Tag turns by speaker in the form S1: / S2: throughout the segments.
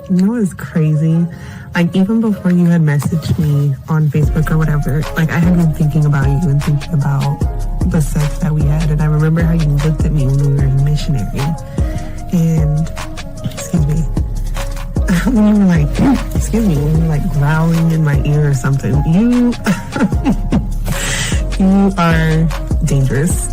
S1: You know what's crazy? Like, even before you had messaged me on Facebook or whatever, like, I had been thinking about you and thinking about the sex that we had. And I remember how you looked at me when we were in missionary. And, excuse me, when you were like, when you were like growling in my ear or something. You, you are dangerous.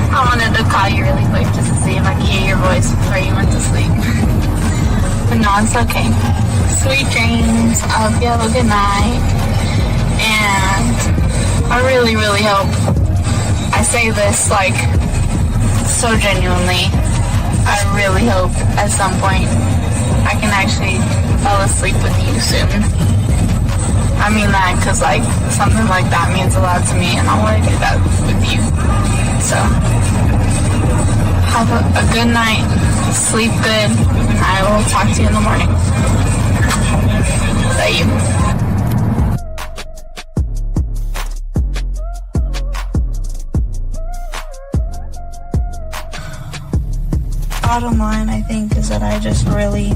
S2: I wanted to call you really quick just to see if I could hear your voice before you went to sleep. But no, it's okay. Sweet dreams. I hope you have a good night. And I really, really hope, I say this like so genuinely, I really hope at some point I can actually fall asleep with you soon. I mean that because like something like that means a lot to me and I want to do that with you. So have a good night, sleep good, and I will talk to you in the morning. Love you. Bottom line, I think, is that I just really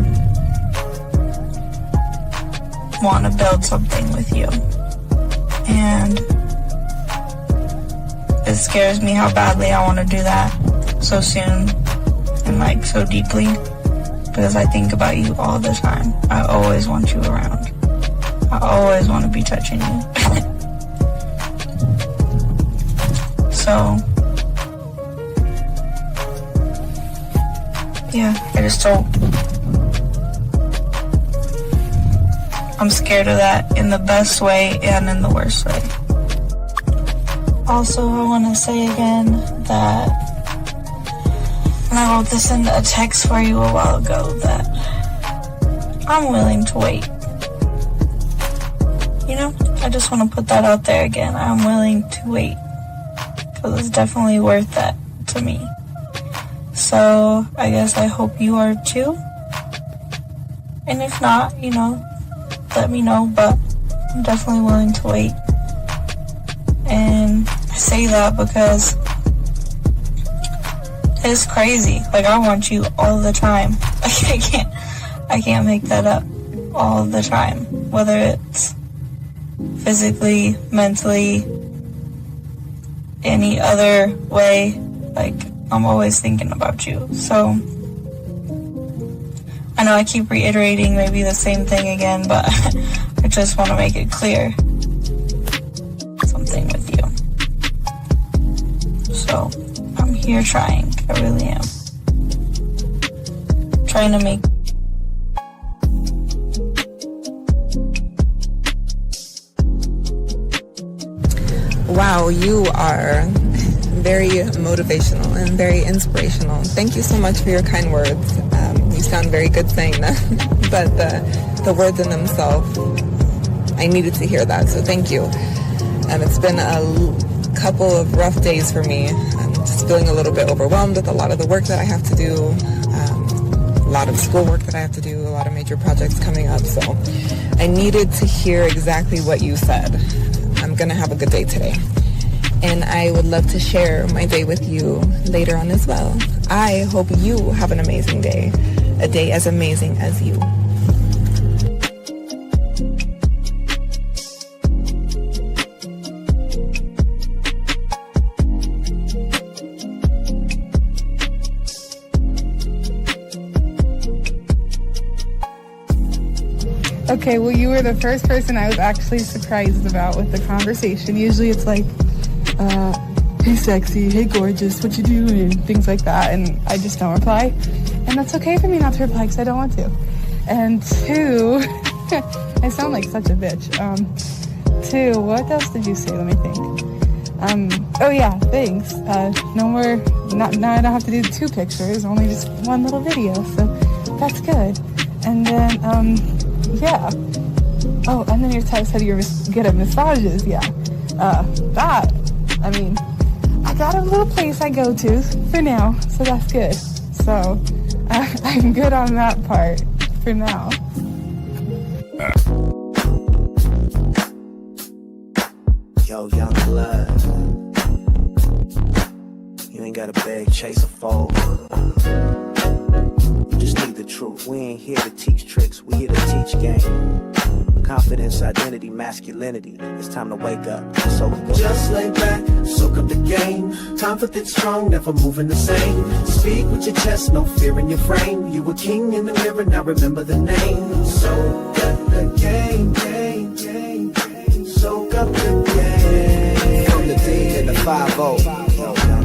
S2: want to build something with you. And it scares me how badly I want to do that so soon and like so deeply, because I think about you all the time. I always want you around. I always want to be touching you. So yeah, I just don't. I'm scared of that in the best way and in the worst way. Also, I want to say again that when I wrote this in a text for you a while ago, that I'm willing to wait. You know, I just want to put that out there again. I'm willing to wait because it's definitely worth that to me. So I guess I hope you are too. And if not, you know, let me know, but I'm definitely willing to wait. And I say that because it's crazy. Like, I want you all the time. Like, I can't make that up all the time. Whether it's physically, mentally, any other way, like, I'm always thinking about you. So I know I keep reiterating maybe the same thing again, but I just want to make it clear. Something with you. So I'm here trying. I really am. Trying to make
S3: Wow, you are very motivational and very inspirational. Thank you so much for your kind words. You sound very good saying that, but the words in themselves, I needed to hear that, so thank you. It's been a couple of rough days for me. I'm just feeling a little bit overwhelmed with a lot of the work that I have to do, a lot of schoolwork that I have to do, a lot of major projects coming up, so I needed to hear exactly what you said. I'm gonna have a good day today. And I would love to share my day with you later on as well. I hope you have an amazing day, a day as amazing as you.
S4: Okay, well, you were the first person I was actually surprised about with the conversation. Usually it's like, hey sexy, hey gorgeous, what you doing, and things like that, and I just don't reply. And that's okay for me not to reply because I don't want to. And two, I sound like such a bitch. Two, what else did you say? Let me think. Oh yeah, thanks. No more, now I don't have to do 2 pictures, only just 1 little video, so that's good. And then, yeah. Oh, and then your text said you're good at massages, yeah. That, I mean, I got a little place I go to for now, so that's good. So, I'm good on that part for now.
S5: Yo, young blood. You ain't gotta beg, chase, or fold. Just need the truth. We ain't here to teach tricks, we here to teach game. Confidence, identity, masculinity. It's time to wake up. So just lay back, soak up the game. Time for think strong, never moving the same. Speak with your chest, no fear in your frame. You a king in the mirror, now remember the name. Soak up the game, game, game, game. Soak up the game. From the D and the 5-0.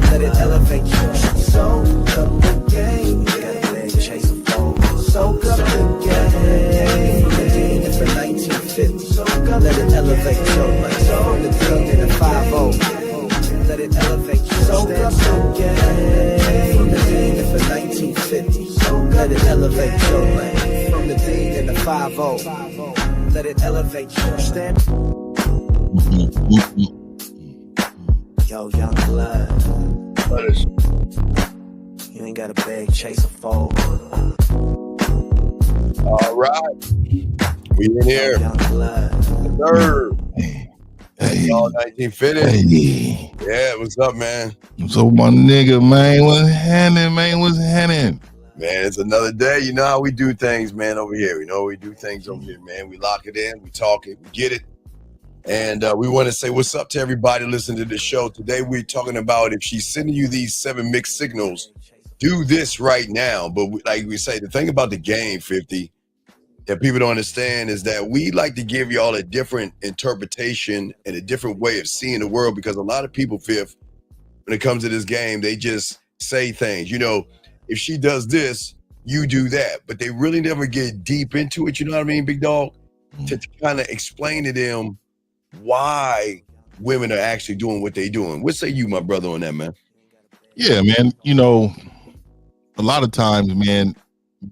S5: Let it elevate you. Soak up the game. You gotta beg, chase, or fold. Soak up the game. From the D for 1950. Let it elevate your life. From the D and the 5-0. Let it elevate you. Soak up the game. From the D for 1950. Let it elevate your life. From the D and the 5-0. Let it elevate you. Stand. Yo, young blood. You ain't gotta beg, chase, or fold.
S6: All right. We in here.
S5: Yo, young blood.
S6: Third.
S7: Hey,
S6: Y'all 1950.
S7: hey,
S6: Yeah, what's up, man?
S7: what's up, my nigga, man? What's happening, man? What's happening?
S6: Man, it's another day. You know how we do things, man, over here. You know we do things over here, man. We lock it in, we talk it, we get it. And we want to say what's up to everybody listening to the show. Today we're talking about if she's sending you these 7 mixed signals, do this right now. But like we say, the thing about the game, 50, that people don't understand is that we like to give y'all a different interpretation and a different way of seeing the world, because a lot of people, Fifth, when it comes to this game, they just say things, you know, if she does this, you do that, but they really never get deep into it, you know what I mean, big dog? To kind of explain to them why women are actually doing what they're doing. What say you, my brother, on that, man?
S7: Yeah, man. You know, a lot of times, man,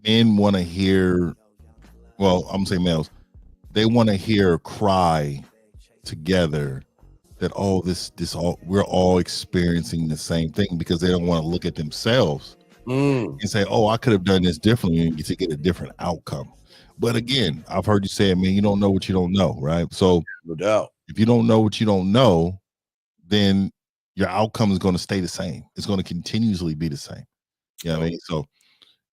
S7: men want to hear, well, I'm saying males, they want to hear cry together that, oh, this all, we're all experiencing the same thing, because they don't want to look at themselves and say, oh, I could have done this differently to get a different outcome. But again, I've heard you say it, man, you don't know what you don't know, right? So
S6: No doubt.
S7: if you don't know what you don't know, then your outcome is going to stay the same. It's going to continuously be the same. You know what I mean? So,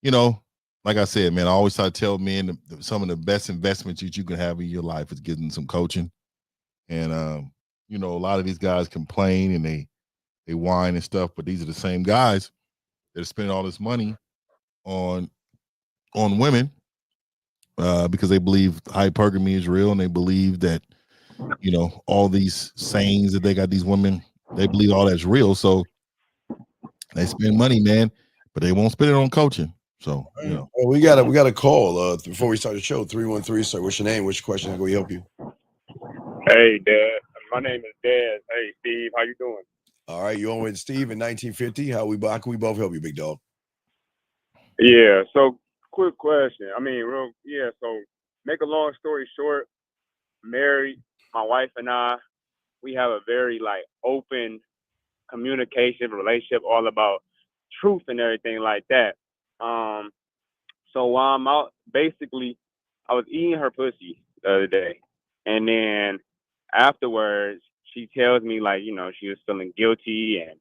S7: you know, like I said, man, I always try to tell men some of the best investments that you can have in your life is getting some coaching. And, you know, a lot of these guys complain and they whine and stuff, but these are the same guys that are spending all this money on women because they believe hypergamy is real, and they believe that, you know, all these sayings that they got these women, they believe all that's real. So they spend money, man, but they won't spend it on coaching. So, you know.
S6: Well, we got a call before we start the show. 313. Sir, what's your name? What's your question? How can we help you?
S8: Hey, Dad. My name is Dad. Hey, Steve. How you doing?
S6: All right, you on with Steve in 1950. How can we both help you, big dog?
S8: Yeah. So, quick question. So make a long story short, married, my wife and I, we have a very open communication relationship, all about truth and everything like that. So while I'm out, basically, I was eating her pussy the other day, and then afterwards, she tells me she was feeling guilty and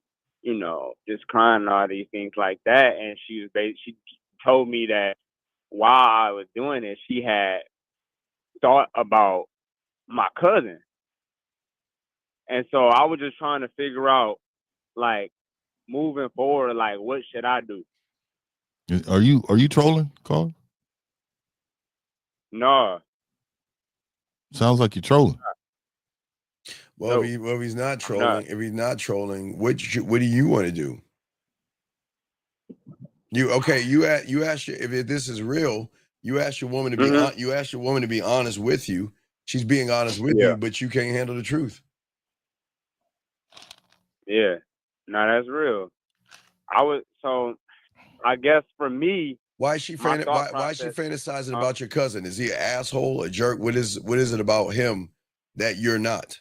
S8: just crying and all these things like that, and she told me that while I was doing it, she had thought about my cousin, and so I was just trying to figure out moving forward, what should I do?
S7: Are you trolling, Carl?
S8: No.
S7: Sounds like you're trolling.
S6: Well,
S8: No,
S6: if he's not
S8: I'm
S6: trolling, what do you want to do? You ask if this is real. You ask your woman to be you ask your woman to be honest with you. She's being honest with
S8: Yeah.
S6: you, but you can't handle the truth.
S8: Yeah. No, that's real. I guess for me,
S6: Why is she
S8: my thought
S6: why is she
S8: process,
S6: fantasizing about your cousin? Is he an asshole, a jerk? What is it about him that you're not?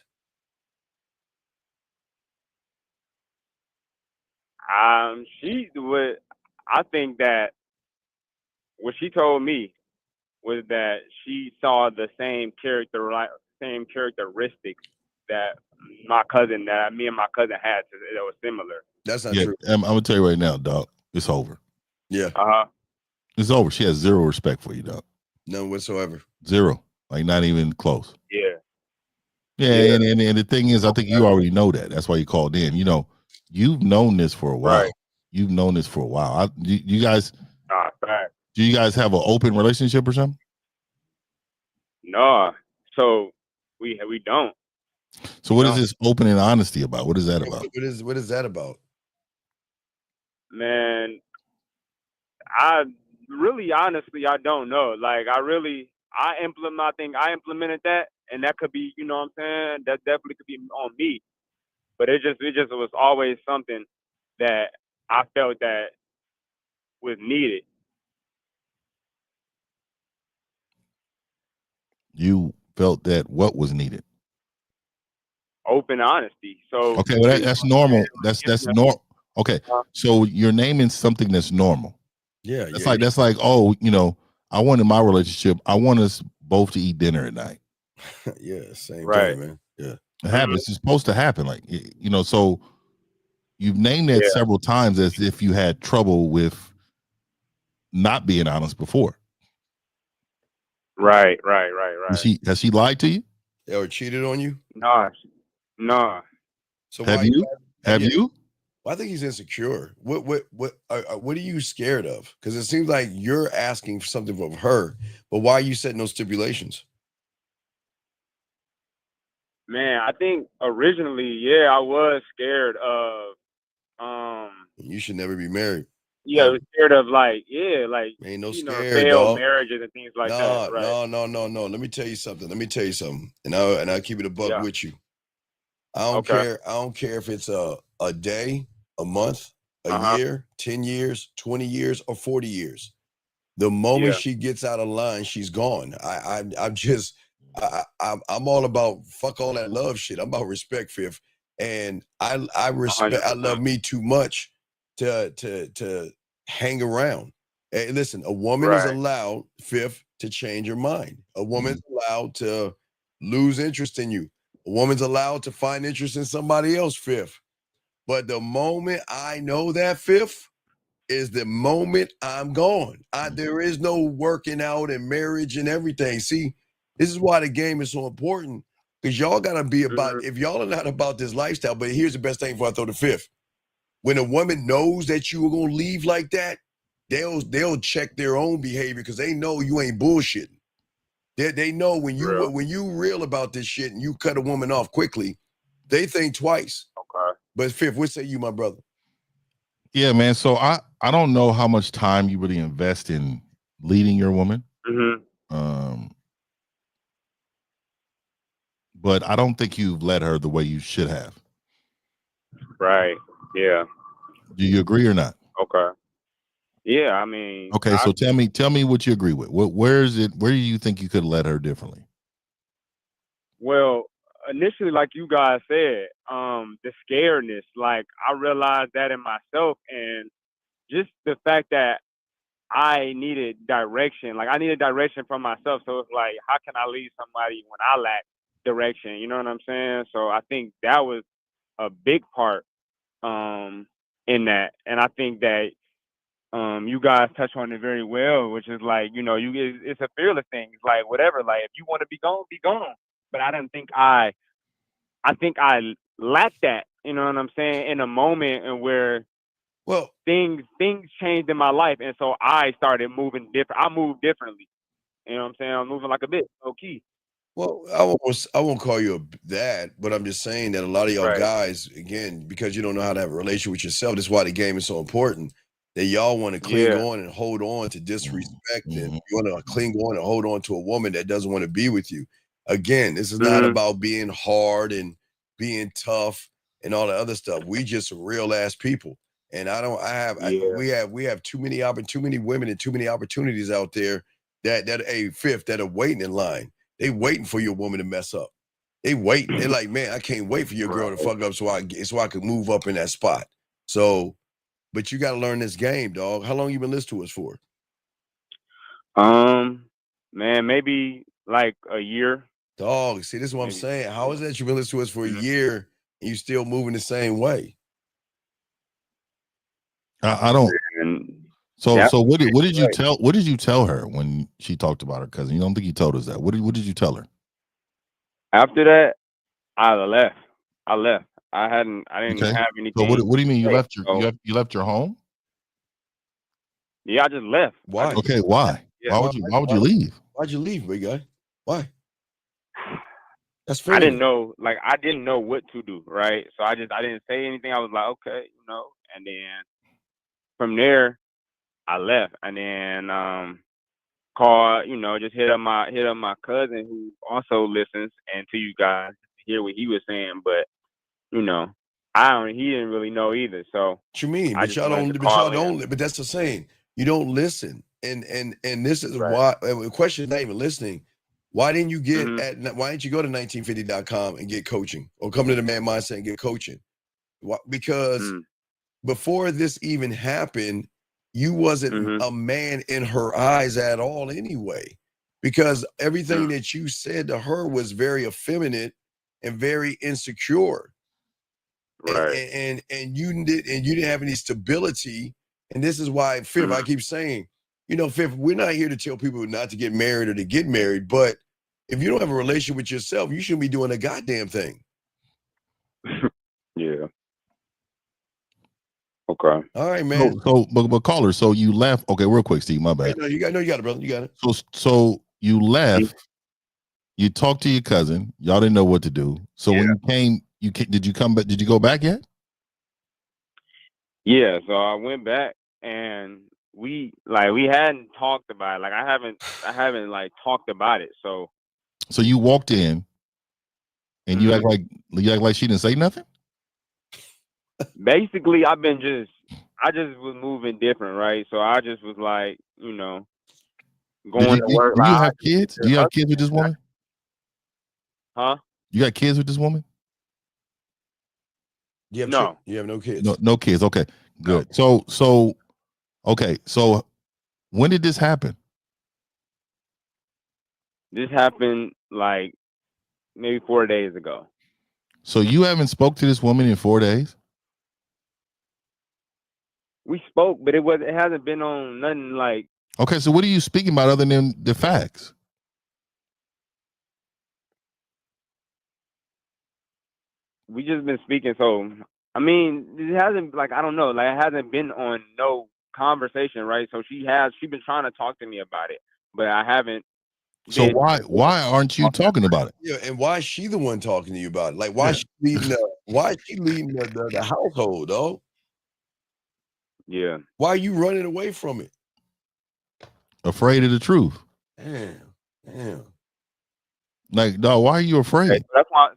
S8: I think that what she told me was that she saw the same characteristics that me and my cousin had that was similar.
S6: That's not true.
S7: I'm gonna tell you right now, dog. It's over.
S6: Yeah.
S7: It's over. She has zero respect for you, dog.
S6: None whatsoever.
S7: Zero. Like not even close.
S8: Yeah.
S7: Yeah. And the thing is, I think you already know that. That's why you called in. You know, you've known this for a while.
S8: Right.
S7: You've known this for a while. You guys.
S8: Fact.
S7: Do you guys have an open relationship or something?
S8: No. So we don't.
S7: So what is this open and honesty about? What is that about?
S6: What is that about?
S8: Man, honestly, I don't know. Like I implemented that, and that could be, you know what I'm saying? That definitely could be on me. But it just was always something that I felt that was needed.
S7: You felt that what was needed?
S8: Open honesty. So
S7: okay, well that's normal. That's normal. Okay, so you're naming something that's normal.
S6: Yeah,
S7: that's like, oh, you know, I wanted my relationship. I want us both to eat dinner at night.
S6: Yeah, same
S8: right,
S6: thing, man. Yeah,
S7: it happens. It's supposed to happen. Like, you know, so you've named that several times as if you had trouble with not being honest before.
S8: Right.
S7: Has she lied to you?
S6: Or cheated on you?
S8: No.
S6: So
S7: have you? Have you?
S6: Well, I think he's insecure. What are you scared of? Because it seems like you're asking for something from her, but why are you setting those stipulations?
S8: Man, I think originally, I was scared of.
S6: You should never be married.
S8: Yeah, I was scared of like
S6: ain't no
S8: scared,
S6: failed
S8: dog. Marriages and things like that. Right?
S6: No. Let me tell you something. And I'll keep it a buck with you. I don't care. I don't care if it's a day, a month, a year, 10 years, 20 years, or 40 years. The moment she gets out of line, she's gone. I'm all about fuck all that love shit. I'm about respect, Fifth. And I respect 100%. I love me too much to hang around. Hey, listen, a woman is allowed, Fifth, to change her mind. A woman's allowed to lose interest in you. A woman's allowed to find interest in somebody else, Fifth. But the moment I know that, Fifth, is the moment I'm gone. There is no working out and marriage and everything. See, this is why the game is so important, because y'all got to be about, if y'all are not about this lifestyle, but here's the best thing before I throw the fifth. When a woman knows that you are going to leave like that, they'll check their own behavior because they know you ain't bullshitting. They know when you real about this shit and you cut a woman off quickly, they think twice.
S8: Okay.
S6: But Fifth, what say you, my brother?
S7: Yeah, man. So I don't know how much time you really invest in leading your woman. But I don't think you've led her the way you should have.
S8: Right. Yeah.
S7: Do you agree or not?
S8: Okay. Yeah, I mean.
S7: Okay, so tell me what you agree with. Where do you think you could have led her differently?
S8: Well, initially, like you guys said, the scaredness, like I realized that in myself, and just the fact that I needed direction. Like I needed direction from myself. So it's like, how can I lead somebody when I lack direction? You know what I'm saying? So I think that was a big part in that. And I think that you guys touch on it very well, which is like, you know, it's a fearless thing. It's like whatever, like if you want to be gone, be gone. But I didn't think I think I lacked that, you know what I'm saying, in a moment and where things changed in my life, and so I started moving different. I moved differently. You know what I'm saying? I'm moving like a bitch, low key.
S6: Well, I won't call you that, but I'm just saying that a lot of y'all guys, again, because you don't know how to have a relationship with yourself, that's why the game is so important. That y'all want to cling on and hold on to disrespect, and you want to cling on and hold on to a woman that doesn't want to be with you. Again, this is not about being hard and being tough and all the other stuff. We just real ass people. And we have too many women and too many opportunities out there that Fifth, that are waiting in line. They waiting for your woman to mess up. They waiting. They're like, man, I can't wait for your girl to fuck up so I can move up in that spot. So, but you got to learn this game, dog. How long you been listening to us for?
S8: Man, maybe like a year.
S6: Dog, see, this is what I'm saying. How is that you've been listening to us for a
S8: Mhm.
S6: year and you still moving the same way?
S7: I don't.
S8: And
S7: So
S8: that's
S7: so what did you
S8: right.
S7: tell her when she talked about her cousin? You don't think you told us that? What did you tell her?
S8: After that, I left. I left. I didn't
S7: Okay.
S8: have
S7: So
S8: anything
S7: what do you mean you
S8: to say.
S7: left you left your home?
S8: Yeah, I just left.
S6: Why?
S7: Okay, why?
S8: Yeah.
S7: Why would you leave?
S6: Why'd you leave, big guy? Why? That's
S8: I didn't
S6: feminine.
S8: know, I didn't know what to do, right? So I didn't say anything. I was like, okay, and then from there, I left, and then called, just hit up my cousin who also listens and to you guys to hear what he was saying, but he didn't really know either. So
S6: What you mean?
S8: I
S6: But
S8: just
S6: y'all
S8: wanted
S6: don't.
S8: to
S6: But y'all
S8: call in.
S6: don't. But that's the saying. You don't listen. And this is
S8: Right.
S6: why. The question is not even listening. Why didn't you get
S8: Mhm.
S6: Why didn't you go to 1950.com and get coaching, or come to the Man Mindset and get coaching? Why? Because
S8: Mhm.
S6: before this even happened, you wasn't
S8: Mhm.
S6: a man in her eyes at all anyway. Because everything
S8: Mhm.
S6: that you said to her was very effeminate and very insecure.
S8: Right.
S6: And you didn't have any stability. And this is why, Fifth, I
S8: Mhm.
S6: keep saying, Fifth, we're not here to tell people not to get married or to get married, but if you don't have a relationship with yourself, you shouldn't be doing a goddamn thing.
S8: Yeah. Okay.
S6: All right, man.
S7: But caller, so you left. Okay, real quick, Steve, my bad.
S6: No, you got it, brother. You got it.
S7: So you left, you talked to your cousin, y'all didn't know what to do. So when you came, did you come back? Did you go back yet?
S8: Yeah, so I went back and we hadn't talked about it. Like I haven't like talked about it. So
S7: you walked in and you act like she didn't say nothing?
S8: basically I just was moving different, right? So I just was like, going to work.
S7: Do
S8: Like
S7: you have kids? Do you have kids with this woman?
S8: Huh?
S7: You got kids with this woman?
S6: You have
S8: No.
S6: you have no kids.
S7: No kids. Okay, good. So okay, so when did this happen?
S8: This happened like maybe 4 days ago.
S7: So you haven't spoke to this woman in 4 days?
S8: We spoke, but it hasn't been on nothing like.
S7: Okay, so what are you speaking about other than the facts?
S8: We just been speaking. So I mean, it hasn't, like, I don't know, like it hasn't been on no conversation, right? So she's been trying to talk to me about it, but I haven't.
S7: So why aren't you talking about it?
S6: Yeah, and why is she the one talking to you about it? Like, why is she leading the household, though?
S8: Yeah.
S6: Why are you running away from it?
S7: Afraid of the truth.
S6: Damn.
S7: Like, dog, why are you afraid?
S8: Okay, so that's why.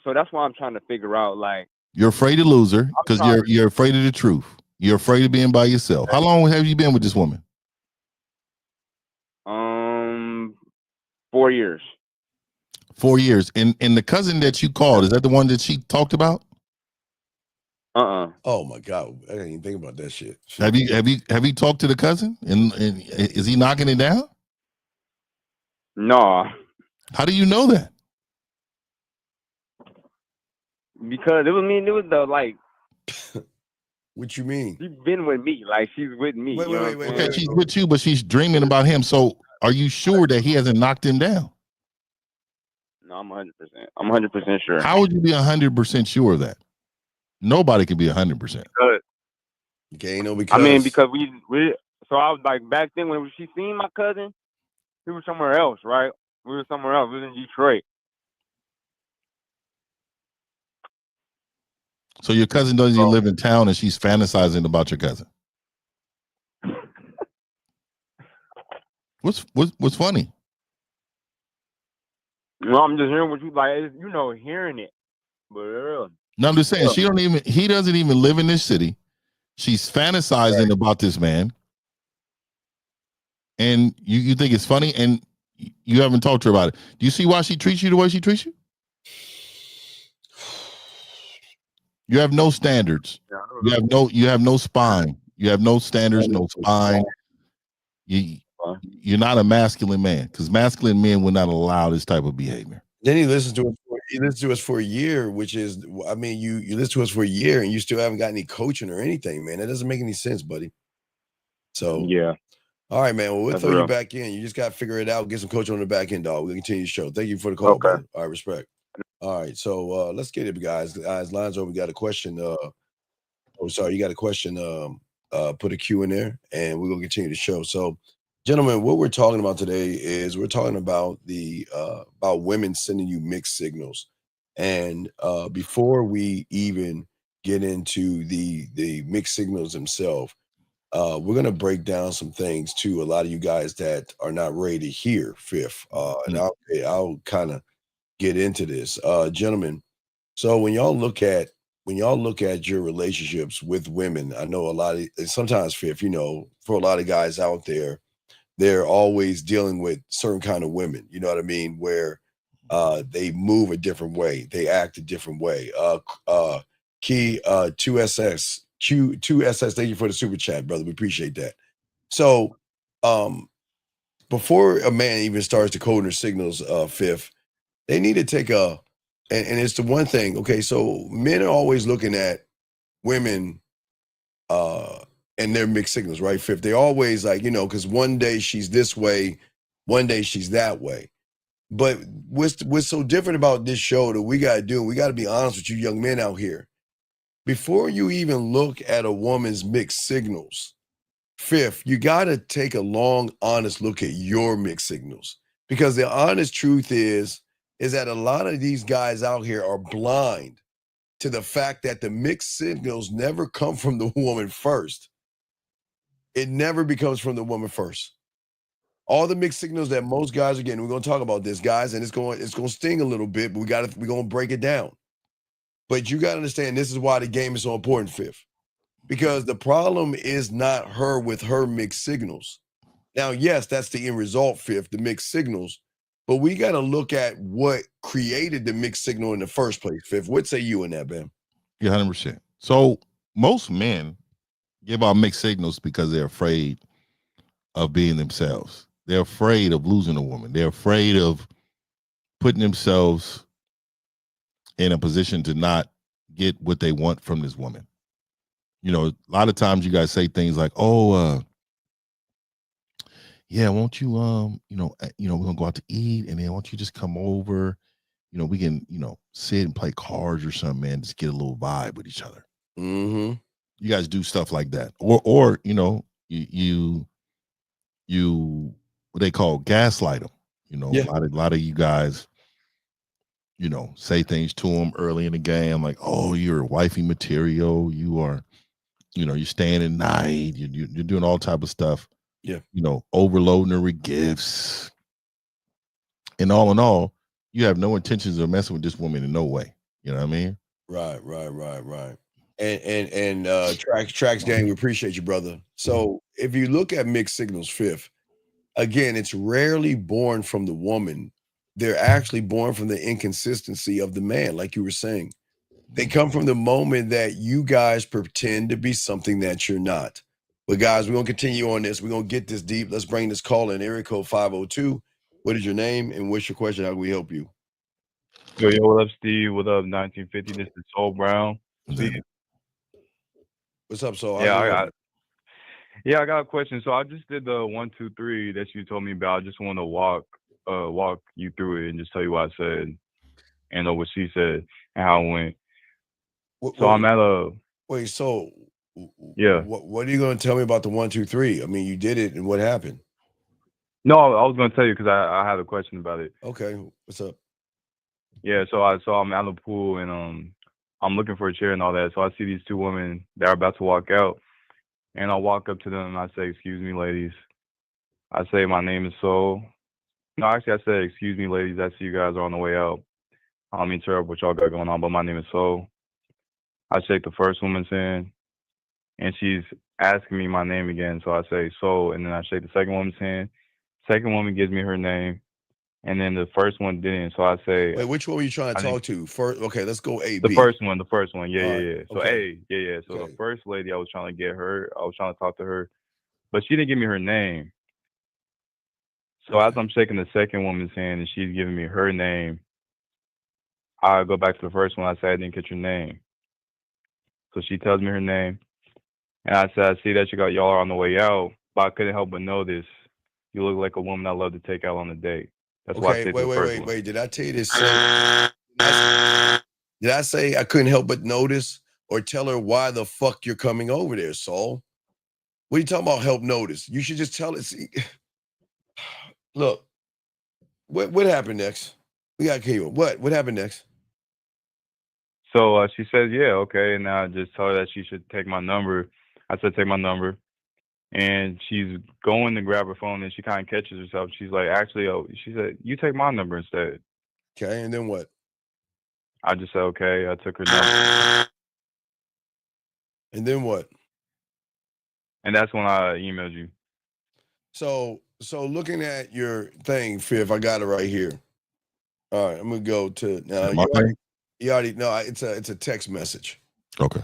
S8: So that's why I'm trying to figure out. Like,
S7: You're afraid to lose her because you're afraid of the truth. You're afraid of being by yourself. How long have you been with this woman?
S8: 4 years.
S7: 4 years. And the cousin that you called, is that the one that she talked about?
S6: Oh my God, I didn't even think about that shit.
S7: Have you talked to the cousin? And is he knocking it down?
S8: No.
S7: How do you know that?
S8: Because it was the, like.
S6: What you mean?
S8: She's been with me. Like, she's with me.
S6: Wait.
S7: Okay, she's with you, but she's dreaming about him. So are you sure that he hasn't knocked him down?
S8: No, I'm 100%. I'm 100% sure.
S7: How would you be 100% sure of that? Nobody can be 100%.
S6: Okay, because
S8: I mean, because we so I was like, back then when she seen my cousin, he was somewhere else, right? We were somewhere else. We was in Detroit.
S7: So your cousin doesn't even live in town, and she's fantasizing about your cousin. What's funny?
S8: No, I'm just hearing what you like. Hearing it, but
S7: No, I'm just saying he doesn't even live in this city. She's fantasizing about this man, and you think it's funny, and you haven't talked to her about it. Do you see why she treats you the way she treats you? You have no standards. You have no spine. You have no standards, no spine.
S8: Okay.
S7: You're not a masculine man, because masculine men would not allow this type of behavior.
S6: Then he listened to us for a year, which is, I mean, you listen to us for a year and you still haven't got any coaching or anything, man. That doesn't make any sense, buddy. So
S8: Yeah,
S6: all right, man. Well, we'll
S8: that's
S6: throw you
S8: real.
S6: back in. You just got to figure it out. Get some coaching on the back end, dog. We'll continue the show. Thank you for the call,
S8: Okay.
S6: brother. All right, respect. All right, so let's get it, guys. Lines over. We got a question. Oh, sorry, you got a question. Put a Q in there, and we're gonna continue the show. So, gentlemen, what we're talking about today is we're talking about about women sending you mixed signals. And before we even get into the mixed signals themselves, we're gonna break down some things to a lot of you guys that are not ready to hear fifth. And I'll kind of get into this, gentlemen. So when y'all look at your relationships with women, I know a lot of sometimes fifth, for a lot of guys out there, they're always dealing with certain kind of women. You know what I mean? Where they move a different way, they act a different way. Key 2SS Q2SS, thank you for the super chat, brother. We appreciate that. So before a man even starts to code their signals, fifth, they need to take and it's the one thing. Okay, so men are always looking at women and their mixed signals, right? Fifth, they always like, because one day she's this way, one day she's that way. But what's so different about this show that we got to be honest with you young men out here. Before you even look at a woman's mixed signals, fifth, you got to take a long, honest look at your mixed signals. Because the honest truth is that a lot of these guys out here are blind to the fact that the mixed signals never come from the woman first. It never becomes from the woman first. All the mixed signals that most guys are getting, we're going to talk about this, guys, and it's going to sting a little bit, but we're going to break it down. But you got to understand, this is why the game is so important, fifth. Because the problem is not her with her mixed signals. Now, yes, that's the end result, fifth, the mixed signals. But we got to look at what created the mixed signal in the first place, fifth. What say you in that, Ben?
S7: Yeah, 100%. So most men give out mixed signals because they're afraid of being themselves. They're afraid of losing a woman. They're afraid of putting themselves in a position to not get what they want from this woman. A lot of times you guys say things like, "Oh, yeah, won't you, we're gonna go out to eat, and then won't you just come over? We can, sit and play cards or something, man. Just get a little vibe with each other."
S6: Mm-hmm.
S7: You guys do stuff like that, or you what they call gaslight them.
S6: Yeah.
S7: A lot of you guys, say things to them early in the game, like, "Oh, you're wifey material. You are, you're staying at night. You're doing all type of stuff."
S6: Yeah.
S7: Overloading her with gifts. And all in all, you have no intentions of messing with this woman in no way. You know what I mean?
S6: Right. And Tracks gang, we appreciate you, brother. So if you look at mixed signals, fifth, again, it's rarely born from the woman. They're actually born from the inconsistency of the man, like you were saying. They come from the moment that you guys pretend to be something that you're not. But guys, we're going to continue on this. We're going to get this deep. Let's bring this call in. Area code 502. What is your name and what's your question? How can we help you?
S9: Yo, what up, Steve? What up, 1950? This is Soul Brown. Steve.
S6: What's up, Soul?
S9: I got a question. So I just did the 1, 2, 3 that you told me about. I just want to walk you through it and just tell you what I said and what she said and how it went. I'm at a
S6: wait. So
S9: yeah.
S6: What are you going to tell me about the 1, 2, 3? I mean, you did it, and what happened?
S9: No, I was going to tell you because I had a question about it.
S6: Okay, what's up?
S9: Yeah, so I'm at the pool and I'm looking for a chair and all that. So I see these two women that are about to walk out, and I walk up to them and I say, "Excuse me, ladies." I say, "My name is Soul." No, actually, I said, "Excuse me, ladies. I see you guys are on the way out. I don't mean to interrupt what y'all got going on, but my name is Soul." I shake the first woman's hand, and she's asking me my name again. So I say Soul, and then I shake the second woman's hand. Second woman gives me her name, and then the first one didn't. So I say,
S6: "Wait, which one were you trying to talk to first?" Okay, let's go A.
S9: The
S6: B.
S9: first one. Yeah. So
S6: okay.
S9: So the first lady, I was trying to get her. I was trying to talk to her, but she didn't give me her name. So as I'm shaking the second woman's hand and she's giving me her name, I go back to the first one. I say I didn't get your name. So she tells me her name, and I said I see that y'all are on the way out, but I couldn't help but notice you look like a woman I love to take out on a date. That's why I
S6: Okay,
S9: stayed to the first one.
S6: wait. Did I tell you this? Did I say I couldn't help but notice or tell her why the fuck you're coming over there, Saul? What are you talking about? Help notice? You should just tell it. See, look, what happened next? We got to kill you. What happened next?
S9: So she says, yeah, okay. And I just tell her that she should take my number. I said, take my number. And she's going to grab her phone and she kind of catches herself. She's like, actually, she said, you take my number instead.
S6: Okay, and then what?
S9: I just said, okay. I took her number.
S6: And then what?
S9: And that's when I emailed you.
S6: So looking at your thing, Fifth, I got it right here. All right, I'm gonna go to now. You already know it's a text message.
S7: Okay.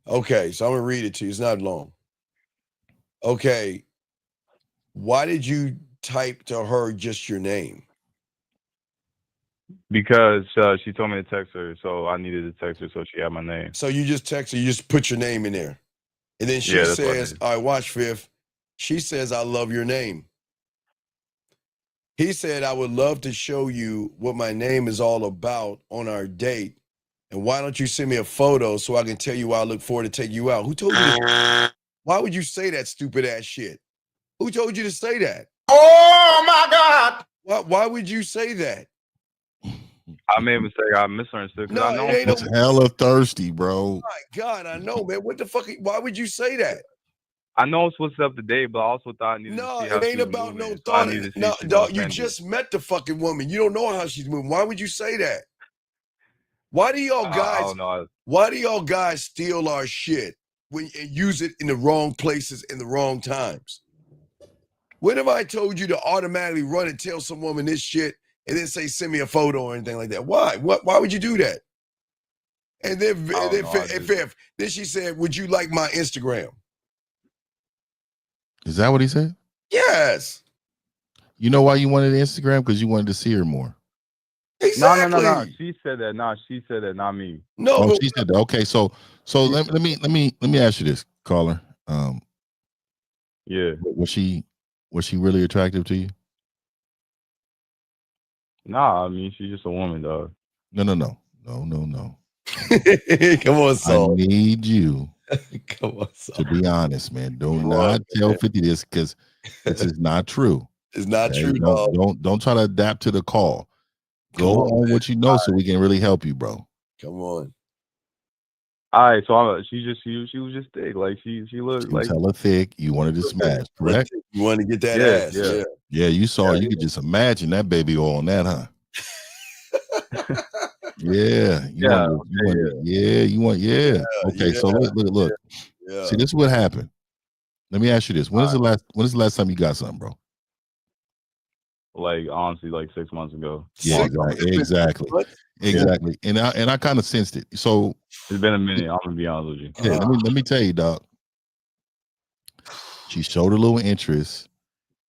S6: Okay, so I'm gonna read it to you. It's not long. Okay, why did you type to her just your name?
S9: Because she told me to text her, so I needed to text her so she had my name.
S6: So you just text her, you just put your name in there. And then she says, all right, watch, Fifth. She says, I love your name. He said, I would love to show you what my name is all about on our date. And why don't you send me a photo so I can tell you why I look forward to take you out? Who told you this? Why would you say that stupid ass shit? Who told you to say that?
S10: Oh my God.
S6: Why would you say that?
S9: I made a mistake. I misunderstood.
S6: No,
S9: I know
S6: it ain't
S7: It's hella thirsty, bro.
S6: My God, I know, man. What the fuck? Why would you say that?
S9: I know I'm supposed to up to date, but I also thought I needed to see how
S6: it ain't
S9: she was
S6: about
S9: moving,
S6: no
S9: so
S6: thought.
S9: I needed to see
S6: No,
S9: if she was
S6: dog, you
S9: offended.
S6: just met the fucking woman. You don't know how she's moving. Why would you say that? Why do y'all guys?
S9: I don't know.
S6: Why do y'all guys steal our shit and use it in the wrong places in the wrong times? When have I told you to automatically run and tell some woman this shit and then say send me a photo or anything like that? Why? Why would you do that? And then she said, "Would you like my Instagram?"
S7: Is that what he said?
S6: Yes.
S7: You know why you wanted Instagram? Because you wanted to see her more.
S6: Exactly.
S9: No. She said that. No, she said that, not me.
S6: No,
S7: but she said that. Okay, so let me ask you this, caller.
S9: Yeah.
S7: Was she really attractive to you?
S9: Nah, I mean she's just a woman, dog.
S7: No.
S6: Come on, Saul.
S7: I need you
S6: Come on, Saul.
S7: to be honest, man. Do not tell 50 this because this is not true.
S6: It's not
S7: Okay?
S6: true, dog.
S7: Don't try to adapt to the call. Go on what you know so we can really help you, bro.
S6: Come on.
S9: All right, so she was just thick, like she looked like
S7: hella thick. You wanted to smash, correct?
S6: You wanted to get that ass,
S7: yeah. You saw. You could just imagine that baby oil on that, huh? Yeah. Okay, so look.
S6: Yeah.
S7: See, this is what happened. Let me ask you this: when is the last time you got something, bro?
S9: Like honestly, like 6 months ago.
S7: Yeah, exactly. And I kind of sensed it. So
S9: it's been a minute. I'm gonna be honest with you.
S7: Yeah, let me tell you, dog. She showed a little interest,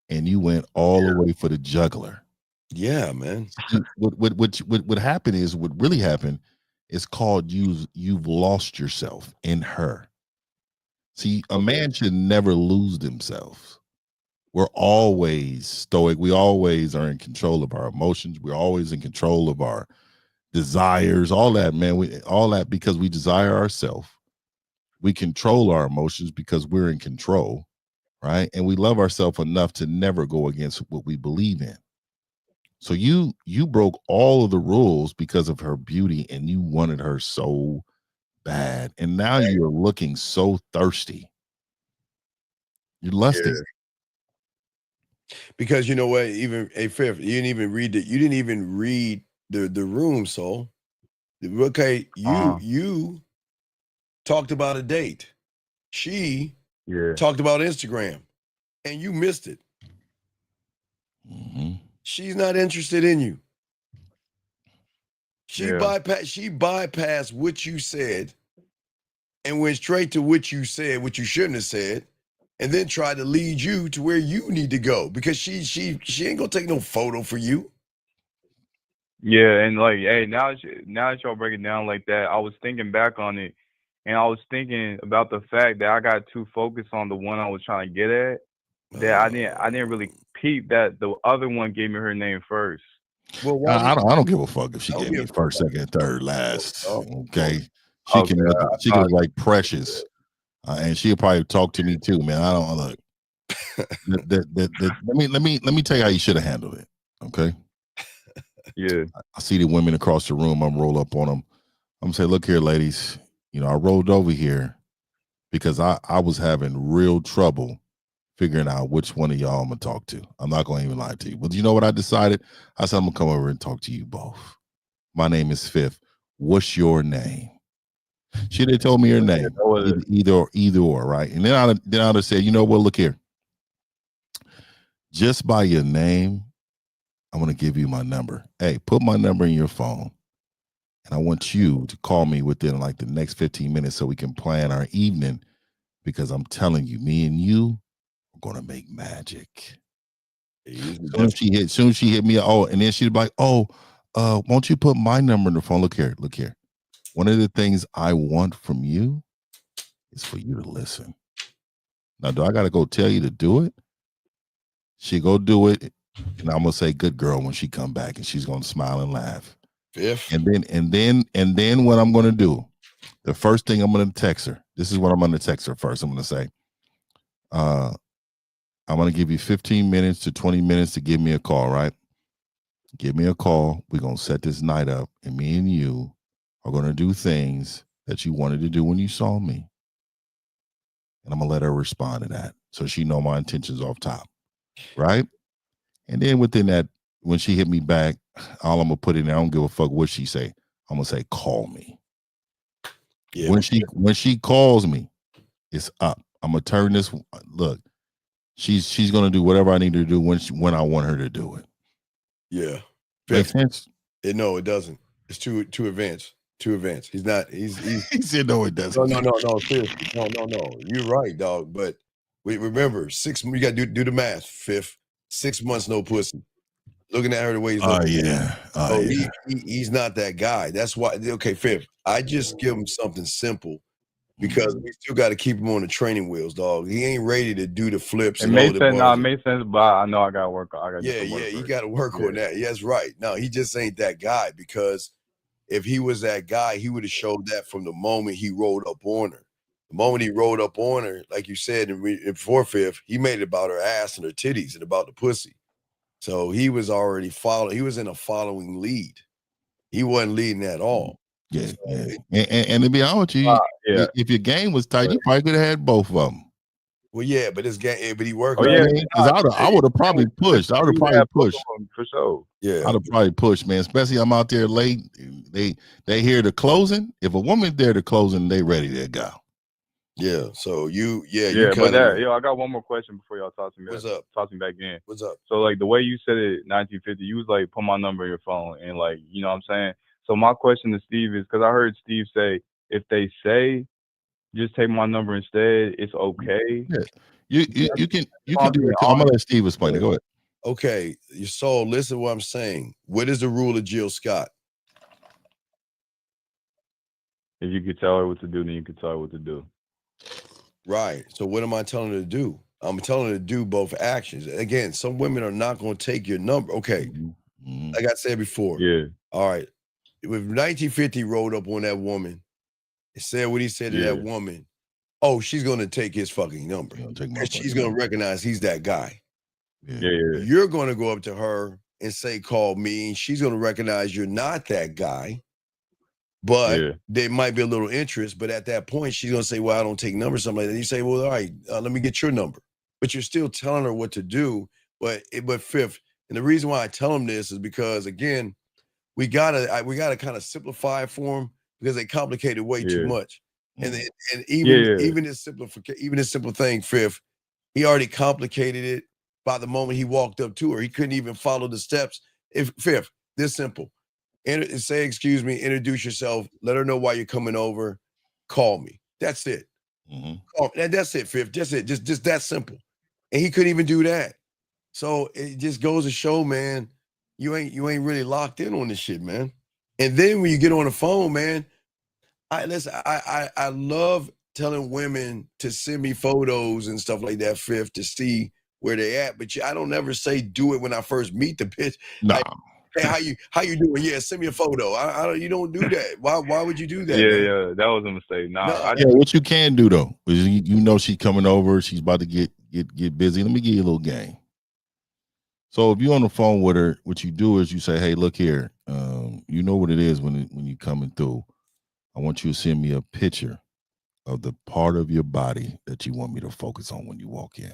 S7: and you went all the way for the juggler.
S6: Yeah, man.
S7: What happened is what really happened is called you've lost yourself in her. See, a man should never lose themselves. We're always stoic. We always are in control of our emotions. We're always in control of our desires, all that, man. All that because we desire ourselves. We control our emotions because we're in control, right? And we love ourselves enough to never go against what we believe in. So you broke all of the rules because of her beauty, and you wanted her so bad, and now you're looking so thirsty. You're lusting.
S6: Yeah. Because you know what? Even Fifth, you didn't even read the room, Soul. Okay, you talked about a date. She talked about Instagram, and you missed it.
S7: Mm-hmm.
S6: She's not interested in you. She bypassed what you said and went straight to what you said, what you shouldn't have said, and then try to lead you to where you need to go because she ain't gonna take no photo for you.
S9: Yeah, and like, hey, now that y'all break it down like that, I was thinking back on it, and I was thinking about the fact that I got too focused on the one I was trying to get at, that I didn't really peep that the other one gave me her name first.
S6: Well,
S7: I don't give a fuck if she gave me first, second, third, last. Okay, she can look like Precious, and she'll probably talk to me too, man. I don't look. Let me tell you how you should have handled it. Okay.
S9: Yeah.
S7: I see the women across the room. I'm roll up on them. I'm gonna say, look here, ladies. You know, I rolled over here because I was having real trouble figuring out which one of y'all I'm gonna talk to. I'm not gonna even lie to you. But you know what I decided? I said I'm gonna come over and talk to you both. My name is Fifth. What's your name? She did told me her name. Either or, right? And then I said, you know what? Look here. Just by your name, I'm gonna give you my number. Hey, put my number in your phone. And I want you to call me within like the next 15 minutes so we can plan our evening, because I'm telling you, me and you are gonna make magic. Soon as she hit me, and then she'd be like, won't you put my number in the phone? Look here. One of the things I want from you is for you to listen. Now, do I gotta go tell you to do it? She go do it, and I'm gonna say good girl when she come back, and she's gonna smile and laugh. And then what I'm gonna do, the first thing I'm gonna text her. This is what I'm gonna text her first. I'm gonna say, I'm gonna give you 15 minutes to 20 minutes to give me a call, right? Give me a call. We're gonna set this night up, and me and you are gonna do things that you wanted to do when you saw me. And I'm gonna let her respond to that, so she know my intentions off top, right? And then within that, when she hit me back, all I'm gonna put in there, I don't give a fuck what she say. I'm gonna say, call me. Yeah. When she calls me, it's up. I'm gonna turn this. Look, she's gonna do whatever I need her to do when I want her to do it.
S6: Yeah.
S7: Makes sense?
S6: No, it doesn't. It's too advanced. Too advanced. He's not. He
S7: said no, it doesn't.
S6: No. Seriously, no. You're right, dog. But remember, you got to do the math. Fifth, 6 months no pussy. Looking at her the way he's looking. He's not that guy. That's why. Okay, Fifth. I just give him something simple because we still got to keep him on the training wheels, dog. He ain't ready to do the flips.
S9: It made sense, but I know I gotta work.
S6: You got to work on that. Yes, right. No, he just ain't that guy, because if he was that guy, he would have showed that from the moment he rolled up on her. The moment he rolled up on her, like you said in Fifth, he made it about her ass and her titties and about the pussy. So he was already he was in a following lead. He wasn't leading at all.
S7: Yeah. And to be honest with you, if your game was tight, you probably could have had both of them.
S6: Well, yeah, but his game, but he worked.
S7: Because I would have probably pushed. I would have probably pushed
S9: for sure.
S6: Yeah,
S7: I'd have probably pushed, man. Especially I'm out there late. They hear the closing. If a woman's there to closing, they ready to go.
S6: Yeah. So you
S9: I got one more question before y'all toss me.
S6: What's up?
S9: Toss me back in.
S6: What's up?
S9: So like the way you said it, 1950, you was like, put my number in your phone, and like, you know what I'm saying. So my question to Steve is, because I heard Steve say, if they say, just take my number instead, it's okay.
S7: Yeah. You can do it. I'm gonna let Steve explain it. Go ahead.
S6: Okay, so listen to what I'm saying. What is the rule of Jill Scott?
S9: If you could tell her what to do, then you could tell her what to do.
S6: Right. So what am I telling her to do? I'm telling her to do both actions. Again, some women are not going to take your number. Okay.
S7: Mm-hmm.
S6: Like I said before.
S9: Yeah.
S6: All right. If 1950 rolled up on that woman and said what he said to that woman, she's going to take his fucking number. And she's going to recognize he's that guy.
S9: Yeah.
S6: You're going to go up to her and say, call me. And she's going to recognize you're not that guy. But there might be a little interest. But at that point, she's going to say, well, I don't take numbers, something like that. You say, well, all right, let me get your number. But you're still telling her what to do. But Fifth, and the reason why I tell them this is because, again, we gotta kind of simplify it for them, because they complicate it way too much. And even this simple thing, Fifth, he already complicated it by the moment he walked up to her. He couldn't even follow the steps. Fifth, this simple. Say, excuse me, introduce yourself, let her know why you're coming over, call me. That's it. Oh, that's it, Fifth. That's it. Just that simple. And he couldn't even do that. So it just goes to show, man, you ain't really locked in on this shit, man. And then when you get on the phone, man, I love telling women to send me photos and stuff like that, Fifth, to see where they at. But I don't ever say do it when I first meet the bitch.
S7: Nah.
S6: Like, hey, how you doing? Yeah, send me a photo. I don't. You don't do that. Why would you do that?
S9: Yeah,
S6: man?
S9: yeah, that was a mistake.
S7: Yeah, what you can do though is you know she's coming over. She's about to get busy. Let me give you a little game. So if you're on the phone with her, what you do is you say, "Hey, look here. You know what it is when you're coming through. I want you to send me a picture of the part of your body that you want me to focus on when you walk in."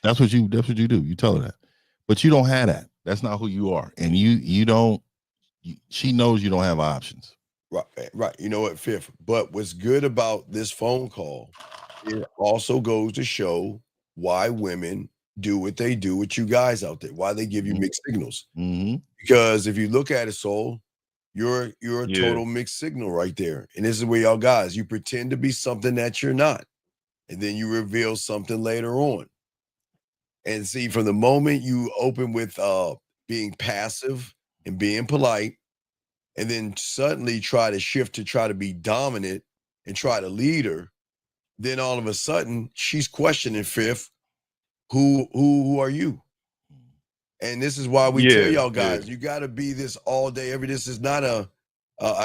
S7: That's what you do. You tell her that, but you don't have that. That's not who you are, and you don't. She knows you don't have options.
S6: Right. You know what, Fifth? But what's good about this phone call, it also goes to show why women do what they do with you guys out there, why they give you mixed signals. Because if you look at it, Soul, you're a total mixed signal right there. And this is where y'all guys, you pretend to be something that you're not. And then you reveal something later on. And see, from the moment you open with being passive and being polite, and then suddenly try to shift to try to be dominant and try to lead her, then all of a sudden she's questioning, Fifth, who are you? And this is why we tell y'all guys, you got to be this all day, every. This is not a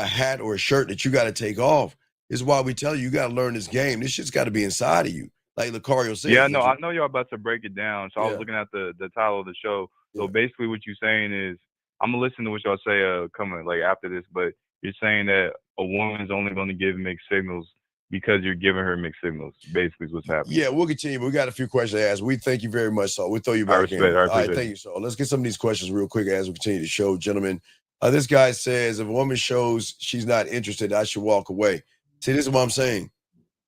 S6: hat or a shirt that you got to take off. This is why we tell you got to learn this game. This shit's got to be inside of you. Like Lucario said.
S9: Yeah, I know y'all about to break it down. So I was looking at the title of the show. So basically what you're saying is, I'm gonna listen to what y'all say coming like after this, but you're saying that a woman's only going to give mixed signals because you're giving her mixed signals. Basically, is what's happening.
S6: Yeah, we'll continue. But we got a few questions to ask. We thank you very much, so we'll throw you back in. All right, thank you. So let's get some of these questions real quick as we continue the show, gentlemen. This guy says, if a woman shows she's not interested, I should walk away. See, this is what I'm saying.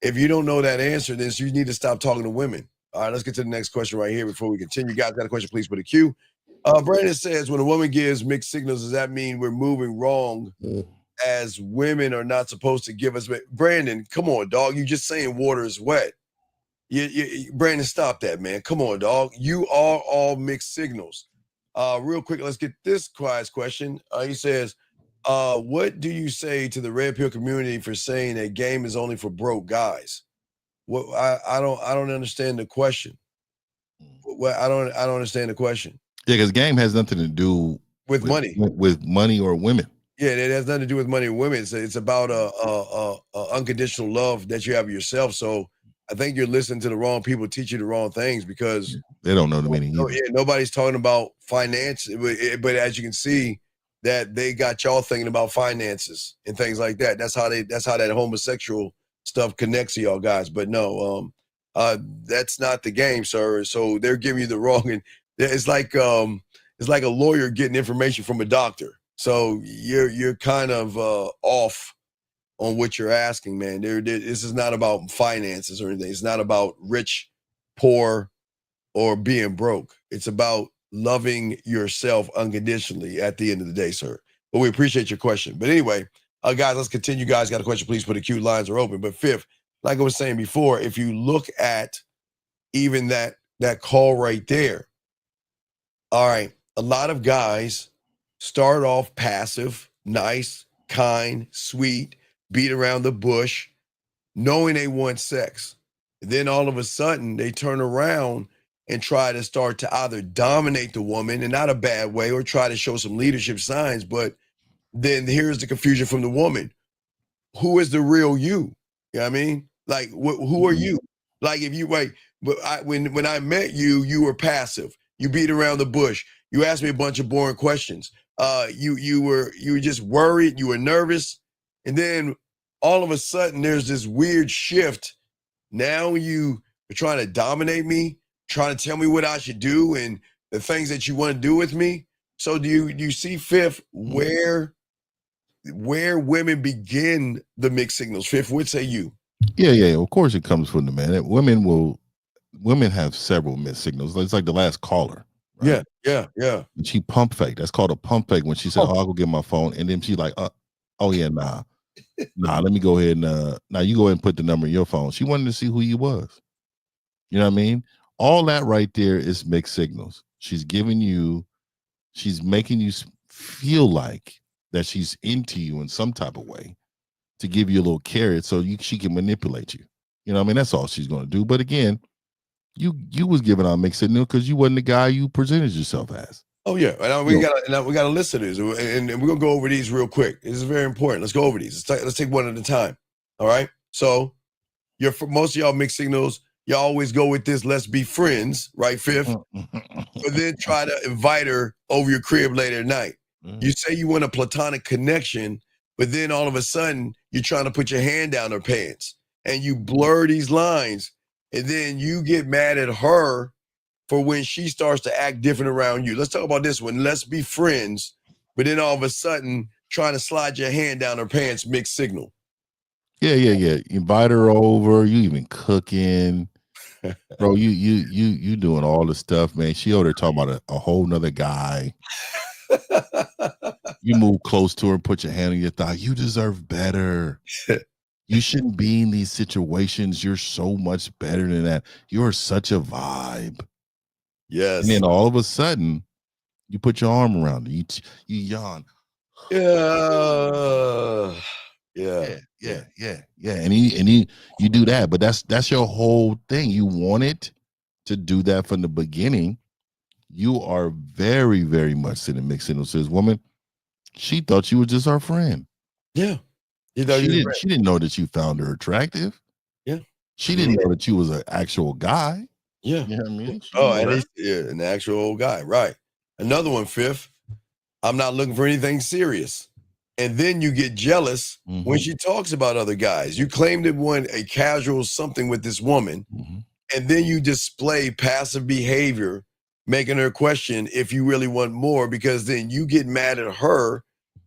S6: If you don't know that answer, then you need to stop talking to women. All right, let's get to the next question right here before we continue. Guys, got a question? Please put a Q. Brandon says, when a woman gives mixed signals, does that mean we're moving wrong as women are not supposed to give us? Brandon, come on, dog. You just saying water is wet. Brandon, stop that, man. Come on, dog. You are all mixed signals. Real quick, let's get this question. He says, what do you say to the red pill community for saying that game is only for broke guys? What I don't understand the question. I don't understand the question.
S7: Yeah, because game has nothing to do
S6: with money,
S7: or women.
S6: Yeah, it has nothing to do with money or women. It's about unconditional love that you have of yourself. So I think you're listening to the wrong people teach you the wrong things because
S7: they don't know the meaning.
S6: Nobody's talking about finance, but as you can see, that they got y'all thinking about finances and things like that. That's how that homosexual stuff connects to y'all guys. But no, that's not the game, sir. So they're giving you the wrong. And it's like a lawyer getting information from a doctor. So you're kind of off on what you're asking, man. This is not about finances or anything. It's not about rich, poor, or being broke. It's about loving yourself unconditionally at the end of the day, sir. But we appreciate your question. But anyway, guys, let's continue. Guys, got a question? Please put a Q. Lines are open. But Fifth, like I was saying before, if you look at even that call right there, all right, a lot of guys start off passive, nice, kind, sweet, beat around the bush, knowing they want sex. Then all of a sudden they turn around and try to start to either dominate the woman in not a bad way or try to show some leadership signs. But then here's the confusion from the woman. Who is the real you? You know what I mean? Like, who are you? Like, if you when I met you, you were passive. You beat around the bush. You asked me a bunch of boring questions. You were just worried. You were nervous. And then all of a sudden there's this weird shift. Now you are trying to dominate me, trying to tell me what I should do and the things that you want to do with me. So do you see, Fifth, where women begin the mixed signals? Fifth, what say you?
S7: Yeah. Of course it comes from the man. Women have several mixed signals. It's like the last caller. Right?
S6: Yeah.
S7: And she pump fake. That's called a pump fake when she said, I'll go get my phone. And then she's like, oh yeah, nah. Nah, let me go ahead and now you go ahead and put the number in your phone. She wanted to see who you was. You know what I mean? All that right there is mixed signals. She's making you feel like that she's into you in some type of way to give you a little carrot so she can manipulate you. You know what I mean? That's all she's going to do. But again, you was giving out mixed signal because you wasn't the guy you presented yourself as.
S6: Oh yeah, and we got a list of these, and we're gonna go over these real quick. This is very important. Let's go over these. Let's take one at a time. All right. So, most of y'all mixed signals. Y'all always go with this. Let's be friends, right? Fifth, but then try to invite her over your crib later at night. You say you want a platonic connection, but then all of a sudden you're trying to put your hand down her pants, and you blur these lines, and then you get mad at her for when she starts to act different around you. Let's talk about this one. Let's be friends, but then all of a sudden trying to slide your hand down her pants, mixed signal.
S7: Yeah. You invite her over, you even cooking. Bro, you doing all the stuff, man. She over there talking about a whole nother guy. You move close to her and put your hand on your thigh. You deserve better. You shouldn't be in these situations. You're so much better than that. You're such a vibe.
S6: Yes.
S7: And then all of a sudden, you put your arm around her. You yawn.
S6: Yeah.
S7: And you do that, but that's your whole thing. You wanted to do that from the beginning. You are very, very much in the mixed signal. Says woman, she thought you were just our friend.
S6: Yeah.
S7: She didn't know that you found her attractive.
S6: Yeah.
S7: She didn't know that you was an actual guy.
S6: Yeah.
S7: You know what I mean?
S6: An actual old guy. Right. Another one, fifth. I'm not looking for anything serious. And then you get jealous when she talks about other guys. You claim to want a casual something with this woman, and then you display passive behavior, making her question if you really want more, because then you get mad at her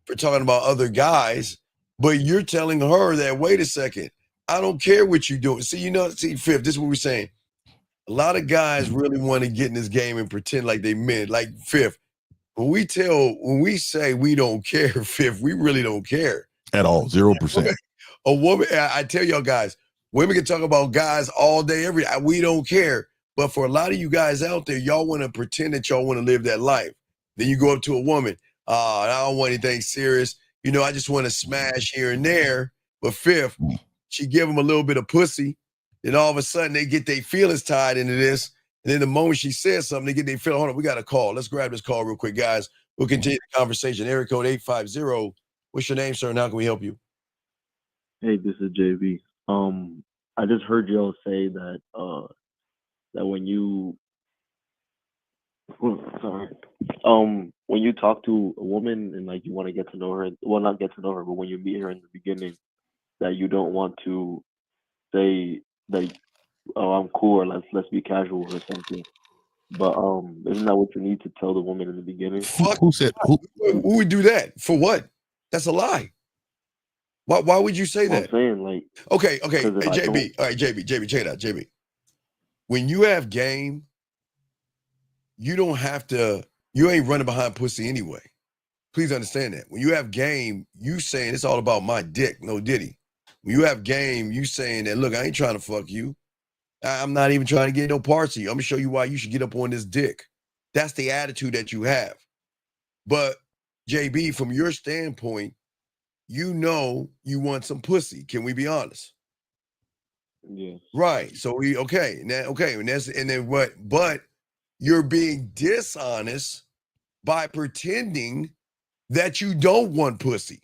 S6: for talking about other guys, but you're telling her that, wait a second, I don't care what you're doing. See, fifth, this is what we're saying. A lot of guys really want to get in this game and pretend like they meant, like fifth. When we say we don't care, fifth, we really don't care
S7: at all. 0%.
S6: A woman, I tell y'all guys, women can talk about guys all day, every day. We don't care. But for a lot of you guys out there, y'all want to pretend that y'all want to live that life. Then you go up to a woman, I don't want anything serious. I just want to smash here and there. But fifth, she give them a little bit of pussy. Then all of a sudden they get their feelings tied into this. And then the moment she says something, they get their feeling. Hold on, we got a call. Let's grab this call real quick, guys. We'll continue the conversation. Area code 850. What's your name, sir, and how can we help you?
S11: Hey, this is JB. I just heard y'all say that when you when you talk to a woman and like you want to get to know her, well, not get to know her, but when you meet her in the beginning, that you don't want to say that, oh, I'm cool, or let's be casual or something. But isn't that what you need to tell the woman in the beginning?
S7: Who said who
S6: would do that? For what? That's a lie. Why would you say that?
S11: I'm saying, like,
S6: okay. Hey, JB. All right, JB, check it out, JB. When you have game, you don't have to, you ain't running behind pussy anyway. Please understand that. When you have game, you saying it's all about my dick, no diddy. When you have game, you saying that, look, I ain't trying to fuck you. I'm not even trying to get no parts of you. I'm gonna show you why you should get up on this dick. That's the attitude that you have. But JB, from your standpoint, you want some pussy. Can we be honest?
S11: Yeah.
S6: Right. So but you're being dishonest by pretending that you don't want pussy.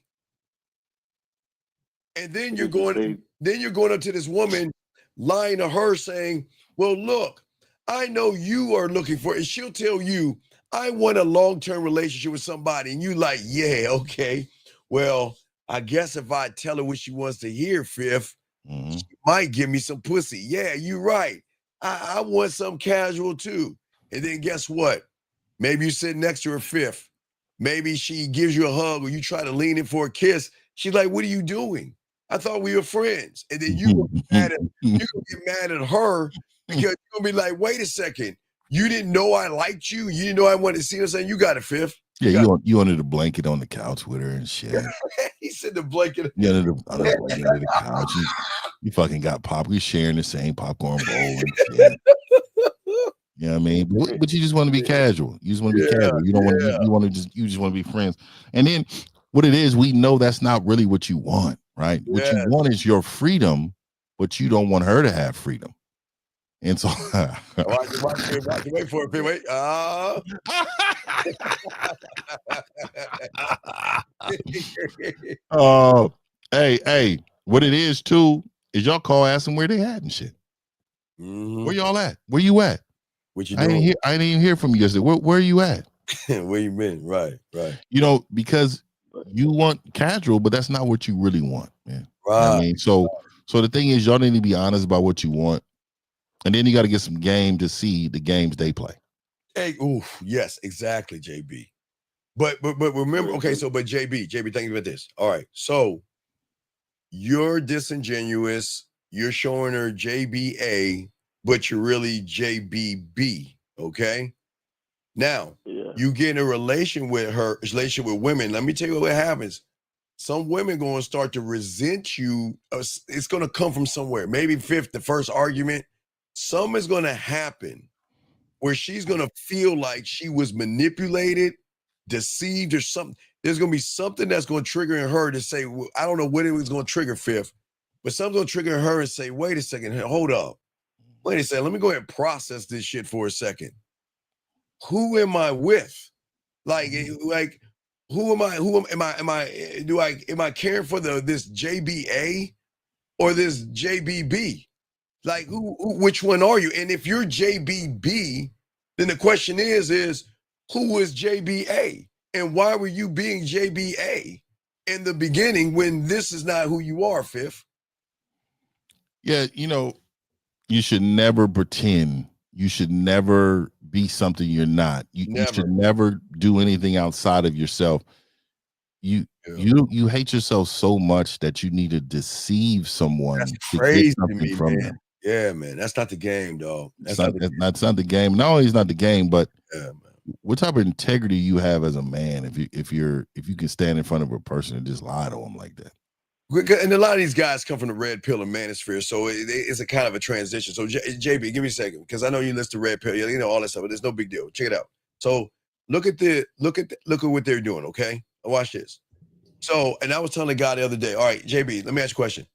S6: And then you're going up to this woman, lying to her saying, well, look, I know you are looking for it. And she'll tell you, I want a long-term relationship with somebody. And you like, yeah, okay. Well, I guess if I tell her what she wants to hear, fifth, she might give me some pussy. Yeah, you're right. I want some casual too. And then guess what? Maybe you sit next to her, fifth. Maybe she gives you a hug or you try to lean in for a kiss. She's like, what are you doing? I thought we were friends. And then you're gonna get mad at her because you're gonna be like, wait a second. You didn't know I liked you. You didn't know I wanted to see her. Saying, you got it, fifth.
S7: Yeah,
S6: got-
S7: you under the blanket on the couch with her and shit.
S6: he said the blanket.
S7: You under the blanket under the couch. You fucking got pop. You're sharing the same popcorn bowl and shit. You know what I mean? But you just want to be casual. You just want to be casual. You don't want to. You just want to be friends. And then what it is, we know that's not really what you want, right? What you want is your freedom, but you don't want her to have freedom. And so,
S6: wait for it. Wait.
S7: Hey, what it is too is y'all call, ask them where they at and shit.
S6: Mm-hmm.
S7: Where y'all at? Where you at?
S6: What you doing?
S7: I didn't even hear from you yesterday. Where are you at?
S6: Where you been? Right.
S7: You know, because you want casual, but that's not what you really want, man.
S6: Right.
S7: You know I mean, so the thing is, y'all need to be honest about what you want, and then you got to get some game to see the games they play.
S6: Hey, yes, exactly, JB. But remember, okay, so but JB, think about this. All right, so you're disingenuous. You're showing her JBA, but you're really JBB. Okay. Now you get in a relationship with women. Let me tell you what happens. Some women going to start to resent you. It's going to come from somewhere. Maybe the first argument. Something is going to happen where she's going to feel like she was manipulated, deceived, or something. There's going to be something that's going to trigger in her to say, well, I don't know what it was going to trigger, Fifth, but something's going to trigger her and say, wait a second, hold up. Wait a second, let me go ahead and process this shit for a second. Who am I with? Like who am I? Am I caring for this JBA or this JBB? Like which one are you? And if you're JBB, then the question is who is JBA? And why were you being JBA in the beginning when this is not who you are, Fifth?
S7: Yeah, you know, you should never pretend. You should never be something you're not. You should never do anything outside of yourself. You hate yourself so much that you need to deceive someone to get something from them.
S6: Yeah, man. That's not the game, dog.
S7: That's not the game. Not only is not the game, but what type of integrity you have as a man if you can stand in front of a person and just lie to them like that.
S6: And a lot of these guys come from the red pill and manosphere, so it's a kind of a transition. So JB, give me a second, because I know you list the red pill, you know all that stuff, but there's no big deal. Check it out. So look at what they're doing. Okay, watch this. So, and I was telling the guy the other day. All right, JB, let me ask you a question.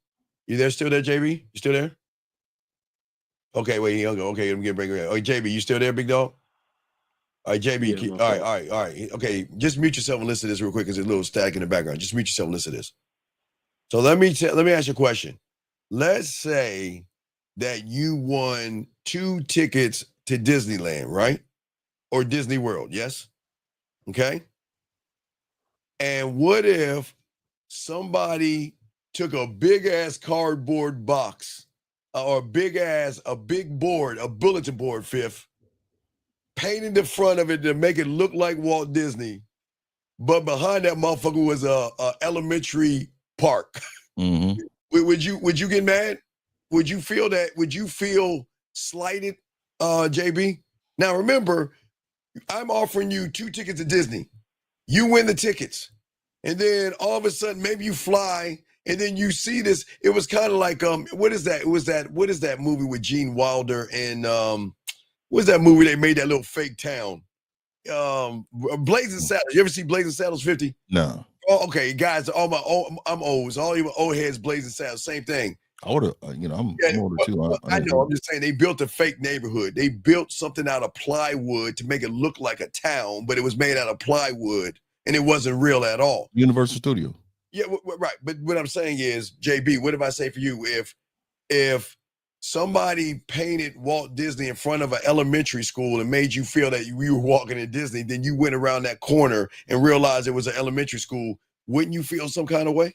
S6: You there? Still there, JB? You still there? Okay, wait, he'll go. Okay, let me get break. Okay, JB, you still there, big dog? All right, JB. Yeah, all right. Okay, just mute yourself and listen to this real quick, because there's a little static in the background. Just mute yourself and listen to this. So let me ask you a question. Let's say that you won 2 tickets to Disneyland, right? Or Disney World, yes? Okay. And what if somebody took a big ass cardboard box or a big board, a bulletin board, Fifth, painted the front of it to make it look like Walt Disney, but behind that motherfucker was a elementary park.
S7: Mm-hmm.
S6: Would you get mad? Would you feel that? Would you feel slighted, JB? Now remember, I'm offering you 2 tickets to Disney. You win the tickets, and then all of a sudden, maybe you fly, and then you see this. It was kind of like what is that? What is that movie with Gene Wilder and what's that movie they made that little fake town? Blazing Saddles. You ever see Blazing Saddles 50?
S7: No.
S6: Oh, okay, guys. I'm old. All you old heads, Blazing Saddles, same thing.
S7: Older, I'm older too.
S6: I know. I'm just saying they built a fake neighborhood. They built something out of plywood to make it look like a town, but it was made out of plywood and it wasn't real at all.
S7: Universal Studio.
S6: Yeah, right. But what I'm saying is, JB, what if I say for you, if somebody painted Walt Disney in front of an elementary school and made you feel that you were walking in Disney, then you went around that corner and realized it was an elementary school, wouldn't you feel some kind of way?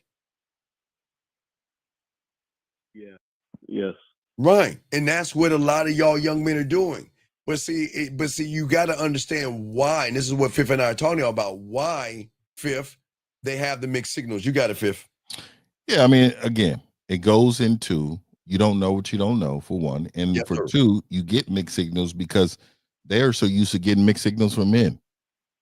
S11: Yeah. Yes.
S6: Right. And that's what a lot of y'all young men are doing. But see, you got to understand why. And this is what Fifth and I are talking about. Why, Fifth, they have the mixed signals. You got it, Fifth.
S7: Yeah, I mean, again, it goes into you don't know what you don't know, for one. And for 2, you get mixed signals because they're so used to getting mixed signals from men.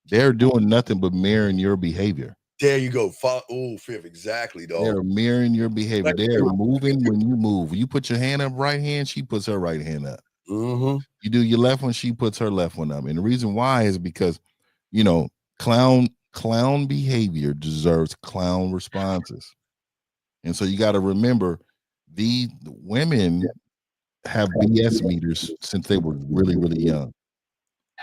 S7: they're doing nothing but mirroring your behavior.
S6: There you go. Oh, Fifth, exactly, dog.
S7: They're mirroring your behavior.
S6: Like,
S7: They're moving when you move. You put your hand up, right hand, she puts her right hand up.
S6: Mm-hmm.
S7: You do your left one, she puts her left one up. And the reason why is because, clown behavior deserves clown responses. And so you got to remember, the women have BS meters since they were really, really young.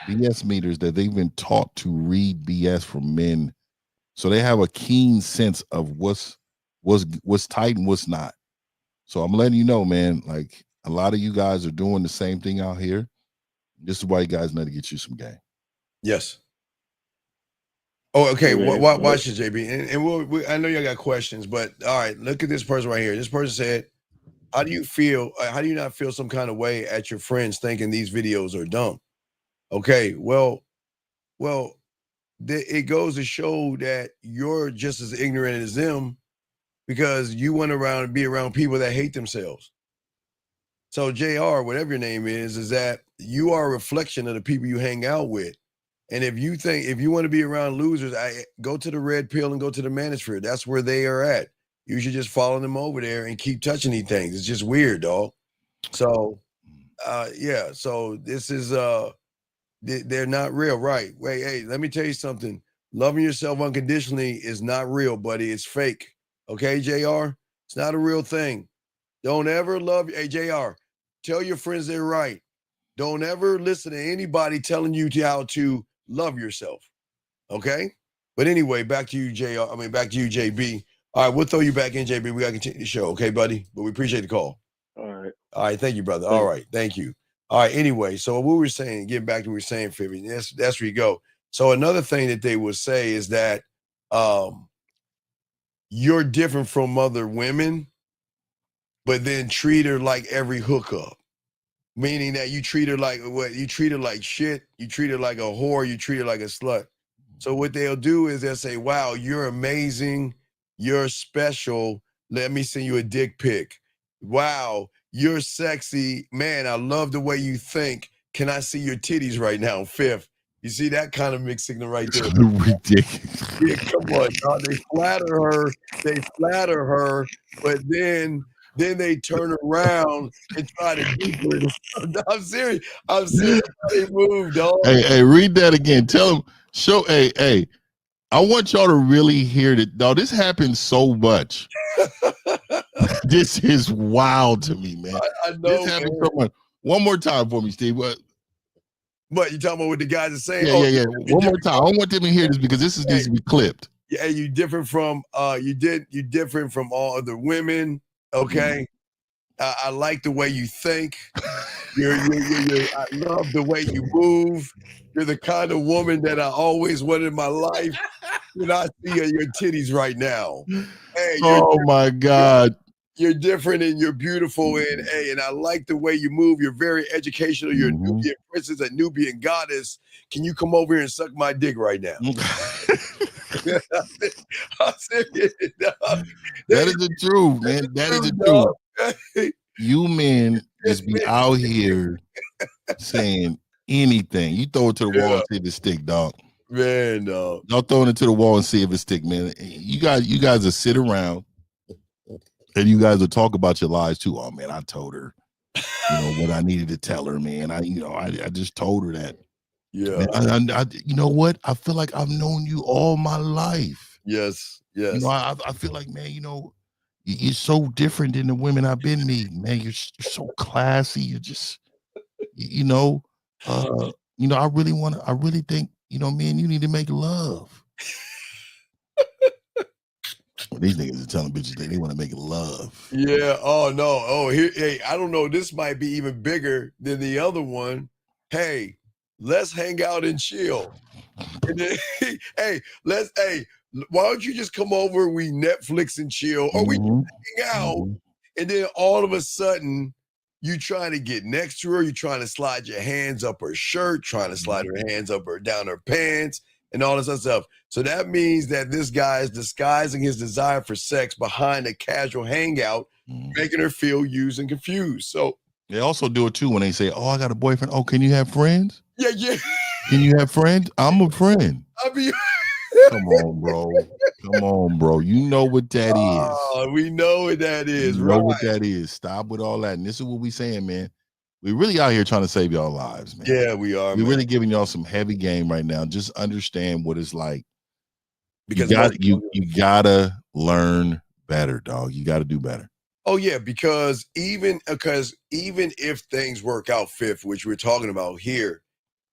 S7: BS meters that they've been taught to read BS from men. So they have a keen sense of what's tight and what's not. So I'm letting you know, man, like a lot of you guys are doing the same thing out here. This is why you guys need to get you some game.
S6: Yes. Oh, okay. Watch this, JB. And I know y'all got questions, but all right, look at this person right here. This person said, how do you not feel some kind of way at your friends thinking these videos are dumb? Okay, well, it goes to show that you're just as ignorant as them because you went around and be around people that hate themselves. So JR, whatever your name is that you are a reflection of the people you hang out with. And if you want to be around losers, go to the red pill and go to the manosphere. That's where they are at. You should just follow them over there and keep touching these things. It's just weird, dog. So, yeah. So this is they're not real, right? Wait, hey, let me tell you something. Loving yourself unconditionally is not real, buddy. It's fake. Okay, JR? It's not a real thing. Don't ever love. Hey, JR, tell your friends they're right. Don't ever listen to anybody telling you how to love yourself. Okay? But anyway, back to you, back to you, JB. All right, we'll throw you back in, JB. We got to continue the show. Okay, buddy? But we appreciate the call.
S11: All right.
S6: All right. Thank you, brother. All right. Thank you. All right. Anyway, so what we were saying, getting back to what we were saying, Fibby, that's where you go. So another thing that they would say is that you're different from other women, but then treat her like every hookup. Meaning that you treat her like what? You treat her like shit. You treat her like a whore. You treat her like a slut. So what they'll do is they'll say, wow, you're amazing. You're special. Let me send you a dick pic. Wow, you're sexy. Man, I love the way you think. Can I see your titties right now? Fifth. You see that kind of mixed signal right there?
S7: Ridiculous.
S6: Yeah, come on, dog. They flatter her, but then they turn around and try to deeper it. I'm serious. I'm serious. How they move, dog.
S7: Hey, read that again. Tell them. Show. Hey. I want y'all to really hear that. Dog, this happens so much. This is wild to me, man.
S6: I know.
S7: This happens so much. One more time for me, Steve. What
S6: you talking about what the guys are saying?
S7: Yeah. One more time. I don't want them to hear this because this needs to be clipped.
S6: Yeah, you different from you different from all other women. Okay. I like the way you think. I love the way you move. You're the kind of woman that I always wanted in my life. I see your titties right now. Hey,
S7: oh my God.
S6: You're different and you're beautiful and I like the way you move. You're very educational. You're a Nubian princess, a Nubian goddess. Can you come over here and suck my dick right now? I'm serious, dog.
S7: That is the truth, man. That is the truth. You men just be out here saying anything. You throw it to the wall and see if it stick, dog.
S6: Man, dog.
S7: Don't throw it to the wall and see if it stick, man. You guys will sit around and you guys will talk about your lies too. Oh man, I told her, what I needed to tell her, man. I just told her that.
S6: Yeah.
S7: Man, I you know what? I feel like I've known you all my life.
S6: Yes.
S7: I feel like, man, you're so different than the women I've been meeting, man. You're so classy. You're just, I really think, me and you need to make love. These niggas are telling bitches they want to make love.
S6: Yeah. Oh no. Oh, hey, I don't know. This might be even bigger than the other one. Hey, let's hang out and chill. And then, why don't you just come over? We Netflix and chill, or we hang out, and then all of a sudden you trying to get next to her. You trying to slide your hands up her shirt, trying to slide her hands up her down her pants, and all this other stuff. So that means that this guy is disguising his desire for sex behind a casual hangout, making her feel used and confused. So
S7: they also do it too when they say, "Oh, I got a boyfriend. Oh, can you have friends?"
S6: Yeah.
S7: Can you have friends? I'm a friend.
S6: I mean,
S7: Come on, bro. Come on, bro. You know what that is.
S6: we know what that is,
S7: You know
S6: right?
S7: what that is. Stop with all that. And this is what we saying, man. We really out here trying to save y'all lives, man.
S6: Yeah, we are.
S7: We're
S6: man.
S7: really giving y'all some heavy game right now. Just understand what it's like.
S6: Because
S7: you gotta learn better, dog. You gotta do better.
S6: Oh yeah, because even if things work out fifth, which we're talking about here,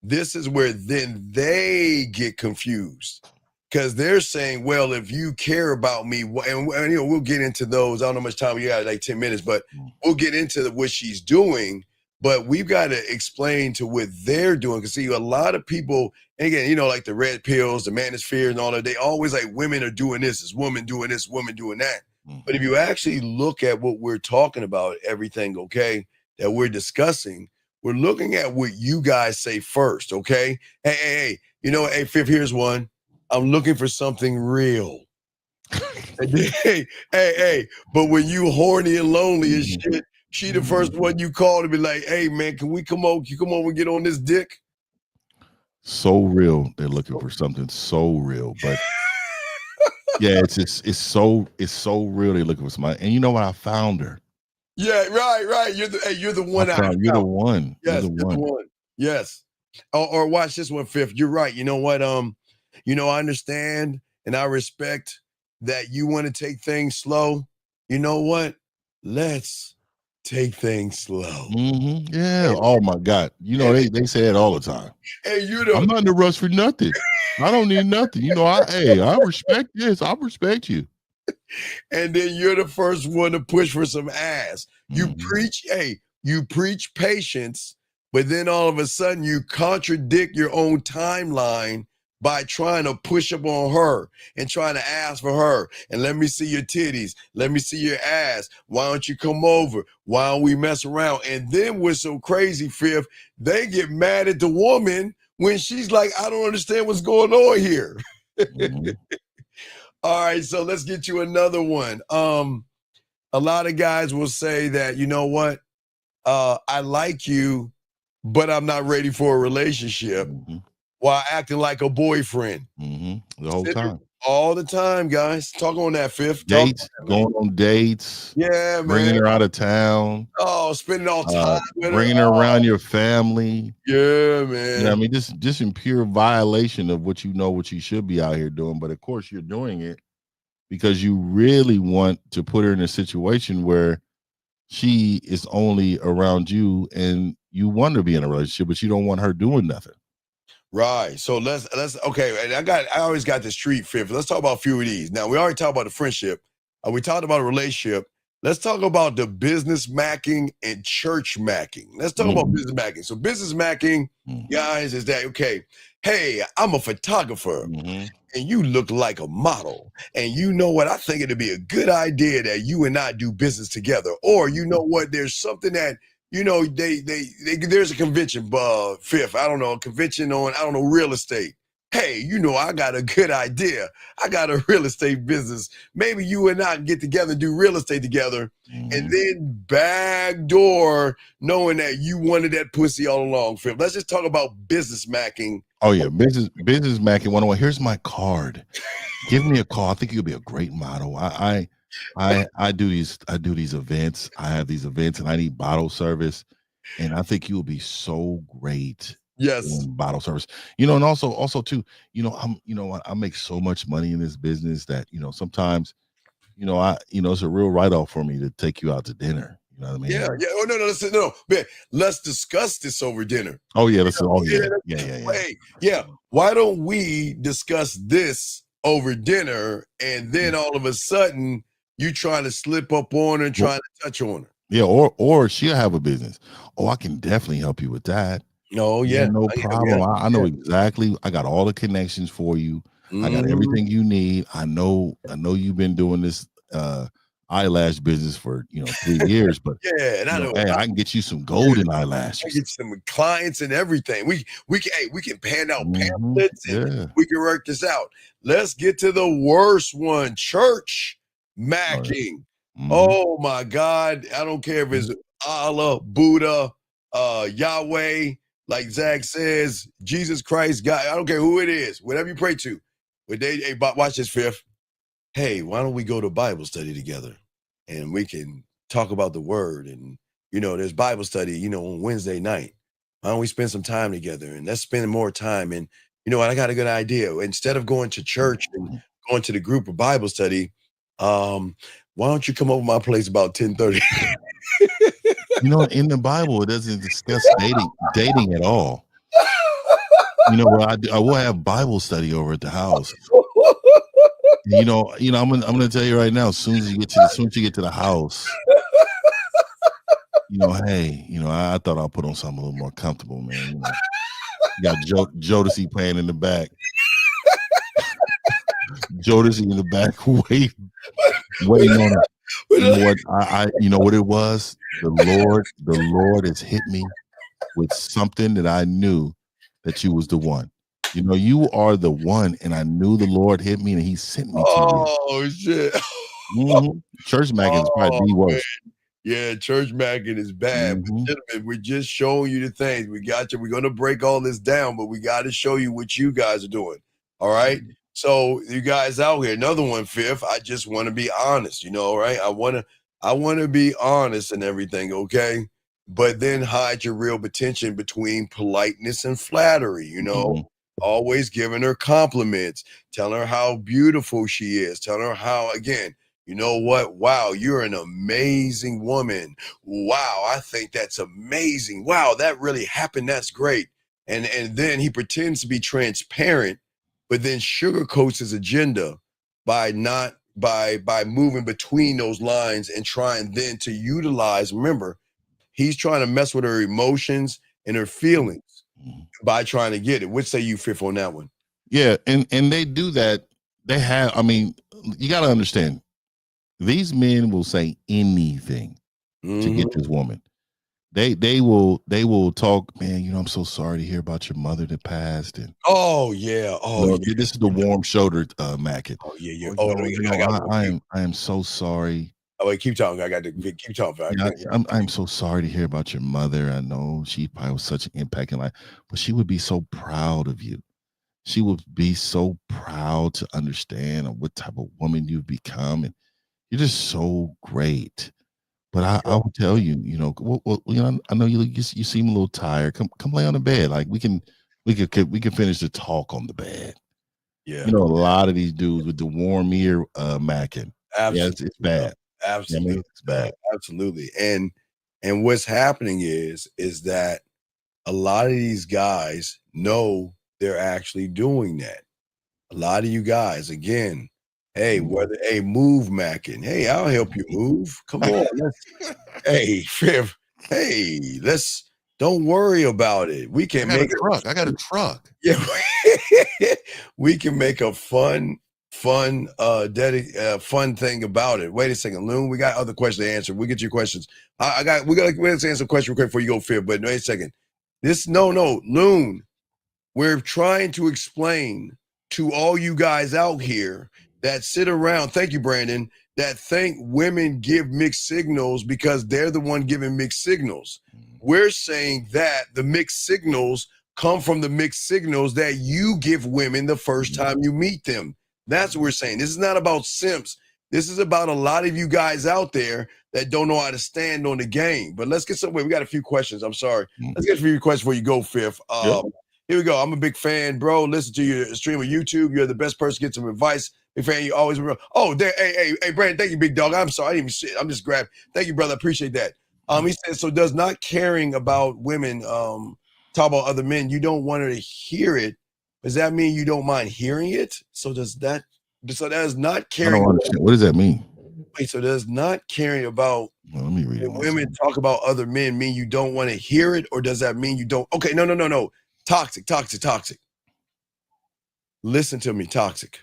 S6: this is where then they get confused. Because they're saying, well, if you care about me, and we'll get into those. I don't know how much time we got, like 10 minutes, but we'll get into what she's doing. But we've got to explain to what they're doing. Because see, a lot of people, and again, like the red pills, the manosphere and all that, they always like women are doing this, is women doing this, women doing that. But if you actually look at what we're talking about, everything, okay, that we're discussing, we're looking at what you guys say first, okay? Hey, hey, Fifth, here's one. I'm looking for something real. hey, but when you horny and lonely as shit, she the first one you call to be like, hey man, can we come over? Can you come over and get on this dick?
S7: So real. They're looking for something so real. But yeah, it's so real. They're looking for somebody. And you know what? I found her.
S6: Yeah, right. You're the one.
S7: You're the one.
S6: Yes,
S7: you're the one.
S6: Yes. Or watch this one, Fifth. You're right. You know what? I understand and I respect that you want to take things slow. You know what? Let's take things slow.
S7: Mm-hmm. Yeah. Oh my God. They say that all the time.
S6: Hey,
S7: I'm not in a rush for nothing. I don't need nothing. I respect this. I respect you.
S6: And then you're the first one to push for some ass. You preach patience, but then all of a sudden you contradict your own timeline by trying to push up on her and trying to ask for her. And let me see your titties. Let me see your ass. Why don't you come over? Why don't we mess around? And then what's so crazy, Fifth, they get mad at the woman when she's like, I don't understand what's going on here.
S7: Mm-hmm.
S6: All right, so let's get you another one. A lot of guys will say that, you know what? I like you, but I'm not ready for a relationship. While acting like a boyfriend.
S7: Mm-hmm. The whole time.
S6: All the time, guys. Talk on that, Fifth.
S7: Dates, going on dates.
S6: Yeah, man.
S7: Bringing her out of town.
S6: Oh, spending all time with
S7: bringing her around your family.
S6: Yeah, man.
S7: I mean, just in pure violation of what you should be out here doing. But of course, you're doing it because you really want to put her in a situation where she is only around you and you want to be in a relationship, but you don't want her doing nothing.
S6: Right. So let's okay. And I always got the street Fifth. Let's talk about a few of these. Now we already talked about the friendship. We talked about a relationship. Let's talk about the business macking and church macking. Let's talk about business macking. So business macking, guys, is that okay? Hey, I'm a photographer and you look like a model. And you know what? I think it'd be a good idea that you and I do business together. Or you know what? There's something that there's a convention, Fifth. I don't know, a convention on, real estate. Hey, I got a good idea. I got a real estate business. Maybe you and I can get together and do real estate together. And then backdoor knowing that you wanted that pussy all along, Fifth. Let's just talk about business macking.
S7: Oh yeah, business macking 101. Here's my card. Give me a call. I think you'll be a great model. I do these events. I have these events and I need bottle service. And I think you'll be so great.
S6: Yes.
S7: In bottle service. And also too, I make so much money in this business that, sometimes, it's a real write-off for me to take you out to dinner. You know what I mean?
S6: Yeah. Oh no, man. Let's discuss this over dinner.
S7: Oh yeah, yeah.
S6: Why don't we discuss this over dinner and then all of a sudden you trying to slip up on her and trying to touch on her.
S7: Yeah, or she'll have a business. Oh, I can definitely help you with that.
S6: No, yeah.
S7: No problem. I know exactly. I got all the connections for you. I got everything you need. I know you've been doing this eyelash business for 3 years, but
S6: yeah, and I know
S7: I can get you some golden eyelashes.
S6: I get some clients and everything. We can pan out pamphlets and we can work this out. Let's get to the worst one, church macking. Oh my God. I don't care if it's Allah, Buddha, Yahweh. like Zach says, Jesus Christ, God, I don't care who it is, whatever you pray to. But hey, watch this, Fifth. Hey, why don't we go to Bible study together? And we can talk about the word. And, there's Bible study, on Wednesday night. Why don't we spend some time together? And let's spend more time. And, I got a good idea. Instead of going to church and going to the group of Bible study, why don't you come over to my place about 10:30?
S7: In the Bible, it doesn't discuss dating at all. I will have Bible study over at the house. I'm gonna tell you right now. As soon as you get to the house, hey, I thought I'll put on something a little more comfortable, man. You got Jodeci playing in the back. Jodeci in the back, waiting on it. You know what? You know what it was? The Lord has hit me with something that I knew that you was the one. You are the one, and I knew the Lord hit me, and He sent me to you.
S6: Oh shit!
S7: Church macking is probably the worst.
S6: Man. Yeah, church macking is bad. But gentlemen, we're just showing you the things. We got you. We're gonna break all this down, but we got to show you what you guys are doing. All right. So you guys out here, another one, Fifth. I just want to be honest. Right? I want to be honest and everything. Okay. But then hide your real attention between politeness and flattery. Always giving her compliments, telling her how beautiful she is, telling her how, again, you know what? Wow, you're an amazing woman. Wow, I think that's amazing. Wow, that really happened. That's great. And then he pretends to be transparent, but then sugarcoats his agenda by moving between those lines and trying then to utilize. Remember, he's trying to mess with her emotions and her feelings by trying to get it. What say you, Fifth, on that one?
S7: Yeah, and they do that. They have, you got to understand, these men will say anything to get this woman. They will talk, man, I'm so sorry to hear about your mother that passed. And this is the warm shoulder Mackin.
S6: Oh yeah.
S7: I am so sorry.
S6: Oh wait, keep talking. I got to keep talking.
S7: I'm so sorry to hear about your mother. I know she probably was such an impact in life, but she would be so proud of you. She would be so proud to understand what type of woman you've become, and you're just so great. But I will tell you, I know you seem a little tired. Come lay on the bed. Like we can finish the talk on the bed.
S6: Yeah.
S7: A lot of these dudes with the warm ear macking.
S6: Absolutely.
S7: Yeah, it's bad.
S6: Absolutely.
S7: It's bad.
S6: Absolutely. And what's happening is that a lot of these guys know they're actually doing that. A lot of you guys, again, hey, move macking. Hey, I'll help you move. Come on. Hey, Fifth. Hey, don't worry about it. We can make
S7: I got a truck.
S6: Yeah. We can make a fun thing about it. Wait a second, Loon. We got other questions to answer. We'll get your questions. Let's answer a question real quick before you go, Fifth. But wait a second. Loon. We're trying to explain to all you guys out here that sit around, thank you, Brandon, that think women give mixed signals because they're the one giving mixed signals. We're saying that the mixed signals come from the mixed signals that you give women the first time you meet them. That's what we're saying. This is not about simps. This is about a lot of you guys out there that don't know how to stand on the game. But let's get somewhere. We got a few questions. I'm sorry. Let's get a few questions before you go, Fifth. Here we go. I'm a big fan, bro. Listen to your stream on YouTube. You're the best person to get some advice. Big fan. You always remember. Oh, there. Hey, Brandon. Thank you, big dog. I'm sorry. I didn't even shit. I'm just grabbing. Thank you, brother. I appreciate that. He says, so does not caring about women talk about other men, you don't want her to hear it. Does that mean you don't mind hearing it? So that is not caring.
S7: I don't understand. What does that mean?
S6: Wait, so does not caring about
S7: let me read it.
S6: Women talk about other men mean you don't want to hear it, or does that mean you don't? Okay, no. Toxic. Listen to me, toxic.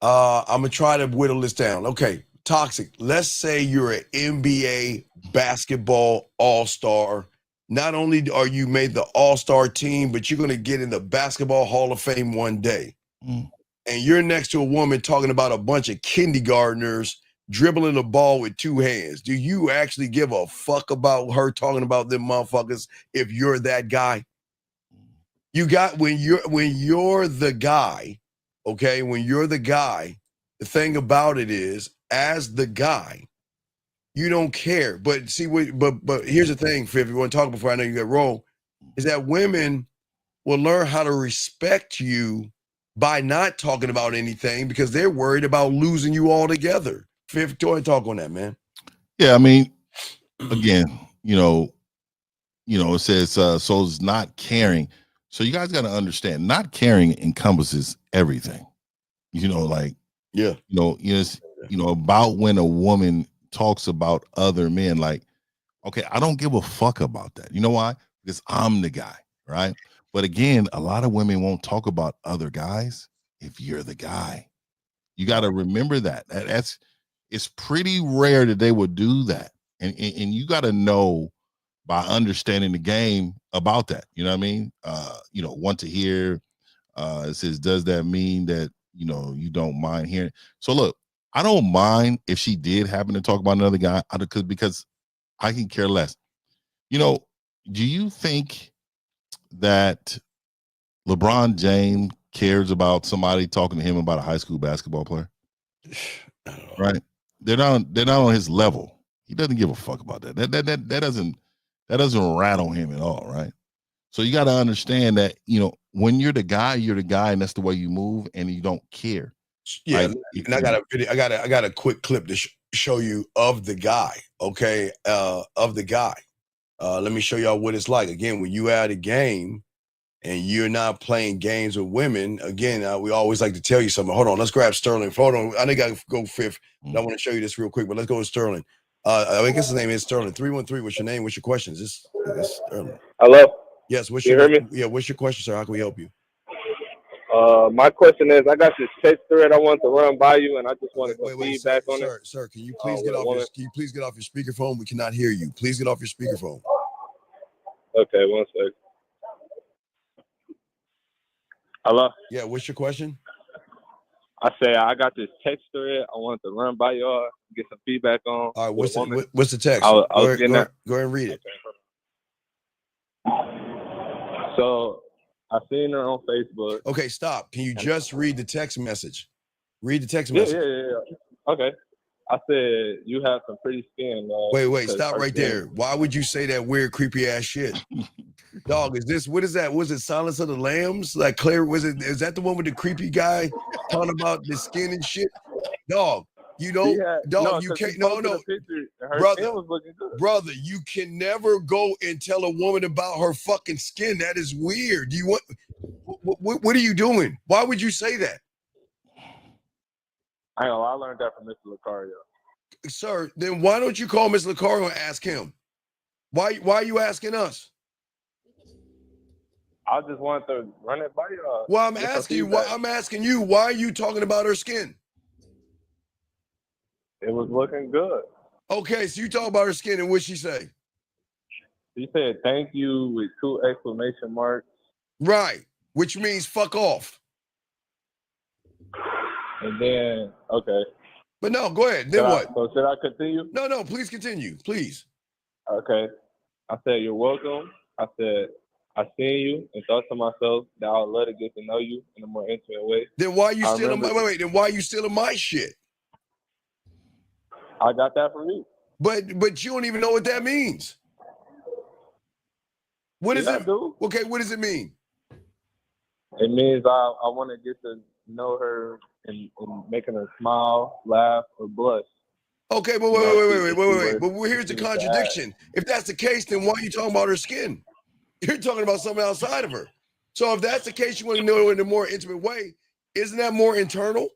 S6: I'm gonna try to whittle this down. Okay, toxic. Let's say you're an NBA basketball all-star. Not only are you made the all-star team, but you're gonna get in the Basketball Hall of Fame one day. And you're next to a woman talking about a bunch of kindergartners dribbling the ball with two hands. Do you actually give a fuck about her talking about them motherfuckers if you're that guy? You got when you're the guy, okay? When you're the guy, the thing about it is, as the guy, you don't care. But see, but here's the thing, Fifth, if you want to talk before I know you get roll, is that women will learn how to respect you by not talking about anything because they're worried about losing you altogether. Fifth, go ahead and talk on that, man.
S7: Yeah, I mean, again, it says so it's not caring. So you guys got to understand, not caring encompasses everything. Like
S6: yeah,
S7: about when a woman talks about other men, like, okay, I don't give a fuck about that. You know why? Because I'm the guy, right? But again, a lot of women won't talk about other guys if you're the guy. You got to remember that. It's pretty rare that they would do that. And you got to know by understanding the game about that. You know what I mean? Want to hear, it says, does that mean that, you don't mind hearing? So look, I don't mind if she did happen to talk about another guy because I can care less. Do you think that LeBron James cares about somebody talking to him about a high school basketball player? Right? They're not on his level. He doesn't give a fuck about that. That doesn't rattle him at all, right? So you got to understand that, when you're the guy, and that's the way you move, and you don't care.
S6: Yeah, and I got a video. I got a quick clip to show you of the guy. Okay, of the guy. Let me show y'all what it's like. Again, when you at a game and you're not playing games with women, again, we always like to tell you something. Hold on, let's grab Sterling. Hold on, I think I go Fifth. I want to show you this real quick, but let's go with Sterling. I guess his name is Sterling. 313. What's your name? What's your question? Is this Sterling?
S12: Hello.
S6: Yes. What's
S12: you
S6: your
S12: hear me?
S6: Yeah. What's your question, sir? How can we help you?
S12: My question is, I got this text thread I want to run by you, and I just want to get feedback on it.
S6: Sir, can you please get off your speakerphone? We cannot hear you. Please get off your speakerphone.
S12: Okay, one second. Hello?
S6: Yeah, what's your question?
S12: I say I got this text thread I wanted to run by y'all, get some feedback on.
S6: All right, what's the text?
S12: Go
S6: ahead and read it.
S12: So I seen her on Facebook.
S6: Okay, stop. Can you just read the text message? Read the text message.
S12: Yeah. Okay. I said, you have some pretty skin.
S6: Wait, stop right there. Why would you say that weird, creepy ass shit? Dog, what is that? Was it Silence of the Lambs? Like Claire, is that the one with the creepy guy talking about the skin and shit? Dog, you can't, brother, you can never go and tell a woman about her fucking skin. That is weird. What are you doing? Why would you say that?
S12: I know, I learned that from Mr. Lucario.
S6: Sir, then why don't you call Mr. Lucario and ask him? Why are you asking us?
S12: I just wanted to run it by y'all.
S6: Well, I'm asking you, why are you talking about her skin?
S12: It was looking good.
S6: Okay, so you talk about her skin, and what'd she say?
S12: She said, thank you with 2 exclamation marks.
S6: Right, which means fuck off.
S12: And then, okay.
S6: But no, go ahead. Then what?
S12: So should I continue?
S6: No, please continue, please.
S12: Okay. I said, you're welcome. I said, I seen you and thought to myself that I would love to get to know you in a more intimate way.
S6: Then why are you stealing then why are you stealing my shit?
S12: I got that from you.
S6: But you don't even know what that means. What is it? Okay, what does it mean?
S12: It means I want to get to know her and making her smile, laugh, or blush.
S6: Okay, but wait. But here's the contradiction. If that's the case, then why are you talking about her skin? You're talking about something outside of her. So if that's the case, you want to know her in a more intimate way, isn't that more internal?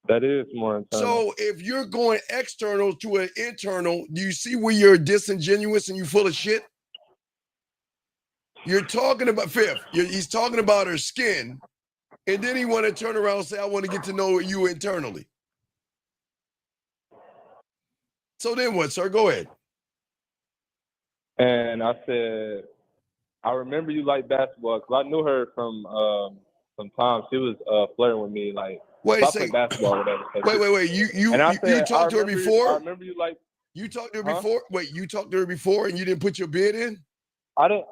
S12: That is more internal.
S6: So if you're going external to an internal, do you see where you're disingenuous and you full of shit? You're talking about he's talking about her skin, and then he want to turn around and say, I want to get to know you internally. So then what, sir? Go ahead.
S12: And I said, I remember you like basketball because I knew her from some time. She was flirting with me like
S6: Wait a
S12: So I play
S6: second.
S12: basketball, or whatever. So
S6: Wait. You talked to her before?
S12: I remember you like.
S6: You talked to her before? Wait, you talked to her before and you didn't put your bid in?
S12: I didn't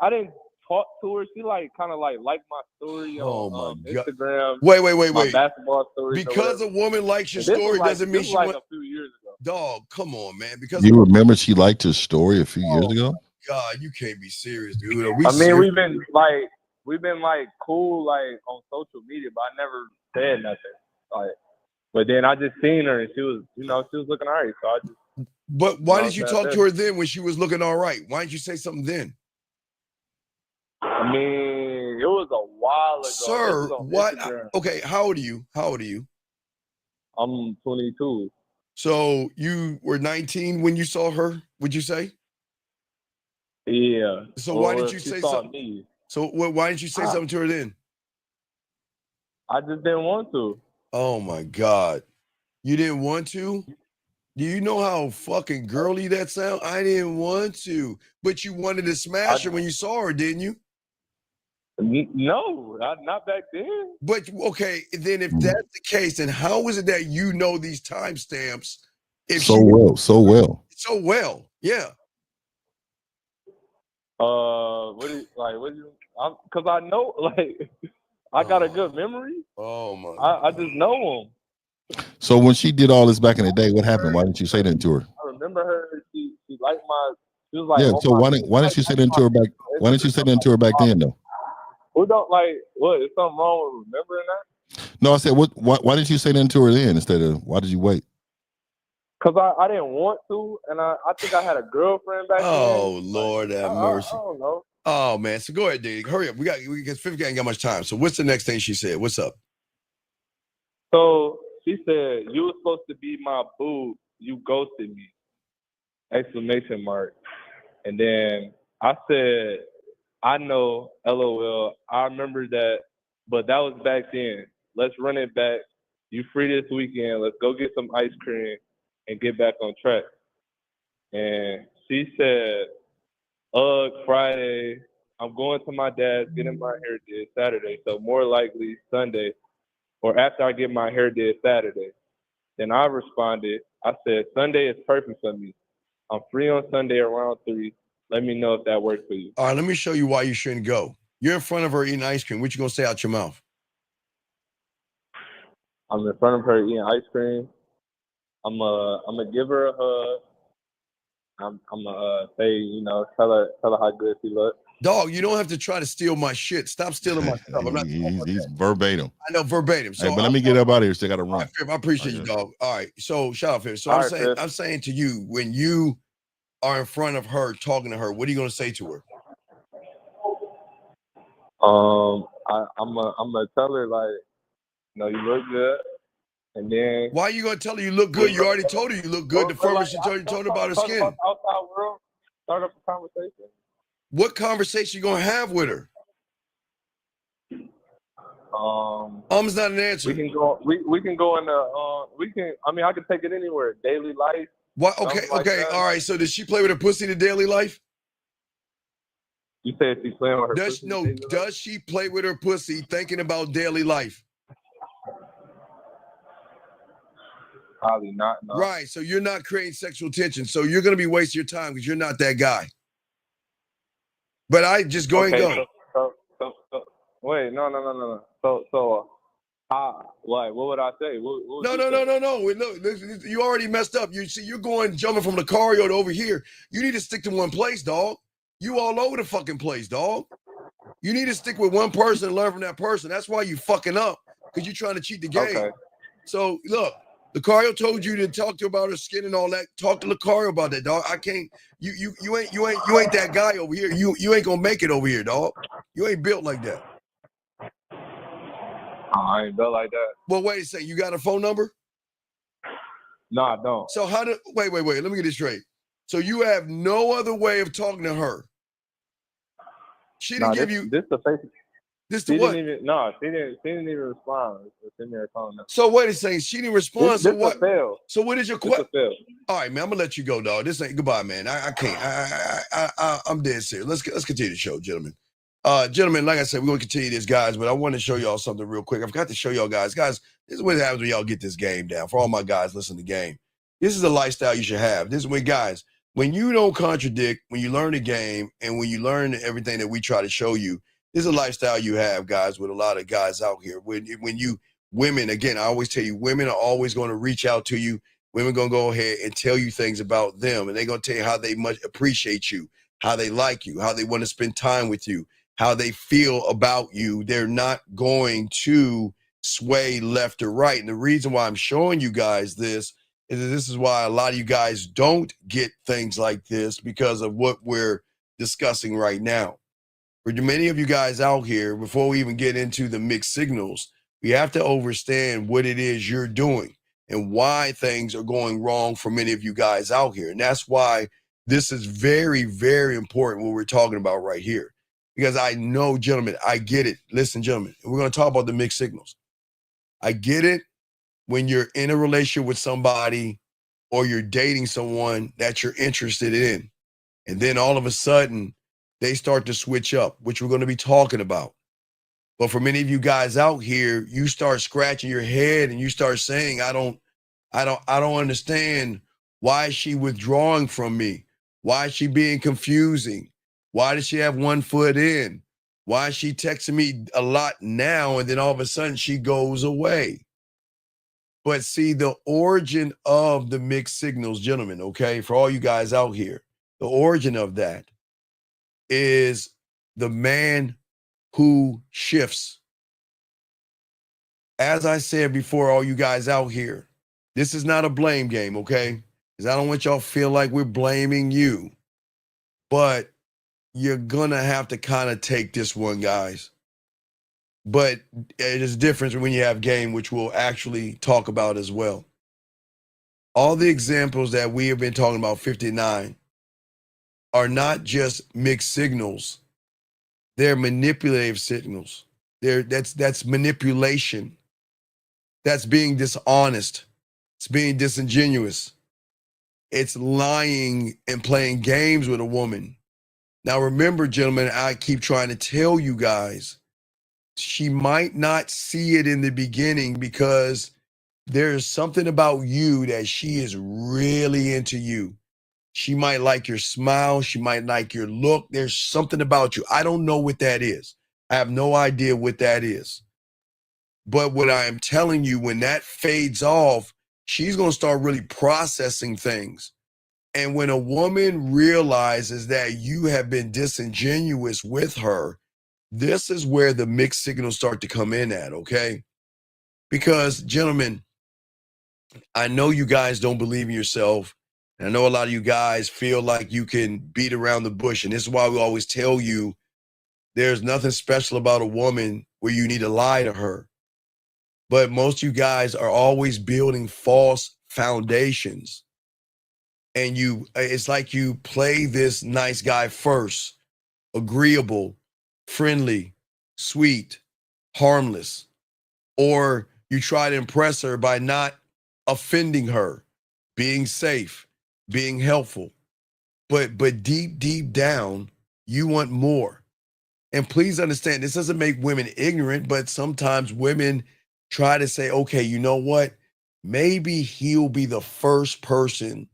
S12: talk to her. She like kind of like liked my story on Instagram.
S6: Wait.
S12: My basketball story.
S6: Because a woman likes your
S12: And this was
S6: story
S12: like-
S6: doesn't
S12: this
S6: mean
S12: was
S6: she
S12: like
S6: wants.
S12: a few years ago.
S6: Dog, come on, man. Because
S7: You remember she liked your story a few years ago?
S6: God, you can't be serious, dude.
S12: We've been like cool like on social media, but I never said nothing. Like, but then I just seen her and she was looking all right. So I just.
S6: But why did you talk to her then when she was looking all right? Why didn't you say something then?
S12: I mean, it was a while ago.
S6: Sir, what? Okay, how old are you?
S12: I'm 22.
S6: So you were 19 when you saw her, would you say?
S12: Yeah.
S6: So why didn't you say something?
S12: Me.
S6: So why didn't you say something to her then?
S12: I just didn't want to.
S6: Oh my God. You didn't want to? Do you know how fucking girly that sounds? I didn't want to. But you wanted to smash her when you saw her, didn't you?
S12: No, not back then.
S6: But okay, then if that's the case, then how is it that you know these timestamps?
S7: So well.
S6: So well, yeah.
S12: Because I know, like, I got a good memory.
S6: Oh my!
S12: I just know him.
S7: So when she did all this back in the day, what happened? Why didn't you say that to her?
S12: I remember her. She liked my. She was like,
S7: Yeah. So why didn't you say that to her back? Why didn't you say that to her back then, though?
S12: Who don't like? What is something wrong with remembering that?
S7: No, I said, why didn't you say that to her then instead of why did you wait?
S12: Because I didn't want to, and I think I had a girlfriend back then.
S6: Oh Lord have mercy.
S12: I don't know.
S6: Oh man, so go ahead, dude. Hurry up. We ain't got much time. So what's the next thing she said? What's up?
S12: So she said, "You were supposed to be my boo. You ghosted me!" Exclamation mark. And then I said, "I know, LOL. I remember that, but that was back then. Let's run it back. You free this weekend? Let's go get some ice cream and get back on track." And she said, Friday. I'm going to my dad's, getting my hair did Saturday. So more likely Sunday or after I get my hair did Saturday. Then I responded, I said, Sunday is perfect for me. I'm free on Sunday around 3. Let me know if that works for you.
S6: All right, let me show you why you shouldn't go. You're in front of her eating ice cream. What you gonna say out your mouth?
S12: I'm in front of her eating ice cream. I'm gonna give her a hug. I'm gonna say, tell her how good she looks.
S6: Dog, you don't have to try to steal my shit. Stop stealing my stuff. I'm not.
S7: He's verbatim.
S6: I know verbatim. So
S7: hey, but let me get up out of here. Still got to run.
S6: I appreciate you, dog. All right. So shout out, Fib. So I'm saying to you, when you are in front of her, talking to her, what are you gonna say to her?
S12: I'm gonna tell her like, you look good. And then
S6: why are you gonna tell her you look good? You already told her you look good. The first she told her about her skin.
S12: About the outside world. Start up a conversation.
S6: What conversation you gonna have with her? Is not an answer.
S12: We can go. We can go into. I can take it anywhere. Daily life.
S6: What? Okay. All right. So does she play with her pussy in daily life?
S12: You said she's playing with her pussy.
S6: No. Does she play with her pussy thinking about daily life?
S12: Probably not. No.
S6: Right. So you're not creating sexual tension. So you're gonna be wasting your time because you're not that guy. But I just go and go.
S12: So, wait, no. What would I say?
S6: No. Look, you already messed up. You see, you're jumping from Lucario to over here. You need to stick to one place, dog. You all over the fucking place, dog. You need to stick with one person and learn from that person. That's why you fucking up, because you're trying to cheat the game.
S12: Okay.
S6: So look, Lucario told you to talk to her about her skin and all that. Talk to Lucario about that, dog. I can't. You ain't that guy over here. You ain't gonna make it over here, dog. You ain't built like that.
S12: I ain't built like that.
S6: Well, wait a second. You got a phone number?
S12: No, I don't.
S6: So wait. Let me get this straight. So you have no other way of talking to her. She didn't give you
S12: this. The face.
S6: This to what?
S12: She didn't even respond.
S6: So wait a second. She didn't respond.
S12: This
S6: so what?
S12: Fail.
S6: So what is your question? All right, man. I'm gonna let you go, dog. This ain't goodbye, man. I can't. I'm dead serious. Let's continue the show, gentlemen. Gentlemen, like I said, we're gonna continue this, guys. But I want to show y'all something real quick. I forgot to show y'all guys. Guys, This is what happens when y'all get this game down. For all my guys listening to the game, this is a lifestyle you should have. This is when guys, when you don't contradict, when you learn the game, and when you learn everything that we try to show you, this is a lifestyle you have, guys, with a lot of guys out here. When you, women, again, I always tell you, women are always going to reach out to you. Women going to go ahead and tell you things about them, and they're going to tell you how they much appreciate you, how they like you, how they want to spend time with you, how they feel about you. They're not going to sway left or right. And the reason why I'm showing you guys this is that this is why a lot of you guys don't get things like this, because of what we're discussing right now. For many of you guys out here, before we even get into the mixed signals, we have to understand what it is you're doing and why things are going wrong for many of you guys out here. And that's why this is very, very important what we're talking about right here. Because I know, gentlemen, I get it. Listen, gentlemen, we're going to talk about the mixed signals. I get it when you're in a relationship with somebody or you're dating someone that you're interested in. And then all of a sudden, they start to switch up, which we're going to be talking about. But for many of you guys out here, you start scratching your head and you start saying, I don't understand. Why is she withdrawing from me? Why is she being confusing? Why does she have one foot in? Why is she texting me a lot now and then all of a sudden she goes away? But see, the origin of the mixed signals, gentlemen, okay, for all you guys out here, the origin of that is the man who shifts. As I said before, all you guys out here, this is not a blame game, okay? Because I don't want y'all to feel like we're blaming you. But you're going to have to kind of take this one, guys. But it is different when you have game, which we'll actually talk about as well. All the examples that we have been talking about, 59, are not just mixed signals. They're manipulative signals. That's manipulation. That's being dishonest. It's being disingenuous. It's lying and playing games with a woman. Now, remember, gentlemen, I keep trying to tell you guys, she might not see it in the beginning because there's something about you that she is really into you. She might like your smile. She might like your look. There's something about you. I don't know what that is. I have no idea what that is. But what I am telling you, when that fades off, she's going to start really processing things. And when a woman realizes that you have been disingenuous with her, this is where the mixed signals start to come in at, okay? Because, gentlemen, I know you guys don't believe in yourself. And I know a lot of you guys feel like you can beat around the bush. And this is why we always tell you there's nothing special about a woman where you need to lie to her. But most of you guys are always building false foundations. And it's like you play this nice guy first, agreeable, friendly, sweet, harmless, or you try to impress her by not offending her, being safe, being helpful. But deep down, you want more. And please understand, this doesn't make women ignorant, but sometimes women try to say, okay, you know what? Maybe he'll be the first person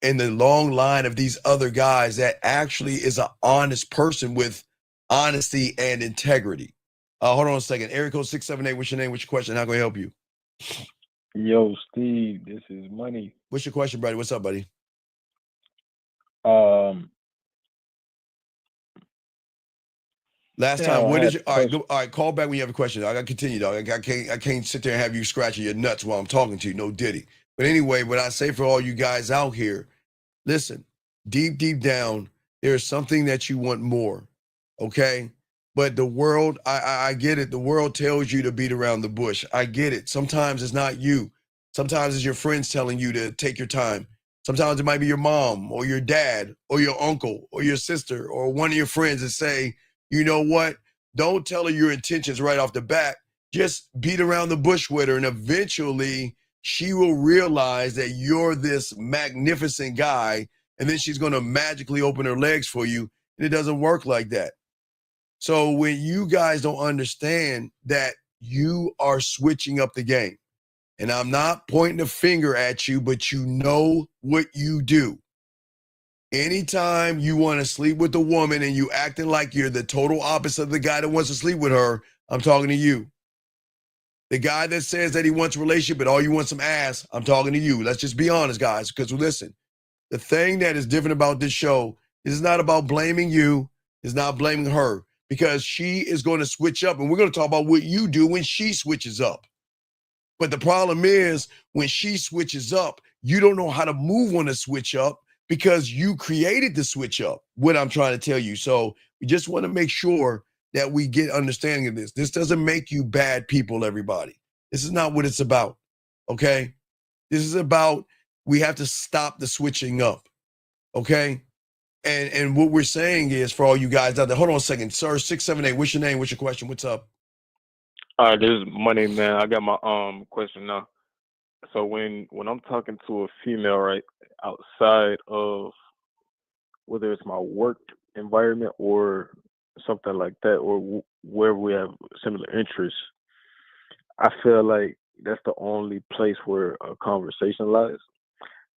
S6: in the long line of these other guys that actually is an honest person with honesty and integrity. Hold on a second. Area code 678, what's your name? What's your question? How can I help you?
S13: Yo, Steve, this is Money.
S6: What's your question, buddy? What's up, buddy? Last time, what did you? All right, call back when you have a question. I got to continue, dog. I can't sit there and have you scratching your nuts while I'm talking to you. No diddy. But anyway, what I say for all you guys out here, listen, deep down, there's something that you want more, okay? But the world, I get it. The world tells you to beat around the bush. I get it. Sometimes it's not you. Sometimes it's your friends telling you to take your time. Sometimes it might be your mom or your dad or your uncle or your sister or one of your friends that say, you know what? Don't tell her your intentions right off the bat. Just beat around the bush with her, and eventually she will realize that you're this magnificent guy, and then she's going to magically open her legs for you, and it doesn't work like that. So when you guys don't understand that you are switching up the game. And I'm not pointing a finger at you, but you know what you do. Anytime you want to sleep with a woman and you acting like you're the total opposite of the guy that wants to sleep with her, I'm talking to you. The guy that says that he wants a relationship but all you want some ass, I'm talking to you. Let's just be honest, guys, because listen, the thing that is different about this show is not about blaming you, it's not blaming her, because she is going to switch up, and we're going to talk about what you do when she switches up. But the problem is, when she switches up, you don't know how to move on the switch up because you created the switch up, what I'm trying to tell you. So we just want to make sure that we get understanding of this. This doesn't make you bad people, everybody. This is not what it's about, okay? This is about, we have to stop the switching up, okay? And what we're saying is, for all you guys out there, hold on a second. Sir, 678, what's your name? What's your question? What's up?
S13: All right, this is Money, man. I got my question now. So when I'm talking to a female, right, outside of whether it's my work environment or something like that, or where we have similar interests, I feel like that's the only place where a conversation lies.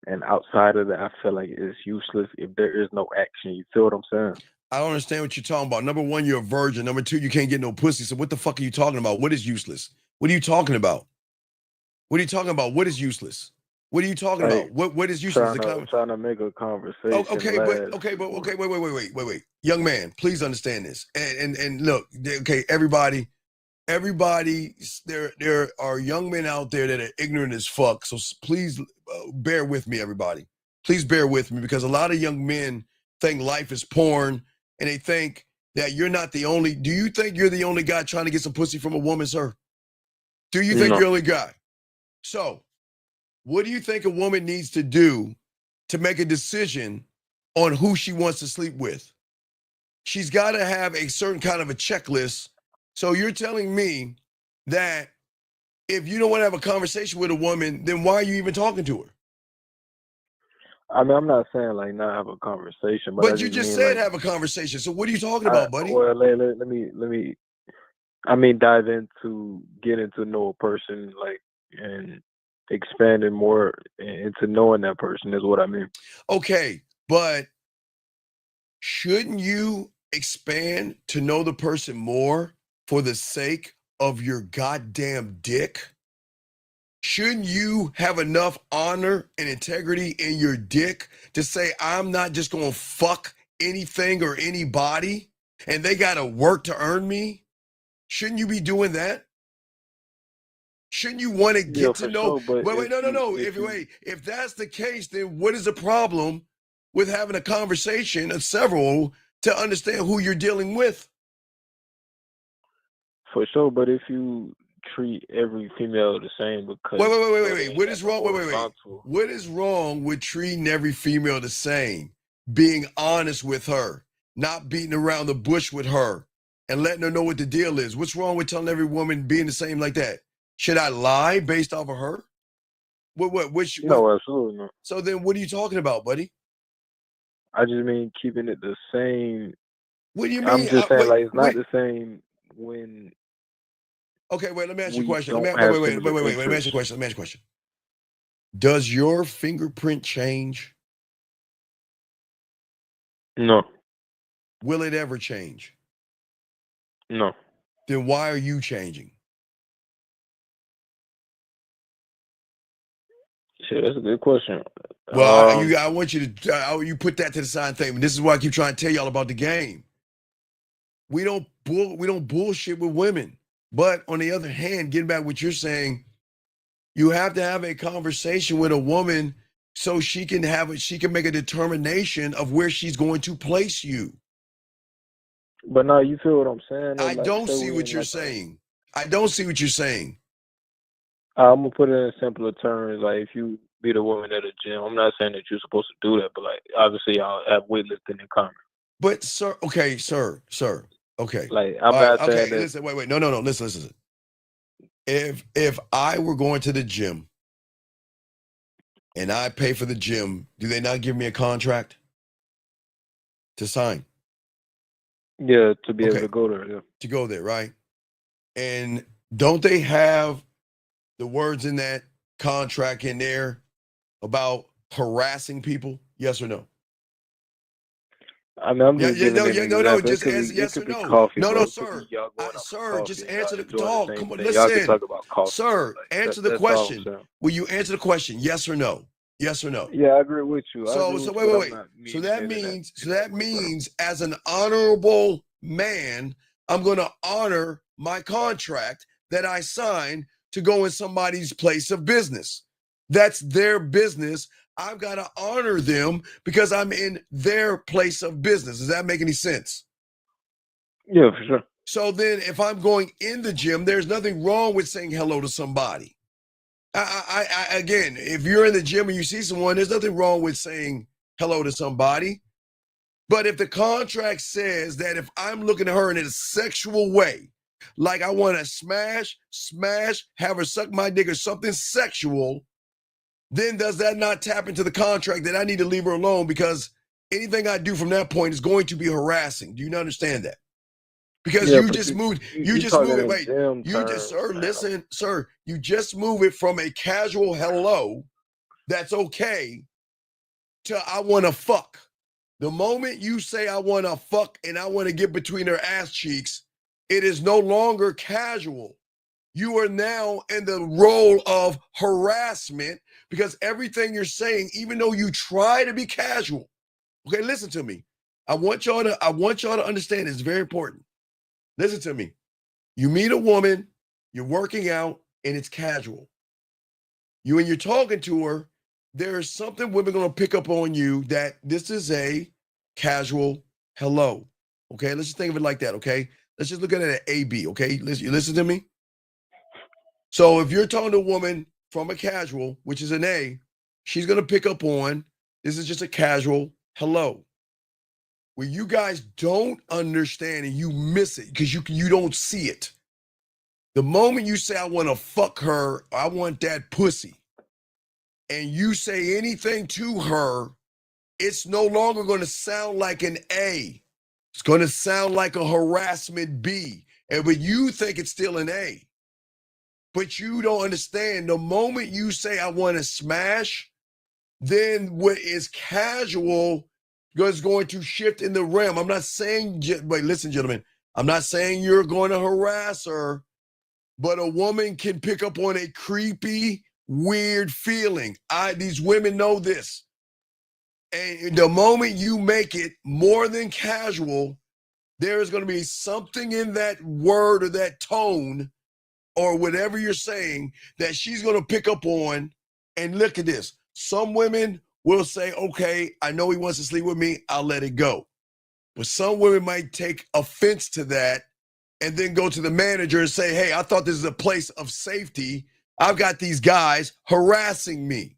S13: And outside of that, I feel like it's useless if there is no action. You feel what I'm saying?
S6: I don't understand what you're talking about. Number one, you're a virgin. Number two, you can't get no pussy. So what the fuck are you talking about? What is useless? What are you talking about? What are you talking about? What is useless? What are you talking
S13: Like,
S6: about? What is useless?
S13: trying to make a conversation.
S6: Wait. Young man, please understand this. And look, okay, everybody, there are young men out there that are ignorant as fuck. So please bear with me, everybody. Please bear with me, because a lot of young men think life is porn, and they think that you're not the only. Do you think you're the only guy trying to get some pussy from a woman, sir? Do you think you're the only guy? So, what do you think a woman needs to do to make a decision on who she wants to sleep with? She's got to have a certain kind of a checklist. So you're telling me that if you don't want to have a conversation with a woman, then why are you even talking to her?
S13: I mean, I'm not saying like not have a conversation,
S6: but you just said have a conversation. So what are you talking about, buddy?
S13: Well, let me. I mean, dive into getting to know a person, like, and expanding more into knowing that person is what I mean.
S6: Okay, but shouldn't you expand to know the person more for the sake of your goddamn dick? Shouldn't you have enough honor and integrity in your dick to say, I'm not just going to fuck anything or anybody, and they got to work to earn me? Shouldn't you be doing that? Shouldn't you want to get to know?
S13: Sure,
S6: wait, no. If that's the case, then what is the problem with having a conversation of several to understand who you're dealing with?
S13: For sure, but if you treat every female the same because
S6: wait. What is wrong? What is wrong with treating every female the same? Being honest with her, not beating around the bush with her, and letting her know what the deal is. What's wrong with telling every woman being the same like that? Should I lie based off of her?
S13: No, absolutely not.
S6: So then what are you talking about, buddy?
S13: I just mean keeping it the same.
S6: What do you mean?
S13: I'm just saying, it's not the same when.
S6: Okay, wait, let me ask you a question. Let me ask you a question. Does your fingerprint change?
S13: No.
S6: Will it ever change?
S13: No.
S6: Then why are you changing?
S13: Shit, that's a good question.
S6: Well, I want you to you put that to the side thing. This is why I keep trying to tell y'all about the game. We don't bullshit with women. But on the other hand, getting back what you're saying, you have to have a conversation with a woman so she can make a determination of where she's going to place you.
S13: But now you feel what I'm saying?
S6: I don't see what you're saying. I don't see what you're saying.
S13: I'm gonna put it in simpler terms. Like, if you meet a woman at a gym, I'm not saying that you're supposed to do that, but like, obviously y'all have weightlifting in common.
S6: But sir, okay.
S13: Like, I'm not saying that.
S6: Listen, wait, no. Listen. If I were going to the gym and I pay for the gym, do they not give me a contract to sign?
S13: Yeah, to be able to go there. Yeah.
S6: To go there, right? And don't they have the words in that contract in there about harassing people? Yes or no?
S13: I mean, I'm
S6: Yeah,
S13: just
S6: yeah,
S13: giving
S6: no,
S13: an
S6: yeah, no,
S13: example.
S6: just
S13: It could
S6: answer
S13: be, it
S6: yes or
S13: could be
S6: no.
S13: coffee,
S6: No,
S13: bro.
S6: no,
S13: It could be
S6: sir.
S13: y'all going out for
S6: Sir,
S13: coffee
S6: just
S13: and y'all
S6: answer the
S13: enjoying the
S6: dog.
S13: same
S6: Come on,
S13: thing. Y'all can
S6: listen.
S13: talk about coffee.
S6: Sir,
S13: Like
S6: answer the
S13: that's all I'm
S6: question.
S13: saying.
S6: Will you answer the question? Yes or no? Yes or no?
S13: Yeah, I agree with you. I
S6: So
S13: agree
S6: so
S13: with
S6: wait,
S13: you, but
S6: wait,
S13: I'm
S6: wait.
S13: not
S6: So
S13: meaning
S6: that
S13: it
S6: means
S13: in that way, bro.
S6: as an honorable man, I'm gonna honor my contract that I signed to go in somebody's place of business. That's their business. I've got to honor them because I'm in their place of business. Does that make any sense?
S13: Yeah, for sure.
S6: So then if I'm going in the gym, there's nothing wrong with saying hello to somebody. I again, if you're in the gym and you see someone, there's nothing wrong with saying hello to somebody. But if the contract says that if I'm looking at her in a sexual way, like I want to smash, have her suck my dick or something sexual, then does that not tap into the contract that I need to leave her alone because anything I do from that point is going to be harassing? Do you not understand that? Because
S13: Yeah,
S6: you
S13: but
S6: just moved,
S13: you talking in gym
S6: you just,
S13: terms,
S6: sir,
S13: man.
S6: listen, sir, you just move it from a casual hello that's okay to I want to fuck. The moment you say I want to fuck and I want to get between her ass cheeks, it is no longer casual. You are now in the role of harassment because everything you're saying, even though you try to be casual. Okay, listen to me. I want y'all to understand it's very important. Listen to me. You meet a woman, you're working out, and it's casual. When you're talking to her, there's something women are gonna pick up on you that this is a casual hello. Okay, let's just think of it like that. Okay, let's just look at it at AB. Okay, you listen to me. So if you're talking to a woman from a casual, which is an A, she's gonna pick up on this is just a casual hello. Where you guys don't understand and you miss it because you don't see it. The moment you say I want to fuck her, I want that pussy, and you say anything to her, it's no longer going to sound like an A. It's going to sound like a harassment B. And but you think it's still an A. But you don't understand. The moment you say I want to smash, then what is casual is going to shift in the realm. I'm not saying, wait, listen, gentlemen, I'm not saying you're going to harass her, but a woman can pick up on a creepy, weird feeling. These women know this. And the moment you make it more than casual, there is going to be something in that word or that tone or whatever you're saying that she's going to pick up on. And look at this. Some women will say, okay, I know he wants to sleep with me. I'll let it go. But some women might take offense to that and then go to the manager and say, hey, I thought this is a place of safety. I've got these guys harassing me.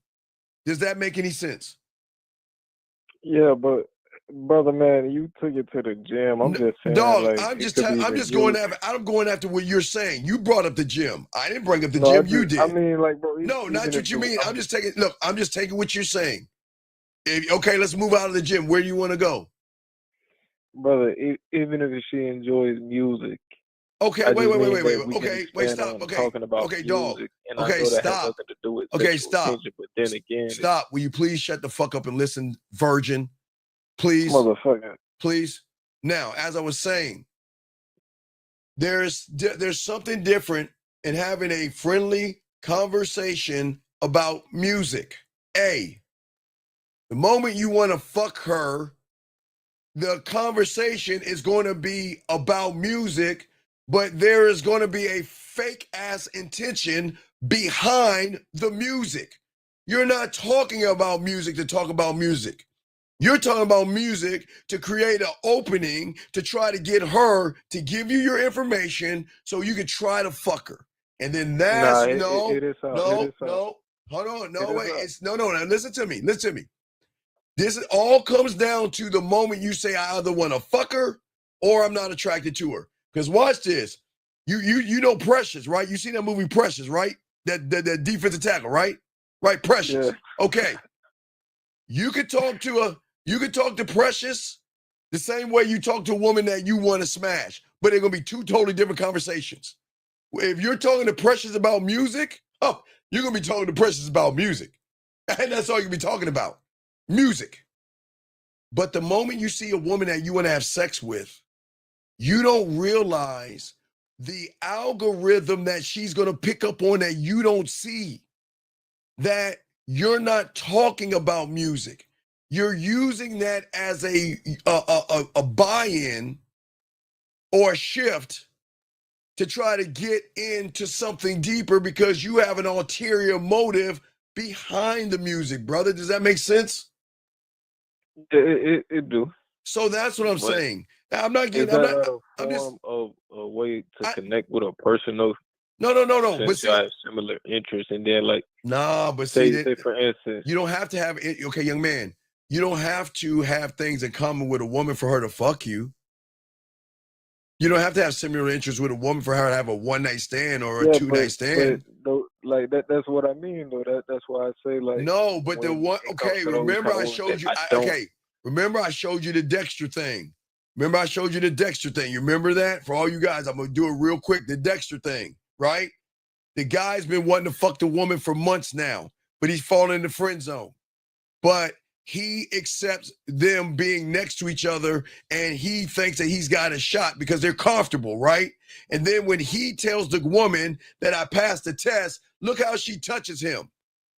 S6: Does that make any sense?
S13: Yeah, but brother, man, you took it to the gym. I'm just saying,
S6: Dog,
S13: like,
S6: I'm
S13: it
S6: just
S13: could be
S6: going
S13: used.
S6: after what you're saying. You brought up the gym. I didn't bring up the
S13: No,
S6: gym. You
S13: I
S6: did.
S13: mean, like, bro,
S6: No, not
S13: even if
S6: what you mean.
S13: I'm
S6: I'm just taking what you're saying. Okay, let's move out of the gym. Where do you want to go?
S13: brother, even if she enjoys music,
S6: Okay,
S13: I
S6: wait.
S13: just mean that we can
S6: Okay, wait,
S13: expand
S6: stop.
S13: on
S6: Okay,
S13: talking about
S6: okay, dog.
S13: music, and I
S6: Okay,
S13: know that has
S6: stop.
S13: nothing to do with
S6: Okay,
S13: sexual
S6: stop.
S13: tension. But then again,
S6: Stop. Will you please shut the fuck up and listen, virgin? Please.
S13: motherfucker.
S6: Please. Now, as I was saying, there's something different in having a friendly conversation about music. The moment you want to fuck her, the conversation is going to be about music, but there is going to be a fake ass intention behind the music. You're not talking about music to talk about music. You're talking about music to create an opening to try to get her to give you your information so you can try to fuck her. And then
S13: Nah,
S6: that's
S13: it is so. It is so.
S6: no, hold on, no,
S13: It is
S6: wait,
S13: so.
S6: it's no. Now listen to me. This all comes down to the moment you say I either want to fuck her or I'm not attracted to her. Because watch this. You know Precious, right? You seen that movie Precious, right? That defensive tackle, right? Right, Precious.
S13: Yeah.
S6: Okay. You could talk to Precious the same way you talk to a woman that you want to smash, but they're gonna be two totally different conversations. If you're talking to Precious about music, oh, you're gonna be talking to Precious about music. And that's all you're gonna be talking about. Music. But the moment you see a woman that you want to have sex with, you don't realize the algorithm that she's going to pick up on that you don't see. That you're not talking about music. You're using that as a buy-in or a shift to try to get into something deeper because you have an ulterior motive behind the music, brother. Does that make sense?
S13: It do.
S6: So that's what I'm
S13: But
S6: saying. Now, I'm not
S13: is
S6: getting.
S13: that
S6: I'm not.
S13: not a
S6: I'm just.
S13: form of a way to connect with a person though?
S6: No. But
S13: Since
S6: see,
S13: y'all have similar interests, and then like
S6: nah. But see
S13: say
S6: that
S13: for instance,
S6: you don't have to have it. Okay, young man, you don't have to have things in common with a woman for her to fuck you. You don't have to have similar interests with a woman for her to have a one-night stand or a two-night stand.
S13: But though, like that's what I mean though. That's why I say like
S6: No, but the
S13: when
S6: one.
S13: it comes
S6: Okay,
S13: to those
S6: remember
S13: kind of
S6: I
S13: women
S6: showed
S13: that
S6: you.
S13: I don't.
S6: Okay, remember I showed you the Dexter thing. Remember I showed you the Dexter thing. You remember that? For all you guys, I'm gonna do it real quick. The Dexter thing, right? The guy's been wanting to fuck the woman for months now, but he's fallen in the friend zone. But he accepts them being next to each other and he thinks that he's got a shot because they're comfortable, right? And then when he tells the woman that I passed the test, look how she touches him.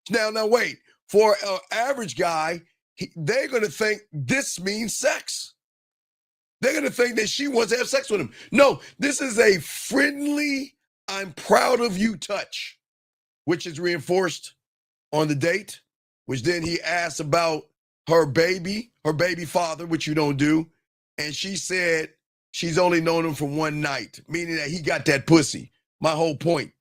S6: Now wait. For an average guy, they're going to think this means sex. They're going to think that she wants to have sex with him. No, this is a friendly, I'm proud of you touch, which is reinforced on the date, which then he asked about her baby father, which you don't do. And she said she's only known him for one night, meaning that he got that pussy. My whole point.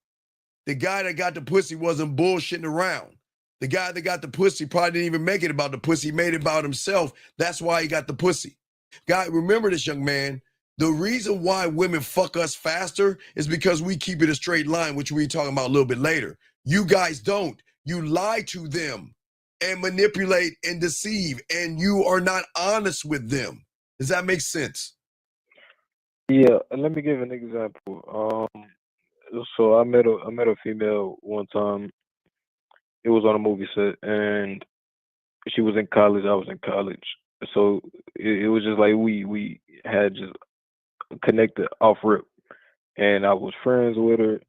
S6: The guy that got the pussy wasn't bullshitting around. The guy that got the pussy probably didn't even make it about the pussy. He made it about himself. That's why he got the pussy. Guy, remember this, young man. The reason why women fuck us faster is because we keep it a straight line, which we'll be talking about a little bit later. You guys don't. You lie to them and manipulate and deceive, and you are not honest with them. Does that make sense?
S13: Yeah, let me give an example. So I met a female one time. It was on a movie set, and she was in college. I was in college, so it was just like we had just connected off rip, and I was friends with her.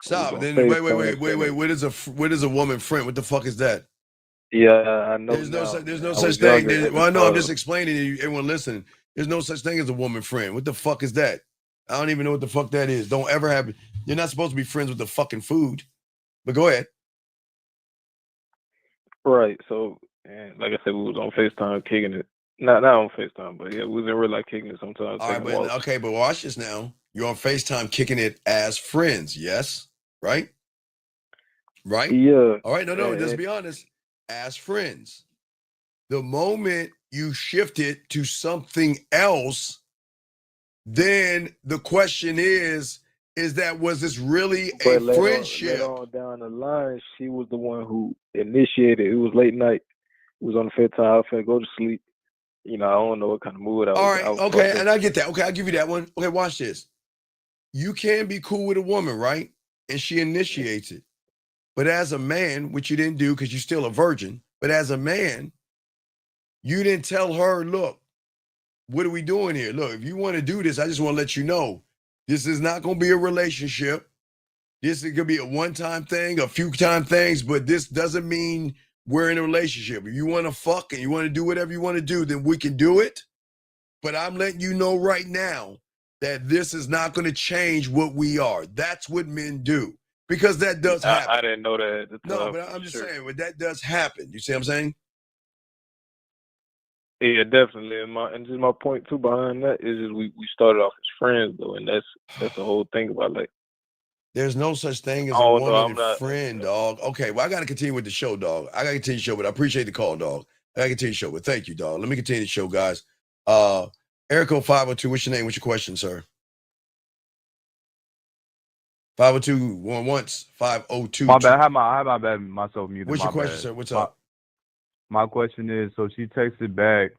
S6: Stop. Then wait. What is a woman friend? What the fuck is that?
S13: Yeah, I know.
S6: There's no
S13: I
S6: such
S13: was
S6: thing.
S13: younger at the
S6: Well, no, I'm
S13: time.
S6: just explaining to you, everyone listening. There's no such thing as a woman friend. What the fuck is that? I don't even know what the fuck that is. Don't ever have. You're not supposed to be friends with the fucking food. But go ahead.
S13: Right. So, and like I said, we was on FaceTime kicking it. Not on FaceTime, but yeah, we was in real life kicking it sometimes.
S6: All right, but watch this now. You're on FaceTime kicking it as friends, yes? Right? Right?
S13: Yeah.
S6: All right, no, let's be honest. As friends. The moment you shift it to something else, then the question is was this really a friendship?
S13: Later on down the line, she was the one who initiated. It was late night. It was on the FaceTime. I was finna go to sleep. You know, I don't know what kind of mood I was.
S6: All right, okay, and I get that. Okay, I'll give you that one. Okay, watch this. You can be cool with a woman, right? And she initiates it. But as a man, which you didn't do because you're still a virgin, but as a man, you didn't tell her, look, what are we doing here? Look, if you want to do this, I just want to let you know, this is not going to be a relationship. This is going to be a one-time thing, a few-time things, but this doesn't mean we're in a relationship. If you want to fuck and you want to do whatever you want to do, then we can do it. But I'm letting you know right now that this is not going to change what we are. That's what men do. Because that does happen.
S13: I didn't know that at the time.
S6: No, but I'm just saying, but that does happen. You see what I'm saying?
S13: Yeah, definitely. And just my point too behind that is just we started off as friends though, and that's the whole thing about like.
S6: There's no such thing as a woman and friend, dog. Okay, well, I got to continue with the show, dog. I got to continue the show, but I appreciate the call, dog. I got to continue the show, but thank you, dog. Let me continue the show, guys. Erico 502, what's your name? What's your question, sir? 502 one once, 502.
S9: My bad. I have my bad myself muted.
S6: What's your question, sir? What's up?
S9: My question is, so she texted back,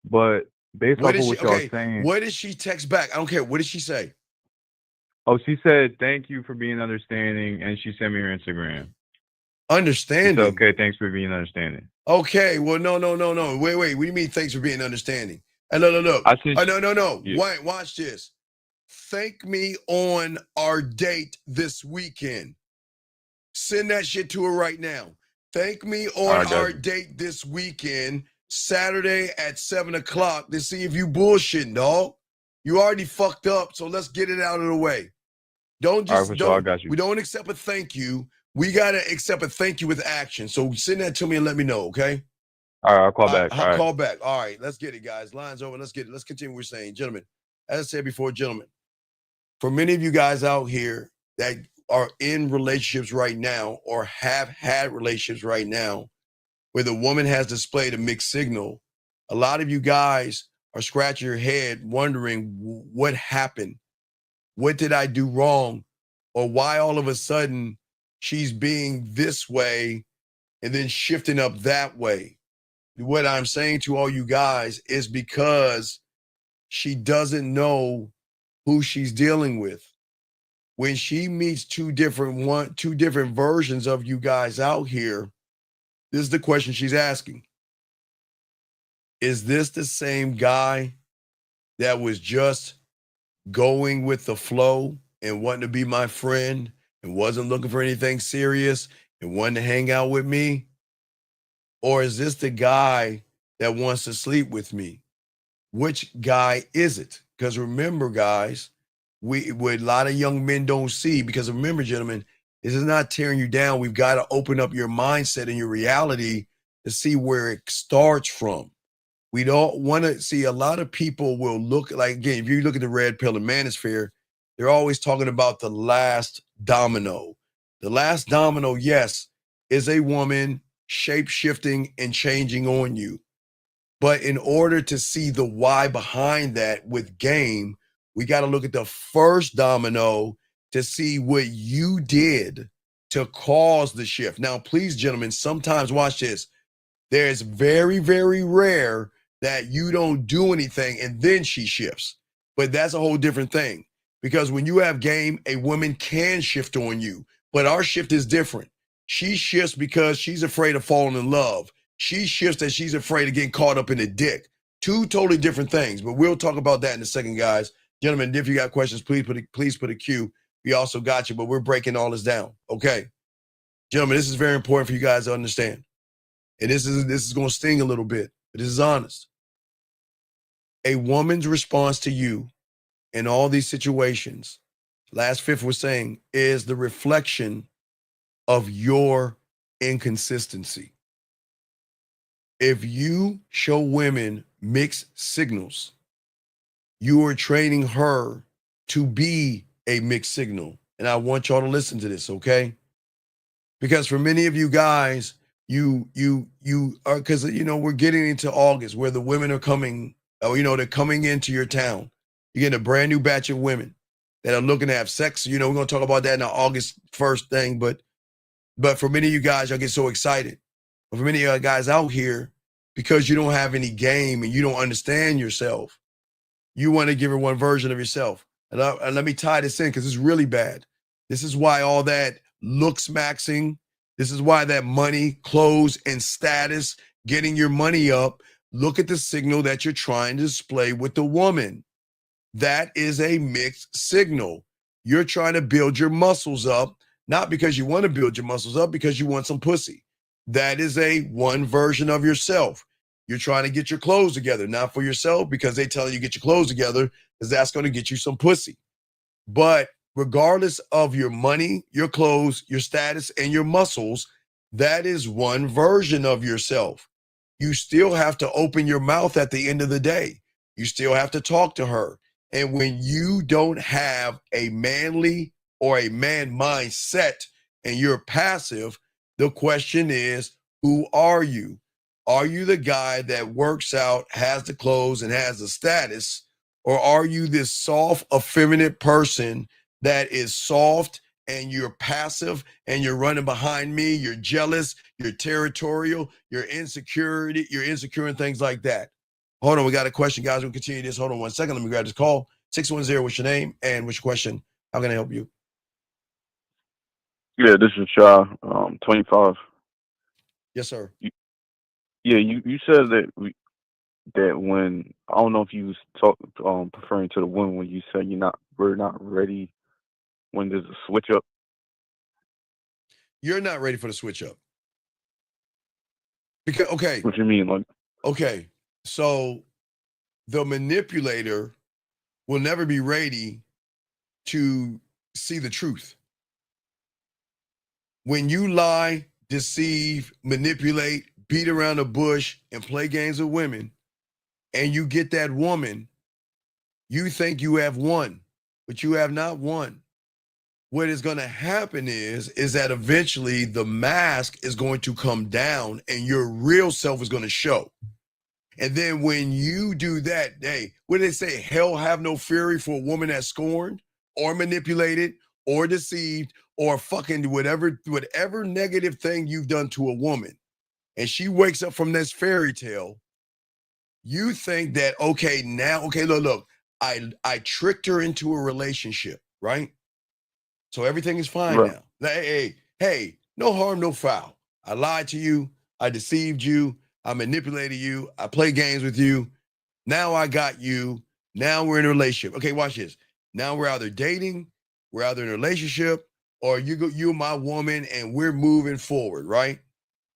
S9: but based off of what y'all saying,
S6: what did she text back? I don't care. What did she say?
S9: Oh, she said thank you for being understanding, and she sent me her Instagram.
S6: Understanding.
S9: She said, okay, thanks for being understanding.
S6: Okay, well, no. Wait. What do you mean? Thanks for being understanding. And look.
S9: I sent
S6: No.
S9: you.
S6: Wait, watch this. Thank me on our date this weekend. Send that shit to her right now. Thank me on our date this weekend, Saturday at 7:00 to see if you bullshitting, dog. You already fucked up, so let's get it out of the way. Don't just
S9: All right, for sure, I got you.
S6: We don't accept a thank you. We gotta accept a thank you with action. So send that to me and let me know, okay?
S9: All right, I'll call back.
S6: I'll call back. All right, let's get it, guys. Line's over. Let's get it. Let's continue what we're saying. Gentlemen, as I said before, gentlemen, for many of you guys out here that are in relationships right now or have had relationships right now where the woman has displayed a mixed signal, a lot of you guys are scratching your head wondering what happened. What did I do wrong? Or why all of a sudden she's being this way and then shifting up that way? What I'm saying to all you guys is because she doesn't know who she's dealing with. When she meets two different versions of you guys out here, this is the question she's asking. Is this the same guy that was just going with the flow and wanting to be my friend and wasn't looking for anything serious and wanting to hang out with me? Or is this the guy that wants to sleep with me? Which guy is it? Because remember, guys, what a lot of young men don't see, because remember, gentlemen, this is not tearing you down. We've got to open up your mindset and your reality to see where it starts from. We don't want to see, a lot of people will look like, again, if you look at the red pill and manosphere, they're always talking about the last domino. The last domino, yes, is a woman shape-shifting and changing on you. But in order to see the why behind that with game, we got to look at the first domino to see what you did to cause the shift. Now, please, gentlemen, sometimes watch this. There's very, very rare that you don't do anything and then she shifts. But that's a whole different thing. Because when you have game, a woman can shift on you. But our shift is different. She shifts because she's afraid of falling in love. She shifts that she's afraid of getting caught up in a dick. Two totally different things. But we'll talk about that in a second, guys. Gentlemen, if you got questions, please put a Q. We also got you, but we're breaking all this down. Okay. Gentlemen, this is very important for you guys to understand. And this is going to sting a little bit, but this is honest. A woman's response to you in all these situations, last fifth was saying, is the reflection of your inconsistency. If you show women mixed signals, you are training her to be a mixed signal. And I want y'all to listen to this, okay? Because for many of you guys, you are, because we're getting into August where the women are coming, they're coming into your town. You're getting a brand new batch of women that are looking to have sex. We're going to talk about that in our August 1st thing, but for many of you guys, y'all get so excited. But for many of you guys out here, because you don't have any game and you don't understand yourself, you want to give her one version of yourself. And let me tie this in because it's really bad. This is why all that looks maxing. This is why that money, clothes, and status, getting your money up. Look at the signal that you're trying to display with the woman. That is a mixed signal. You're trying to build your muscles up, not because you want to build your muscles up, because you want some pussy. That is a one version of yourself. You're trying to get your clothes together, not for yourself, because they tell you get your clothes together, because that's going to get you some pussy. But regardless of your money, your clothes, your status, and your muscles, that is one version of yourself. You still have to open your mouth at the end of the day. You still have to talk to her. And when you don't have a manly or a man mindset and you're passive, the question is, who are you? Are you the guy that works out, has the clothes, and has the status? Or are you this soft, effeminate person that is soft and you're passive and you're running behind me, you're jealous, you're territorial, you're insecure and things like that? Hold on, we got a question, guys. We'll continue this. Hold on 1 second. Let me grab this call. 610, what's your name and what's your question? How can I help you?
S13: Yeah, this is Shy, 25.
S6: Yes, sir.
S13: Yeah, you said that when I don't know if you was referring to the women when you said we're not ready when there's a switch up.
S6: You're not ready for the switch up. Because okay.
S13: What you mean, like?
S6: Okay, so the manipulator will never be ready to see the truth. When you lie, deceive, manipulate, beat around the bush, and play games with women, and you get that woman, you think you have won, but you have not won. What is going to happen is that eventually the mask is going to come down and your real self is going to show. And then when you do that, hey, what do they say? Hell have no fury for a woman that's scorned or manipulated or deceived or fucking whatever negative thing you've done to a woman. And she wakes up from this fairy tale. You think that, okay, look, I tricked her into a relationship, right? So everything is fine
S13: Right.
S6: now. Hey, no harm, no foul. I lied to you. I deceived you. I manipulated you. I played games with you. Now I got you. Now we're in a relationship. Okay, watch this. Now we're either dating, we're either in a relationship, or you're my woman and we're moving forward, right?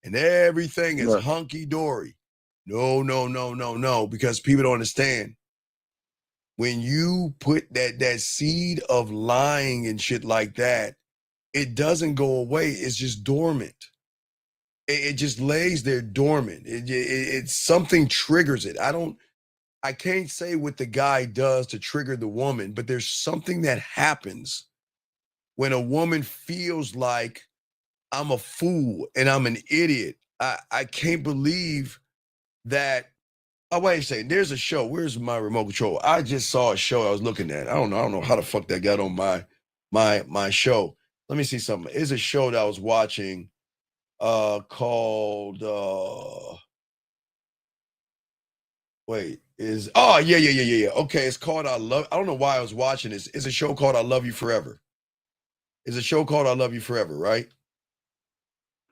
S6: And everything is
S13: Right.
S6: hunky-dory. No, because people don't understand. When you put that seed of lying and shit like that, it doesn't go away. It's just dormant. It just lays there dormant. It's something triggers it. I can't say what the guy does to trigger the woman, but there's something that happens when a woman feels like I'm a fool and I'm an idiot. I can't believe that. Oh, wait a second. There's a show. Where's my remote control? I just saw a show I was looking at. I don't know how the fuck that got on my show. Let me see something. It's a show that I was watching called yeah. Okay, it's called I don't know why I was watching this. It's a show called I Love You Forever. It's a show called I Love You Forever, right?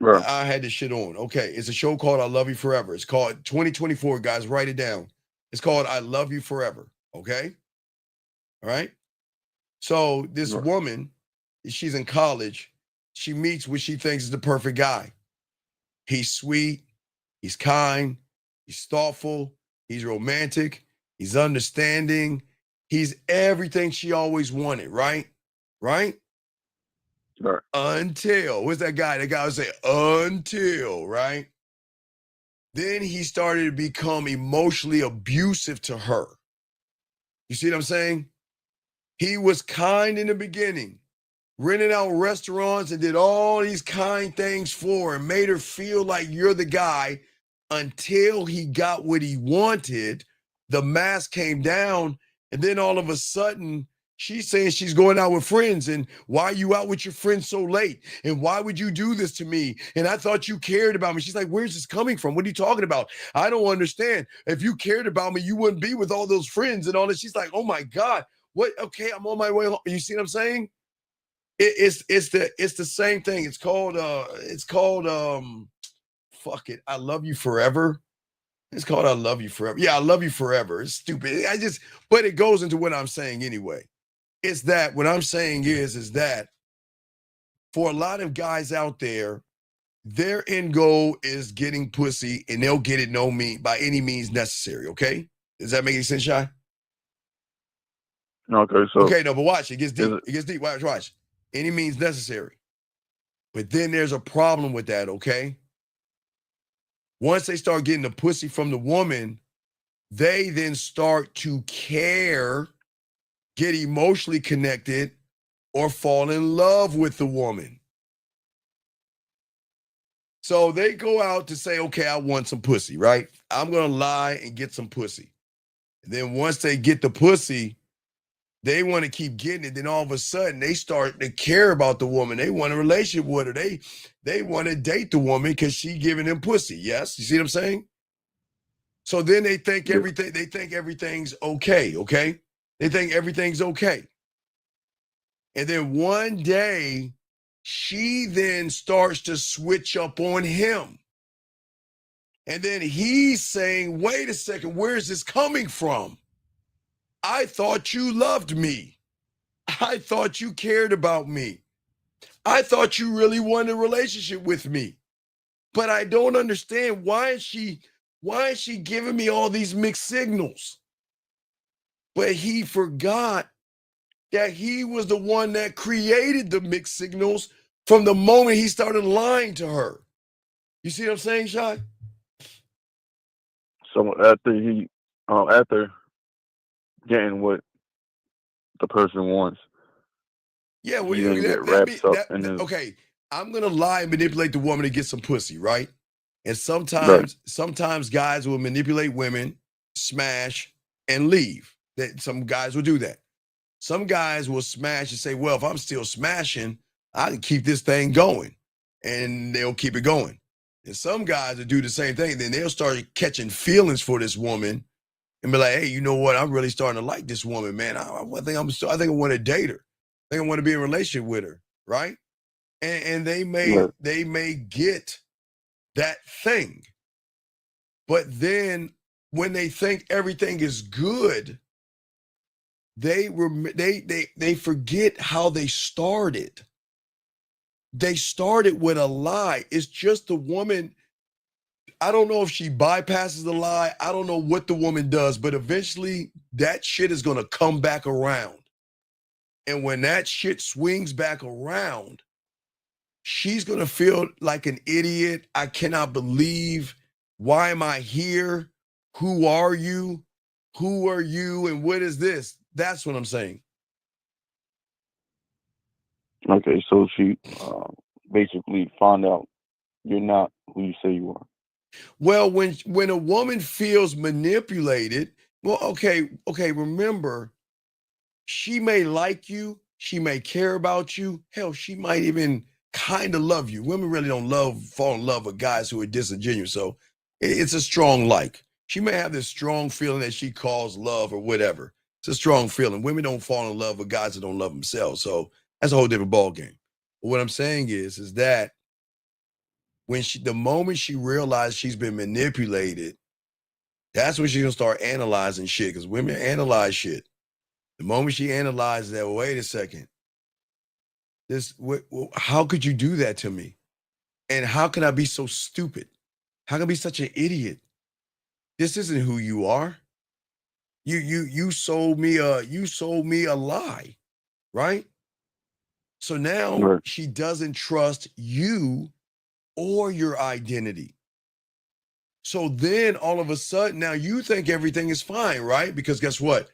S13: Right.
S6: I had this shit on. Okay, it's a show called I Love You Forever. It's called 2024, guys. Write it down. It's called I Love You Forever. Okay. All right. So this
S13: Right.
S6: woman, she's in college. She meets what she thinks is the perfect guy. He's sweet. He's kind. He's thoughtful. He's romantic. He's understanding. He's everything she always wanted, right? Right?
S13: Right.
S6: Until, what's that guy? That guy would say, until, right? Then he started to become emotionally abusive to her. You see what I'm saying? He was kind in the beginning, rented out restaurants and did all these kind things for her and made her feel like you're the guy until he got what he wanted. The mask came down, and then all of a sudden, she's saying she's going out with friends. And why are you out with your friends so late? And why would you do this to me? And I thought you cared about me. She's like, where's this coming from? What are you talking about? I don't understand. If you cared about me, you wouldn't be with all those friends and all this. She's like, oh my God. What? Okay, I'm on my way home. You see what I'm saying? It's the same thing. It's called fuck it. I Love You Forever. It's called I Love You Forever. Yeah, I Love You Forever. It's stupid. But it goes into what I'm saying anyway. It's that what I'm saying is that for a lot of guys out there, their end goal is getting pussy and they'll get it by any means necessary. Okay? Does that make any sense, Shy?
S13: Okay, so
S6: okay, no, but watch, it gets deep. It gets deep. Watch. Any means necessary. But then there's a problem with that, okay? Once they start getting the pussy from the woman, they then start to care, get emotionally connected, or fall in love with the woman. So they go out to say, okay, I want some pussy, right? I'm going to lie and get some pussy. And then once they get the pussy, they want to keep getting it. Then all of a sudden, they start to care about the woman. They want a relationship with her. They want to date the woman because she giving them pussy. Yes, you see what I'm saying? So then they think everything. They think everything's okay. Okay, they think everything's okay. And then one day, she then starts to switch up on him. And then he's saying, wait a second, where is this coming from? I thought you loved me. I thought you cared about me. I thought you really wanted a relationship with me. But I don't understand, why is she giving me all these mixed signals? But he forgot that he was the one that created the mixed signals from the moment he started lying to her. You see what I'm saying, Shai?
S13: So after getting what the person wants,
S6: Yeah, well,
S13: he didn't get wrapped up in his.
S6: okay. I'm gonna lie and manipulate the woman to get some pussy, right? And
S13: Right.
S6: sometimes guys will manipulate women, smash, and leave. That some guys will do that. Some guys will smash and say, well, if I'm still smashing, I can keep this thing going. And they'll keep it going. And some guys will do the same thing. Then they'll start catching feelings for this woman and be like, hey, you know what? I'm really starting to like this woman, man. I think I want to date her. I think I want to be in a relationship with her, right? And they may get that thing. But then when they think everything is good, they forget how they started. They started with a lie. It's just the woman. I don't know if she bypasses the lie. I don't know what the woman does, but eventually that shit is going to come back around. And when that shit swings back around, she's going to feel like an idiot. I cannot believe. Why am I here? Who are you? Who are you? And what is this? That's what I'm saying.
S13: Okay, so she basically found out you're not who you say you are.
S6: Well, when a woman feels manipulated, well, okay, remember, she may like you, she may care about you, hell, she might even kind of love you. Women really don't fall in love with guys who are disingenuous, so it's a strong like. She may have this strong feeling that she calls love or whatever. It's a strong feeling. Women don't fall in love with guys that don't love themselves, so that's a whole different ball game. But what I'm saying is that the moment she realized she's been manipulated, that's when she's gonna start analyzing shit, because women analyze shit. The moment she analyzes that, wait a second, how could you do that to me? And how can I be so stupid? How can I be such an idiot? This isn't who you are. You sold me a lie, right? So now
S13: Right.
S6: she doesn't trust you or your identity. So then all of a sudden, now you think everything is fine, right? Because guess what?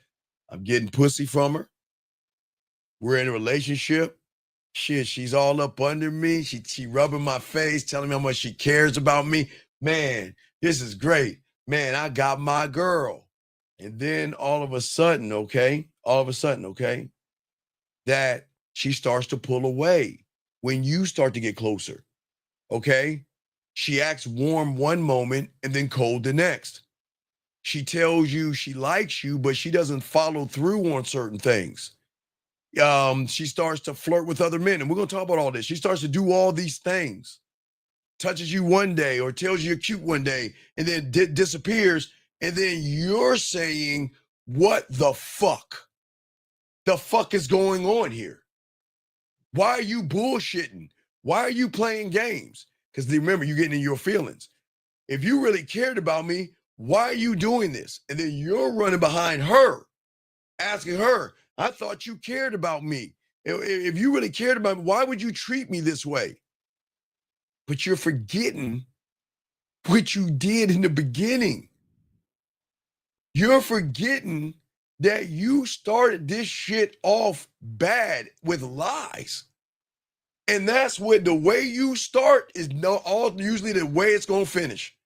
S6: I'm getting pussy from her. We're in a relationship. Shit, she's all up under me. She rubbing my face, telling me how much she cares about me. Man, this is great. Man, I got my girl. And then all of a sudden, okay, that she starts to pull away when you start to get closer, okay? She acts warm one moment and then cold the next. She tells you she likes you, but she doesn't follow through on certain things. She starts to flirt with other men, and we're going to talk about all this. She starts to do all these things, touches you one day or tells you you're cute one day, and then disappears. And then you're saying, what the fuck? The fuck is going on here? Why are you bullshitting? Why are you playing games? Because remember, you're getting in your feelings. If you really cared about me, why are you doing this? And then you're running behind her, asking her, I thought you cared about me. If you really cared about me, why would you treat me this way? But you're forgetting what you did in the beginning. You're forgetting that you started this shit off bad with lies. And that's what the way you start is usually the way it's going to finish.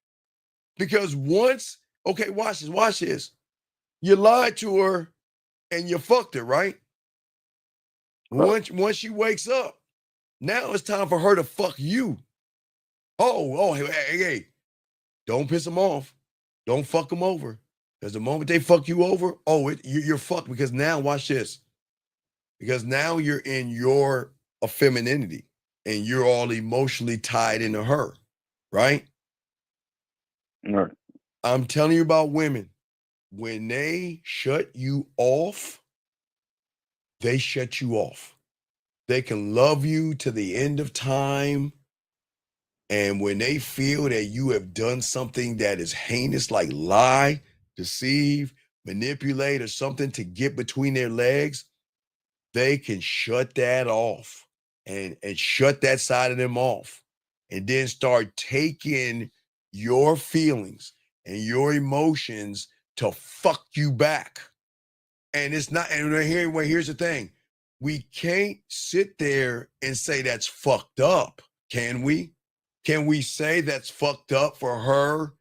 S6: Because once, okay, watch this. You lied to her and you fucked her, right? Once she wakes up, now it's time for her to fuck you. Hey, don't piss them off. Don't fuck them over. Because the moment they fuck you over, you're fucked. Because now, watch this. because now you're in your femininity and you're all emotionally tied into her, right?
S11: Right.
S6: I'm telling you about women. When they shut you off, they shut you off. They can love you to the end of time. And when they feel that you have done something that is heinous, like lie, deceive, manipulate, or something to get between their legs, they can shut that off and shut that side of them off. And then start taking your feelings and your emotions to fuck you back. And it's not, and here's the thing. We can't sit there and say that's fucked up, can we? Can we say that's fucked up for her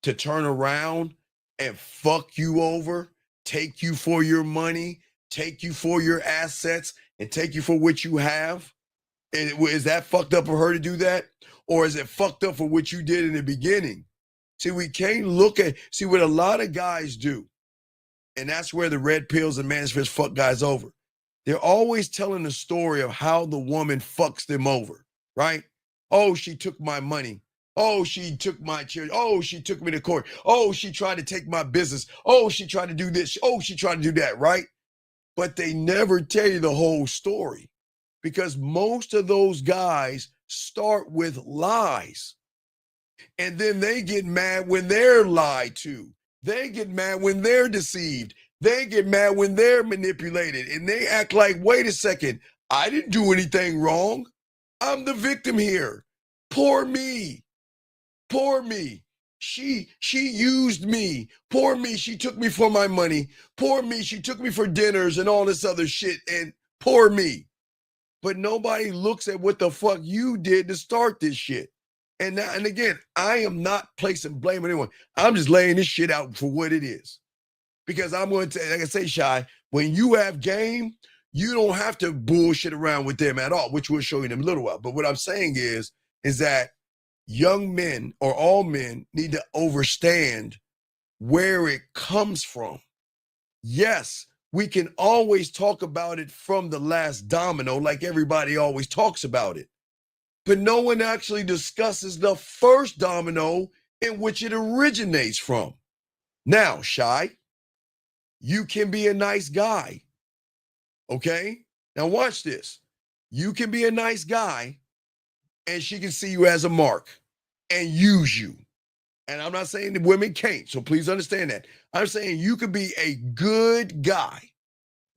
S6: to turn around and fuck you over, take you for your money, take you for your assets, and take you for what you have? Is that fucked up for her to do that? Or is it fucked up for what you did in the beginning? See, we can't see what a lot of guys do. And that's where the red pills and managers fuck guys over. They're always telling the story of how the woman fucks them over, right? Oh, she took my money. Oh, she took my chair. Oh, she took me to court. Oh, she tried to take my business. Oh, she tried to do this. Oh, she tried to do that, right? But they never tell you the whole story, because most of those guys start with lies. And then they get mad when they're lied to. They get mad when they're deceived. They get mad when they're manipulated. And they act like, wait a second, I didn't do anything wrong. I'm the victim here. Poor me. Poor me. She used me. Poor me. She took me for my money. Poor me. She took me for dinners and all this other shit. And poor me. But nobody looks at what the fuck you did to start this shit. And now, and again, I am not placing blame on anyone. I'm just laying this shit out for what it is. Because I'm going to, like I say, Shy, when you have game, you don't have to bullshit around with them at all, which we'll show you in a little while. But what I'm saying is that young men, or all men, need to understand where it comes from. Yes, we can always talk about it from the last domino, like everybody always talks about it. But no one actually discusses the first domino in which it originates from. Now, Shy, you can be a nice guy, okay? Now watch this. You can be a nice guy, and she can see you as a mark and use you. And I'm not saying that women can't, so please understand that. I'm saying you could be a good guy,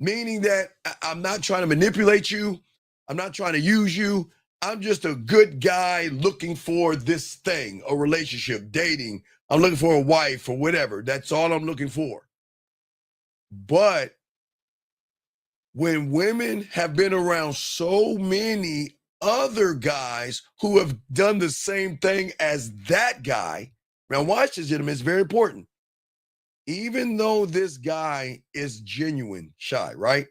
S6: meaning that I'm not trying to manipulate you. I'm not trying to use you. I'm just a good guy looking for this thing, a relationship, dating. I'm looking for a wife or whatever. That's all I'm looking for. But when women have been around so many other guys who have done the same thing as that guy, now watch this, gentlemen, it's very important. Even though this guy is genuine, Shy, right?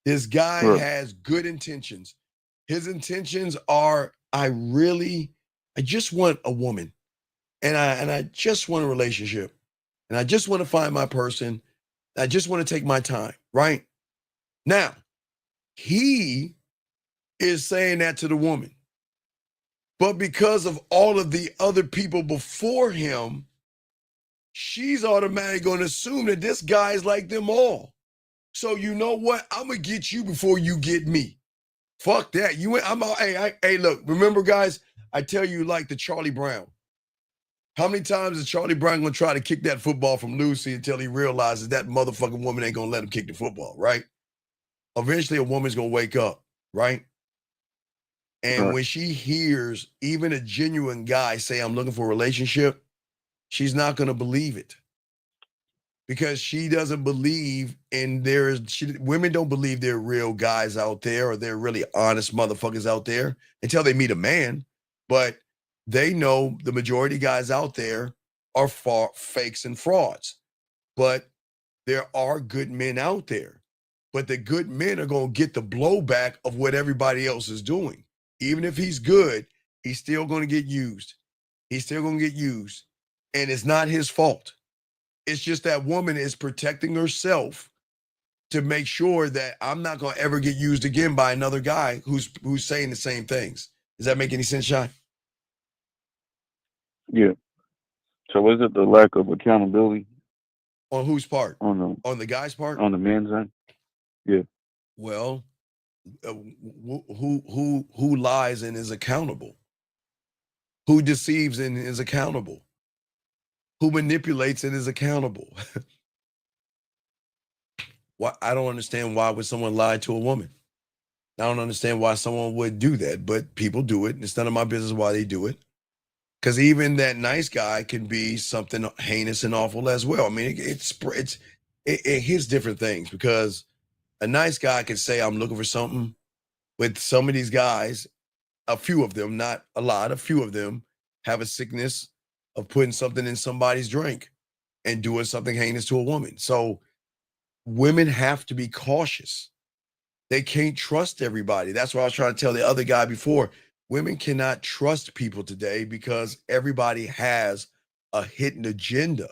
S6: This guy has good intentions. His intentions are, I just want a woman, and I just want a relationship, and I just want to find my person. I just want to take my time, right? Now, he is saying that to the woman, but because of all of the other people before him, she's automatically going to assume that this guy is like them all. So you know what? I'm gonna get you before you get me. Fuck that. Hey, look, remember, guys, I tell you, like the Charlie Brown. How many times is Charlie Brown gonna try to kick that football from Lucy until he realizes that motherfucking woman ain't gonna let him kick the football, right? Eventually a woman's gonna wake up, right? And when she hears even a genuine guy say, I'm looking for a relationship, she's not gonna believe it. Because she doesn't believe women don't believe there are real guys out there, or they're really honest motherfuckers out there until they meet a man. But they know the majority of guys out there are fakes and frauds. But there are good men out there. But the good men are going to get the blowback of what everybody else is doing. Even if he's good, he's still going to get used. He's still going to get used. And it's not his fault. It's just that woman is protecting herself to make sure that I'm not going to ever get used again by another guy who's saying the same things. Does that make any sense, Shy?
S13: Yeah. So is it the lack of accountability
S6: On whose part?
S13: on
S6: the guy's part?
S13: the men's end? Yeah.
S6: Well, who lies and is accountable? Who deceives and is accountable? Who manipulates and is accountable? Why, I don't understand why would someone lie to a woman. I don't understand why someone would do that, but people do it. And it's none of my business why they do it. Because even that nice guy can be something heinous and awful as well. I mean, it hits different things, because a nice guy could say, I'm looking for something. With some of these guys, a few of them, not a lot, a few of them have a sickness of putting something in somebody's drink and doing something heinous to a woman. So women have to be cautious. They can't trust everybody. That's what I was trying to tell the other guy before. Women cannot trust people today because everybody has a hidden agenda.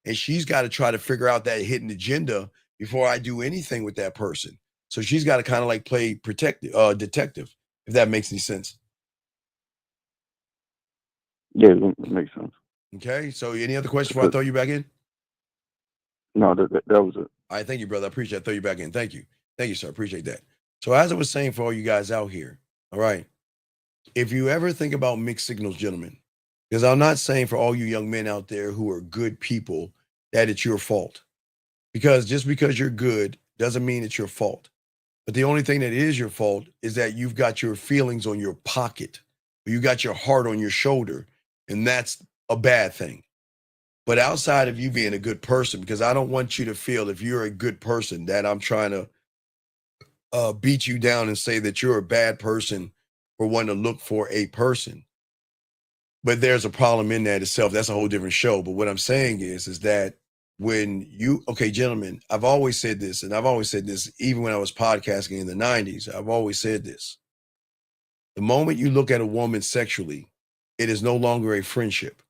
S6: And she's got to try to figure out that hidden agenda before I do anything with that person. So she's got to kind of like play detective, if that makes any sense.
S13: Yeah, that makes sense.
S6: Okay. So any other questions before I throw you back in?
S13: No, that was it.
S6: All right. Thank you, brother. I appreciate it. Throw you back in. Thank you. Thank you, sir. Appreciate that. So as I was saying for all you guys out here, all right, if you ever think about mixed signals, gentlemen, because I'm not saying for all you young men out there who are good people that it's your fault. Because just because you're good doesn't mean it's your fault. But the only thing that is your fault is that you've got your feelings on your pocket, or you got your heart on your shoulder, and that's a bad thing. But outside of you being a good person, because I don't want you to feel, if you're a good person, that I'm trying to beat you down and say that you're a bad person for wanting to look for a person. But there's a problem in that itself. That's a whole different show. But what I'm saying is that when you, okay, gentlemen, I've always said this, and I've always said this even when I was podcasting in the 90s. I've always said this. The moment you look at a woman sexually, it is no longer a friendship.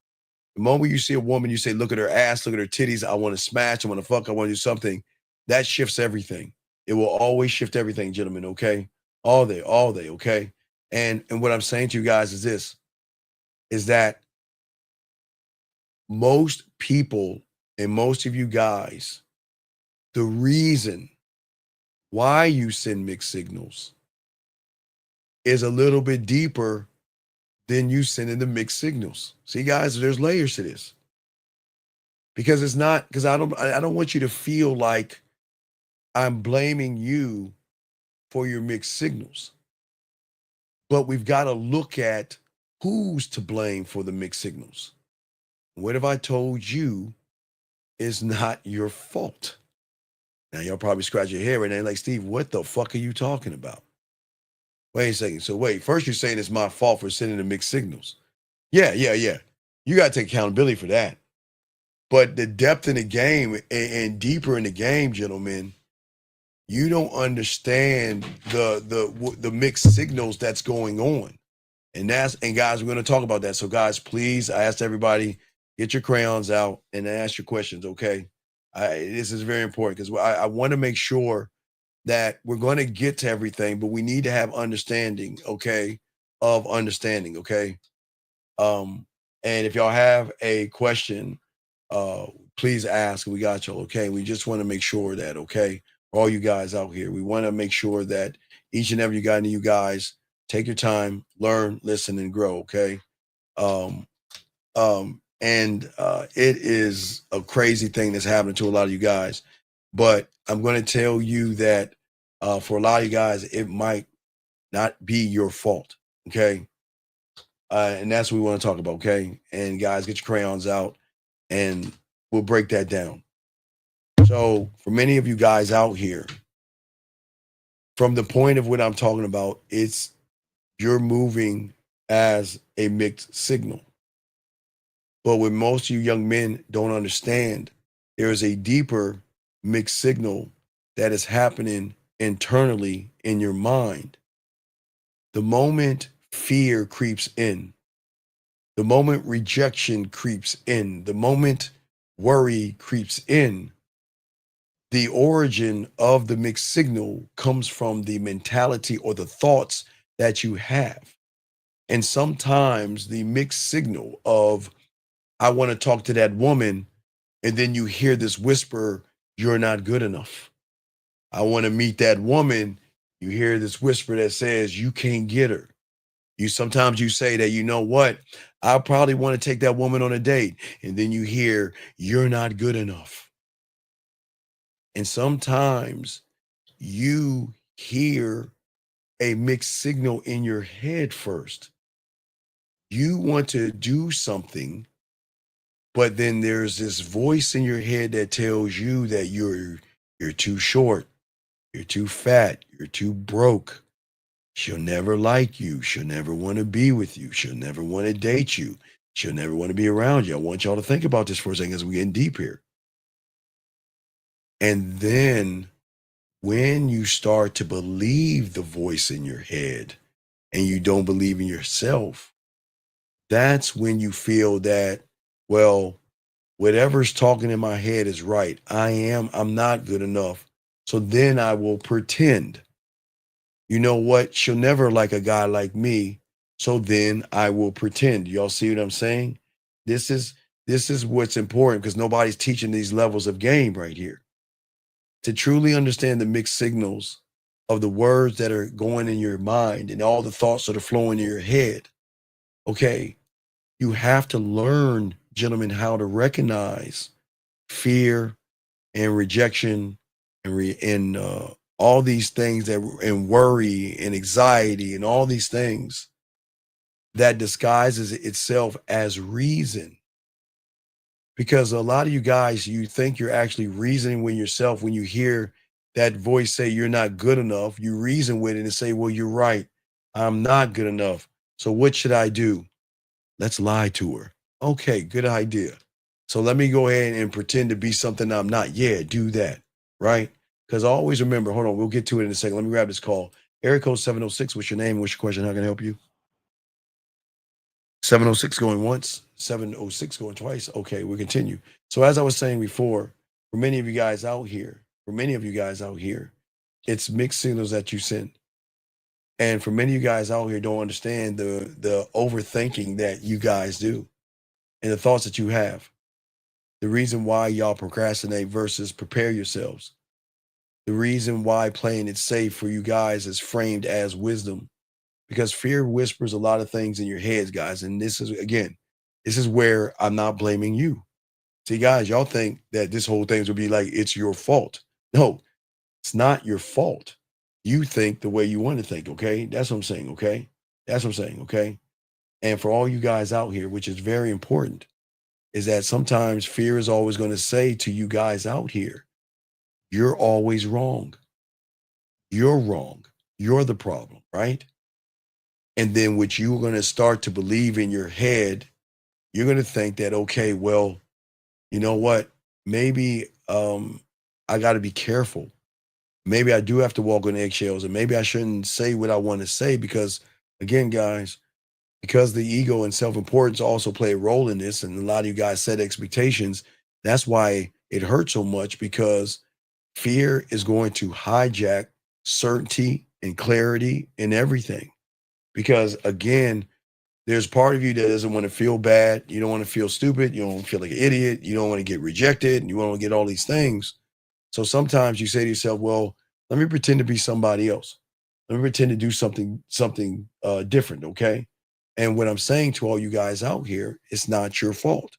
S6: The moment you see a woman, you say, look at her ass, look at her titties, I want to smash, I want to fuck, I want to do something. That shifts everything. It will always shift everything, gentlemen, okay? All day, okay? And what I'm saying to you guys is this, is that most people and most of you guys, the reason why you send mixed signals is a little bit deeper than you sending the mixed signals. See, guys, there's layers to this. Because it's not, because I don't want you to feel like I'm blaming you for your mixed signals. But we've got to look at who's to blame for the mixed signals. What have I told you is not your fault? Now, y'all probably scratch your head right now like, Steve, what the fuck are you talking about? Wait a second. So wait, first you're saying it's my fault for sending the mixed signals. Yeah. You got to take accountability for that. But the depth in the game and deeper in the game, gentlemen, you don't understand the mixed signals that's going on. And guys, we're going to talk about that. So guys, please, I asked everybody, get your crayons out and ask your questions, okay? This is very important because I want to make sure that we're going to get to everything, but we need to have understanding, okay, of understanding, okay? And if y'all have a question, please ask. We got you, okay? We just want to make sure that, okay, for all you guys out here, we want to make sure that each and every you guys take your time, learn, listen, and grow, okay? It is a crazy thing that's happening to a lot of you guys, but I'm going to tell you that for a lot of you guys, it might not be your fault, okay? And that's what we want to talk about, okay? And guys, get your crayons out and we'll break that down. So for many of you guys out here, from the point of what I'm talking about, it's you're moving as a mixed signal. But what most of you young men don't understand, there is a deeper mixed signal that is happening internally in your mind. The moment fear creeps in, the moment rejection creeps in, the moment worry creeps in, the origin of the mixed signal comes from the mentality or the thoughts that you have. And sometimes the mixed signal of, I want to talk to that woman, and then you hear this whisper, you're not good enough. I want to meet that woman. You hear this whisper that says, you can't get her. Sometimes you say that, you know what? I probably want to take that woman on a date. And then you hear, you're not good enough. And sometimes you hear a mixed signal in your head first. You want to do something, but then there's this voice in your head that tells you that you're too short, you're too fat, you're too broke. She'll never like you. She'll never want to be with you. She'll never want to date you. She'll never want to be around you. I want y'all to think about this for a second as we're getting deep here. And then when you start to believe the voice in your head and you don't believe in yourself, that's when you feel that, well, whatever's talking in my head is right. I'm not good enough. So then I will pretend. You know what? She'll never like a guy like me. So then I will pretend. Y'all see what I'm saying? This is what's important, because nobody's teaching these levels of game right here. To truly understand the mixed signals of the words that are going in your mind and all the thoughts that are flowing in your head. Okay. You have to learn, gentlemen, how to recognize fear and rejection and all these things and worry and anxiety and all these things that disguises itself as reason. Because a lot of you guys, you think you're actually reasoning with yourself when you hear that voice say you're not good enough. You reason with it and say, well, you're right. I'm not good enough. So what should I do? Let's lie to her. Okay, good idea. So let me go ahead and pretend to be something I'm not. Yeah, do that. Right? Because always remember, hold on, we'll get to it in a second. Let me grab this call. Area code 706, what's your name? What's your question? How can I help you? 706 going once, 706 going twice. Okay, we'll continue. So as I was saying before, for many of you guys out here, it's mixed signals that you send. And for many of you guys out here don't understand the overthinking that you guys do and the thoughts that you have. The reason why y'all procrastinate versus prepare yourselves. The reason why playing it safe for you guys is framed as wisdom. Because fear whispers a lot of things in your heads, guys. And this is where I'm not blaming you. See, guys, y'all think that this whole thing will be like, it's your fault. No, it's not your fault. You think the way you want to think, okay? That's what I'm saying, okay? That's what I'm saying, okay? And for all you guys out here, which is very important, is that sometimes fear is always going to say to you guys out here, you're always wrong. You're wrong. You're the problem, right? And then what you're going to start to believe in your head, you're going to think that, okay, well, you know what? Maybe I got to be careful. Maybe I do have to walk on eggshells, and maybe I shouldn't say what I want to say because, again, guys, because the ego and self-importance also play a role in this, and a lot of you guys set expectations. That's why it hurts so much, because fear is going to hijack certainty and clarity and everything. Because again, there's part of you that doesn't want to feel bad. You don't want to feel stupid. You don't want to feel like an idiot. You don't want to get rejected. And you want to get all these things. So sometimes you say to yourself, well, let me pretend to be somebody else. Let me pretend to do something different, okay? And what I'm saying to all you guys out here, it's not your fault.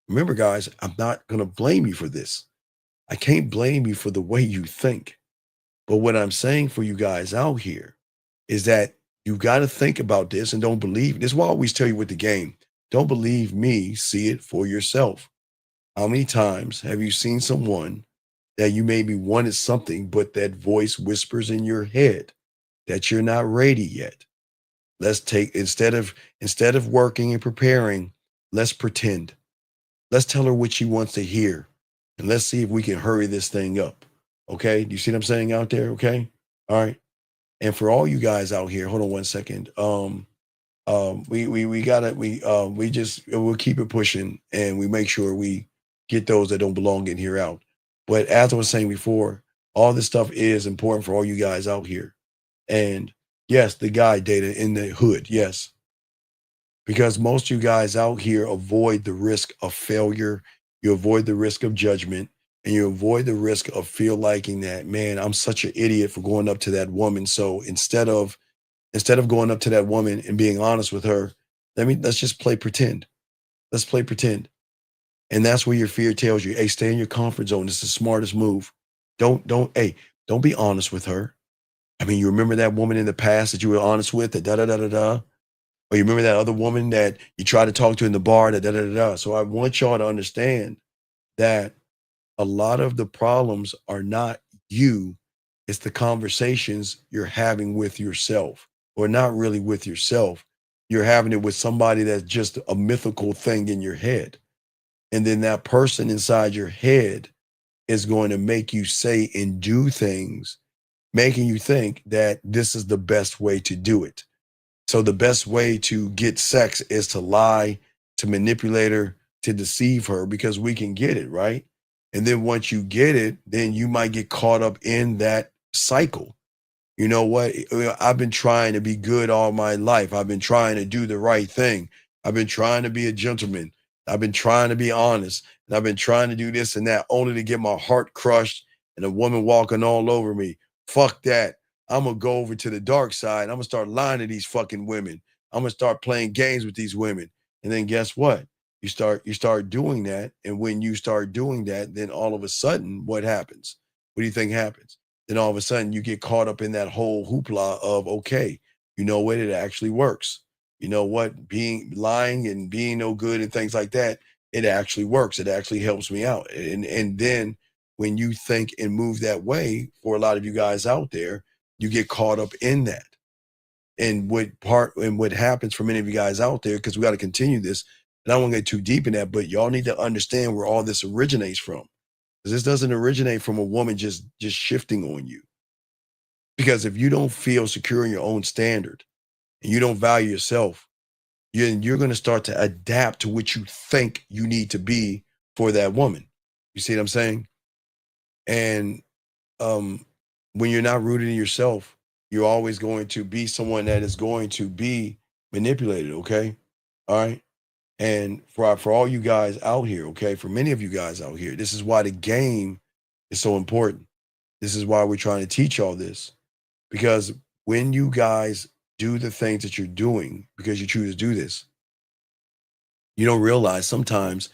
S6: Remember, guys, I'm not going to blame you for this. I can't blame you for the way you think. But what I'm saying for you guys out here is that you got to think about this and don't believe. This is why I always tell you with the game. Don't believe me, see it for yourself. How many times have you seen someone that you maybe wanted something, but that voice whispers in your head that you're not ready yet? Let's take, instead of working and preparing, let's pretend. Let's tell her what she wants to hear. And let's see if we can hurry this thing up. Okay? Do you see what I'm saying out there? Okay? All right. And for all you guys out here, hold on one second. We'll keep it pushing, and we make sure we get those that don't belong in here out. But as I was saying before, all this stuff is important for all you guys out here. And yes, the guy data in the hood, yes. Because most of you guys out here avoid the risk of failure, you avoid the risk of judgment, and you avoid the risk of feel liking that, man, I'm such an idiot for going up to that woman. So instead of going up to that woman and being honest with her, let's just play pretend. Let's play pretend. And that's where your fear tells you, hey, stay in your comfort zone. It's the smartest move. Don't be honest with her. I mean, you remember that woman in the past that you were honest with, that da da da da da? Or you remember that other woman that you tried to talk to in the bar, that da da da da? So I want y'all to understand that a lot of the problems are not you, it's the conversations you're having with yourself, or not really with yourself. You're having it with somebody that's just a mythical thing in your head. And then that person inside your head is going to make you say and do things, making you think that this is the best way to do it. So the best way to get sex is to lie, to manipulate her, to deceive her, because we can get it, right? And then once you get it, then you might get caught up in that cycle. You know what? I've been trying to be good all my life. I've been trying to do the right thing. I've been trying to be a gentleman. I've been trying to be honest. And I've been trying to do this and that, only to get my heart crushed and a woman walking all over me. Fuck that. I'm going to go over to the dark side. I'm going to start lying to these fucking women. I'm going to start playing games with these women. And then guess what? You start doing that. And when you start doing that, then all of a sudden, what happens? What do you think happens? Then all of a sudden you get caught up in that whole hoopla of, okay, you know what? It actually works. You know what? Being lying and being no good and things like that, it actually works. It actually helps me out. And then when you think and move that way, for a lot of you guys out there, you get caught up in that. And what happens for many of you guys out there, because we got to continue this, and I don't want to get too deep in that, but y'all need to understand where all this originates from. Because this doesn't originate from a woman just shifting on you. Because if you don't feel secure in your own standard and you don't value yourself, you're going to start to adapt to what you think you need to be for that woman. You see what I'm saying? And when you're not rooted in yourself, you're always going to be someone that is going to be manipulated, okay? All right? And for all you guys out here, okay, for many of you guys out here, this is why the game is so important. This is why we're trying to teach all this. Because when you guys do the things that you're doing, because you choose to do this, you don't realize sometimes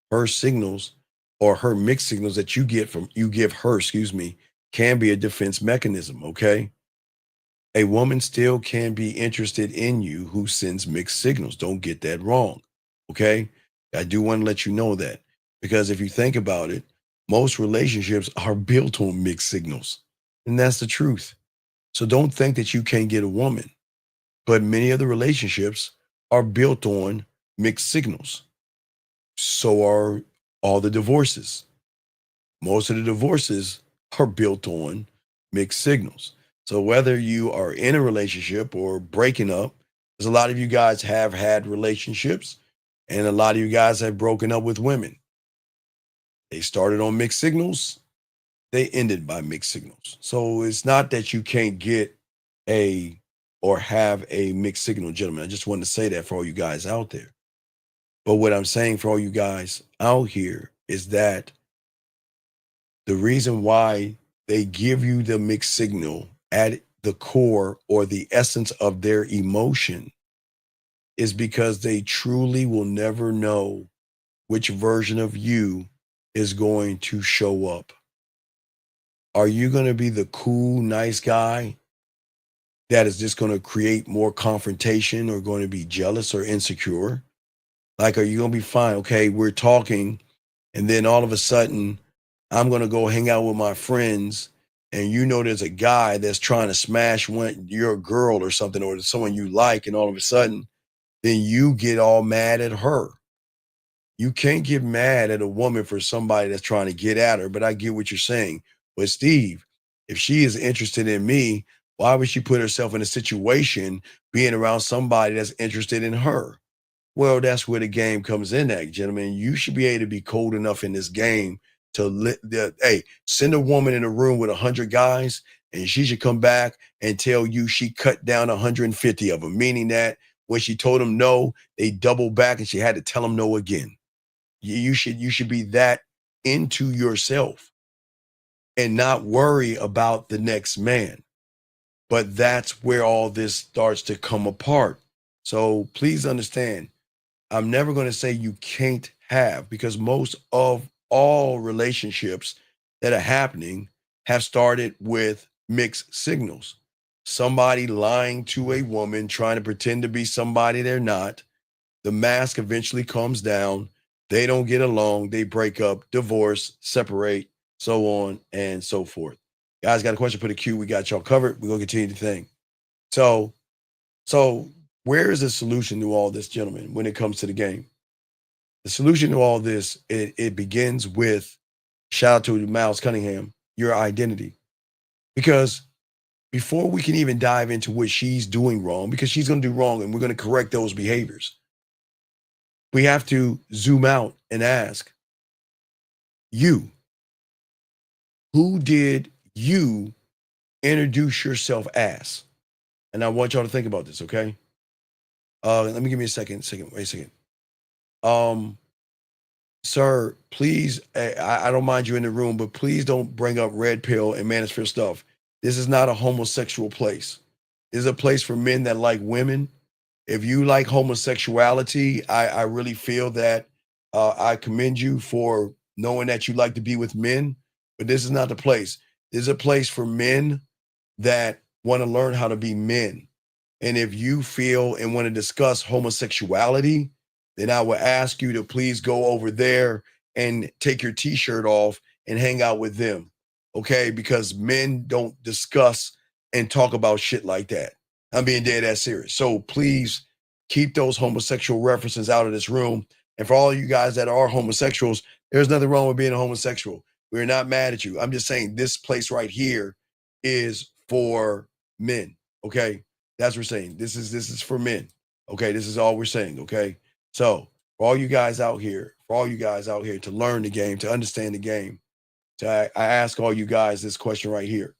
S6: her signals or her mixed signals that you give her, can be a defense mechanism, okay? A woman still can be interested in you who sends mixed signals. Don't get that wrong, okay? I do want to let you know that, because if you think about it, most relationships are built on mixed signals, and that's the truth. So don't think that you can't get a woman, but many of the relationships are built on mixed signals. So are all the divorces. Most of the divorces are built on mixed signals. So whether you are in a relationship or breaking up, because a lot of you guys have had relationships and a lot of you guys have broken up with women. They started on mixed signals. They ended by mixed signals. So it's not that you can't get or have a mixed signal, gentlemen. I just wanted to say that for all you guys out there. But what I'm saying for all you guys out here is that the reason why they give you the mixed signal at the core or the essence of their emotion is because they truly will never know which version of you is going to show up. Are you going to be the cool, nice guy that is just going to create more confrontation or going to be jealous or insecure? Like, are you going to be fine? Okay, we're talking, and then all of a sudden, I'm going to go hang out with my friends, and you know there's a guy that's trying to smash your girl or something, or someone you like, and all of a sudden, then you get all mad at her. You can't get mad at a woman for somebody that's trying to get at her, but I get what you're saying. But Steve, if she is interested in me, why would she put herself in a situation being around somebody that's interested in her? Well, that's where the game comes in at, gentlemen. You should be able to be cold enough in this game send a woman in a room with 100 guys, and she should come back and tell you she cut down 150 of them, meaning that when she told them no, they doubled back and she had to tell them no again. You should be that into yourself and not worry about the next man. But that's where all this starts to come apart. So please understand, I'm never going to say you can't have, because most of all relationships that are happening have started with mixed signals. Somebody lying to a woman, trying to pretend to be somebody they're not. The mask eventually comes down. They don't get along. They break up, divorce, separate, so on and so forth. Guys, got a question? Put a Q. We got y'all covered. We're going to continue the thing. So where is the solution to all this, gentlemen, when it comes to the game? The solution to all this, it begins with, shout out to Miles Cunningham, your identity. Because before we can even dive into what she's doing wrong, because she's going to do wrong and we're going to correct those behaviors, we have to zoom out and ask, you, who did you introduce yourself as? And I want y'all to think about this, okay? Let me give me a second. Wait a second. Sir, please, I don't mind you in the room, but please don't bring up red pill and manosphere stuff. This is not a homosexual place. This is a place for men that like women. If you like homosexuality, I really feel that I commend you for knowing that you like to be with men, but this is not the place. This is a place for men that want to learn how to be men. And if you feel and want to discuss homosexuality, then I would ask you to please go over there and take your t-shirt off and hang out with them. Okay? Because men don't discuss and talk about shit like that. I'm being dead ass serious. So please keep those homosexual references out of this room. And for all you guys that are homosexuals, there's nothing wrong with being a homosexual. We're not mad at you. I'm just saying this place right here is for men. Okay? That's what we're saying. This is for men. Okay? This is all we're saying. Okay? So for all you guys out here, to learn the game, to understand the game, I ask all you guys this question right here.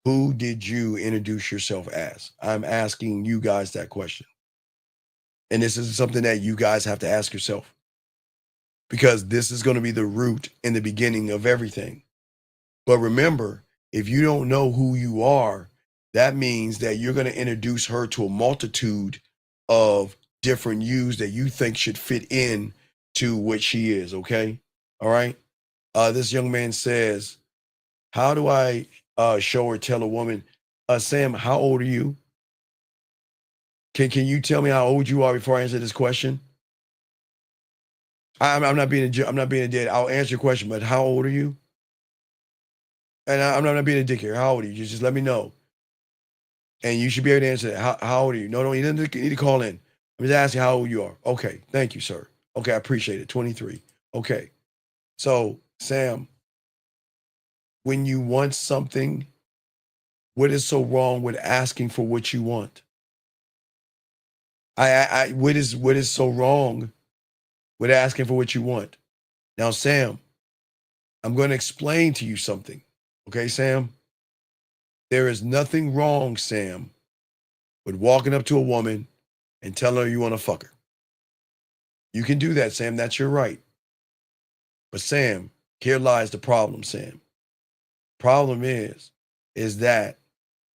S6: Who did you introduce yourself as? I'm asking you guys that question. And this is something that you guys have to ask yourself, because this is going to be the root and the beginning of everything. But remember, if you don't know who you are, that means that you're going to introduce her to a multitude of different yous that you think should fit in to what she is. Okay. All right. This young man says, how do I show or tell a woman, Sam, how old are you? Can you tell me how old you are before I answer this question? I'm not being a dead. I'll answer your question, but how old are you? And I'm not being a dick here. How old are you? Just let me know. And you should be able to answer that. How old are you? No, you don't need to call in. I'm just asking how old you are. Okay, thank you, sir. Okay, I appreciate it. 23. Okay. So, Sam, when you want something, what is so wrong with asking for what you want? What is so wrong with asking for what you want? Now, Sam, I'm going to explain to you something. Okay, Sam? There is nothing wrong, Sam, with walking up to a woman and telling her you want to fuck her. You can do that, Sam. That's your right. But Sam, here lies the problem, Sam. Problem is that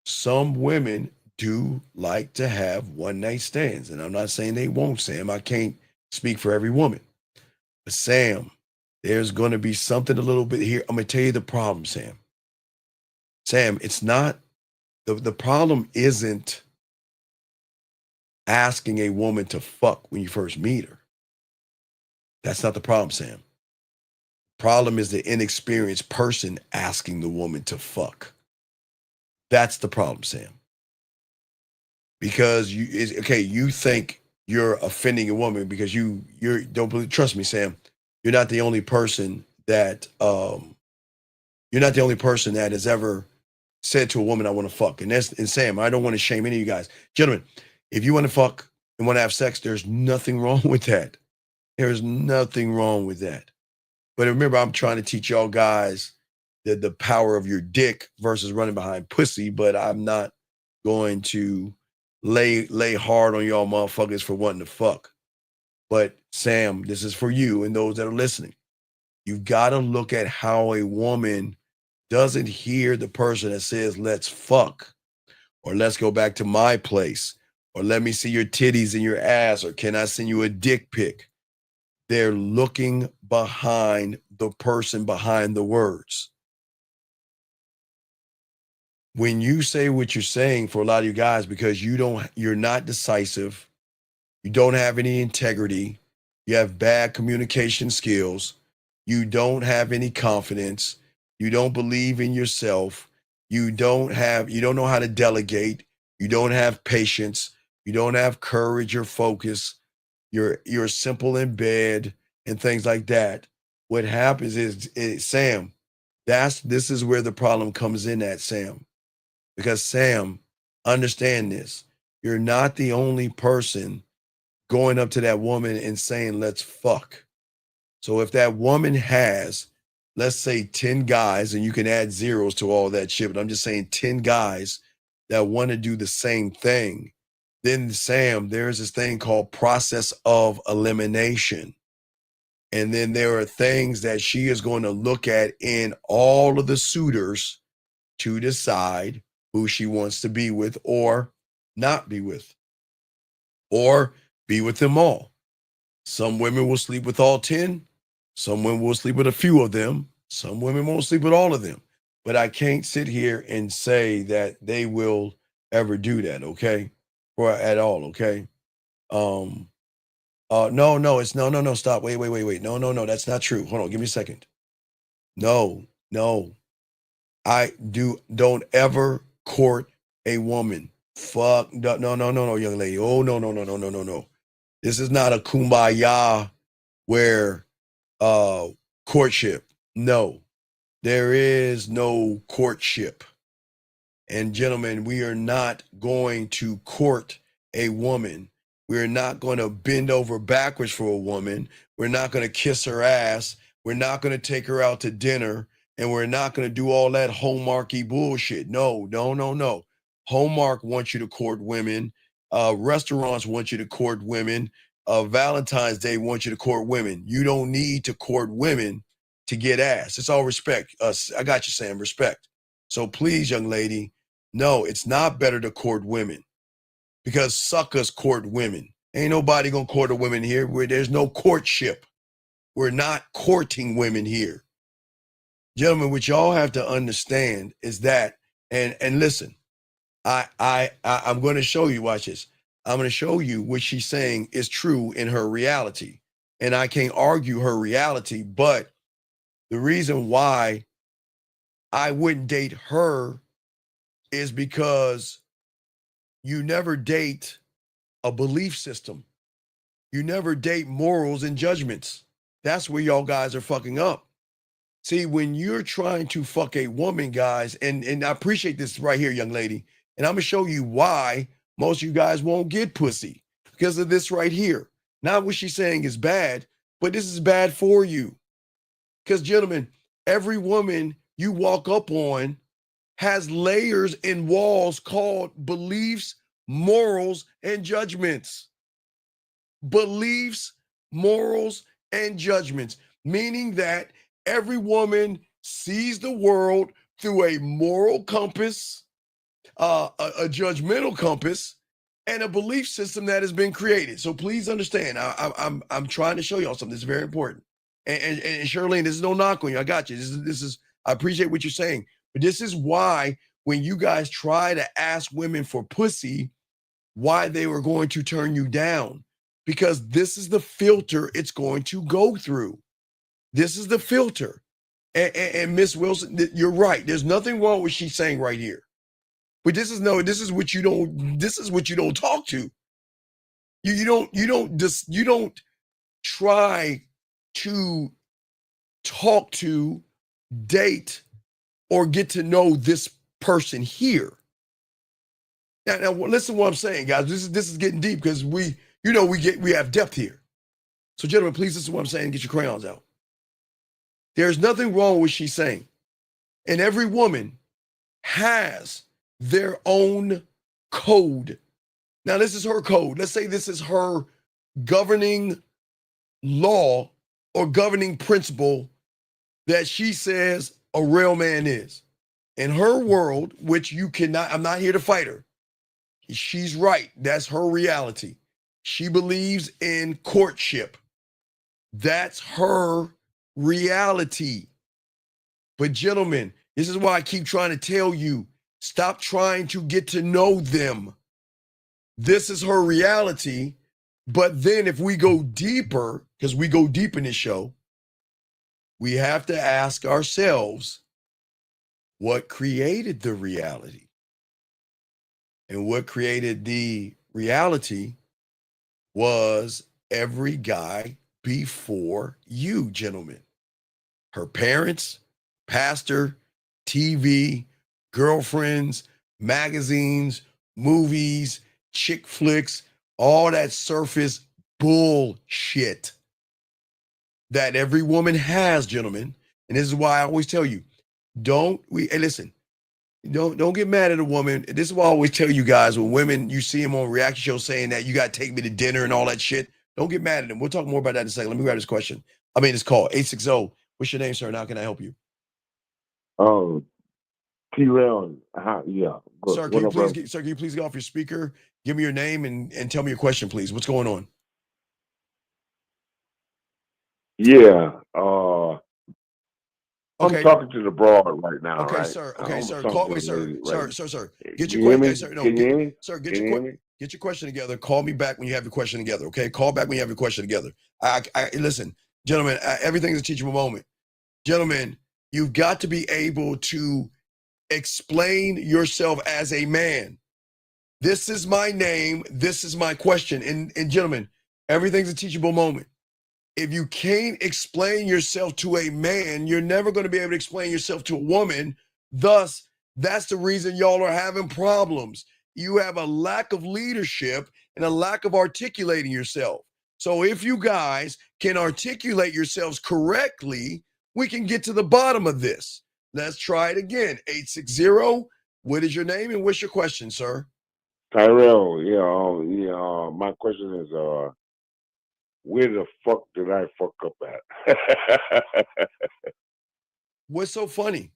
S6: some women do like to have one-night stands. And I'm not saying they won't, Sam. I can't speak for every woman. But Sam, there's going to be something a little bit here. I'm going to tell you the problem, Sam. Sam, it's not, the problem isn't asking a woman to fuck when you first meet her. That's not the problem, Sam. Problem is the inexperienced person asking the woman to fuck. That's the problem, Sam. Because you think you're offending a woman because you don't believe. Trust me, Sam. You're not the only person that has ever said to a woman, "I want to fuck." And Sam, I don't want to shame any of you guys, gentlemen. If you want to fuck and want to have sex, there's nothing wrong with that. There is nothing wrong with that. But remember, I'm trying to teach y'all guys the power of your dick versus running behind pussy, but I'm not going to lay hard on y'all motherfuckers for wanting to fuck. But Sam, this is for you and those that are listening. You've got to look at how a woman doesn't hear the person that says, let's fuck, or let's go back to my place, or let me see your titties and your ass, or can I send you a dick pic? They're looking behind the person behind the words. When you say what you're saying, for a lot of you guys, because you're not decisive, you don't have any integrity, you have bad communication skills, you don't have any confidence, you don't believe in yourself, you don't know how to delegate, you don't have patience, you don't have courage or focus, you're simple in bed and things like that. What happens is Sam, this is where the problem comes in at, Sam. Because Sam, understand this. You're not the only person going up to that woman and saying, let's fuck. So if that woman has, let's say 10 guys, and you can add zeros to all that shit, but I'm just saying 10 guys that want to do the same thing, then Sam, there's this thing called process of elimination. And then there are things that she is going to look at in all of the suitors to decide who she wants to be with or not be with, or be with them all. Some women will sleep with all 10. Some women will sleep with a few of them. Some women won't sleep with all of them. But I can't sit here and say that they will ever do that, okay? Or at all, okay? No, stop. Wait. No, that's not true. Hold on, give me a second. No. Don't ever court a woman. Fuck, no, young lady. Oh, no. This is not a kumbaya where courtship. No, there is no courtship. And gentlemen, we are not going to court a woman. We're not going to bend over backwards for a woman. We're not going to kiss her ass. We're not going to take her out to dinner. And we're not going to do all that Hallmarky bullshit. No. Hallmark wants you to court women. Restaurants want you to court women. Valentine's Day wants you to court women. You don't need to court women to get ass. It's all respect. I got you, Sam, respect. So please, young lady, no, it's not better to court women because suckers court women. Ain't nobody gonna court a woman here where there's no courtship. We're not courting women here. Gentlemen, what y'all have to understand is that, and listen, I'm going to show you, watch this. I'm going to show you what she's saying is true in her reality. And I can't argue her reality, but the reason why I wouldn't date her is because you never date a belief system. You never date morals and judgments. That's where y'all guys are fucking up. See, when you're trying to fuck a woman, guys, and I appreciate this right here, young lady, and I'm going to show you why most of you guys won't get pussy because of this right here. Not what she's saying is bad, but this is bad for you. Because, gentlemen, every woman you walk up on has layers and walls called beliefs, morals, and judgments. Beliefs, morals, and judgments, meaning that every woman sees the world through a moral compass, a judgmental compass, and a belief system that has been created. So please understand, I'm trying to show y'all something that's very important. And Charlene, this is no knock on you. I got you. This is I appreciate what you're saying, but this is why when you guys try to ask women for pussy, why they were going to turn you down, because this is the filter it's going to go through. This is the filter. And Miss Wilson, you're right. There's nothing wrong with what she's saying right here. But this is what you don't talk to. You don't try to talk to, date, or get to know this person here. Now listen to what I'm saying, guys. This is getting deep because we have depth here. So gentlemen, please listen to what I'm saying. Get your crayons out. There's nothing wrong with what she's saying. And every woman has their own code. Now, this is her code. Let's say this is her governing law or governing principle that she says a real man is. In her world, which you cannot, I'm not here to fight her. She's right. That's her reality. She believes in courtship. That's her reality. But gentlemen, this is why I keep trying to tell you, stop trying to get to know them. This is her reality. But then if we go deeper, because we go deep in this show, we have to ask ourselves, what created the reality? And what created the reality was every guy before you, gentlemen. Her parents, pastor, TV, girlfriends, magazines, movies, chick flicks, all that surface bullshit that every woman has, gentlemen. And this is why I always tell you, hey, listen, don't get mad at a woman. This is why I always tell you guys, when women, you see them on reaction shows saying that you got to take me to dinner and all that shit, don't get mad at them. We'll talk more about that in a second. Let me grab this question. This call, 860. What's your name, sir, and how can I help you?
S14: Oh, T-Rail. Yeah. Good.
S6: Sir, can you please get off your speaker? Give me your name and tell me your question, please. What's going on?
S14: Yeah.
S6: Okay.
S14: I'm talking to the broad right now,
S6: Okay,
S14: right?
S6: sir.
S14: I'm
S6: Okay, sir.
S14: talking
S6: Call
S14: to
S6: me,
S14: the
S6: sir.
S14: lady right
S6: Sir.
S14: now.
S6: Get
S14: Can
S6: your
S14: you hear me?
S6: question. Sir, no,
S14: Can you hear me?
S6: sir,
S14: Can you hear me?
S6: get your question together. Call me back when you have your question together. Okay, call back when you have your question together. I listen, gentlemen. Everything is a teachable moment. Gentlemen, you've got to be able to explain yourself as a man. This is my name. This is my question. And gentlemen, everything's a teachable moment. If you can't explain yourself to a man, you're never going to be able to explain yourself to a woman. Thus, that's the reason y'all are having problems. You have a lack of leadership and a lack of articulating yourself. So if you guys can articulate yourselves correctly, we can get to the bottom of this. Let's try it again. 860. What is your name and what's your question, sir?
S14: Tyrell, my question is, where the fuck did I fuck up at?
S6: What's so funny?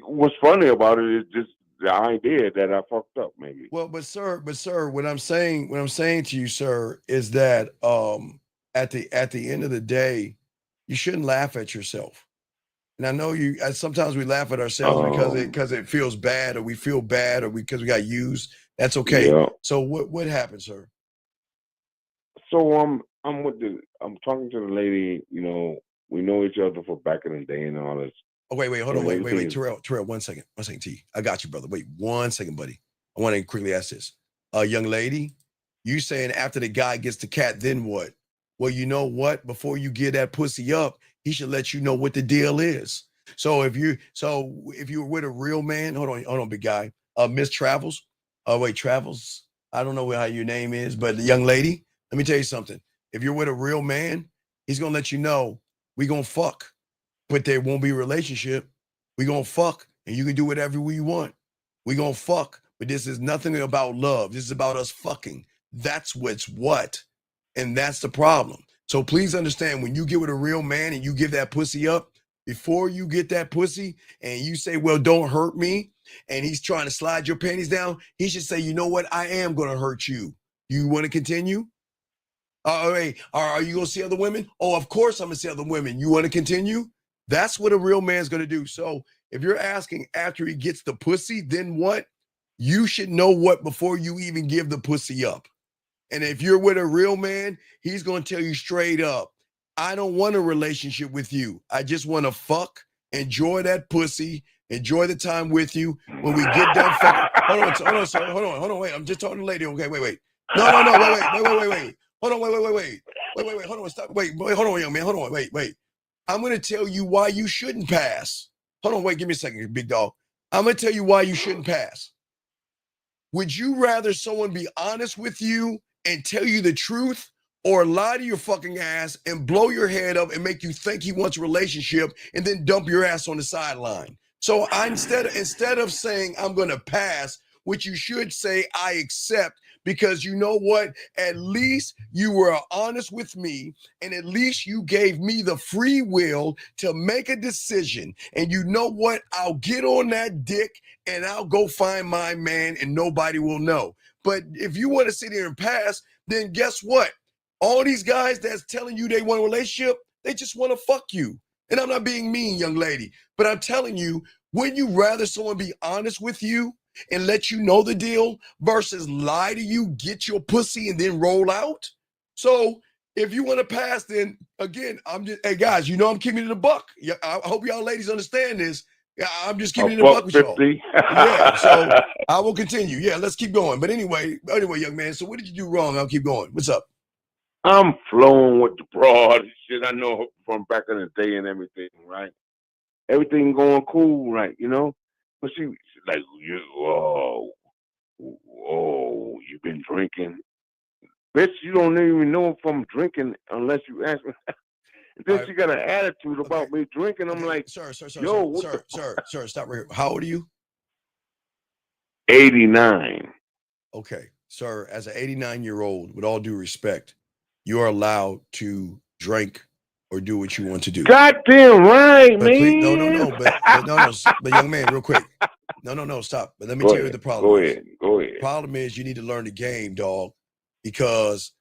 S14: What's funny about it is just the idea that I fucked up, maybe.
S6: Well, but sir, what I'm saying to you, sir, is that at the end of the day, you shouldn't laugh at yourself. And I know sometimes we laugh at ourselves because it feels bad, or we feel bad, or because we got used. That's okay.
S14: Yeah.
S6: So what happened, sir?
S14: So I'm talking to the lady. We know each other for back in the day and all this.
S6: Oh, wait, hold on, wait, Terrell, 1 second, T. I got you, brother. Wait 1 second, buddy. I want to quickly ask this. Young lady, you saying after the guy gets the cat, then what? Well, you know what? Before you get that pussy up, he should let you know what the deal is. So if you're with a real man, hold on, big guy. Miss Travels. Travels. I don't know how your name is, but the young lady, let me tell you something. If you're with a real man, he's gonna let you know we gonna fuck, but there won't be a relationship. We gonna fuck, and you can do whatever we want. We gonna fuck, but this is nothing about love. This is about us fucking. That's what, and that's the problem. So please understand, when you get with a real man and you give that pussy up, before you get that pussy and you say, well, don't hurt me, and he's trying to slide your panties down, he should say, you know what? I am gonna hurt you. You want to continue? Are you gonna see other women? Oh, of course I'm gonna see other women. You want to continue? That's what a real man's gonna do. So if you're asking after he gets the pussy, then what? You should know what before you even give the pussy up. And if you're with a real man, he's gonna tell you straight up, I don't want a relationship with you. I just want to fuck, enjoy that pussy, enjoy the time with you. When we get done fucking, hold on, sir. Hold on, wait. I'm just talking to the lady. Okay, wait. No, wait. Hold on, wait. Hold on, stop. Wait, hold on, young man. Hold on, wait. I'm gonna tell you why you shouldn't pass. Hold on, wait, give me a second, big dog. I'm gonna tell you why you shouldn't pass. Would you rather someone be honest with you and tell you the truth, or lie to your fucking ass and blow your head up and make you think he wants a relationship and then dump your ass on the sideline. So instead of saying I'm going to pass, what you should say, I accept, because you know what? At least you were honest with me, and at least you gave me the free will to make a decision. And you know what? I'll get on that dick and I'll go find my man and nobody will know. But if you want to sit here and pass, then guess what? All these guys that's telling you they want a relationship, they just want to fuck you. And I'm not being mean, young lady, but I'm telling you, wouldn't you rather someone be honest with you and let you know the deal versus lie to you, get your pussy, and then roll out? So if you want to pass, then again, hey guys, you know I'm keeping it a buck. Yeah, I hope y'all ladies understand this. Yeah, I'm just keeping it a buck with y'all. Yeah, so I will continue. Yeah, let's keep going. But anyway, young man, so what did you do wrong? I'll keep going. What's up?
S14: I'm flowing with the broad shit I know from back in the day and everything, right? Everything going cool, right? You know? But she's like, you've been drinking. Bitch, you don't even know if I'm drinking unless you ask me. And then she got an attitude about me drinking. I'm like,
S6: sir, stop right here. How old are you?
S14: 89.
S6: Okay, sir, as an 89-year-old, with all due respect, you are allowed to drink or do what you want to do.
S14: Goddamn right,
S6: but
S14: man.
S6: Please, no, but young man, real quick. No, stop. But let me tell you what the problem is.
S14: Go ahead.
S6: The problem is you need to learn the game, dog, because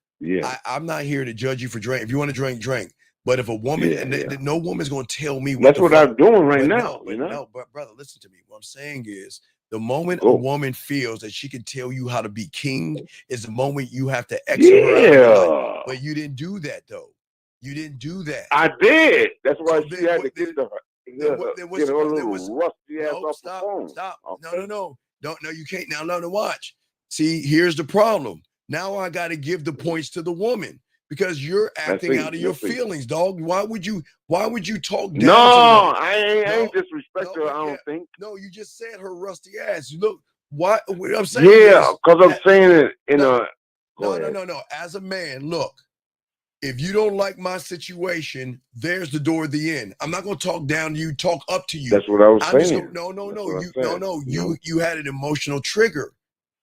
S6: I'm not here to judge you for drink. If you want to drink. But if a woman, no woman's going to tell me
S14: that's what I'm doing right now.
S6: No, but brother, listen to me. What I'm saying is, the moment a woman feels that she can tell you how to be king is the moment you have to exit her out of your life. But you didn't do that, though. You didn't do that.
S14: I did. That's why she had to get her little rusty ass off the phone.
S6: Stop. Okay. No, you can't. Now, learn to watch. See, here's the problem. Now I got to give the points to the woman because you're acting out of your feelings, dog. Why would you talk down to her?
S14: I ain't disrespect her, I don't think.
S6: No, you just said her rusty ass. Look, what I'm saying is,
S14: because I'm saying it in
S6: no. As a man, look, if you don't like my situation, there's the door at the end. I'm not going to talk down to you, talk up to you.
S14: That's what I was saying.
S6: You had an emotional trigger.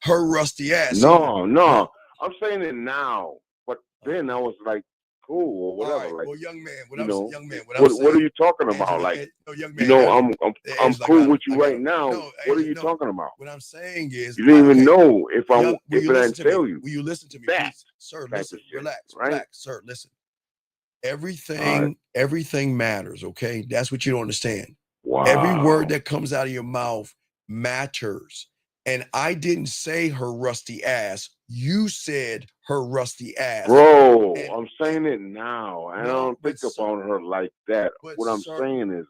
S6: Her rusty ass.
S14: No. I'm saying it now, but then I was like, cool or whatever.
S6: Right.
S14: Like,
S6: well, young man, what
S14: are you talking about? Like, I'm cool with you right now. What are you talking about?
S6: What I'm saying is,
S14: you didn't even know if I didn't tell you.
S6: Will you listen to me, please? Sir? Listen, relax, sir. Listen. Everything matters. Okay, that's what you don't understand.
S14: Wow.
S6: Every word that comes out of your mouth matters. And I didn't say her rusty ass. You said her rusty ass.
S14: Bro, I'm saying it now. I don't think about her like that. What I'm saying is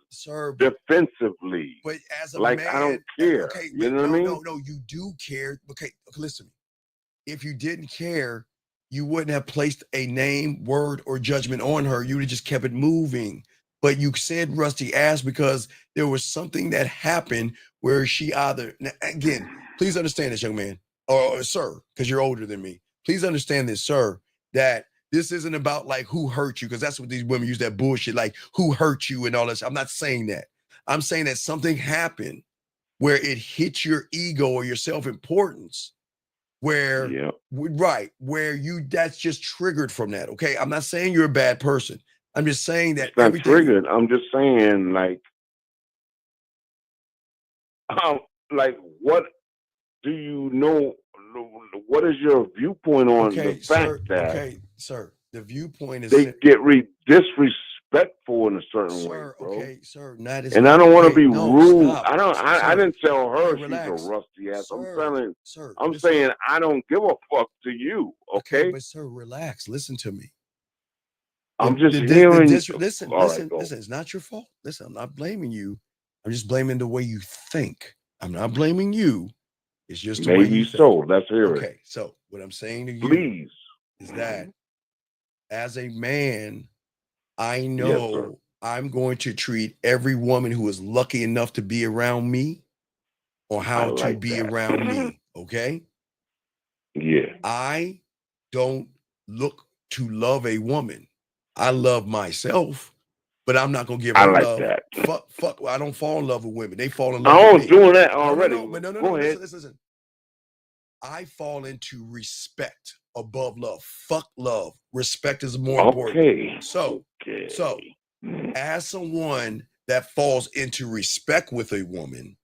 S14: defensively.
S6: But as a
S14: man, I don't care.
S6: Okay,
S14: you know what I mean?
S6: No, you do care. Okay, listen to me. If you didn't care, you wouldn't have placed a name, word, or judgment on her. You would have just kept it moving. But you said rusty ass because there was something that happened where she again, please understand this, young man, or sir, because you're older than me. Please understand this, sir, that this isn't about like who hurt you, because that's what these women use, that bullshit, like who hurt you and all this. I'm not saying that. I'm saying that something happened where it hit your ego or your self-importance, where that's just triggered from that. Okay, I'm not saying you're a bad person. I'm just saying that
S14: it's not triggered. I'm just saying, like, what do you know? What is your viewpoint on the fact that?
S6: Okay, sir. The viewpoint is
S14: they get disrespectful in a certain way, bro.
S6: Okay, sir.
S14: And I don't want to be rude.
S6: Stop.
S14: I didn't tell her she's a rusty ass. I'm saying I don't give a fuck to you. Okay,
S6: but sir, relax. Listen to me.
S14: I'm just hearing.
S6: Listen. It's not your fault. Listen, I'm not blaming you. I'm just blaming the way you think. I'm not blaming you. It's just the way you think.
S14: Let's hear it.
S6: Okay, so what I'm saying to you,
S14: please,
S6: is that as a man, I know I'm going to treat every woman who is lucky enough to be around me or how to be around me. Okay.
S14: Yeah.
S6: I don't look to love a woman. I love myself, but I'm not gonna give
S14: I
S6: her
S14: like
S6: love.
S14: that.
S6: Fuck. I don't fall in love with women. They fall in
S14: I
S6: love with
S14: was
S6: me.
S14: doing that already.
S6: No.
S14: Go ahead.
S6: Listen. I fall into respect above love. Fuck love. Respect is more important.
S14: Okay.
S6: So, as someone that falls into respect with a woman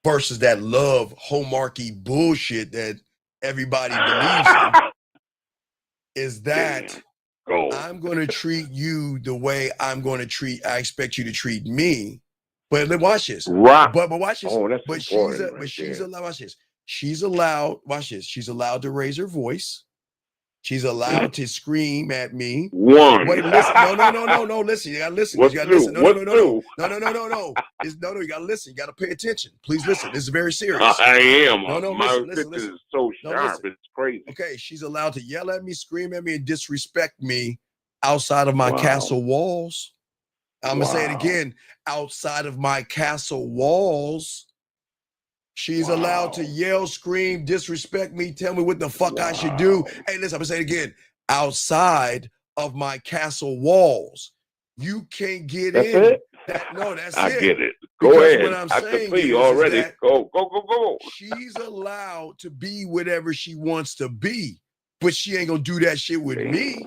S6: versus that love hallmarky bullshit that everybody believes in, is that I'm going to treat you the way I expect you to treat me. But watch this.
S14: Right.
S6: But watch this.
S14: Oh, that's
S6: but
S14: important.
S6: she's allowed. Watch this. She's allowed. Watch this. She's allowed to raise her voice. She's allowed to scream at me.
S14: One.
S6: Wait, listen. No. Listen. You gotta listen.
S14: What's
S6: You gotta
S14: two?
S6: listen. No.
S14: What's two?
S6: No. You gotta listen. You gotta pay attention. Please listen. This is very serious.
S14: I am.
S6: My
S14: listen. Is so sharp. It's crazy.
S6: Okay, she's allowed to yell at me, scream at me, and disrespect me outside of my castle walls. I'm gonna say it again. Outside of my castle walls, she's allowed to yell, scream, disrespect me, tell me what the fuck I should do. Hey, listen, I'm gonna say it again. Outside of my castle walls, you can't get
S14: That's
S6: in.
S14: it?
S6: That's
S14: I
S6: it.
S14: get it. Go
S6: Because
S14: ahead.
S6: what I'm
S14: I
S6: saying
S14: can see
S6: is
S14: already.
S6: that
S14: Go.
S6: she's allowed to be whatever she wants to be, but she ain't gonna do that shit with me.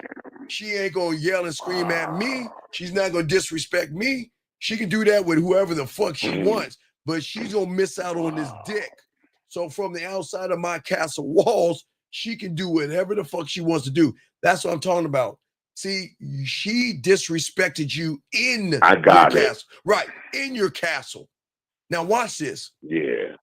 S6: She ain't gonna yell and scream at me. She's not gonna disrespect me. She can do that with whoever the fuck she wants, but she's gonna miss out on this dick. So from the outside of my castle walls, she can do whatever the fuck she wants to do. That's what I'm talking about. See, she disrespected you in your castle. Right, in your castle. Now watch this.
S14: Yeah.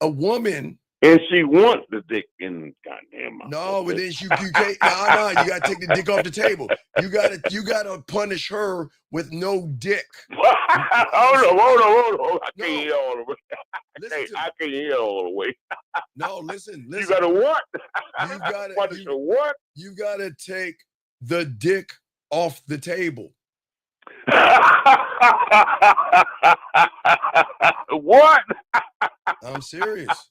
S6: A woman.
S14: And she wants the dick in goddamn mouth.
S6: No, but then you can't. No, you gotta take the dick off the table. You gotta punish her with no dick.
S14: Hold on. I can't hear all the way. I can't hear all the way.
S6: No, listen.
S14: You gotta what?
S6: You gotta
S14: punish her what?
S6: You gotta take the dick off the table.
S14: What?
S6: I'm serious.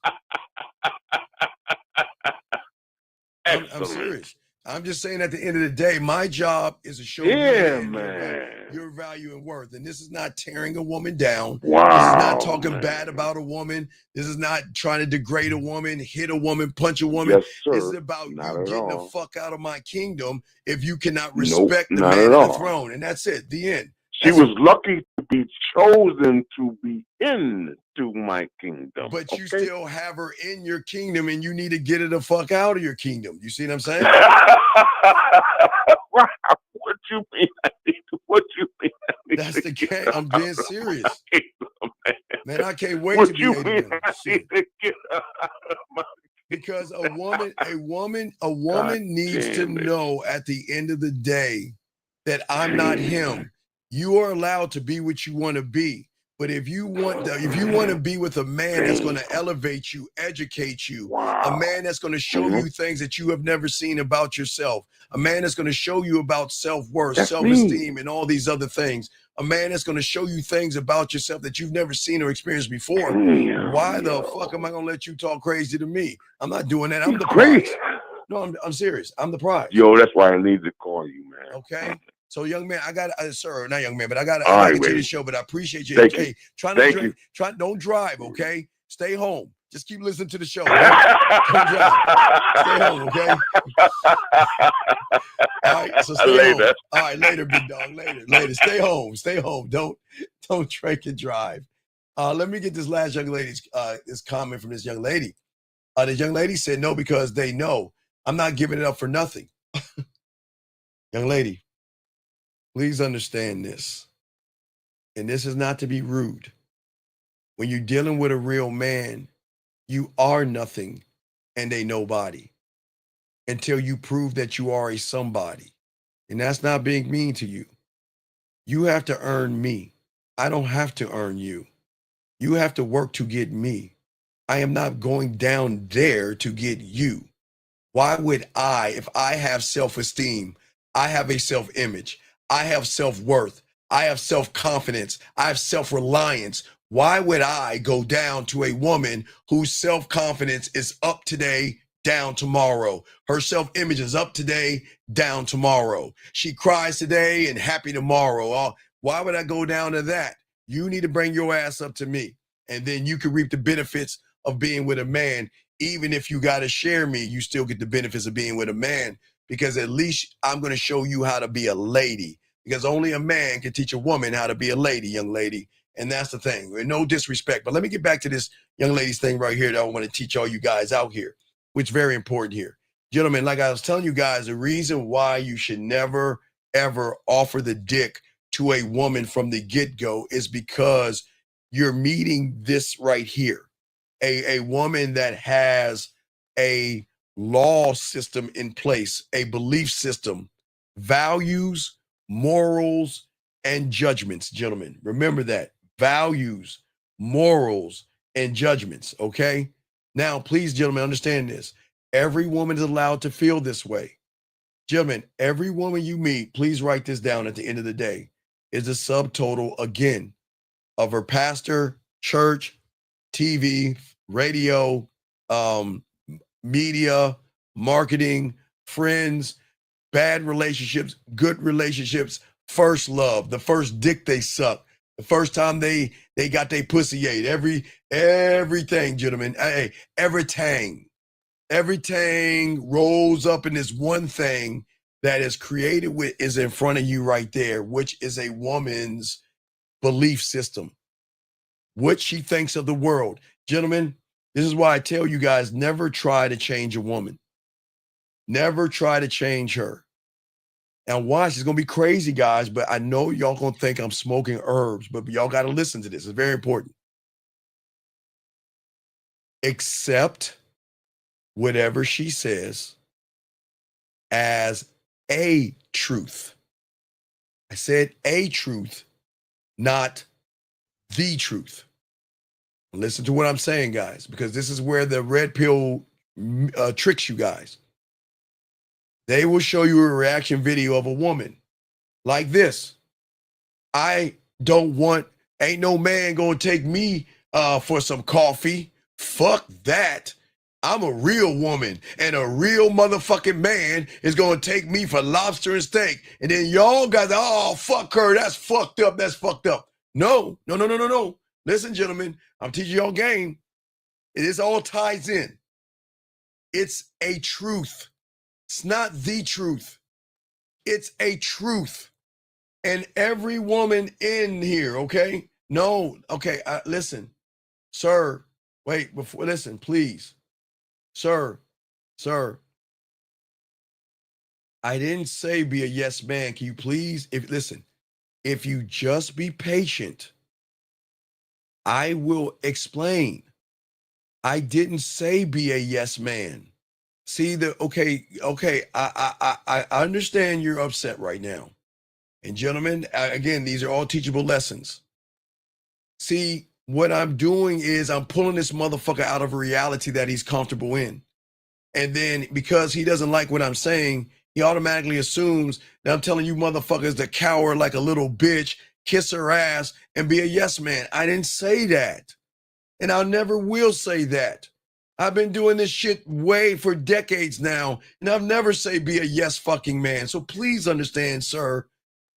S6: I'm serious. I'm just saying at the end of the day, my job is to show you your value and worth. And this is not tearing a woman down. This is not talking bad about a woman. This is not trying to degrade a woman, hit a woman, punch a woman.
S14: Yes, sir.
S6: This is about you getting the fuck out of my kingdom if you cannot respect the
S14: not
S6: man
S14: at
S6: on the
S14: all.
S6: throne. And that's it. The end.
S14: She was lucky to be chosen to be into my kingdom.
S6: But you still have her in your kingdom, and you need to get her the fuck out of your kingdom. You see what I'm saying?
S14: What you mean? What you mean?
S6: That's the game. I'm being serious. Man, I can't wait
S14: What
S6: to be
S14: you
S6: able to
S14: mean?
S6: do it. Because a woman needs to know at the end of the day that I'm not him. You are allowed to be what you want to be. But if you want to be with a man that's going to elevate you, educate you, a man that's going to show you things that you have never seen about yourself, a man that's going to show you about self-worth, self-esteem, and all these other things, a man that's going to show you things about yourself that you've never seen or experienced before, why the fuck am I going to let you talk crazy to me? I'm not doing that. I'm the prize. No, I'm serious. I'm the prize.
S14: Yo, that's why I need to call you, man.
S6: Okay. So, young man, I got sir, not young man, but I got to continue the show. But I appreciate you.
S14: Thank you.
S6: Don't drive, okay? Stay home. Just keep listening to the show. Don't drive. Stay home, okay? All right, so stay home. All right, later, big dog. Later. Stay home. Don't drink and drive. Let me get this last young lady's this comment from this young lady. This young lady said no because they know I'm not giving it up for nothing. Young lady, please understand this. And this is not to be rude. When you're dealing with a real man, you are nothing and a nobody until you prove that you are a somebody. And that's not being mean to you. You have to earn me. I don't have to earn you. You have to work to get me. I am not going down there to get you. Why would I, if I have self-esteem, I have a self-image, I have self-worth, I have self-confidence, I have self-reliance, why would I go down to a woman whose self-confidence is up today, down tomorrow. Her self-image is up today, down tomorrow. She cries today and happy tomorrow. Oh, why would I go down to that? You need to bring your ass up to me. And then you can reap the benefits of being with a man. Even if you got to share me, you still get the benefits of being with a man, because at least I'm going to show you how to be a lady, because only a man can teach a woman how to be a lady, young lady. And that's the thing. No disrespect. But let me get back to this young ladies thing right here that I want to teach all you guys out here, which is very important here. Gentlemen, like I was telling you guys, the reason why you should never, ever offer the dick to a woman from the get-go is because you're meeting this right here. A woman that has a law system in place, a belief system, values, morals, and judgments, gentlemen. Remember that. Values, morals, and judgments, okay? Now, please, gentlemen, understand this. Every woman is allowed to feel this way. Gentlemen, every woman you meet, please write this down at the end of the day, is a subtotal, again, of her pastor, church, TV, radio, media, marketing, friends, bad relationships, good relationships, first love, the first dick they sucked, the first time they got their pussy ate, everything, gentlemen. Hey, everything rolls up in this one thing that is created with is in front of you right there, which is a woman's belief system, what she thinks of the world. Gentlemen, this is why I tell you guys, never try to change a woman. Never try to change her. And watch, it's going to be crazy, guys, but I know y'all going to think I'm smoking herbs, but y'all got to listen to this. It's very important. Accept whatever she says as a truth. I said a truth, not the truth. Listen to what I'm saying, guys, because this is where the red pill tricks you guys. They will show you a reaction video of a woman like this. Ain't no man gonna take me for some coffee. Fuck that. I'm a real woman, and a real motherfucking man is gonna take me for lobster and steak. And then y'all guys, oh, fuck her, that's fucked up, that's fucked up. No. Listen, gentlemen, I'm teaching y'all game. It all ties in. It's a truth. It's not the truth. It's a truth. And every woman in here, okay? No, okay, listen. Sir, wait, listen, please. Sir, I didn't say be a yes man. Can you please, if you just be patient, I will explain. I didn't say be a yes man. See I understand you're upset right now. And gentlemen, again, these are all teachable lessons. See, what I'm doing is I'm pulling this motherfucker out of a reality that he's comfortable in. And then because he doesn't like what I'm saying, he automatically assumes that I'm telling you motherfuckers to cower like a little bitch, kiss her ass, and be a yes man. I didn't say that. And I never will say that. I've been doing this shit for decades now, and I've never say be a yes fucking man. So please understand, sir,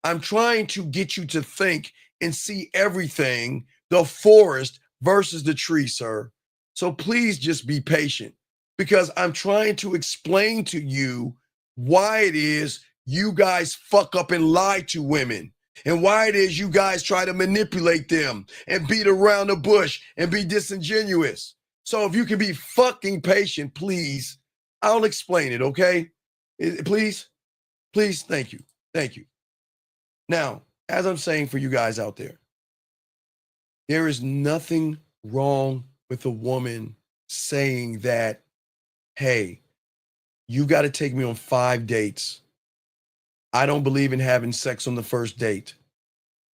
S6: I'm trying to get you to think and see everything, the forest versus the tree, sir. So please just be patient, because I'm trying to explain to you why it is you guys fuck up and lie to women, and why it is you guys try to manipulate them and beat around the bush and be disingenuous. So if you can be fucking patient, please, I'll explain it, okay? Please, thank you. Now, as I'm saying for you guys out there is nothing wrong with a woman saying that, hey, you got to take me on 5 dates. I don't believe in having sex on the first date.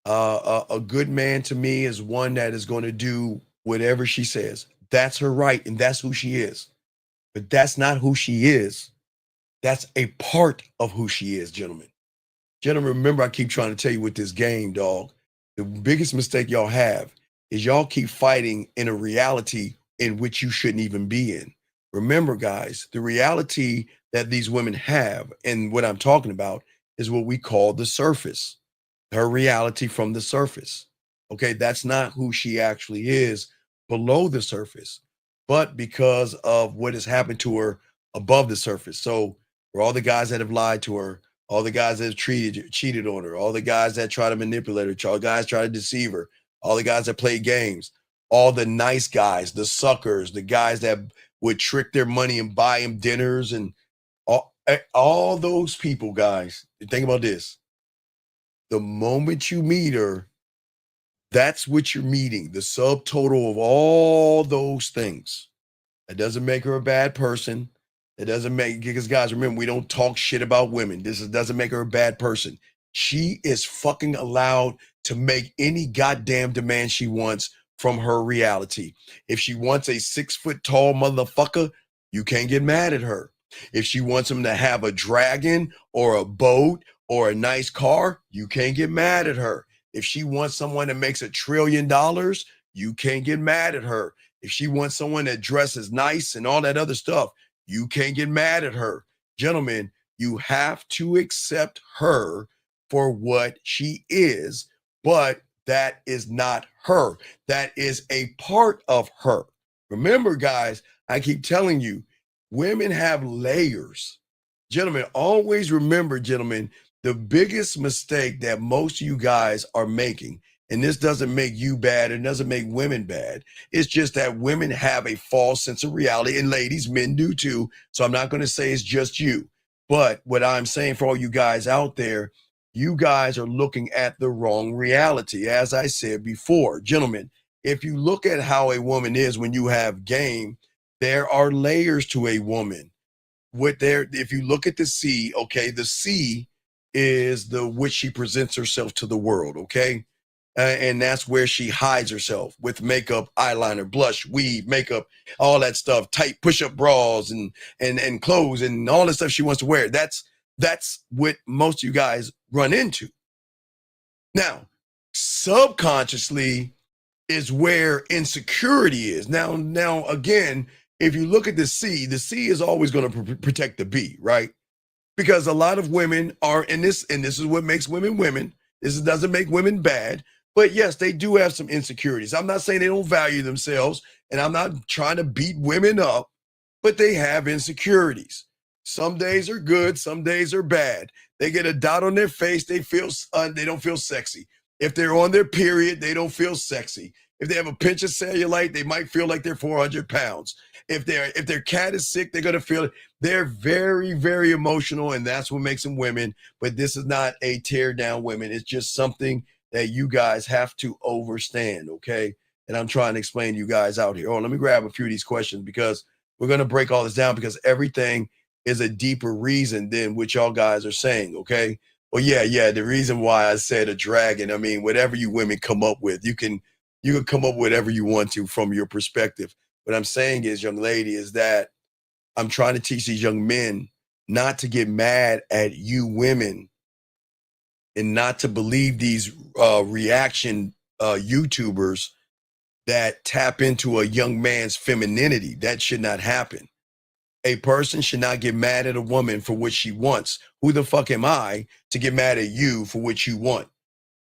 S6: A good man to me is one that is going to do whatever she says. That's her right, and that's who she is. But that's not who she is. That's a part of who she is, gentlemen. Gentlemen, remember, I keep trying to tell you with this game, dog, the biggest mistake y'all have is y'all keep fighting in a reality in which you shouldn't even be in. Remember, guys, the reality that these women have, and what I'm talking about, is what we call the surface, her reality from the surface. Okay, that's not who she actually is below the surface, but because of what has happened to her above the surface. So, for all the guys that have lied to her, all the guys that have cheated on her, all the guys that try to manipulate her, all the guys try to deceive her, all the guys that play games, all the nice guys, the suckers, the guys that would trick their money and buy him dinners, and all those people, guys. Think about this. The moment you meet her, that's what you're meeting, the subtotal of all those things. That doesn't make her a bad person. It doesn't make, because guys, remember, we don't talk shit about women. Doesn't make her a bad person. She is fucking allowed to make any goddamn demand she wants from her reality. If she wants a 6 foot tall motherfucker, you can't get mad at her. If she wants him to have a dragon or a boat or a nice car, you can't get mad at her. If she wants someone that makes $1 trillion, you can't get mad at her. If she wants someone that dresses nice and all that other stuff, you can't get mad at her. Gentlemen, you have to accept her for what she is, but that is not her. That is a part of her. Remember, guys, I keep telling you, women have layers. Gentlemen, always remember, gentlemen, the biggest mistake that most of you guys are making, and this doesn't make you bad, it doesn't make women bad. It's just that women have a false sense of reality, and ladies, men do too. So I'm not going to say it's just you. But what I'm saying for all you guys out there, you guys are looking at the wrong reality. As I said before, gentlemen, if you look at how a woman is when you have game, there are layers to a woman. If you look at the C, okay, the C is the which she presents herself to the world, okay? And that's where she hides herself with makeup, eyeliner, blush, weave, makeup, all that stuff, tight push-up bras and clothes and all the stuff she wants to wear. That's what most of you guys run into. Now, subconsciously is where insecurity is. Now again, if you look at the C is always going to protect the B, right? Because a lot of women are and this is what makes women women. This doesn't make women bad. But yes, they do have some insecurities. I'm not saying they don't value themselves, and I'm not trying to beat women up, but they have insecurities. Some days are good, some days are bad. They get a dot on their face, they don't feel sexy. If they're on their period, they don't feel sexy. If they have a pinch of cellulite, they might feel like they're 400 pounds. If their cat is sick, they're gonna feel it. They're very, very emotional, and that's what makes them women. But this is not a tear down women. It's just something that you guys have to understand, okay? And I'm trying to explain to you guys out here. Oh, let me grab a few of these questions because we're going to break all this down because everything is a deeper reason than what y'all guys are saying, okay? Well, yeah, the reason why I said a dragon, I mean, whatever you women come up with, you can come up with whatever you want to from your perspective. What I'm saying is, young lady, is that I'm trying to teach these young men not to get mad at you women and not to believe these reaction YouTubers that tap into a young man's femininity. That should not happen. A person should not get mad at a woman for what she wants. Who the fuck am I to get mad at you for what you want?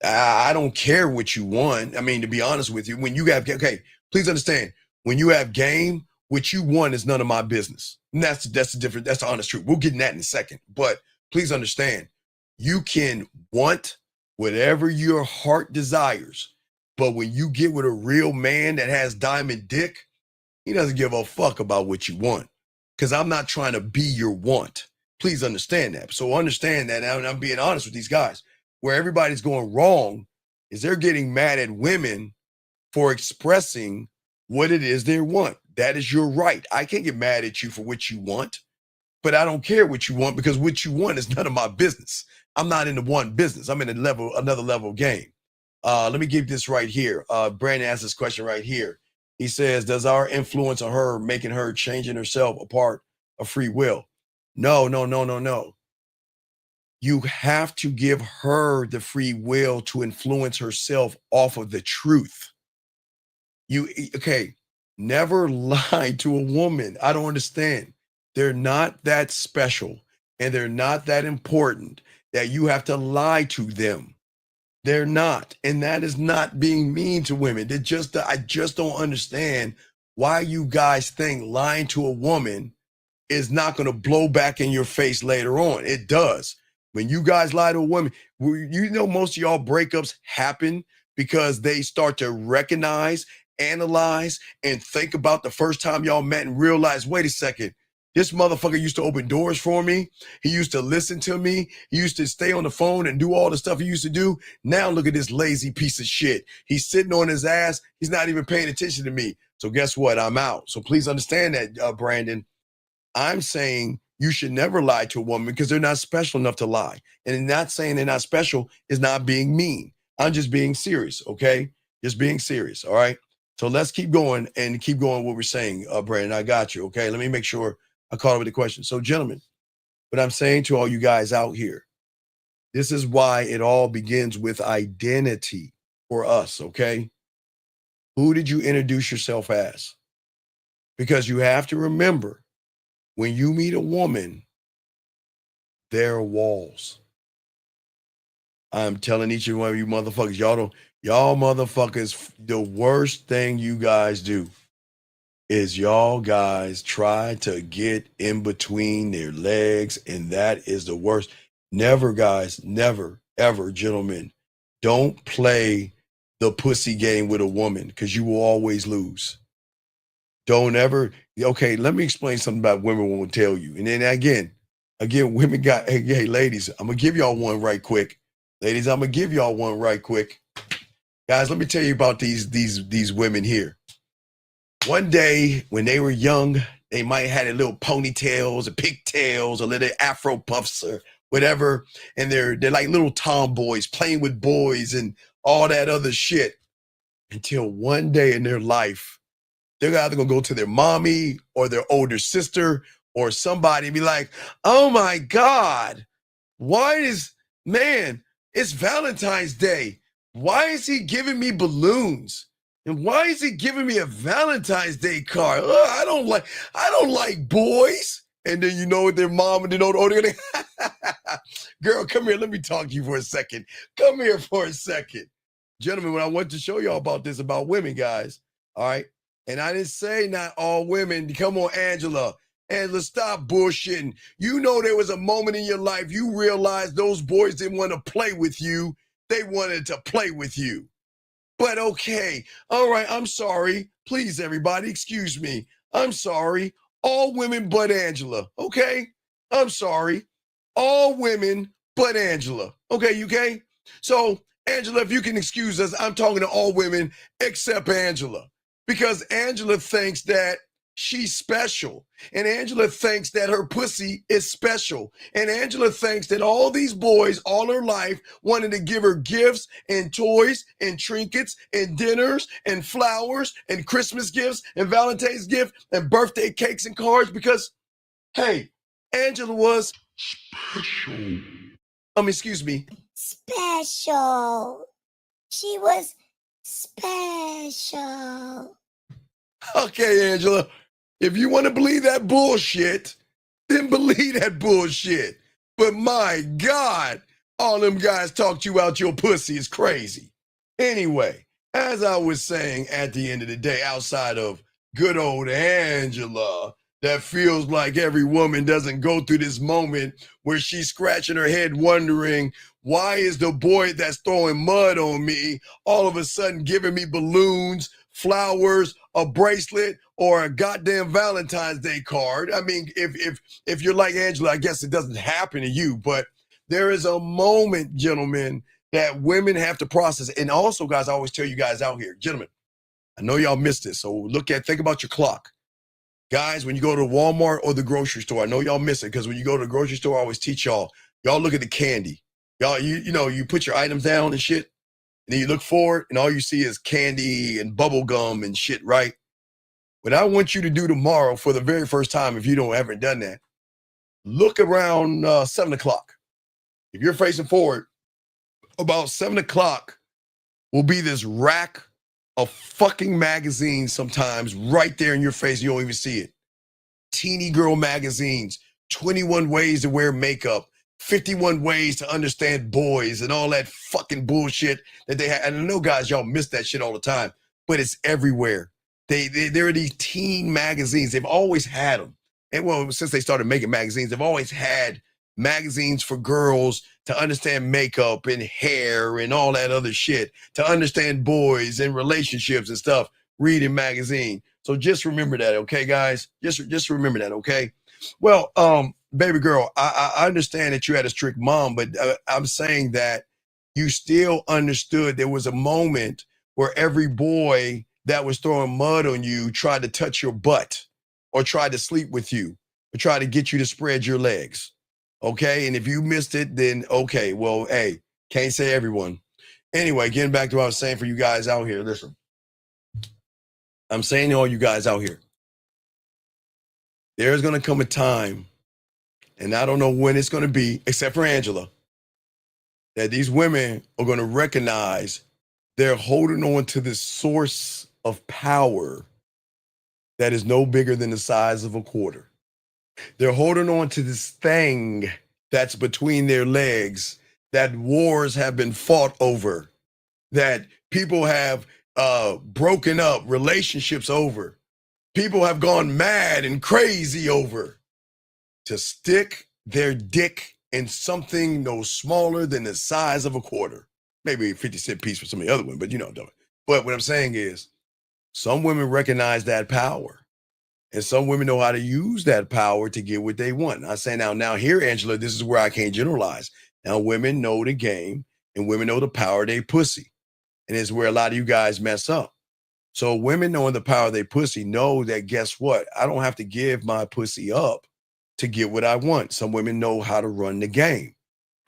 S6: I don't care what you want. I mean, to be honest with you, when you have, okay, please understand, when you have game, what you want is none of my business. And that's the honest truth. We'll get in that in a second. But please understand, you can want whatever your heart desires. But when you get with a real man that has diamond dick, he doesn't give a fuck about what you want. Because I'm not trying to be your want. Please understand that. So understand that, and I'm being honest with these guys. Where everybody's going wrong is they're getting mad at women for expressing what it is they want. That is your right. I can't get mad at you for what you want, but I don't care what you want because what you want is none of my business. I'm not in the one business. I'm in another level of game. Let me give this right here. Brandon asked this question right here. He says, does our influence on her making her changing herself a part of free will? No. You have to give her the free will to influence herself off of the truth. Okay, Never lie to a woman. I don't understand. They're not that special and they're not that important that you have to lie to them. They're not. And that is not being mean to women. I just don't understand why you guys think lying to a woman is not going to blow back in your face later on. It does. When you guys lie to a woman, you know, most of y'all breakups happen because they start to recognize, analyze, and think about the first time y'all met and realize, wait a second, this motherfucker used to open doors for me. He used to listen to me. He used to stay on the phone and do all the stuff he used to do. Now look at this lazy piece of shit. He's sitting on his ass. He's not even paying attention to me. So guess what? I'm out. So please understand that, Brandon. I'm saying you should never lie to a woman because they're not special enough to lie. And not saying they're not special is not being mean. I'm just being serious, okay? Just being serious, all right? So let's keep going and keep going what we're saying, Brandon. I got you, okay? Let me make sure I caught up with the question. So, gentlemen, what I'm saying to all you guys out here, this is why it all begins with identity for us, okay? Who did you introduce yourself as? Because you have to remember, when you meet a woman, there are walls. I'm telling each and one of you motherfuckers, y'all motherfuckers, the worst thing you guys do is y'all guys try to get in between their legs, and that is the worst. Never, guys, never, ever, gentlemen, don't play the pussy game with a woman because you will always lose. Don't ever. Okay, let me explain something about women won't tell you. And then again, women got, hey, ladies, I'm going to give y'all one right quick. Ladies, I'm going to give y'all one right quick. Guys, let me tell you about these women here. One day when they were young, they might have had little ponytails or pigtails or little afro puffs or whatever. And they're like little tomboys playing with boys and all that other shit. Until one day in their life, they're either going to go to their mommy or their older sister or somebody and be like, oh my God, it's Valentine's Day. Why is he giving me balloons? And why is he giving me a Valentine's Day card? I don't like boys. And then you know what their mom and they're gonna girl, come here. Let me talk to you for a second. Come here for a second. Gentlemen, when I want to show y'all about this, about women, guys. All right. And I didn't say not all women. Come on, Angela. Angela, stop bullshitting. You know there was a moment in your life you realized those boys didn't want to play with you. They wanted to play with you. But okay, all right, I'm sorry. Please, everybody, excuse me. I'm sorry. All women but Angela, okay? I'm sorry. All women but Angela. Okay, okay? So, Angela, if you can excuse us, I'm talking to all women except Angela. Because Angela thinks that she's special. And Angela thinks that her pussy is special. And Angela thinks that all these boys all her life wanted to give her gifts and toys and trinkets and dinners and flowers and Christmas gifts and Valentine's gifts and birthday cakes and cards because, hey, Angela was special. Excuse me.
S15: Special. She was special.
S6: Okay, Angela. If you want to believe that bullshit, then believe that bullshit. But my God, all them guys talked you out your pussy is crazy. Anyway, as I was saying at the end of the day, outside of good old Angela, that feels like every woman doesn't go through this moment where she's scratching her head wondering, why is the boy that's throwing mud on me all of a sudden giving me balloons, flowers, a bracelet, or a goddamn Valentine's Day card? I mean, if you're like Angela, I guess it doesn't happen to you, but there is a moment, gentlemen, that women have to process. And also, guys, I always tell you guys out here, gentlemen, I know y'all missed this, so think about your clock. Guys, when you go to Walmart or the grocery store, I know y'all miss it because when you go to the grocery store, I always teach y'all look at the candy. Y'all, you put your items down and shit, and then you look forward, and all you see is candy and bubble gum and shit, right? What I want you to do tomorrow for the very first time, if you haven't done that, look around 7 o'clock. If you're facing forward, about 7 o'clock will be this rack a fucking magazine sometimes right there in your face. You don't even see it. Teeny girl magazines, 21 ways to wear makeup, 51 ways to understand boys, and all that fucking bullshit that they have. And I know, guys, y'all miss that shit all the time, but it's everywhere. There are these teen magazines. They've always had them. And well, since they started making magazines, they've always had magazines for girls to understand makeup and hair and all that other shit, to understand boys and relationships and stuff. Reading magazine. So just remember that, okay, guys? Just remember that, okay? Well, baby girl, I understand that you had a strict mom, but I'm saying that you still understood there was a moment where every boy that was throwing mud on you tried to touch your butt or tried to sleep with you or tried to get you to spread your legs, okay? And if you missed it, then okay, well, hey, can't say everyone. Anyway, getting back to what I was saying for you guys out here, listen. I'm saying to all you guys out here, there's going to come a time, and I don't know when it's going to be, except for Angela, that these women are going to recognize they're holding on to this source of power that is no bigger than the size of a quarter. They're holding on to this thing that's between their legs, that wars have been fought over, that people have broken up relationships over. People have gone mad and crazy over, to stick their dick in something no smaller than the size of a quarter. Maybe a 50-cent piece for some of the other women, but you know, but what I'm saying is some women recognize that power, and some women know how to use that power to get what they want. I say now here, Angela, this is where I can't generalize. Now, women know the game, and women know the power of their pussy, and it's where a lot of you guys mess up. So women knowing the power of their pussy know that, guess what? I don't have to give my pussy up to get what I want. Some women know how to run the game.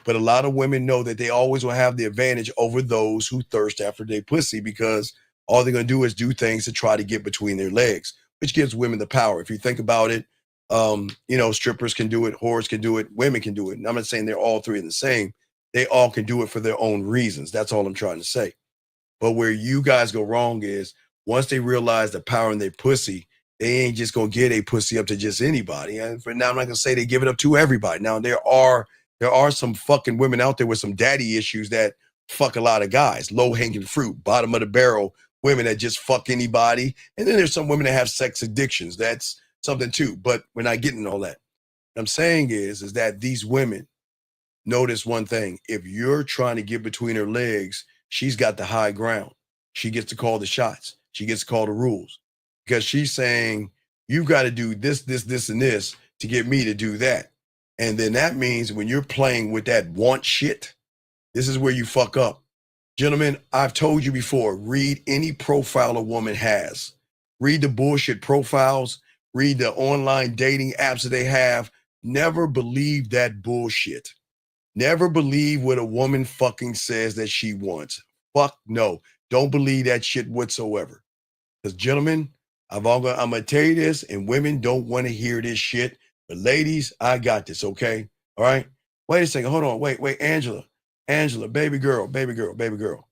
S6: But a lot of women know that they always will have the advantage over those who thirst after their pussy, because all they're going to do is do things to try to get between their legs, which gives women the power. If you think about it, strippers can do it, whores can do it, women can do it. And I'm not saying they're all three the same. They all can do it for their own reasons. That's all I'm trying to say. But where you guys go wrong is, once they realize the power in their pussy, they ain't just gonna get a pussy up to just anybody. And for now, I'm not gonna say they give it up to everybody. Now, there are some fucking women out there with some daddy issues that fuck a lot of guys, low hanging fruit, bottom of the barrel women that just fuck anybody. And then there's some women that have sex addictions. That's something too. But we're not getting all that. What I'm saying is that these women notice one thing: if you're trying to get between her legs, she's got the high ground. She gets to call the shots. She gets to call the rules, because she's saying, you've got to do this, this, this, and this to get me to do that. And then that means when you're playing with that want shit, this is where you fuck up. Gentlemen, I've told you before, read any profile a woman has. Read the bullshit profiles. Read the online dating apps that they have. Never believe that bullshit. Never believe what a woman fucking says that she wants. Fuck no. Don't believe that shit whatsoever. Because, gentlemen, I'm going to tell you this, and women don't want to hear this shit. But ladies, I got this, okay? All right? Wait a second. Hold on. Wait, Angela, baby girl.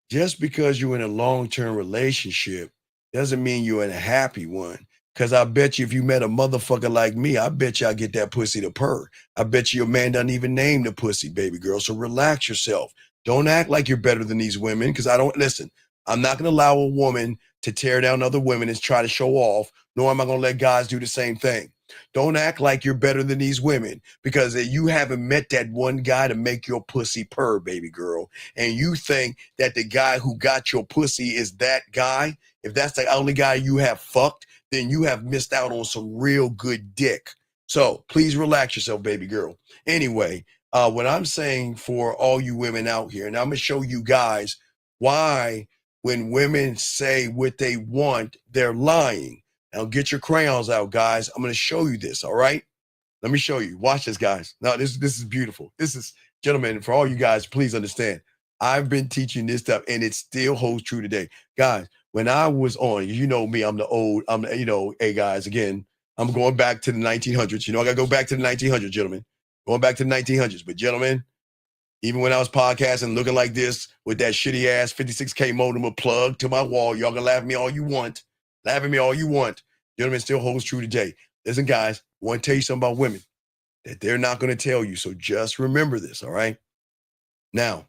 S6: Just because you're in a long-term relationship doesn't mean you're in a happy one. Because I bet you if you met a motherfucker like me, I bet you I get that pussy to purr. I bet you your man doesn't even name the pussy, baby girl. So relax yourself. Don't act like you're better than these women, because I'm not going to allow a woman to tear down other women and try to show off, nor am I going to let guys do the same thing. Don't act like you're better than these women, because you haven't met that one guy to make your pussy purr, baby girl. And you think that the guy who got your pussy is that guy. If that's the only guy you have fucked, then you have missed out on some real good dick. So please relax yourself, baby girl. Anyway, what I'm saying for all you women out here, and I'm going to show you guys why when women say what they want, they're lying. Now get your crayons out, guys. I'm going to show you this, all right? Let me show you. Watch this, guys. Now, this is beautiful. This is, gentlemen, for all you guys, please understand. I've been teaching this stuff, and it still holds true today. Guys, when I was on, you know me, hey, guys, again, I'm going back to the 1900s. I got to go back to the 1900s, gentlemen. Going back to the 1900s. But, gentlemen, Even when I was podcasting looking like this with that shitty ass 56K modem plugged to my wall, y'all can laugh at me all you want. Laugh at me all you want. Gentlemen, still holds true today. Listen, guys, I want to tell you something about women that they're not going to tell you. So just remember this, all right? Now,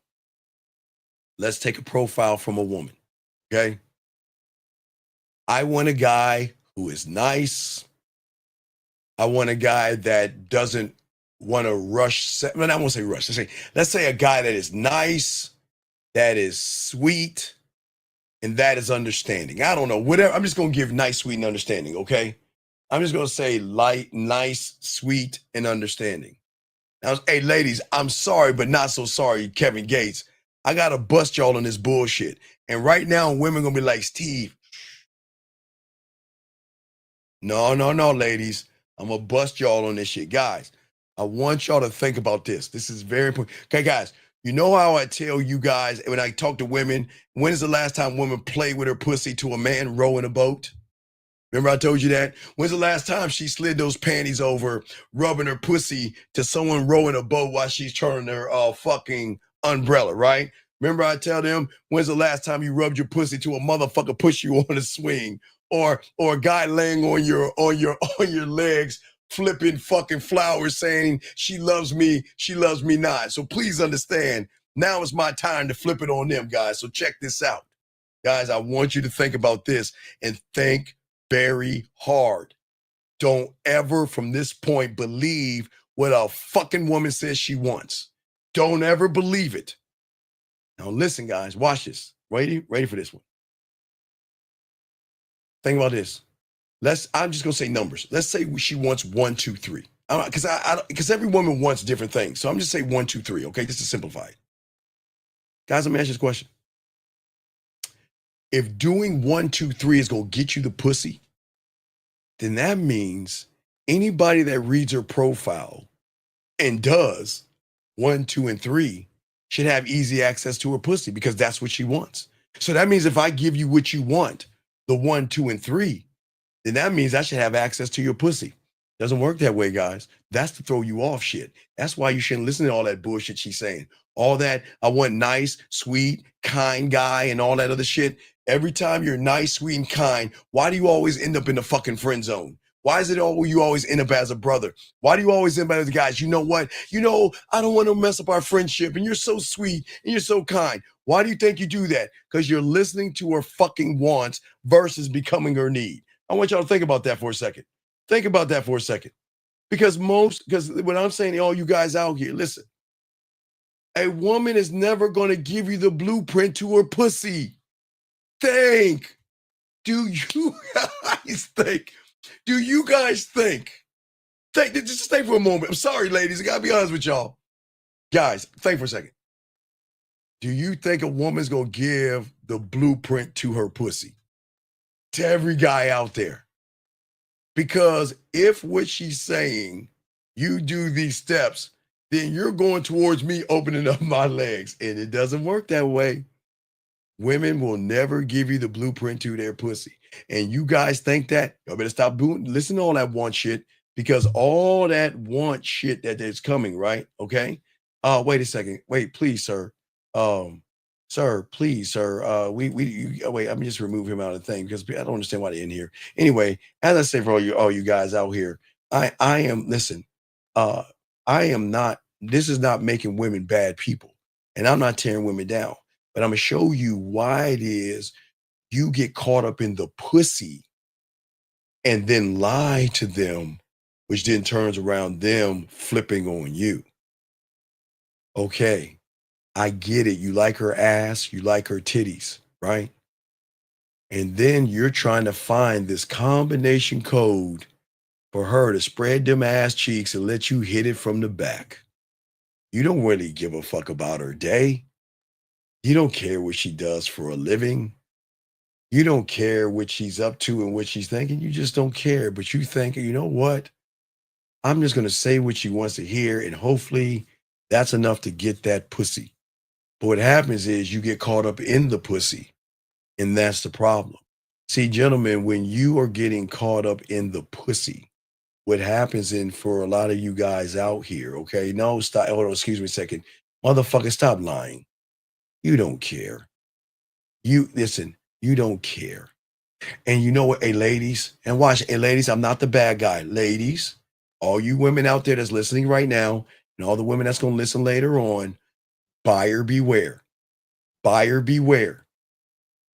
S6: let's take a profile from a woman, okay? I want a guy who is nice. I want a guy that doesn't want to rush. I won't say rush. Let's say a guy that is nice, that is sweet, and that is understanding. I don't know, whatever. I'm just going to give nice, sweet, and understanding, okay? I'm just going to say light, nice, sweet, and understanding. Now, hey, ladies, I'm sorry, but not so sorry, Kevin Gates. I got to bust y'all on this bullshit. And right now, women going to be like, Steve. No, ladies. I'm going to bust y'all on this shit. Guys, I want y'all to think about this. This is very important. Okay, guys, you know how I tell you guys when I talk to women, when is the last time women played with her pussy to a man rowing a boat? Remember I told you that? When's the last time she slid those panties over, rubbing her pussy to someone rowing a boat while she's turning her fucking umbrella, right? Remember I tell them, when's the last time you rubbed your pussy to a motherfucker push you on a swing? Or a guy laying on your legs, flipping fucking flowers saying, she loves me not. So please understand, now is my time to flip it on them, guys. So check this out. Guys, I want you to think about this and think very hard. Don't ever from this point believe what a fucking woman says she wants. Don't ever believe it. Now listen, guys, watch this. Ready for this one. Think about this. I'm just gonna say numbers. Let's say she wants 1, 2, 3. Because every woman wants different things. So I'm just say 1, 2, 3. Okay, just to simplify it. Guys, let me ask you this question. If doing 1, 2, 3 is gonna get you the pussy, then that means anybody that reads her profile and does 1, 2, and 3 should have easy access to her pussy because that's what she wants. So that means if I give you what you want, the 1, 2, and 3, then that means I should have access to your pussy. Doesn't work that way, guys. That's to throw you off shit. That's why you shouldn't listen to all that bullshit she's saying. All that, I want nice, sweet, kind guy and all that other shit. Every time you're nice, sweet, and kind, why do you always end up in the fucking friend zone? Why is it you always end up as a brother? Why do you always end up as guys? You know what? I don't want to mess up our friendship, and you're so sweet, and you're so kind. Why do you think you do that? Because you're listening to her fucking wants versus becoming her need. I want y'all to think about that for a second. Think about that for a second. Because what I'm saying to all you guys out here, listen, a woman is never going to give you the blueprint to her pussy. Think. Do you guys think? Do you guys think? Just think for a moment. I'm sorry, ladies. I got to be honest with y'all. Guys, think for a second. Do you think a woman's going to give the blueprint to her pussy? To every guy out there? Because if what she's saying, you do these steps, then you're going towards me opening up my legs. And it doesn't work that way. Women will never give you the blueprint to their pussy. And you guys think that, y'all better stop listen to all that want shit, because all that want shit that's coming, right? Okay. Wait a second. Wait, please, sir. Sir, please, sir. Wait, let me just remove him out of the thing because I don't understand why they're in here. Anyway, as I say for all you guys out here, I am not, this is not making women bad people. And I'm not tearing women down. But I'm going to show you why it is you get caught up in the pussy and then lie to them, which then turns around them flipping on you. Okay, I get it. You like her ass, you like her titties, right? And then you're trying to find this combination code for her to spread them ass cheeks and let you hit it from the back. You don't really give a fuck about her day. You don't care what she does for a living. You don't care what she's up to and what she's thinking. You just don't care. But you think, you know what? I'm just going to say what she wants to hear, and hopefully that's enough to get that pussy. But what happens is you get caught up in the pussy, and that's the problem. See, gentlemen, when you are getting caught up in the pussy, what happens for a lot of you guys out here, okay? No, stop. Hold on, excuse me a second. Motherfucker, stop lying. You don't care. You listen, you don't care. And you know what, hey ladies, and watch, hey ladies, I'm not the bad guy. Ladies, all you women out there that's listening right now, and all the women that's gonna listen later on, buyer beware. Buyer beware.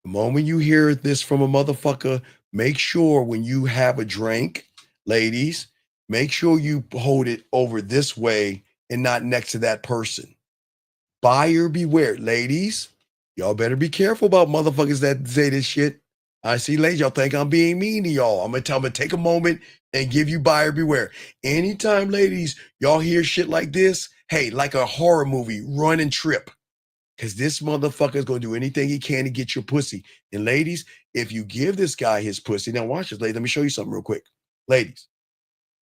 S6: The moment you hear this from a motherfucker, make sure when you have a drink, ladies, make sure you hold it over this way and not next to that person. Buyer beware. Ladies, y'all better be careful about motherfuckers that say this shit. I see, ladies, y'all think I'm being mean to y'all. I'm gonna take a moment and give you buyer beware. Anytime, ladies, y'all hear shit like this, hey, like a horror movie, run and trip. Because this motherfucker is going to do anything he can to get your pussy. And ladies, if you give this guy his pussy, now watch this, ladies. Let me show you something real quick. Ladies,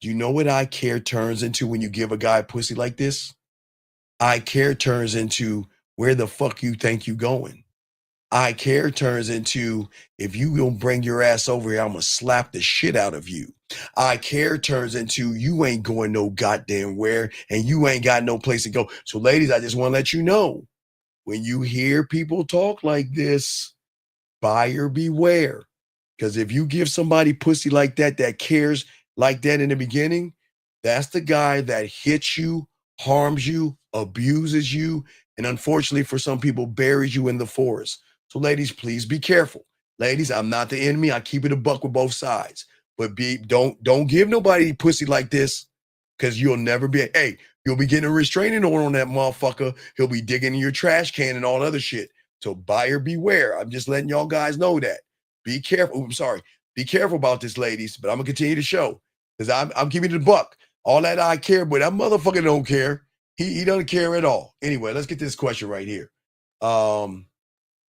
S6: do you know what I care turns into when you give a guy a pussy like this? I care turns into where the fuck you think you going. I care turns into if you don't bring your ass over here, I'm going to slap the shit out of you. I care turns into you ain't going no goddamn where and you ain't got no place to go. So ladies, I just want to let you know, when you hear people talk like this, buyer beware. Because if you give somebody pussy like that, that cares like that in the beginning, that's the guy that hits you, harms you, abuses you, and unfortunately for some people, buries you in the forest. So ladies, please be careful. Ladies, I'm not the enemy. I keep it a buck with both sides. But don't give nobody pussy like this, because you'll never be, hey, you'll be getting a restraining order on that motherfucker. He'll be digging in your trash can and all other shit. So buyer beware. I'm just letting y'all guys know that. Be careful. I'm sorry. Be careful about this, ladies. But I'm gonna continue to show, because I'm keeping it a buck. All that I care, but that motherfucker don't care. He doesn't care at all. Anyway, let's get this question right here. Are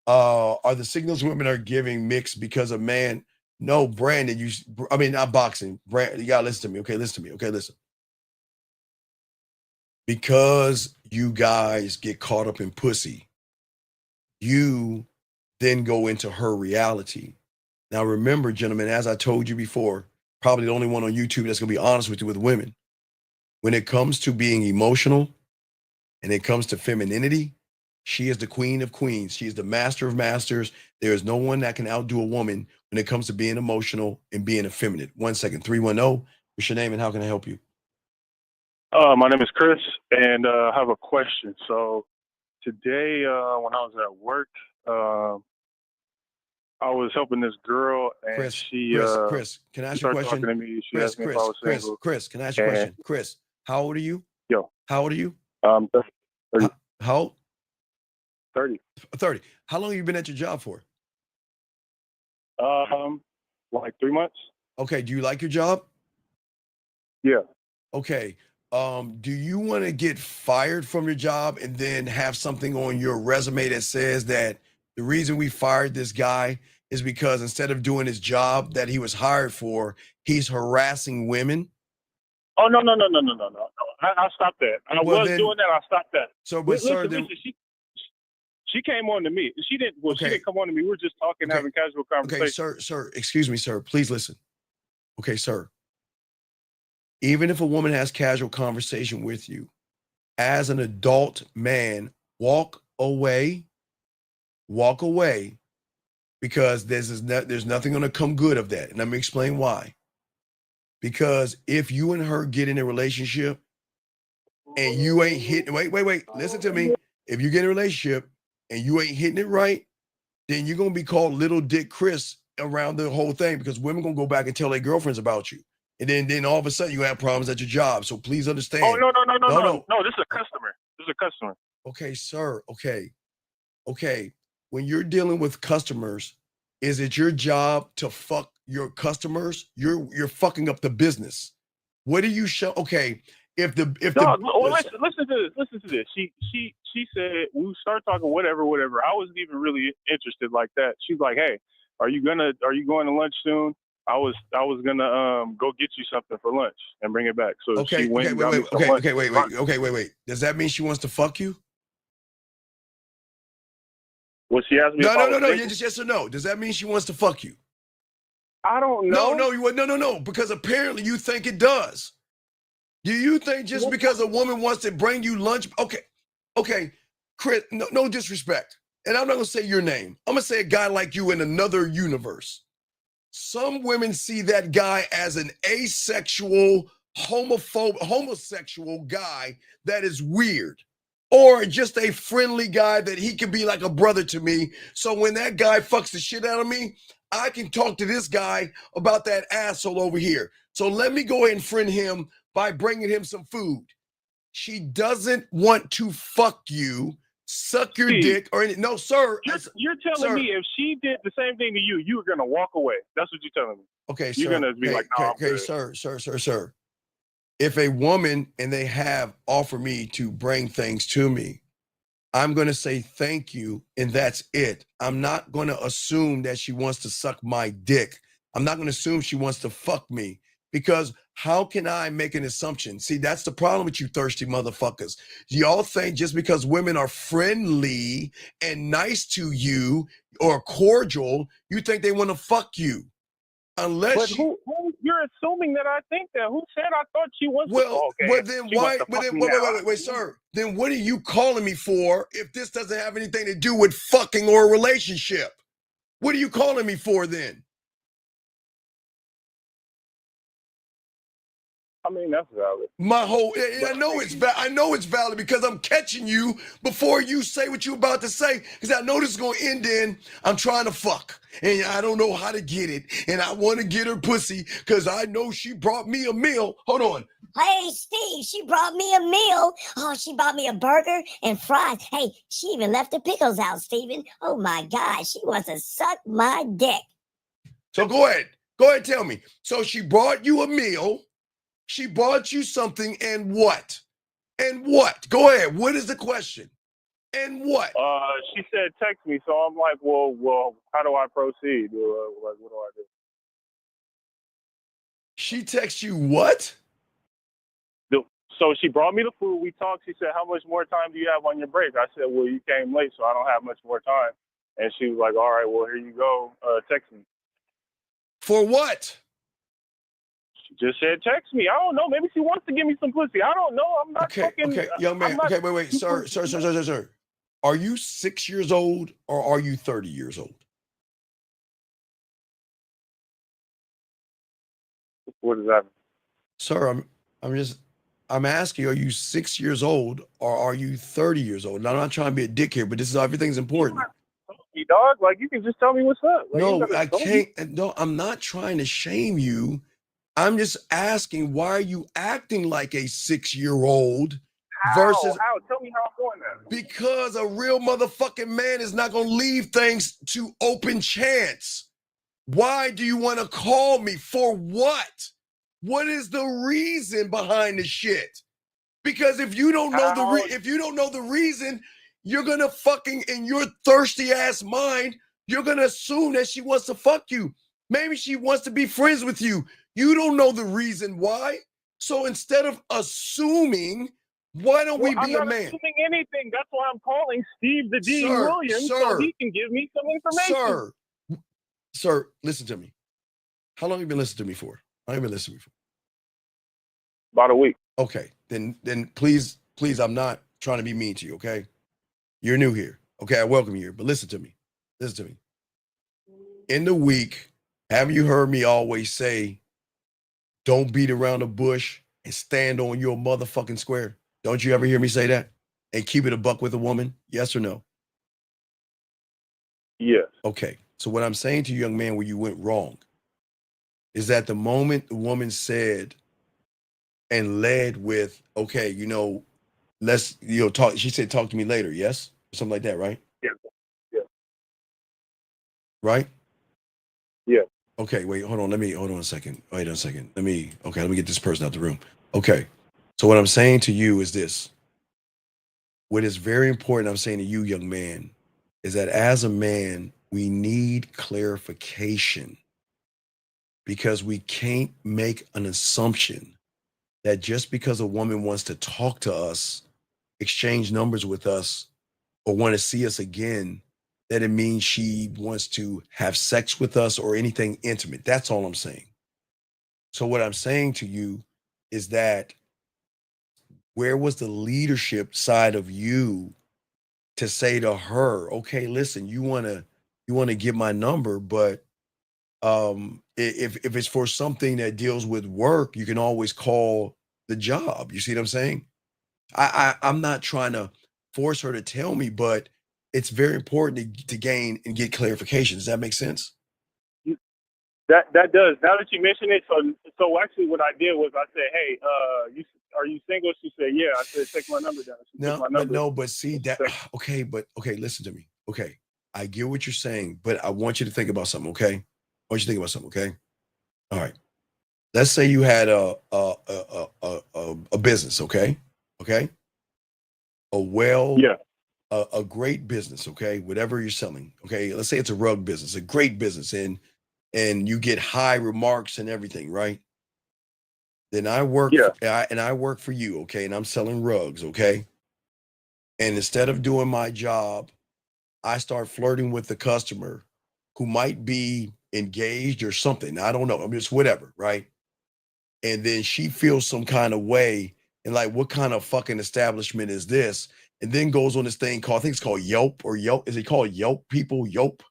S6: the signals women are giving mixed because of man? No, Brandon. Not boxing. Brandon, you gotta listen to me. Okay, listen to me. Okay, listen. Because you guys get caught up in pussy, you then go into her reality. Now, remember, gentlemen, as I told you before, probably the only one on YouTube that's going to be honest with you with women. When it comes to being emotional and it comes to femininity, she is the queen of queens. She is the master of masters. There is no one that can outdo a woman when it comes to being emotional and being effeminate. 1 second, 310. What's your name and how can I help you?
S16: My name is Chris, and I have a question. So today, when I was at work, I was helping this girl, and
S6: Chris, can I ask you a
S16: started
S6: question?
S16: talking to me. She asked me if I was single.
S6: Chris, can I ask you a question? Chris, how old are you?
S16: Yo.
S6: How old are you?
S16: 30.
S6: How old?
S16: 30.
S6: 30. How long have you been at your job for?
S16: Like 3 months.
S6: Okay. Do you like your job?
S16: Yeah.
S6: Okay. Do you want to get fired from your job and then have something on your resume that says that the reason we fired this guy is because instead of doing his job that he was hired for, he's harassing women?
S16: Oh, no. I stopped that. I was doing that. I stopped that.
S6: So, but
S16: listen, she came on to me. She didn't come on to me. We were just talking, having casual conversation.
S6: Okay, sir, excuse me, sir. Please listen. Okay, sir. Even if a woman has casual conversation with you, as an adult man, walk away, because there's nothing going to come good of that. And let me explain why. Because if you and her get in a relationship and you ain't hitting, wait, listen to me. If you get in a relationship and you ain't hitting it right, then you're going to be called Little Dick Chris around the whole thing, because women going to go back and tell their girlfriends about you. And then all of a sudden you have problems at your job. So please understand.
S16: Oh, no. No, this is a customer.
S6: Okay, sir. Okay. When you're dealing with customers, is it your job to fuck your customers? You're fucking up the business. What do you show? Okay.
S16: Listen to this. She said, we started talking, whatever. I wasn't even really interested like that. She's like, hey, are you going to lunch soon? I was gonna go get you something for lunch and bring it back. So she went and got me some lunch.
S6: Wait. Does that mean she wants to fuck you?
S16: Well, she asked me.
S6: No. Just yes or no. Does that mean she wants to fuck you?
S16: I don't know.
S6: No. Because apparently you think it does. Do you think just because a woman wants to bring you lunch? Okay. Okay, Chris, no disrespect. And I'm not going to say your name. I'm going to say a guy like you in another universe. Some women see that guy as an asexual, homosexual guy that is weird. Or just a friendly guy that he can be like a brother to me. So when that guy fucks the shit out of me, I can talk to this guy about that asshole over here. So let me go ahead and friend him by bringing him some food. She doesn't want to fuck you, suck your dick, or anything. No, sir.
S16: You're telling
S6: sir.
S16: me if she did the same thing to you, you were going to walk away. That's what you're telling me.
S6: Okay,
S16: you're
S6: sir.
S16: going to be
S6: okay,
S16: like, no,
S6: okay, sir. If a woman and they have offered me to bring things to me, I'm going to say thank you, and that's it. I'm not going to assume that she wants to suck my dick. I'm not going to assume she wants to fuck me, because how can I make an assumption? See, that's the problem with you thirsty motherfuckers. Y'all think just because women are friendly and nice to you or cordial, you think they want to fuck you. Unless
S16: but who you're assuming that I think that? Who said I thought she was?
S6: Then why? Wait, sir. Then what are you calling me for if this doesn't have anything to do with fucking or a relationship? What are you calling me for then?
S16: I mean, that's valid.
S6: I know it's valid because I'm catching you before you say what you're about to say, because I know this is going to end in I'm trying to fuck and I don't know how to get it and I want to get her pussy because I know she brought me a meal. Hold on.
S15: Hey, Steve, she brought me a meal. Oh, she bought me a burger and fries. Hey, she even left the pickles out, Steven. Oh, my God. She wants to suck my dick.
S6: So go ahead. Go ahead, tell me. So she brought you a meal. She bought you something, and what? And what? Go ahead. What is the question? And what?
S16: She said text me, so I'm like, well, how do I proceed? What do I do?
S6: She texts you what?
S16: So she brought me the food. We talked. She said, how much more time do you have on your break? I said, well, you came late, so I don't have much more time. And she was like, all right, well, here you go. Text me.
S6: For what?
S16: Just said text me. I don't know. Maybe she wants to give me some pussy. I don't know. I'm not
S6: Okay, young man. Okay, wait. Sir. Are you 6 years old or are you 30 years old?
S16: What does that mean?
S6: Sir, I'm asking you, are you 6 years old or are you 30 years old? Now, I'm not trying to be a dick here, but this is everything's important.
S16: Dog, like you can just tell me what's up. Like,
S6: no, I can't. No, I'm not trying to shame you. I'm just asking, why are you acting like a 6-year-old versus?
S16: How? Tell me how I'm doing that.
S6: Because a real motherfucking man is not going to leave things to open chance. Why do you want to call me? For what? What is the reason behind the shit? Because if you don't know the reason, you're gonna fucking, in your thirsty ass mind, you're gonna assume that she wants to fuck you. Maybe she wants to be friends with you. You don't know the reason why. So instead of assuming, why don't we be
S16: I'm not
S6: a man?
S16: assuming anything. That's why I'm calling Steve the D. Williams so he can give me some information.
S6: Sir, listen to me. How long have you been listening to me for? How long have you been listening to me for?
S16: About a week.
S6: Okay, then please, I'm not trying to be mean to you, okay? You're new here. Okay, I welcome you here, but listen to me. Listen to me. In the week, have you heard me always say, don't beat around the bush and stand on your motherfucking square? Don't you ever hear me say that? And keep it a buck with a woman? Yes or no?
S16: Yes.
S6: Okay, so what I'm saying to you, young man, where you went wrong is that the moment the woman said and led with, okay, let's, talk. She said, talk to me later. Yes. Something like that. Right.
S16: Yeah. Yeah.
S6: Right.
S16: Yeah.
S6: Okay. Wait, hold on a second. Wait a second. Let me get this person out the room. Okay. So what I'm saying to you is this. What is very important, I'm saying to you, young man, is that as a man, we need clarification, because we can't make an assumption that just because a woman wants to talk to us, exchange numbers with us, or want to see us again, that it means she wants to have sex with us or anything intimate. That's all I'm saying. So what I'm saying to you is that where was the leadership side of you to say to her, okay, listen, you want to get my number, but if it's for something that deals with work, you can always call the job. You see what I'm saying? I'm not trying to force her to tell me, but it's very important to gain and get clarification. Does that make sense?
S16: That does. Now that you mention it, so actually what I did was I said, hey, are you single? She said, yeah. I said, take my number down. She took my number.
S6: But see that. Okay, listen to me. Okay, I get what you're saying, but I want you to think about something. Okay, I want you to think about something. Okay, all right. Let's say you had a business. Okay, a great business. Okay, whatever you're selling. Okay, let's say it's a rug business, a great business, and you get high remarks and everything, right? Then I work I work for you, okay, and I'm selling rugs, okay? And instead of doing my job, I start flirting with the customer who might be engaged or something. I don't know. I mean, it's whatever, right? And then she feels some kind of way and like, what kind of fucking establishment is this? And then goes on this thing called, I think it's called Yelp or Yelp. Is it called Yelp people? Yelp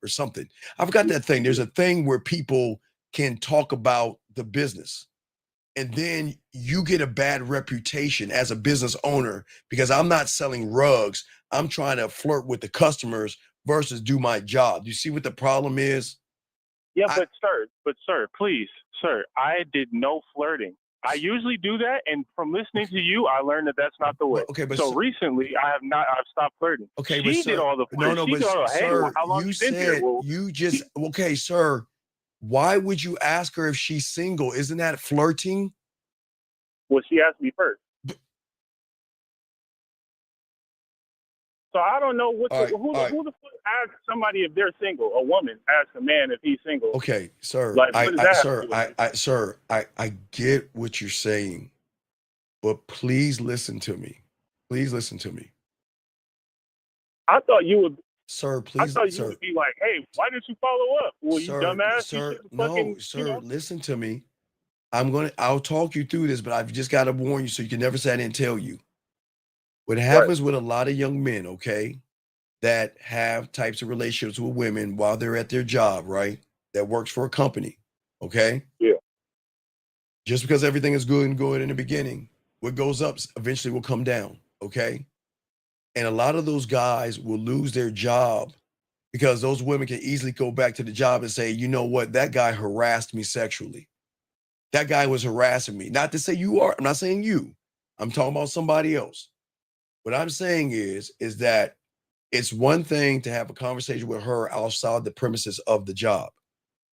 S6: or something. I forgot that thing. There's a thing where people can talk about the business. And then you get a bad reputation as a business owner because I'm not selling rugs. I'm trying to flirt with the customers versus do my job. You see what the problem is?
S16: Yeah, but sir, please, sir, I did no flirting. I usually do that, and from listening to you, I learned that that's not the way.
S6: Okay, but
S16: so recently, I've stopped flirting.
S6: Okay,
S16: she did all the flirting.
S6: No,
S16: she
S6: but
S16: did all, hey,
S6: sir,
S16: how long
S6: you
S16: been here?
S6: said
S16: Well,
S6: you just okay, sir. Why would you ask her if she's single? Isn't that flirting?
S16: Well, she asked me first. So I don't know who the fuck asks somebody if they're single. A woman asks a man if he's single.
S6: Okay, sir.
S16: Like, what does that
S6: I get what you're saying, but please listen to me. Please listen to me.
S16: I thought you would.
S6: Sir, please.
S16: I thought you would be like, hey, why didn't you follow up? Well, you dumbass.
S6: Sir, listen to me. I'll talk you through this, but I've just got to warn you so you can never say I didn't tell you. What happens with a lot of young men, okay, that have types of relationships with women while they're at their job, right? That works for a company, okay?
S16: Yeah.
S6: Just because everything is good and good in the beginning, what goes up eventually will come down, okay? And a lot of those guys will lose their job because those women can easily go back to the job and say, you know what, that guy harassed me sexually. That guy was harassing me. Not to say you are, I'm not saying you. I'm talking about somebody else. What I'm saying is that it's one thing to have a conversation with her outside the premises of the job.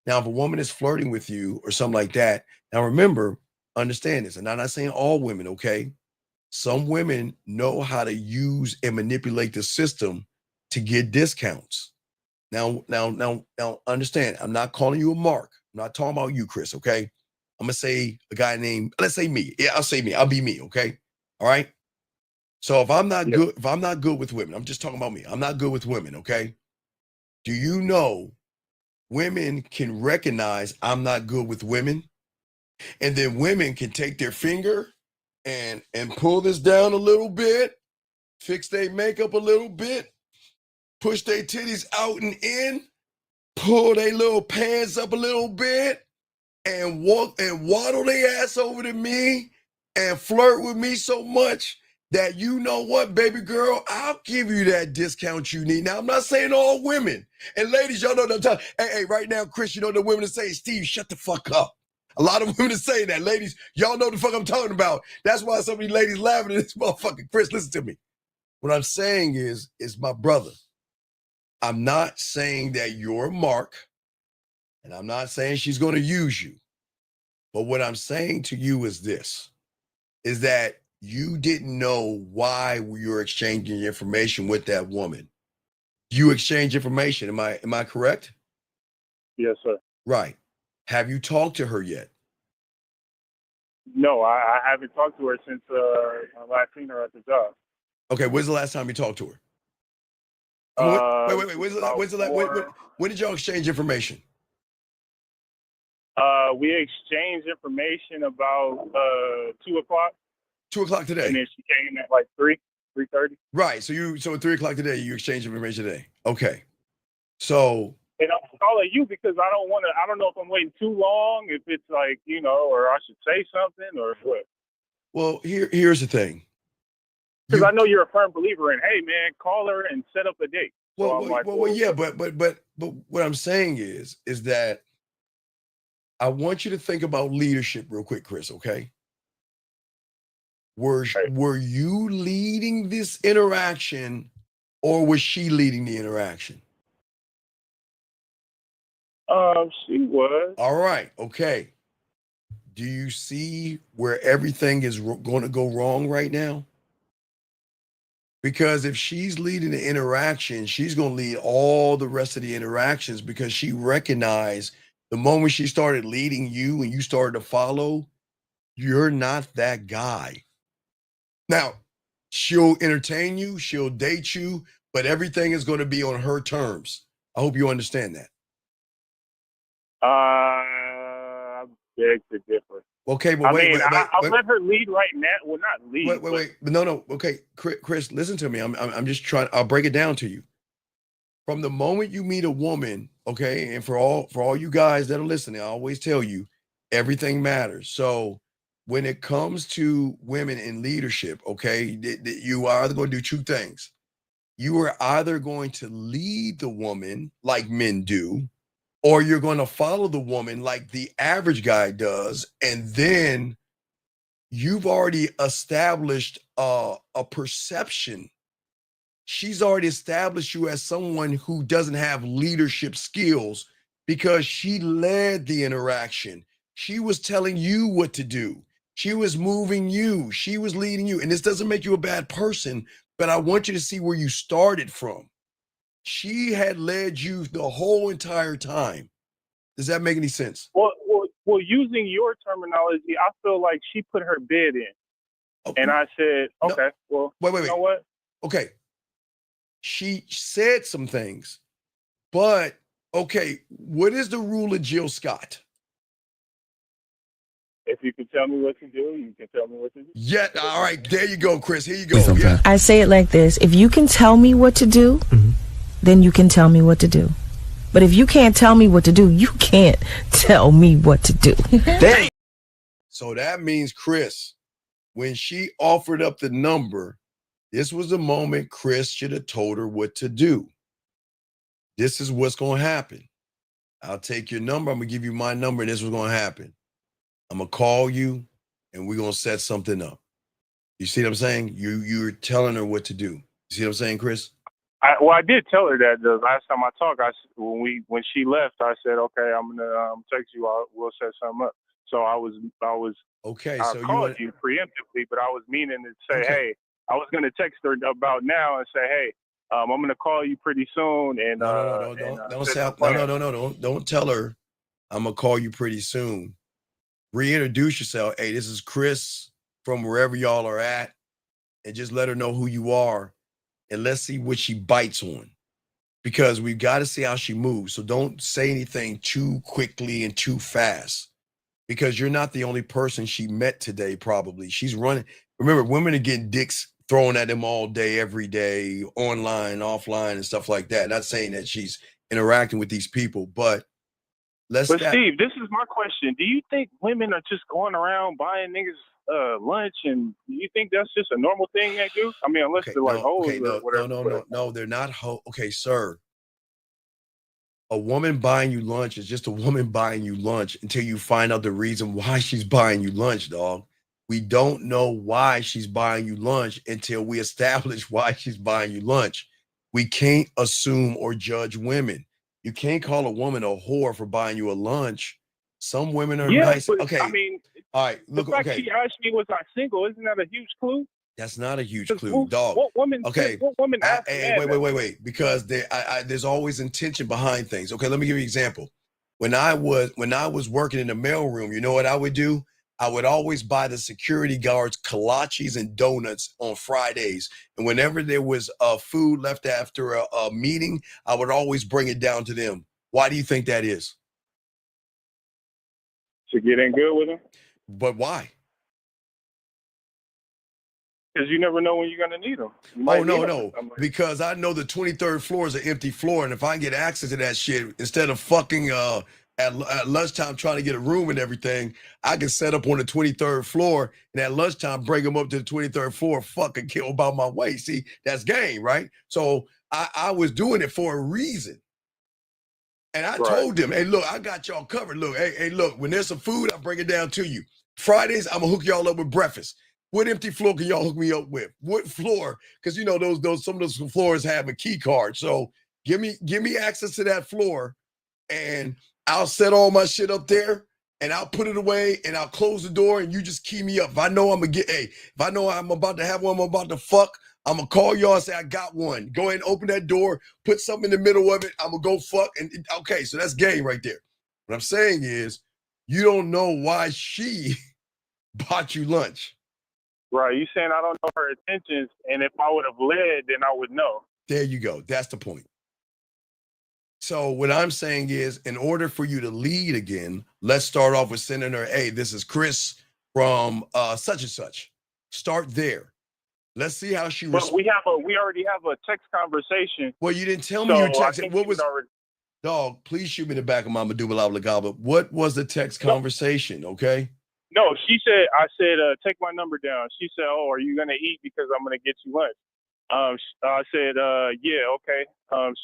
S6: Now, if a woman is flirting with you or something like that, now remember, understand this, and I'm not saying all women, okay? Some women know how to use and manipulate the system to get discounts. Now, understand, I'm not calling you a mark. I'm not talking about you, Chris, okay? I'm gonna say a guy named, let's say me. Yeah, I'll say me. I'll be me, okay? All right. So if I'm not good with women, I'm just talking about me. I'm not good with women, okay? Do you know women can recognize I'm not good with women? And then women can take their finger and pull this down a little bit, fix their makeup a little bit, push their titties out and in, pull their little pants up a little bit, and walk and waddle their ass over to me and flirt with me so much that, you know what, baby girl, I'll give you that discount you need. Now, I'm not saying all women. And ladies, y'all know what I'm talking. Hey, right now, Chris, you know the women are saying, Steve, shut the fuck up. A lot of women are saying that. Ladies, y'all know the fuck I'm talking about. That's why so many ladies laughing at this motherfucker. Chris, listen to me. What I'm saying is my brother. I'm not saying that you're a mark, and I'm not saying she's going to use you. But what I'm saying to you is this, is that you didn't know why you're exchanging information with that woman. You exchange information. Am I correct?
S16: Yes, sir.
S6: Right. Have you talked to her yet?
S16: No, I haven't talked to her since I last seen her at the job.
S6: Okay, when's the last time you talked to her? Wait. When did y'all exchange information?
S16: We exchanged information about 2 o'clock.
S6: 2 o'clock today.
S16: And then she came at like 3:30.
S6: Right. So at 3 o'clock today, you exchange information today. Okay. So.
S16: And I'm calling you because I don't know if I'm waiting too long, if it's like, or I should say something or what.
S6: Well, here's the thing.
S16: Because I know you're a firm believer in, hey man, call her and set up a date.
S6: Yeah, but what I'm saying is that I want you to think about leadership real quick, Chris, okay? Were you leading this interaction or was she leading the interaction?
S16: She was.
S6: All right, okay. Do you see where everything is going to go wrong right now? Because if she's leading the interaction, she's going to lead all the rest of the interactions because she recognized the moment she started leading you and you started to follow, you're not that guy. Now, she'll entertain you, she'll date you, but everything is going to be on her terms. I hope you understand that.
S16: I beg to differ.
S6: Okay, but
S16: I'll let her lead right now. Well, not lead.
S6: Wait. No. Okay, Chris, listen to me. I'm just trying. I'll break it down to you. From the moment you meet a woman, okay, and for all you guys that are listening, I always tell you, everything matters. So when it comes to women in leadership, okay, you are either going to do two things. You are either going to lead the woman like men do, or you're going to follow the woman like the average guy does, and then you've already established a perception. She's already established you as someone who doesn't have leadership skills because she led the interaction. She was telling you what to do. She was moving you. She was leading you. And this doesn't make you a bad person, but I want you to see where you started from. She had led you the whole entire time. Does that make any sense?
S16: Well, using your terminology, I feel like she put her bid in. Okay. And I said, okay, well,
S6: wait.
S16: You know what?
S6: Okay. She said some things, but okay, what is the rule of Jill Scott?
S16: If you can tell me what to do, you can tell me what to do.
S6: Yeah, all right, there you go, Chris. Here you go. Yeah.
S17: I say it like this. If you can tell me what to do, then you can tell me what to do. But if you can't tell me what to do, you can't tell me what to do.
S6: So that means, Chris, when she offered up the number, this was the moment Chris should have told her what to do. This is what's going to happen. I'll take your number. I'm going to give you my number, and this is what's going to happen. I'm going to call you, and we're going to set something up. You see what I'm saying? You're telling her what to do. You see what I'm saying, Chris?
S16: I did tell her that the last time I talked. When she left, I said, "Okay, I'm gonna text you. We'll set something up." So I was
S6: okay.
S16: I
S6: So
S16: called you preemptively, but I was meaning to say,
S6: Okay.
S16: "Hey," I was gonna text her about now and say, "Hey, I'm gonna call you pretty soon." And
S6: don't tell her I'm gonna call you pretty soon. Reintroduce yourself. Hey, this is Chris from wherever y'all are at, and just let her know who you are. And let's see what she bites on, because we've got to see how she moves. So don't say anything too quickly and too fast, because you're not the only person she met today. Probably she's running. Remember, women are getting dicks thrown at them all day, every day, online, offline, and stuff like that. Not saying that she's interacting with these people, but
S16: Steve, this is my question. Do you think women are just going around buying niggas lunch, and you think that's just a normal thing they do? I mean, unless they're like hoes or whatever.
S6: No, they're not okay, sir. A woman buying you lunch is just a woman buying you lunch until you find out the reason why she's buying you lunch, dog. We don't know why she's buying you lunch until we establish why she's buying you lunch. We can't assume or judge women. You can't call a woman a whore for buying you a lunch. Some women are nice.
S16: But,
S6: Okay.
S16: I mean,
S6: all right.
S16: Look, the fact she asked me was I single, isn't that a huge clue?
S6: That's not a huge clue, dog.
S16: What woman?
S6: Okay.
S16: What woman asked
S6: Wait. Because there's always intention behind things. Okay, let me give you an example. When I was working in the mailroom, you know what I would do? I would always buy the security guards kolaches and donuts on Fridays. And whenever there was food left after a meeting, I would always bring it down to them. Why do you think that is?
S16: To get in good with them.
S6: But why?
S16: because you never know when you're gonna need them.
S6: Oh, no. Because I know the 23rd floor is an empty floor, and if I can get access to that shit, instead of fucking at lunchtime trying to get a room and everything, I can set up on the 23rd floor, and at lunchtime bring them up to the 23rd floor, fucking kill about my way. See, that's game, right? So I was doing it for a reason. And I told them, hey, look, I got y'all covered. Look, hey, look, when there's some food, I'll bring it down to you. Fridays, I'm gonna hook y'all up with breakfast. What empty floor can y'all hook me up with? What floor? Because you know those some of those floors have a key card. So give me access to that floor, and I'll set all my shit up there, and I'll put it away, and I'll close the door, and you just key me up. If I know if I know I'm about to have one, I'm about to fuck, I'm gonna call y'all and say I got one. Go ahead and open that door, put something in the middle of it. I'm gonna go fuck, and okay, so that's game right there. What I'm saying is, you don't know why she bought you lunch.
S16: Right. You saying I don't know her intentions, and if I would have led, then I would know.
S6: There you go. That's the point. So what I'm saying is, in order for you to lead again, let's start off with sending her, hey, this is Chris from such and such. Start there. Let's see how she
S16: responds. But we already have a text conversation.
S6: Well, you didn't tell me you were texting. What was already... Dog, please shoot me in the back of my medulla oblongata. What was the text conversation, okay?
S16: No, I said, take my number down. She said, oh, are you going to eat because I'm going to get you lunch? I said, yeah, okay.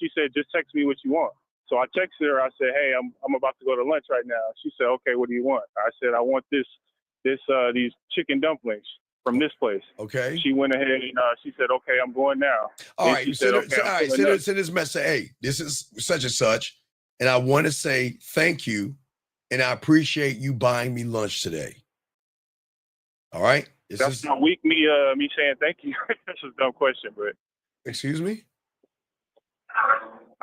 S16: She said, just text me what you want. So I texted her. I said, hey, I'm about to go to lunch right now. She said, okay, what do you want? I said, I want these chicken dumplings from this place.
S6: Okay.
S16: She went ahead and she said, okay, I'm going now.
S6: All right. Send this message. Hey, this is such and such, and I want to say thank you, and I appreciate you buying me lunch today. All right.
S16: That's not weak. Me saying thank you. That's a dumb question, but.
S6: Excuse me.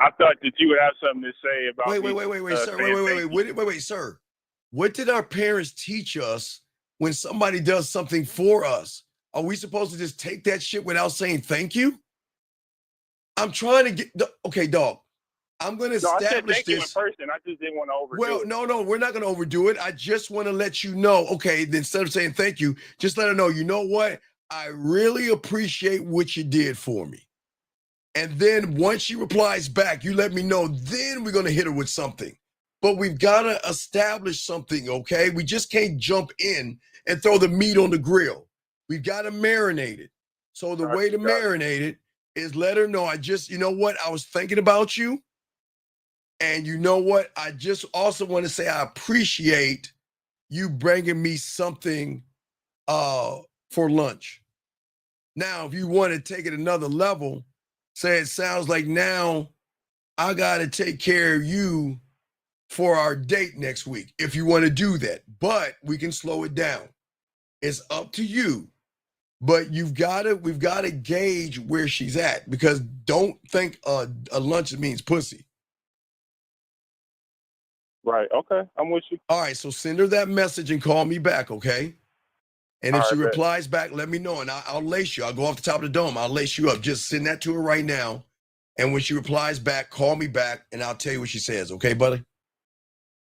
S16: I thought that you would have something to say about.
S6: Wait, sir. Wait, sir. What did our parents teach us when somebody does something for us? Are we supposed to just take that shit without saying thank you? I'm trying to get. Okay, dog. I'm going to establish
S16: I said thank
S6: this.
S16: You in person. I just didn't want to overdo it.
S6: Well, no, we're not going to overdo it. I just want to let you know. Okay, then instead of saying thank you, just let her know. You know what? I really appreciate what you did for me. And then once she replies back, you let me know. Then we're going to hit her with something. But we've got to establish something, okay? We just can't jump in and throw the meat on the grill. We've got to marinate it. So the way to marinate it is let her know, you know what? I was thinking about you. And you know what? I just also want to say I appreciate you bringing me something for lunch. Now, if you want to take it another level, say it sounds like now I got to take care of you for our date next week, if you want to do that. But we can slow it down. It's up to you. But we've got to gauge where she's at, because don't think a lunch means pussy.
S16: Right. Okay. I'm with you.
S6: All right. So send her that message and call me back. Okay. And if she replies back, let me know. And I'll lace you. I'll go off the top of the dome. I'll lace you up. Just send that to her right now. And when she replies back, call me back and I'll tell you what she says. Okay, buddy?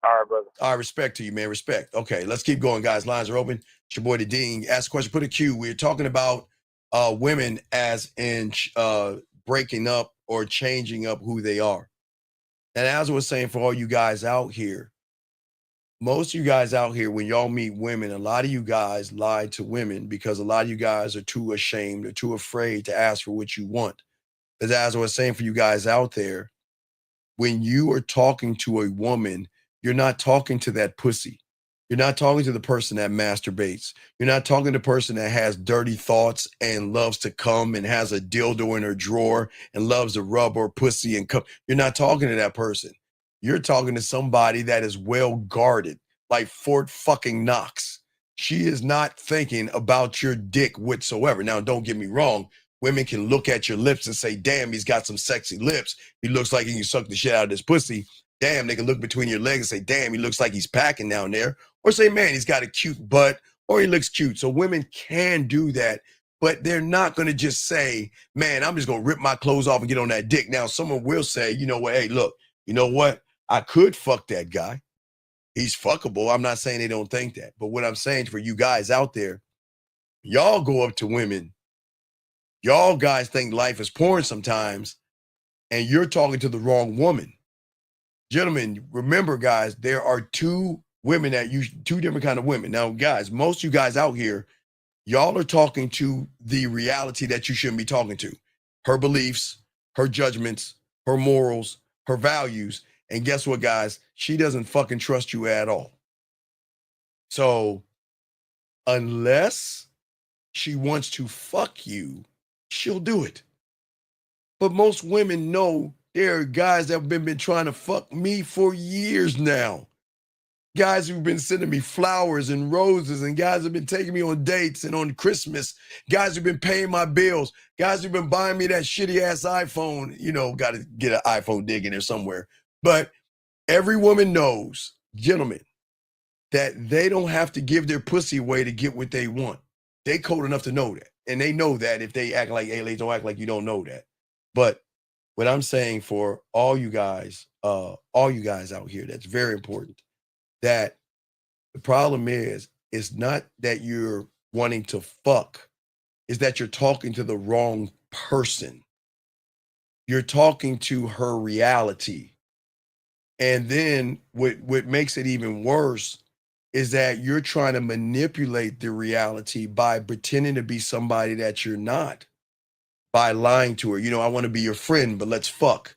S16: All right, brother.
S6: All right. Respect to you, man. Respect. Okay. Let's keep going, guys. Lines are open. It's your boy, the Dean. Ask a question, put a Q. We're talking about women as in breaking up or changing up who they are. And as I was saying, for all you guys out here, most of you guys out here, when y'all meet women, a lot of you guys lie to women because a lot of you guys are too ashamed or too afraid to ask for what you want. Because as I was saying, for you guys out there, when you are talking to a woman, you're not talking to that pussy. You're not talking to the person that masturbates. You're not talking to the person that has dirty thoughts and loves to come and has a dildo in her drawer and loves to rub her pussy and come. You're not talking to that person. You're talking to somebody that is well guarded, like Fort fucking Knox. She is not thinking about your dick whatsoever. Now, don't get me wrong. Women can look at your lips and say, damn, he's got some sexy lips. He looks like he can suck the shit out of this pussy. Damn, they can look between your legs and say, damn, he looks like he's packing down there. Or say, man, he's got a cute butt, or he looks cute. So women can do that, but they're not going to just say, man, I'm just going to rip my clothes off and get on that dick. Now, someone will say, you know what? Hey, look, you know what? I could fuck that guy. He's fuckable. I'm not saying they don't think that. But what I'm saying for you guys out there, y'all go up to women Y'all guys think life is porn sometimes, and you're talking to the wrong woman. Gentlemen, remember, guys, there are two different kind of women. Now, guys, most of you guys out here, y'all are talking to the reality that you shouldn't be talking to. Her beliefs, her judgments, her morals, her values. And guess what, guys? She doesn't fucking trust you at all. So unless she wants to fuck you, she'll do it. But most women know there are guys that have been trying to fuck me for years now. Guys who've been sending me flowers and roses, and guys who've been taking me on dates and on Christmas. Guys who've been paying my bills. Guys who've been buying me that shitty ass iPhone. You know, got to get an iPhone dig in there somewhere. But every woman knows, gentlemen, that they don't have to give their pussy away to get what they want. They cold enough to know that. And they know that if they act like aliens, don't act like you don't know that. But what I'm saying for all you guys out here, that's very important. That the problem is, it's not that you're wanting to fuck, is that you're talking to the wrong person. You're talking to her reality. And then what makes it even worse is that you're trying to manipulate the reality by pretending to be somebody that you're not, by lying to her. You know, I want to be your friend, but let's fuck.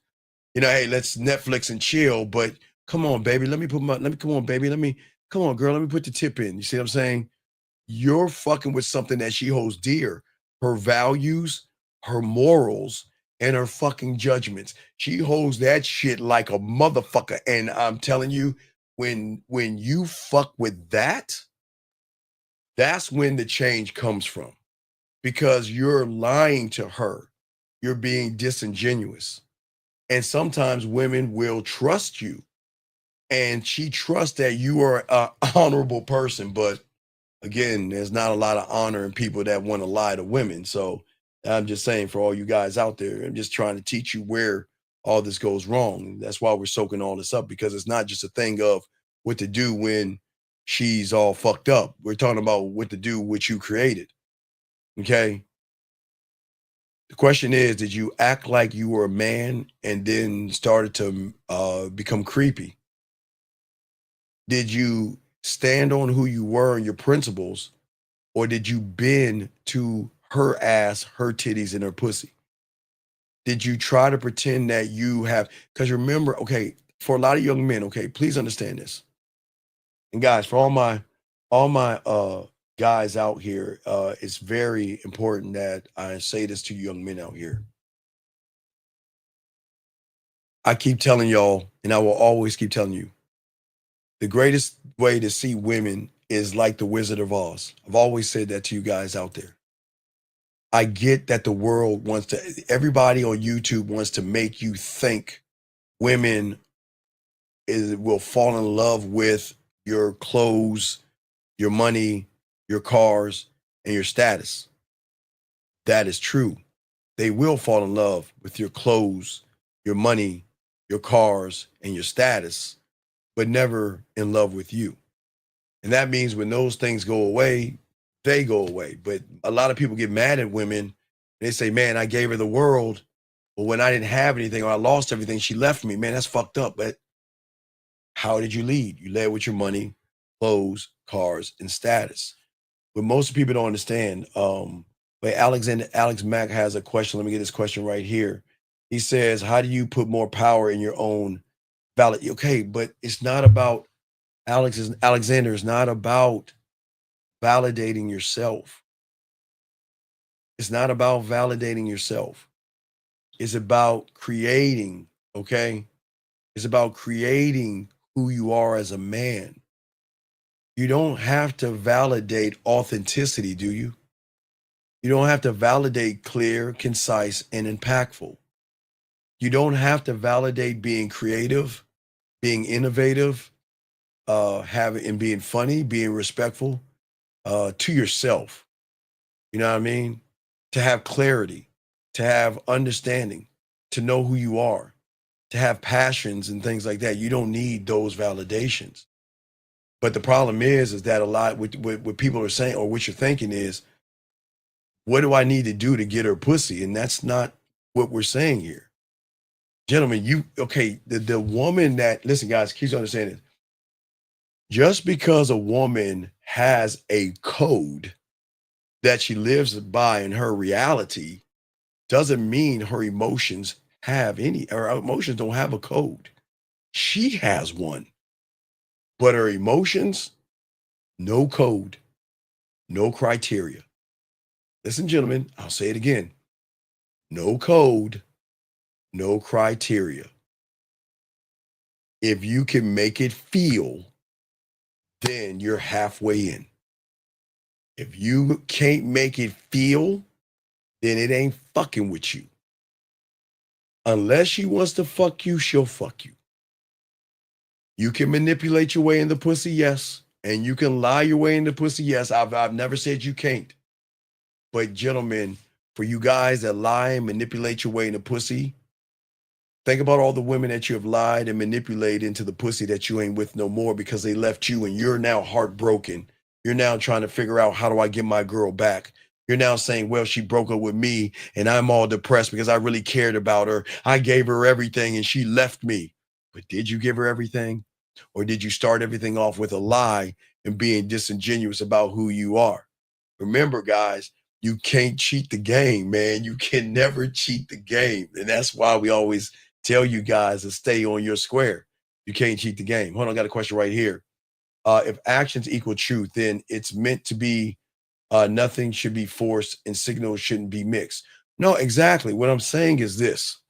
S6: You know, hey, let's Netflix and chill, but come on, baby, come on, girl, let me put the tip in. You see what I'm saying? You're fucking with something that she holds dear, her values, her morals, and her fucking judgments. She holds that shit like a motherfucker. And I'm telling you, when you fuck with that, that's when the change comes from, because you're lying to her. You're being disingenuous. And sometimes women will trust you, and she trusts that you are an honorable person. But again, there's not a lot of honor in people that want to lie to women. So I'm just saying, for all you guys out there, I'm just trying to teach you where all this goes wrong. That's why we're soaking all this up, because it's not just a thing of what to do when she's all fucked up. We're talking about what to do, what you created. Okay. The question is, did you act like you were a man and then started to become creepy? Did you stand on who you were and your principles, or did you bend to her ass, her titties, and her pussy? Did you try to pretend that you have, because remember, okay, for a lot of young men, okay, please understand this. And guys, for all my guys out here, it's very important that I say this to you young men out here. I keep telling y'all, and I will always keep telling you, the greatest way to see women is like the Wizard of Oz. I've always said that to you guys out there. I get that the world everybody on YouTube wants to make you think women will fall in love with your clothes, your money, your cars, and your status. That is true. They will fall in love with your clothes, your money, your cars, and your status, but never in love with you. And that means when those things go away, they go away. But a lot of people get mad at women. They say, man, I gave her the world, but when I didn't have anything or I lost everything, she left me. Man, that's fucked up. But how did you lead? You led with your money, clothes, cars, and status. But most people don't understand. But Alex Mack has a question. Let me get this question right here. He says, how do you put more power in your own valid? Okay, but it's not about Alexander is not about validating yourself. It's not about validating yourself. It's about creating, okay? It's about creating who you are as a man. You don't have to validate authenticity, do you? You don't have to validate clear, concise, and impactful. You don't have to validate being creative, being innovative, being funny, being respectful to yourself. You know what I mean? To have clarity, to have understanding, to know who you are, to have passions and things like that. You don't need those validations. But the problem is that a lot what people are saying, or what you're thinking is, What do I need to do to get her pussy? And that's not what we're saying here. Gentlemen, the woman that, listen, guys, keep understanding. Just because a woman has a code that she lives by in her reality doesn't mean her emotions have any, her emotions don't have a code. She has one, but her emotions, no code, no criteria. Listen, gentlemen, I'll say it again. No code, no criteria. If you can make it feel, then you're halfway in. If you can't make it feel, then it ain't fucking with you. Unless she wants to fuck you, she'll fuck you. You can manipulate your way in the pussy, yes. And you can lie your way in the pussy, yes. I've never said you can't. But gentlemen, for you guys that lie and manipulate your way in the pussy, think about all the women that you have lied and manipulated into the pussy that you ain't with no more because they left you and you're now heartbroken. You're now trying to figure out, how do I get my girl back? You're now saying, well, she broke up with me and I'm all depressed because I really cared about her. I gave her everything and she left me. But did you give her everything? Or did you start everything off with a lie and being disingenuous about who you are? Remember, guys, you can't cheat the game, man. You can never cheat the game. And that's why we always tell you guys to stay on your square. You can't cheat the game. Hold on, I got a question right here. If actions equal truth, then it's meant to be nothing should be forced and signals shouldn't be mixed. No, exactly. What I'm saying is this.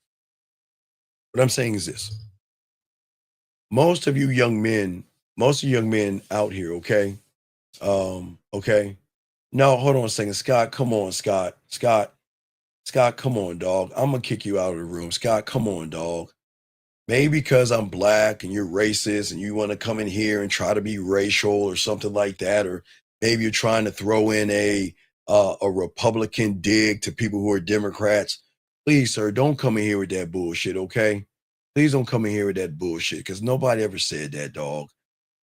S6: Most of you young men out here, okay? Okay. No, hold on a second. Scott, come on, Scott. Scott, come on, dog. I'm gonna kick you out of the room. Scott, come on, dog. Maybe because I'm black and you're racist and you want to come in here and try to be racial or something like that, or maybe you're trying to throw in a Republican dig to people who are Democrats. Please, sir, don't come in here with that bullshit, okay? Please don't come in here with that bullshit because nobody ever said that, dog.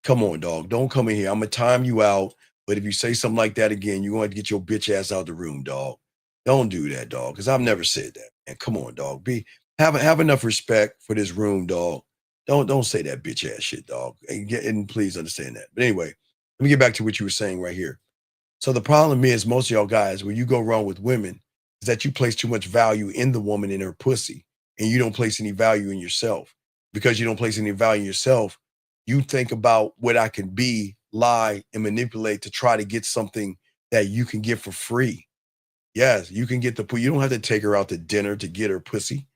S6: Come on, dog. Don't come in here. I'm gonna time you out. But if you say something like that again, you're going to get your bitch ass out the room, dog. Don't do that, dog, because I've never said that. And come on, dog. Have enough respect for this room, dog. Don't say that bitch ass shit, dog. And please understand that. But anyway, let me get back to what you were saying right here. So the problem is, most of y'all guys, where you go wrong with women, is that you place too much value in the woman in her pussy, and you don't place any value in yourself. Because you don't place any value in yourself, you think about what I can be, lie, and manipulate to try to get something that you can get for free. Yes, you can get you don't have to take her out to dinner to get her pussy.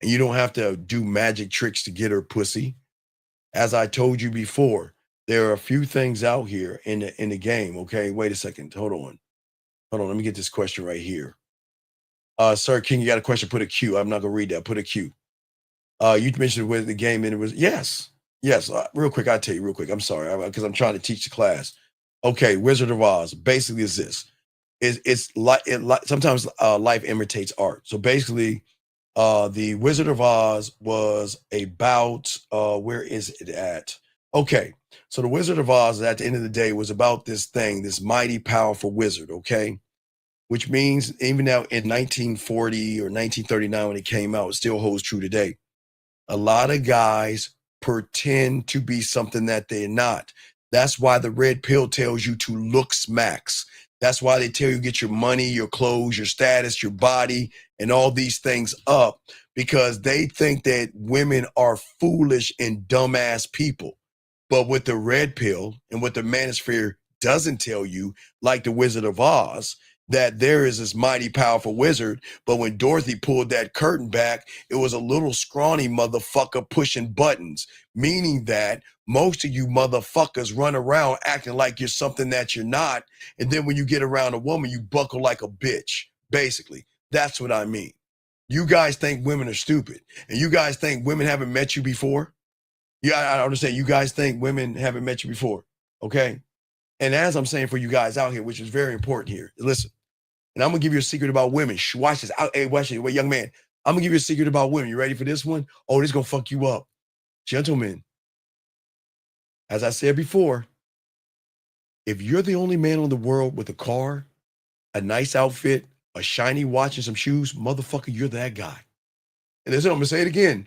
S6: And you don't have to do magic tricks to get her pussy. As I told you before, there are a few things out here in the game. Okay, wait a second. Hold on. Let me get this question right here. Sir King, you got a question? Put a Q. I'm not gonna read that. Put a Q. You mentioned with the game, and it was yes. Real quick, I'll tell you real quick. I'm sorry because I'm trying to teach the class. Okay, Wizard of Oz basically is this. It's like sometimes life imitates art. So basically, the Wizard of Oz was about where is it at? Okay, so the Wizard of Oz at the end of the day was about this mighty powerful wizard. Okay, which means even now in 1940 or 1939 when it came out, it still holds true today. A lot of guys pretend to be something that they're not. That's why the red pill tells you to look smacks. That's why they tell you get your money, your clothes, your status, your body, and all these things up, because they think that women are foolish and dumbass people. But with the red pill and what the manosphere doesn't tell you, like the Wizard of Oz, that there is this mighty powerful wizard. But when Dorothy pulled that curtain back, it was a little scrawny motherfucker pushing buttons, meaning that most of you motherfuckers run around acting like you're something that you're not. And then when you get around a woman, you buckle like a bitch. Basically, that's what I mean. You guys think women are stupid, and you guys think women haven't met you before. Yeah, I understand. You guys think women haven't met you before. Okay. And as I'm saying for you guys out here, which is very important here, listen. And I'm gonna give you a secret about women. Watch this. Hey, watch it. Wait, young man. I'm gonna give you a secret about women. You ready for this one? Oh, this is gonna fuck you up. Gentlemen, as I said before, if you're the only man on the world with a car, a nice outfit, a shiny watch and some shoes, motherfucker, you're that guy. And listen, I'm gonna say it again.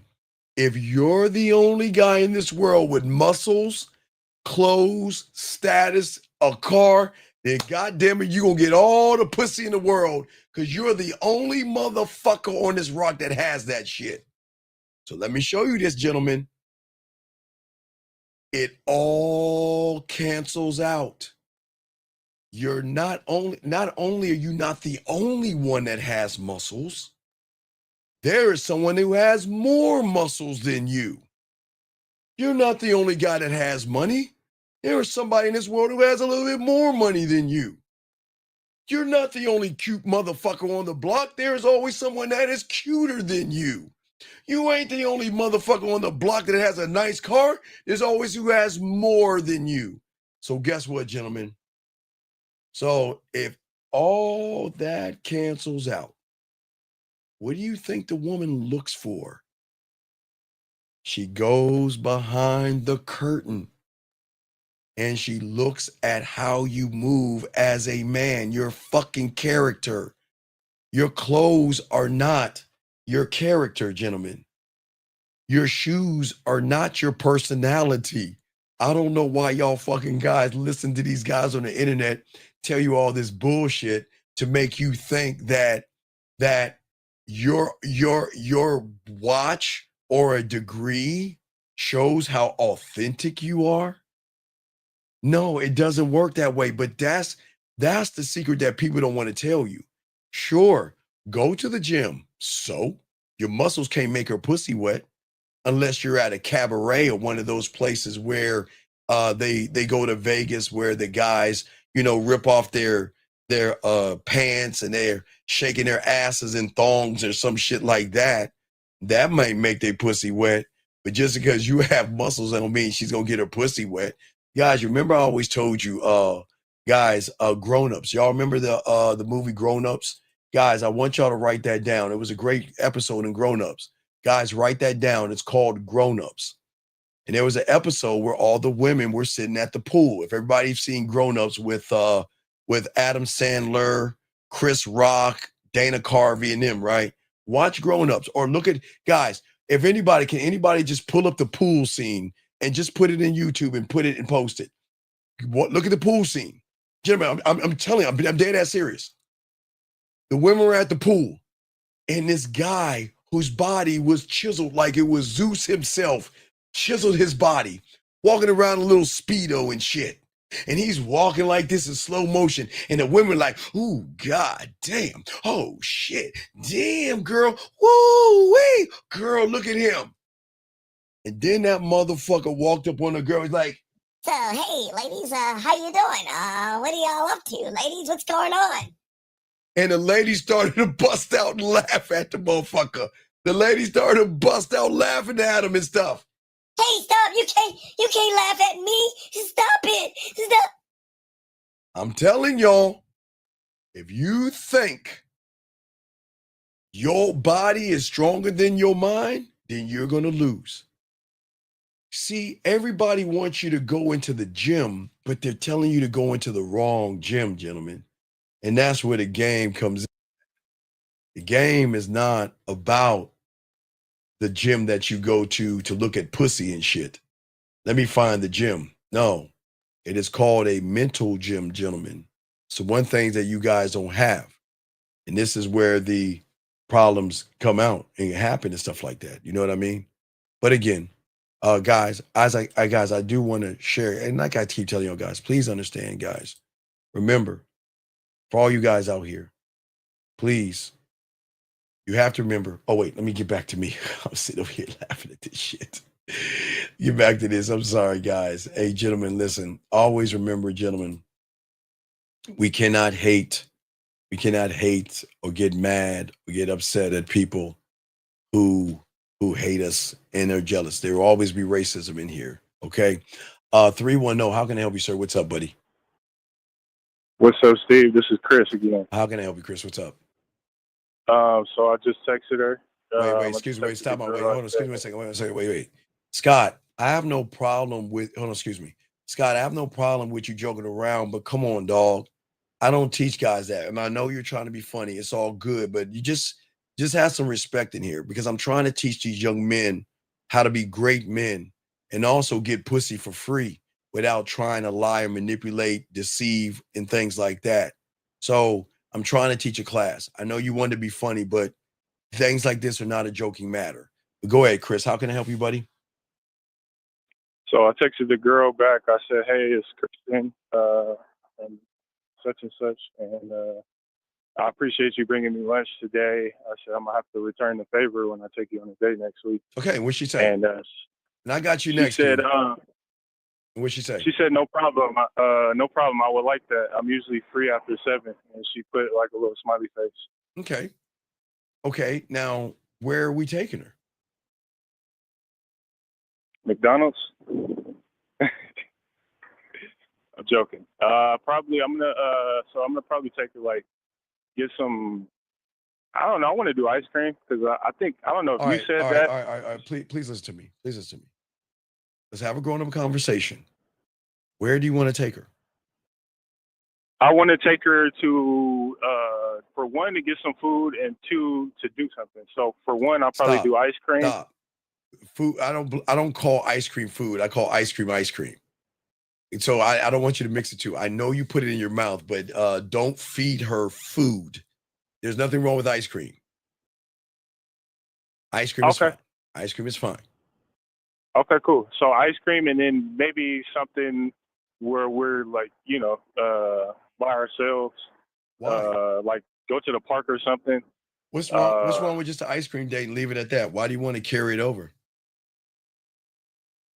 S6: If you're the only guy in this world with muscles, clothes, status, a car, then goddamn it, you're gonna get all the pussy in the world because you're the only motherfucker on this rock that has that shit. So let me show you this, gentlemen. It all cancels out. You're not only are you not the only one that has muscles, there is someone who has more muscles than you. You're not the only guy that has money. There is somebody in this world who has a little bit more money than you. You're not the only cute motherfucker on the block. There is always someone that is cuter than you. You ain't the only motherfucker on the block that has a nice car. There's always who has more than you. So guess what, gentlemen? So if all that cancels out, what do you think the woman looks for? She goes behind the curtain and she looks at how you move as a man, your fucking character. Your clothes are not your character, gentlemen. Your shoes are not your personality. I don't know why y'all fucking guys listen to these guys on the internet tell you all this bullshit to make you think that your watch or a degree shows how authentic you are. No, it doesn't work that way, but that's the secret that people don't want to tell you. Sure, go to the gym. So your muscles can't make her pussy wet unless you're at a cabaret or one of those places where they go to Vegas where the guys, rip off their pants and they're shaking their asses in thongs or some shit like that. That might make their pussy wet. But just because you have muscles, that don't mean she's gonna get her pussy wet. Guys, remember I always told you, Grown-Ups. Y'all remember the movie Grown-Ups? Guys, I want y'all to write that down. It was a great episode in Grown-Ups. Guys, write that down. It's called Grown-Ups. And there was an episode where all the women were sitting at the pool. If everybody's seen Grown-Ups with Adam Sandler, Chris Rock, Dana Carvey, and them, right? Watch Grown-Ups or look at, guys, if anybody, can anybody just pull up the pool scene and just put it in YouTube and put it and post it? Look at the pool scene. Gentlemen, I'm telling you, I'm dead ass serious. The women were at the pool and this guy whose body was chiseled like it was Zeus himself, chiseled his body, walking around a little Speedo and shit. And he's walking like this in slow motion. And the women like, ooh, god damn. Oh, shit. Damn, girl. Woo, wee. Girl, look at him. And then that motherfucker walked up on the girl. He's like,
S15: so, hey, ladies, how you doing? What are y'all up to? Ladies, what's going on?
S6: And the lady started to bust out and laugh at the motherfucker. The lady started to bust out laughing at him and stuff.
S15: Hey, stop. You can't laugh at me. Stop it. Stop.
S6: I'm telling y'all, if you think your body is stronger than your mind, then you're going to lose. See, everybody wants you to go into the gym, but they're telling you to go into the wrong gym, gentlemen. And that's where the game comes in. The game is not about the gym that you go to look at pussy and shit. Let me find the gym. No, it is called a mental gym, gentlemen. So one thing that you guys don't have, and this is where the problems come out and happen and stuff like that. You know what I mean? But again, guys, I do want to share, and like I keep telling you guys, please understand, guys. Remember, for all you guys out here, please, you have to remember. Oh, wait, let me get back to me. I'm sitting over here laughing at this shit. Get back to this. I'm sorry, guys. Hey, gentlemen, listen. Always remember, gentlemen, we cannot hate or get mad or get upset at people who hate us and are jealous. There will always be racism in here. Okay. 310, how can I help you, sir? What's up, buddy?
S16: What's up, Steve? This is Chris again.
S6: How can I help you, Chris? What's up?
S16: So I just texted her.
S6: Wait, excuse me. Stop. Wait, hold on. Excuse me a second. Wait a second. Wait. Scott, I have no problem with, hold on, excuse me. Scott, I have no problem with you joking around, but come on, dog. I don't teach guys that. I mean, I know you're trying to be funny. It's all good, but you just have some respect in here because I'm trying to teach these young men how to be great men and also get pussy for free without trying to lie and manipulate, deceive, and things like that. So I'm trying to teach a class. I know you want to be funny, but things like this are not a joking matter. But go ahead, Chris. How can I help you, buddy?
S16: So I texted the girl back. I said, "Hey, it's Kristen, and such and such, and I appreciate you bringing me lunch today." I said, "I'm gonna have to return the favor when I take you on a date next week."
S6: Okay, what'd she say?
S16: And
S6: And I got you
S16: she
S6: next.
S16: said,
S6: What'd she say?
S16: "She said no problem. No problem. I would like that. I'm usually free after 7." And she put like a little smiley face.
S6: Okay. Okay. Now, where are we taking her?
S16: McDonald's. I'm joking. Probably I'm gonna probably take her like get some. I don't know. I want to do ice cream because I think I don't know if
S6: All
S16: you
S6: right,
S16: said
S6: all
S16: that.
S6: right, all right, all right. Please listen to me. Please listen to me. Let's have a grown-up conversation. Where do you want to take her?
S16: I want to take her to for one to get some food and two to do something. So for one, I'll probably do ice cream.
S6: Stop. Food. I don't call ice cream food. I call ice cream ice cream. And so I don't want you to mix the two. I know you put it in your mouth, but don't feed her food. There's nothing wrong with ice cream. Ice cream is
S16: Okay.
S6: fine. Ice cream is fine.
S16: Okay, cool. So ice cream and then maybe something where we're like, by ourselves.
S6: Why?
S16: Like go to the park or something.
S6: What's wrong? What's wrong with just an ice cream date and leave it at that? Why do you want to carry it over?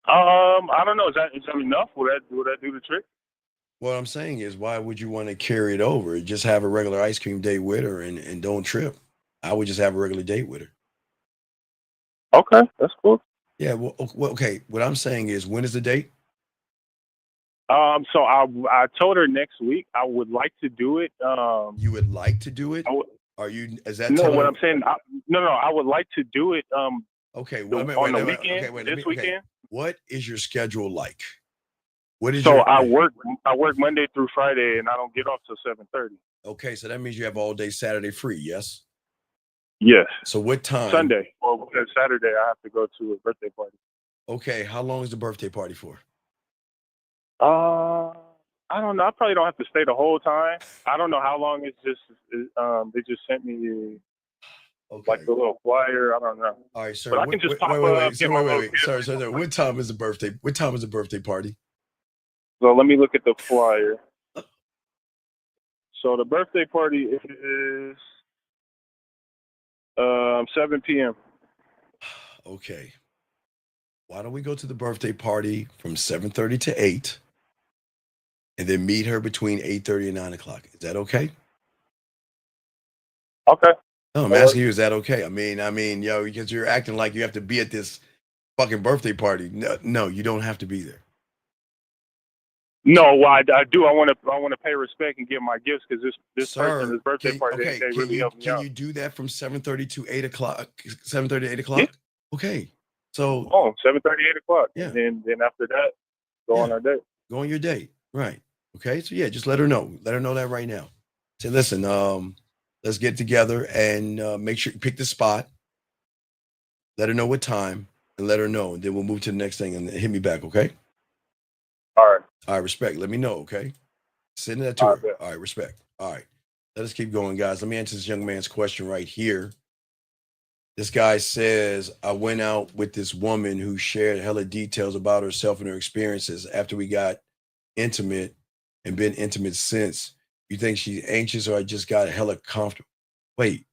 S16: I don't know. Is that enough? Will that do the trick?
S6: What I'm saying is, why would you want to carry it over? Just have a regular ice cream date with her and don't trip. I would just have a regular date with her.
S16: Okay, that's cool.
S6: Yeah. Well, okay. What I'm saying is, when is the date?
S16: So I told her next week I would like to do it.
S6: You would like to do it? Are you? Is that
S16: no?
S6: telling?
S16: What I'm saying? No. I would like to do it.
S6: Okay.
S16: On the weekend.
S6: Okay,
S16: This weekend.
S6: What is your schedule like? What is
S16: So
S6: your?
S16: I work Monday through Friday, and I don't get off till 7:30.
S6: Okay, so that means you have all day Saturday free. Yes.
S16: Yes.
S6: So what time?
S16: Sunday. Well, because Saturday I have to go to a birthday party.
S6: Okay. How long is the birthday party for?
S16: I don't know. I probably don't have to stay the whole time. I don't know how long. It's just they just sent me like the little flyer. I don't know.
S6: All right, sir.
S16: But I can just pop
S6: wait.
S16: up.
S6: So wait. Sir. What time is the birthday? What time is the birthday party?
S16: So let me look at the flyer. So the birthday party is 7 p.m.
S6: Okay. Why don't we go to the birthday party from 7:30 to 8, and then meet her between 8:30 and 9 o'clock? Is that okay?
S16: Okay.
S6: No, I'm asking you, is that okay? I mean, because you're acting like you have to be at this fucking birthday party. No, you don't have to be there.
S16: No, well, I do. I want to pay respect and give my gifts because this person, this birthday party, they really helped me out.
S6: Can you do that from 7:30 to 8 o'clock? 7:30 to 8 o'clock? Yeah. Okay. So
S16: 7:30, 8 o'clock.
S6: Yeah.
S16: And then after that, go on our date.
S6: Go on your date. Right. Okay. So yeah, just let her know. Let her know that right now. Say, listen, let's get together and make sure you pick the spot. Let her know what time and let her know. And then we'll move to the next thing and hit me back, okay?
S16: All right.
S6: All right, respect. Let me know, okay? Send that to her. All right, respect. All right. Let us keep going, guys. Let me answer this young man's question right here. This guy says, I went out with this woman who shared hella details about herself and her experiences after we got intimate and been intimate since. You think she's anxious or I just got hella comfortable? Wait.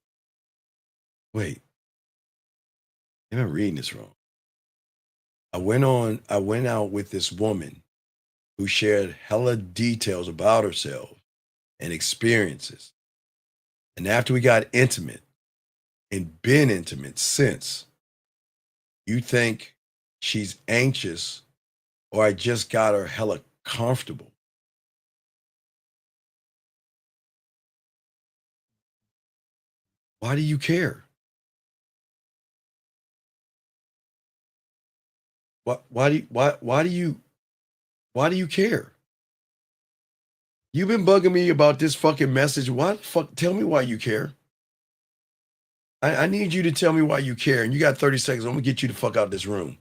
S6: Maybe I'm reading this wrong. I went out with this woman who shared hella details about herself and experiences. And after we got intimate and been intimate since, you think she's anxious or I just got her hella comfortable? Why do you care? Why do you care? You've been bugging me about this fucking message. Why the fuck? Tell me why you care. I need you to tell me why you care. And you got 30 seconds. I'm gonna get you the fuck out of this room.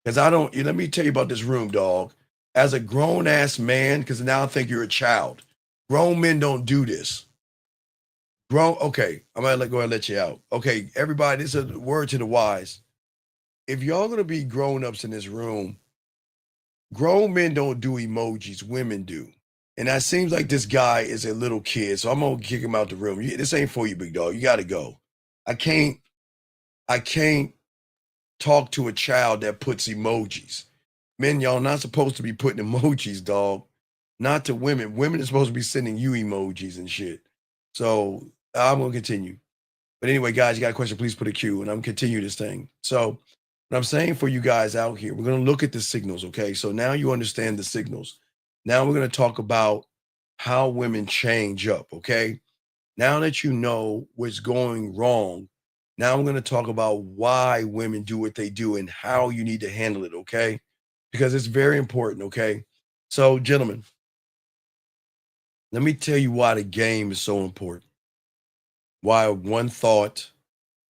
S6: Because I don't, let me tell you about this room, dog. As a grown ass man, because now I think you're a child. Grown men don't do this. Okay, I'm gonna go ahead and let you out. Okay, everybody, this is a word to the wise. If y'all gonna be grown-ups in this room, grown men don't do emojis, women do. And that seems like this guy is a little kid, so I'm gonna kick him out the room. This ain't for you, big dog. You gotta go. I can't talk to a child that puts emojis. Men, y'all not supposed to be putting emojis, dog. Not to women. Women are supposed to be sending you emojis and shit. So I'm gonna continue. But anyway, guys, you got a question, please put a Q and I'm gonna continue this thing. So what I'm saying for you guys out here, we're gonna look at the signals, okay? So now you understand the signals. Now we're gonna talk about how women change up, okay? Now that you know what's going wrong, now I'm gonna talk about why women do what they do and how you need to handle it, okay? Because it's very important, okay? So, gentlemen, let me tell you why the game is so important. Why one thought,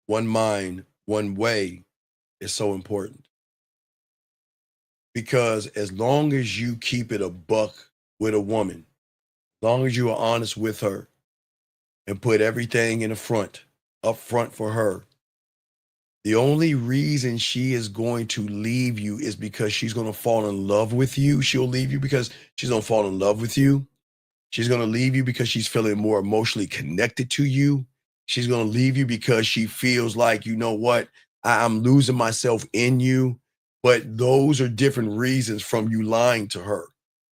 S6: one mind, one way is so important. Because as long as you keep it a buck with a woman, as long as you are honest with her and put everything in the front, up front for her, the only reason she is going to leave you is because she's going to fall in love with you. She'll leave you because she's going to fall in love with you. She's going to leave you because she's feeling more emotionally connected to you. She's going to leave you because she feels like, you know what, I'm losing myself in you. But those are different reasons from you lying to her.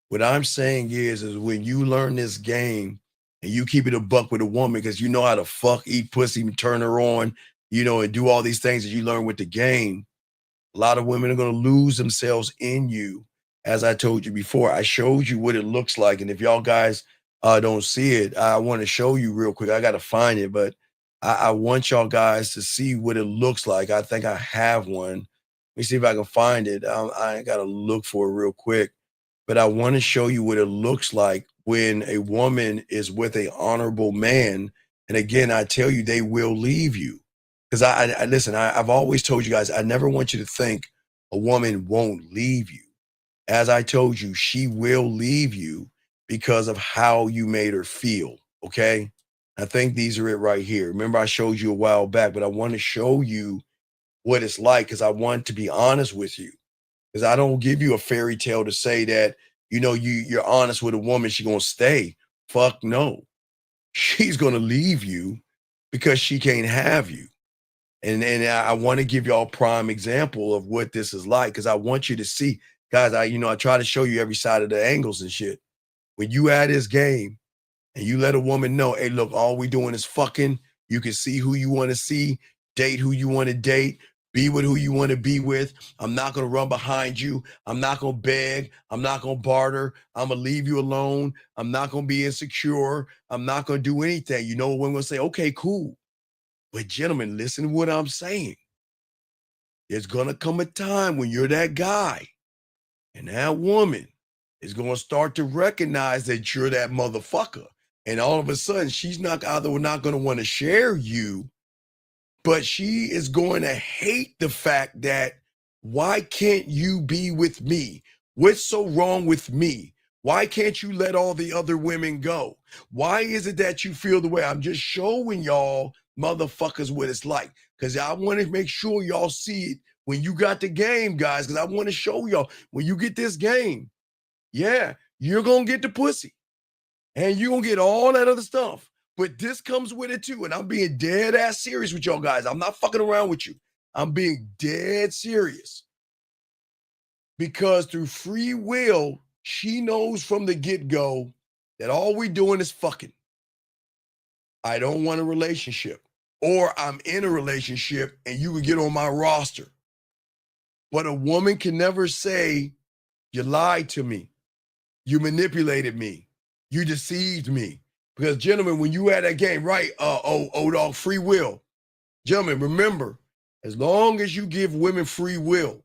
S6: What I'm saying is when you learn this game and you keep it a buck with a woman because you know how to fuck, eat pussy, and turn her on, you know, and do all these things that you learn with the game, a lot of women are going to lose themselves in you. As I told you before, I showed you what it looks like. And if y'all guys don't see it, I want to show you real quick. I got to find it, but I want y'all guys to see what it looks like. I think I have one. Let me see if I can find it. I got to look for it real quick. But I want to show you what it looks like when a woman is with a honorable man. And again, I tell you, they will leave you. Because I listen, I've always told you guys, I never want you to think a woman won't leave you. As I told you, she will leave you because of how you made her feel, okay? I think these are it right here. Remember, I showed you a while back, but I want to show you what it's like because I want to be honest with you. Because I don't give you a fairy tale to say that, you know, you're honest with a woman, she's going to stay. Fuck no. She's going to leave you because she can't have you. And I want to give y'all a prime example of what this is like because I want you to see, guys. I try to show you every side of the angles and shit. When you add this game and you let a woman know, hey, look, all we doing is fucking. You can see who you want to see, date who you want to date, be with who you want to be with. I'm not gonna run behind you. I'm not gonna beg. I'm not gonna barter. I'm gonna leave you alone. I'm not gonna be insecure. I'm not gonna do anything. You know, women will say, okay, cool. But gentlemen, listen to what I'm saying. There's going to come a time when you're that guy and that woman is going to start to recognize that you're that motherfucker. And all of a sudden, she's not going to want to share you, but she is going to hate the fact that why can't you be with me? What's so wrong with me? Why can't you let all the other women go? Why is it that you feel the way? I'm just showing y'all motherfuckers what it's like because I want to make sure y'all see it when you got the game, guys, because I want to show y'all when you get this game, yeah, you're going to get the pussy and you're going to get all that other stuff. But this comes with it too. And I'm being dead ass serious with y'all guys. I'm not fucking around with you. I'm being dead serious because through free will, she knows from the get-go that all we're doing is fucking. I don't want a relationship. Or I'm in a relationship and you can get on my roster. But a woman can never say, you lied to me. You manipulated me. You deceived me. Because gentlemen, when you had that game, right, dog, free will. Gentlemen, remember, as long as you give women free will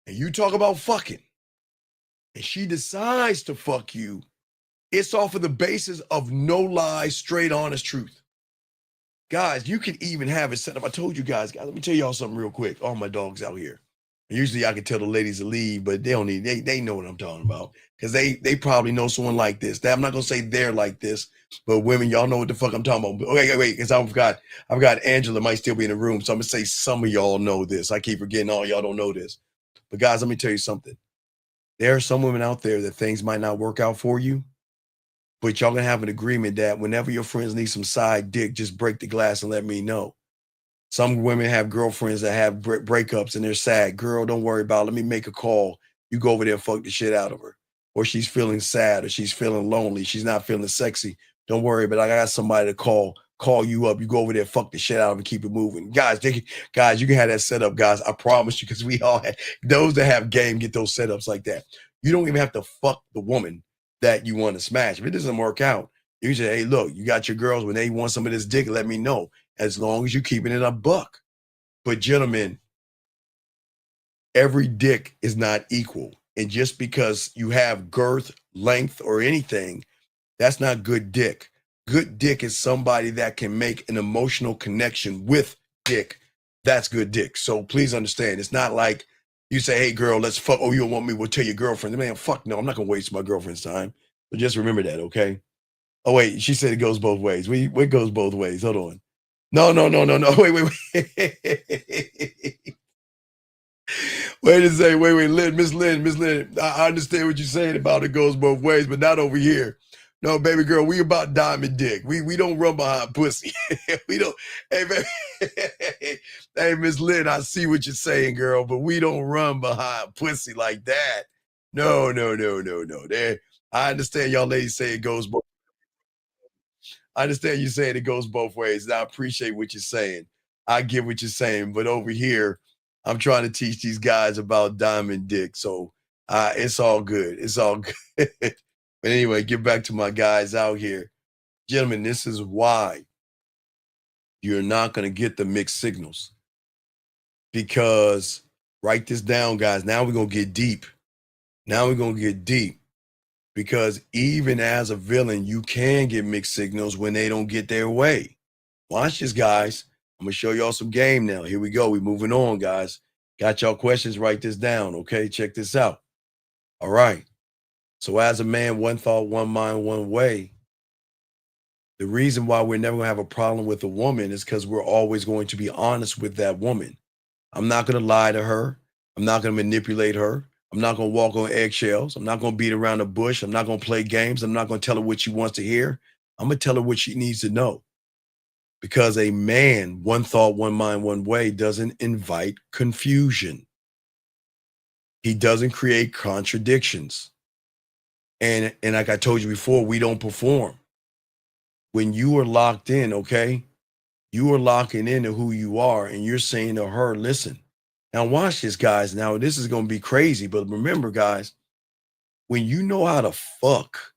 S6: and you talk about fucking and she decides to fuck you, It's off of the basis of no lies, straight, honest truth. Guys, you can even have it set up. I told you guys, let me tell y'all something real quick. All my dogs out here. Usually I can tell the ladies to leave, but they don't need, they know what I'm talking about. Because they probably know someone like this. I'm not gonna say they're like this, but women, y'all know what the fuck I'm talking about. Wait, because I've got Angela might still be in the room. So I'm gonna say some of y'all know this. I keep forgetting all y'all don't know this. But guys, let me tell you something. There are some women out there that things might not work out for you. But y'all gonna have an agreement that whenever your friends need some side dick, just break the glass and let me know. Some women have girlfriends that have breakups and they're sad. Girl, don't worry about it. Let me make a call. You go over there and fuck the shit out of her. Or she's feeling sad or she's feeling lonely. She's not feeling sexy. Don't worry, but I got somebody to call you up. You go over there, fuck the shit out of her and keep it moving. Guys, you can have that set up, guys. I promise you, because we all have, those that have game get those setups like that. You don't even have to fuck the woman that you want to smash. If it doesn't work out, you say, hey, look, you got your girls, when they want some of this dick, let me know, as long as you're keeping it a buck. But gentlemen, every dick is not equal. And just because you have girth, length, or anything, that's not good dick. Good dick is somebody that can make an emotional connection with dick. That's good dick. So please understand, it's not like you say, hey, girl, let's fuck. Oh, you don't want me? We'll tell your girlfriend. Man, fuck no, I'm not going to waste my girlfriend's time. But just remember that, okay? Oh, wait, she said it goes both ways. It goes both ways. Hold on. No. Wait. Wait a second. Wait, Miss Lynn. I understand what you're saying about it goes both ways, but not over here. No, baby girl, we about diamond dick. We don't run behind pussy. We don't. Hey, baby. Hey, Miss Lynn, I see what you're saying, girl, but we don't run behind pussy like that. No. There. I understand y'all ladies say it goes both. I understand you saying it goes both ways, and I appreciate what you're saying. I get what you're saying, but over here, I'm trying to teach these guys about diamond dick, so it's all good. It's all good. But anyway, get back to my guys out here. Gentlemen, this is why you're not going to get the mixed signals. Because, write this down, guys. Now we're going to get deep. Because even as a villain, you can get mixed signals when they don't get their way. Watch this, guys. I'm going to show y'all some game now. Here we go. We're moving on, guys. Got y'all questions? Write this down, okay? Check this out. All right. So as a man, one thought, one mind, one way. The reason why we're never going to have a problem with a woman is because we're always going to be honest with that woman. I'm not going to lie to her. I'm not going to manipulate her. I'm not going to walk on eggshells. I'm not going to beat around the bush. I'm not going to play games. I'm not going to tell her what she wants to hear. I'm going to tell her what she needs to know. Because a man, one thought, one mind, one way, doesn't invite confusion. He doesn't create contradictions. And like I told you before, we don't perform. When you are locked in, okay, you are locking into who you are, and you're saying to her, listen, now watch this, guys. Now, this is going to be crazy, but remember, guys, when you know how to fuck,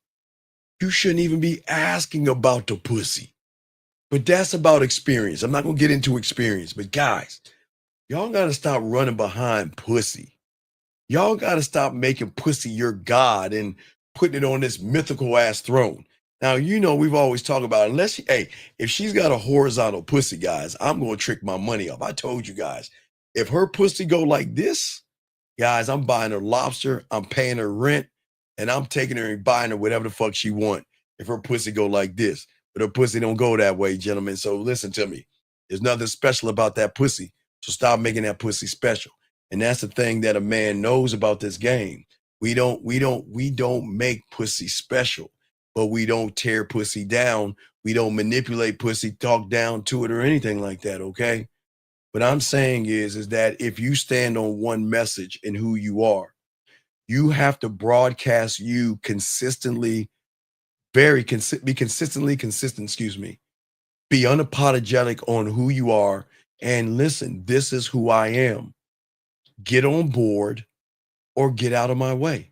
S6: you shouldn't even be asking about the pussy. But that's about experience. I'm not going to get into experience, but guys, y'all got to stop running behind pussy. Y'all got to stop making pussy your God and putting it on this mythical ass throne. Now, you know, we've always talked about, if she's got a horizontal pussy, guys, I'm going to trick my money up. I told you guys, if her pussy go like this, guys, I'm buying her lobster, I'm paying her rent, and I'm taking her and buying her whatever the fuck she want. If her pussy go like this, but her pussy don't go that way, gentlemen. So listen to me. There's nothing special about that pussy. So stop making that pussy special. And that's the thing that a man knows about this game. We don't make pussy special, but we don't tear pussy down. We don't manipulate pussy, talk down to it or anything like that, okay? What I'm saying is that if you stand on one message in who you are, you have to broadcast you consistently, be consistently consistent, be unapologetic on who you are. And listen, this is who I am. Get on board or get out of my way.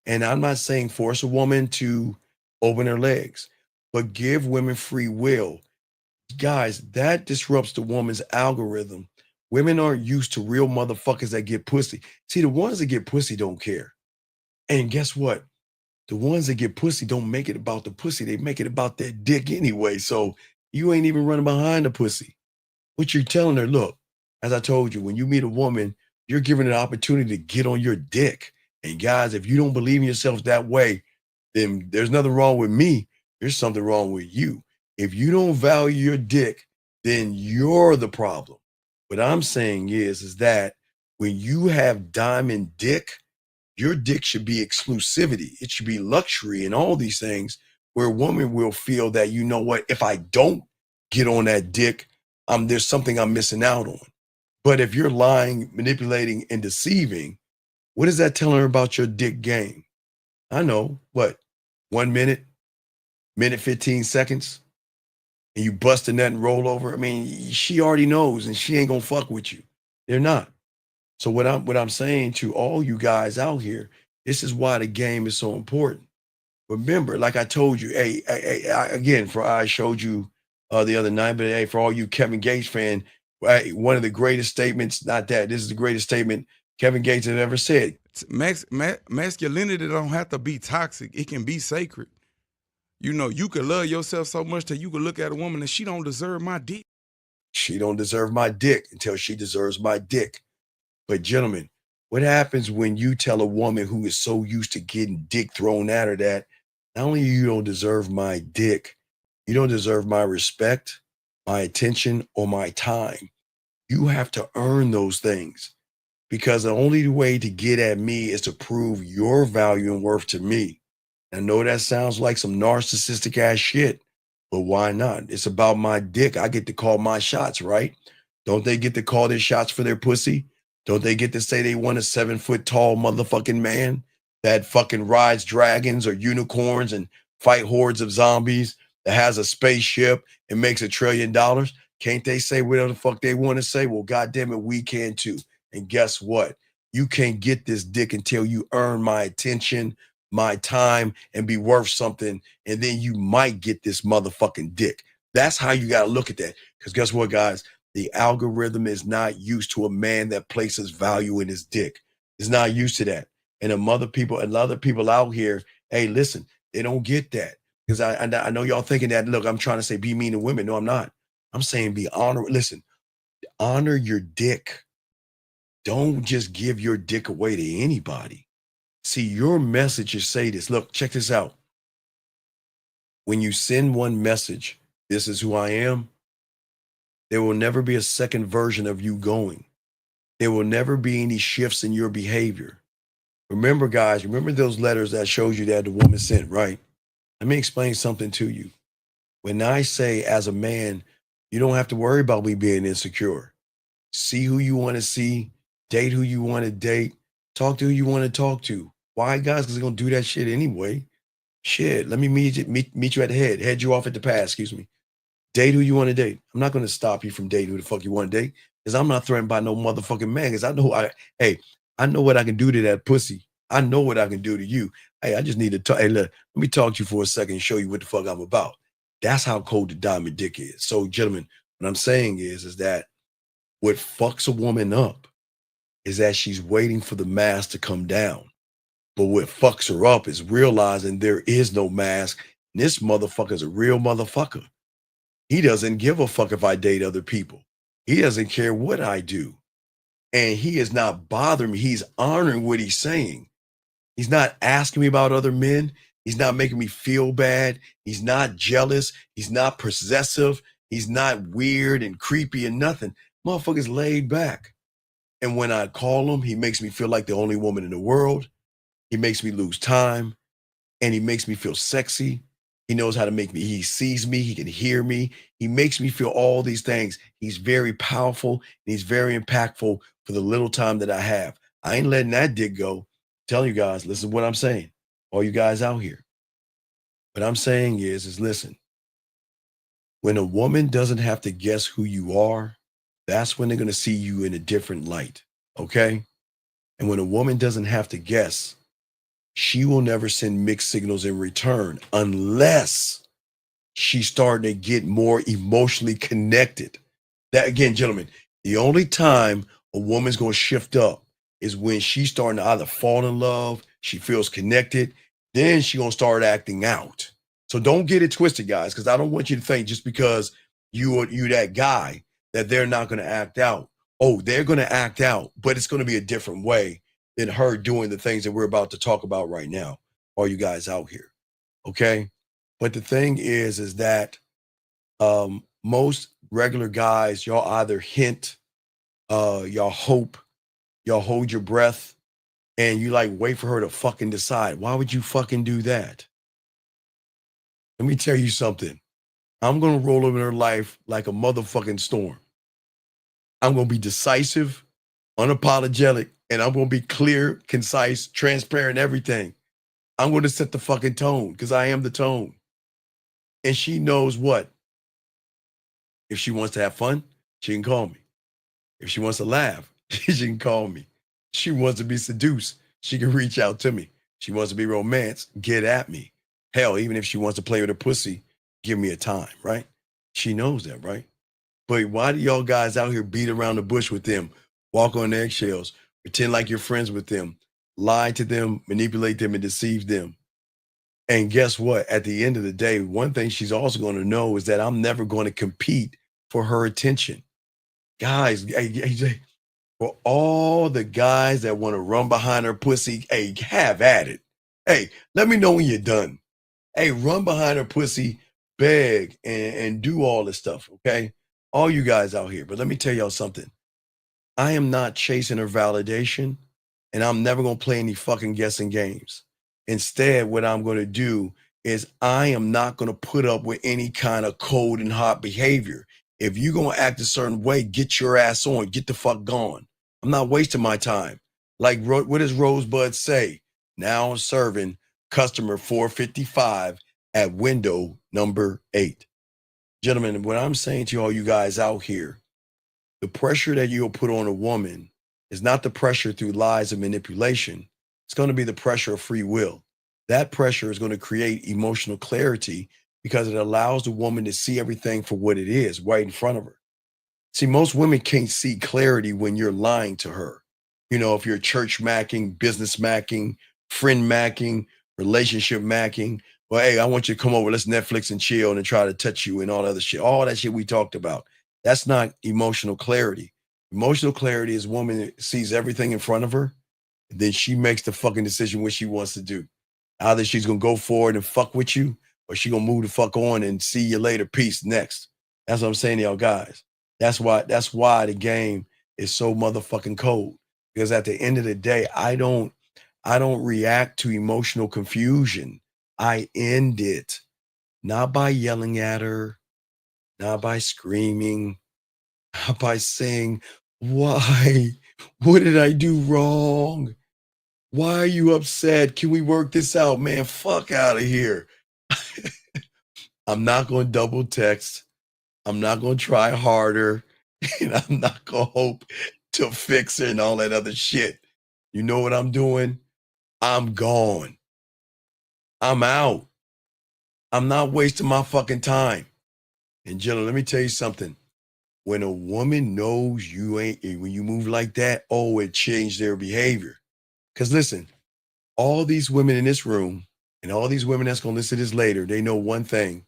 S6: And I'm not saying force a woman to open her legs, but give women free will. Guys, that disrupts the woman's algorithm. Women aren't used to real motherfuckers that get pussy. See, the ones that get pussy don't care. And guess what? the ones that get pussy don't make it about the pussy. They make it about their dick anyway. So you ain't even running behind the pussy. What you're telling her, look, as I told you, when you meet a woman, you're giving her an opportunity to get on your dick. And guys, if you don't believe in yourself that way, then there's nothing wrong with me. There's something wrong with you. If you don't value your dick, then you're the problem. What I'm saying is that when you have diamond dick, your dick should be exclusivity. It should be luxury and all these things where a woman will feel that, you know what, if I don't get on that dick, there's something I'm missing out on. But if you're lying, manipulating, and deceiving, what is that telling her about your dick game? I know, what, 1 minute, 15 seconds, and you bust a nut and roll over? I mean, she already knows, and she ain't gonna fuck with you. They're not. So what I'm saying to all you guys out here, this is why the game is so important. Remember, like I told you, I showed you the other night, but hey, for all you Kevin Gates fan, one of the greatest statements, this is the greatest statement Kevin Gates has ever said.
S18: Masculinity don't have to be toxic. It can be sacred. You know, you could love yourself so much that you could look at a woman and she don't deserve my dick.
S6: She don't deserve my dick until she deserves my dick. But gentlemen, what happens when you tell a woman who is so used to getting dick thrown at her that not only you don't deserve my dick, you don't deserve my respect, my attention, or my time. You have to earn those things, because the only way to get at me is to prove your value and worth to me. I know that sounds like some narcissistic ass shit, but why not? It's about my dick. I get to call my shots, right? Don't they get to call their shots for their pussy? Don't they get to say they want a 7-foot tall motherfucking man that fucking rides dragons or unicorns and fight hordes of zombies, that has a spaceship and makes $1 trillion? Can't they say whatever the fuck they want to say? Well, goddamn it, we can too. And guess what? You can't get this dick until you earn my attention, my time, and be worth something. And then you might get this motherfucking dick. That's how you got to look at that. Because guess what, guys? The algorithm is not used to a man that places value in his dick. It's not used to that. And a lot of people out here, hey, listen, they don't get that. Because I know y'all thinking that, look, I'm trying to say be mean to women. No, I'm not. I'm saying be honorable. Listen, honor your dick. Don't just give your dick away to anybody. See, your message is say this. Look, check this out. When you send one message, this is who I am, there will never be a second version of you going. There will never be any shifts in your behavior. Remember, guys, remember those letters that shows you that the woman sent, right? Let me explain something to you. When I say as a man, you don't have to worry about me being insecure. See who you want to see, date who you want to date, talk to who you want to talk to. Why, guys? Because they're going to do that shit anyway. Shit, let me meet you at the head you off at the pass, excuse me. Date who you want to date. I'm not going to stop you from dating who the fuck you want to date, because I'm not threatened by no motherfucking man, because I know what I can do to that pussy. I know what I can do to you. Hey, I just need to talk. Hey, look, let me talk to you for a second and show you what the fuck I'm about. That's how cold the diamond dick is. So, gentlemen, what I'm saying is that what fucks a woman up is that she's waiting for the mask to come down. But what fucks her up is realizing there is no mask. And this motherfucker's a real motherfucker. He doesn't give a fuck if I date other people. He doesn't care what I do. And he is not bothering me. He's honoring what he's saying. He's not asking me about other men. He's not making me feel bad. He's not jealous. He's not possessive. He's not weird and creepy and nothing. Motherfucker's laid back. And when I call him, he makes me feel like the only woman in the world. He makes me lose time. And he makes me feel sexy. He knows how to make me, he sees me, he can hear me. He makes me feel all these things. He's very powerful and he's very impactful for the little time that I have. I ain't letting that dick go. I'm telling you guys, listen to what I'm saying. All you guys out here. What I'm saying is listen, when a woman doesn't have to guess who you are, that's when they're going to see you in a different light. Okay? And when a woman doesn't have to guess, she will never send mixed signals in return unless she's starting to get more emotionally connected. That, again, gentlemen, the only time a woman's going to shift up is when she's starting to either fall in love, she feels connected, then she gonna start acting out. So don't get it twisted, guys, because I don't want you to think just because you that guy that they're not gonna act out. Oh, they're gonna act out, but it's gonna be a different way than her doing the things that we're about to talk about right now. All you guys out here, okay? But the thing is that most regular guys, y'all either hint, y'all hope, y'all hold your breath, and you like wait for her to fucking decide. Why would you fucking do that? Let me tell you something. I'm gonna roll over in her life like a motherfucking storm. I'm gonna be decisive, unapologetic, and I'm gonna be clear, concise, transparent, everything. I'm gonna set the fucking tone because I am the tone. And she knows what? If she wants to have fun, she can call me. If she wants to laugh, she can call me. She wants to be seduced, she can reach out to me. She wants to be romance, get at me. Hell, even if she wants to play with her pussy, give me a time, right? She knows that, right? But why do y'all guys out here beat around the bush with them, walk on eggshells, pretend like you're friends with them, lie to them, manipulate them, and deceive them? And guess what? At the end of the day, one thing she's also going to know is that I'm never going to compete for her attention. Guys, for all the guys that want to run behind her pussy, hey, have at it. Hey, let me know when you're done. Hey, run behind her pussy, beg, and do all this stuff, okay? All you guys out here. But let me tell y'all something. I am not chasing her validation, and I'm never going to play any fucking guessing games. Instead, what I'm going to do is I am not going to put up with any kind of cold and hot behavior. If you're going to act a certain way, get your ass on, get the fuck gone. I'm not wasting my time. Like, what does Rosebud say? Now I'm serving customer 455 at window number 8. Gentlemen, what I'm saying to all you guys out here, the pressure that you'll put on a woman is not the pressure through lies and manipulation. It's going to be the pressure of free will. That pressure is going to create emotional clarity because it allows the woman to see everything for what it is right in front of her. See, most women can't see clarity when you're lying to her. You know, if you're church macking, business macking, friend macking, relationship macking, well, hey, I want you to come over, let's Netflix and chill and try to touch you and all that other shit. All that shit we talked about. That's not emotional clarity. Emotional clarity is a woman that sees everything in front of her, and then she makes the fucking decision what she wants to do. Either she's gonna go forward and fuck with you, or she gonna move the fuck on and see you later. Peace. Next. That's what I'm saying to y'all guys. That's why the game is so motherfucking cold. Because at the end of the day, I don't react to emotional confusion. I end it. Not by yelling at her, not by screaming, not by saying, why? What did I do wrong? Why are you upset? Can we work this out, man? Fuck out of here. I'm not going to double text. I'm not going to try harder. And I'm not going to hope to fix it and all that other shit. You know what I'm doing? I'm gone. I'm out. I'm not wasting my fucking time. And Jenna, let me tell you something. When a woman knows you ain't, when you move like that, oh, it changed their behavior. Because listen, all these women in this room and all these women that's going to listen to this later, they know one thing.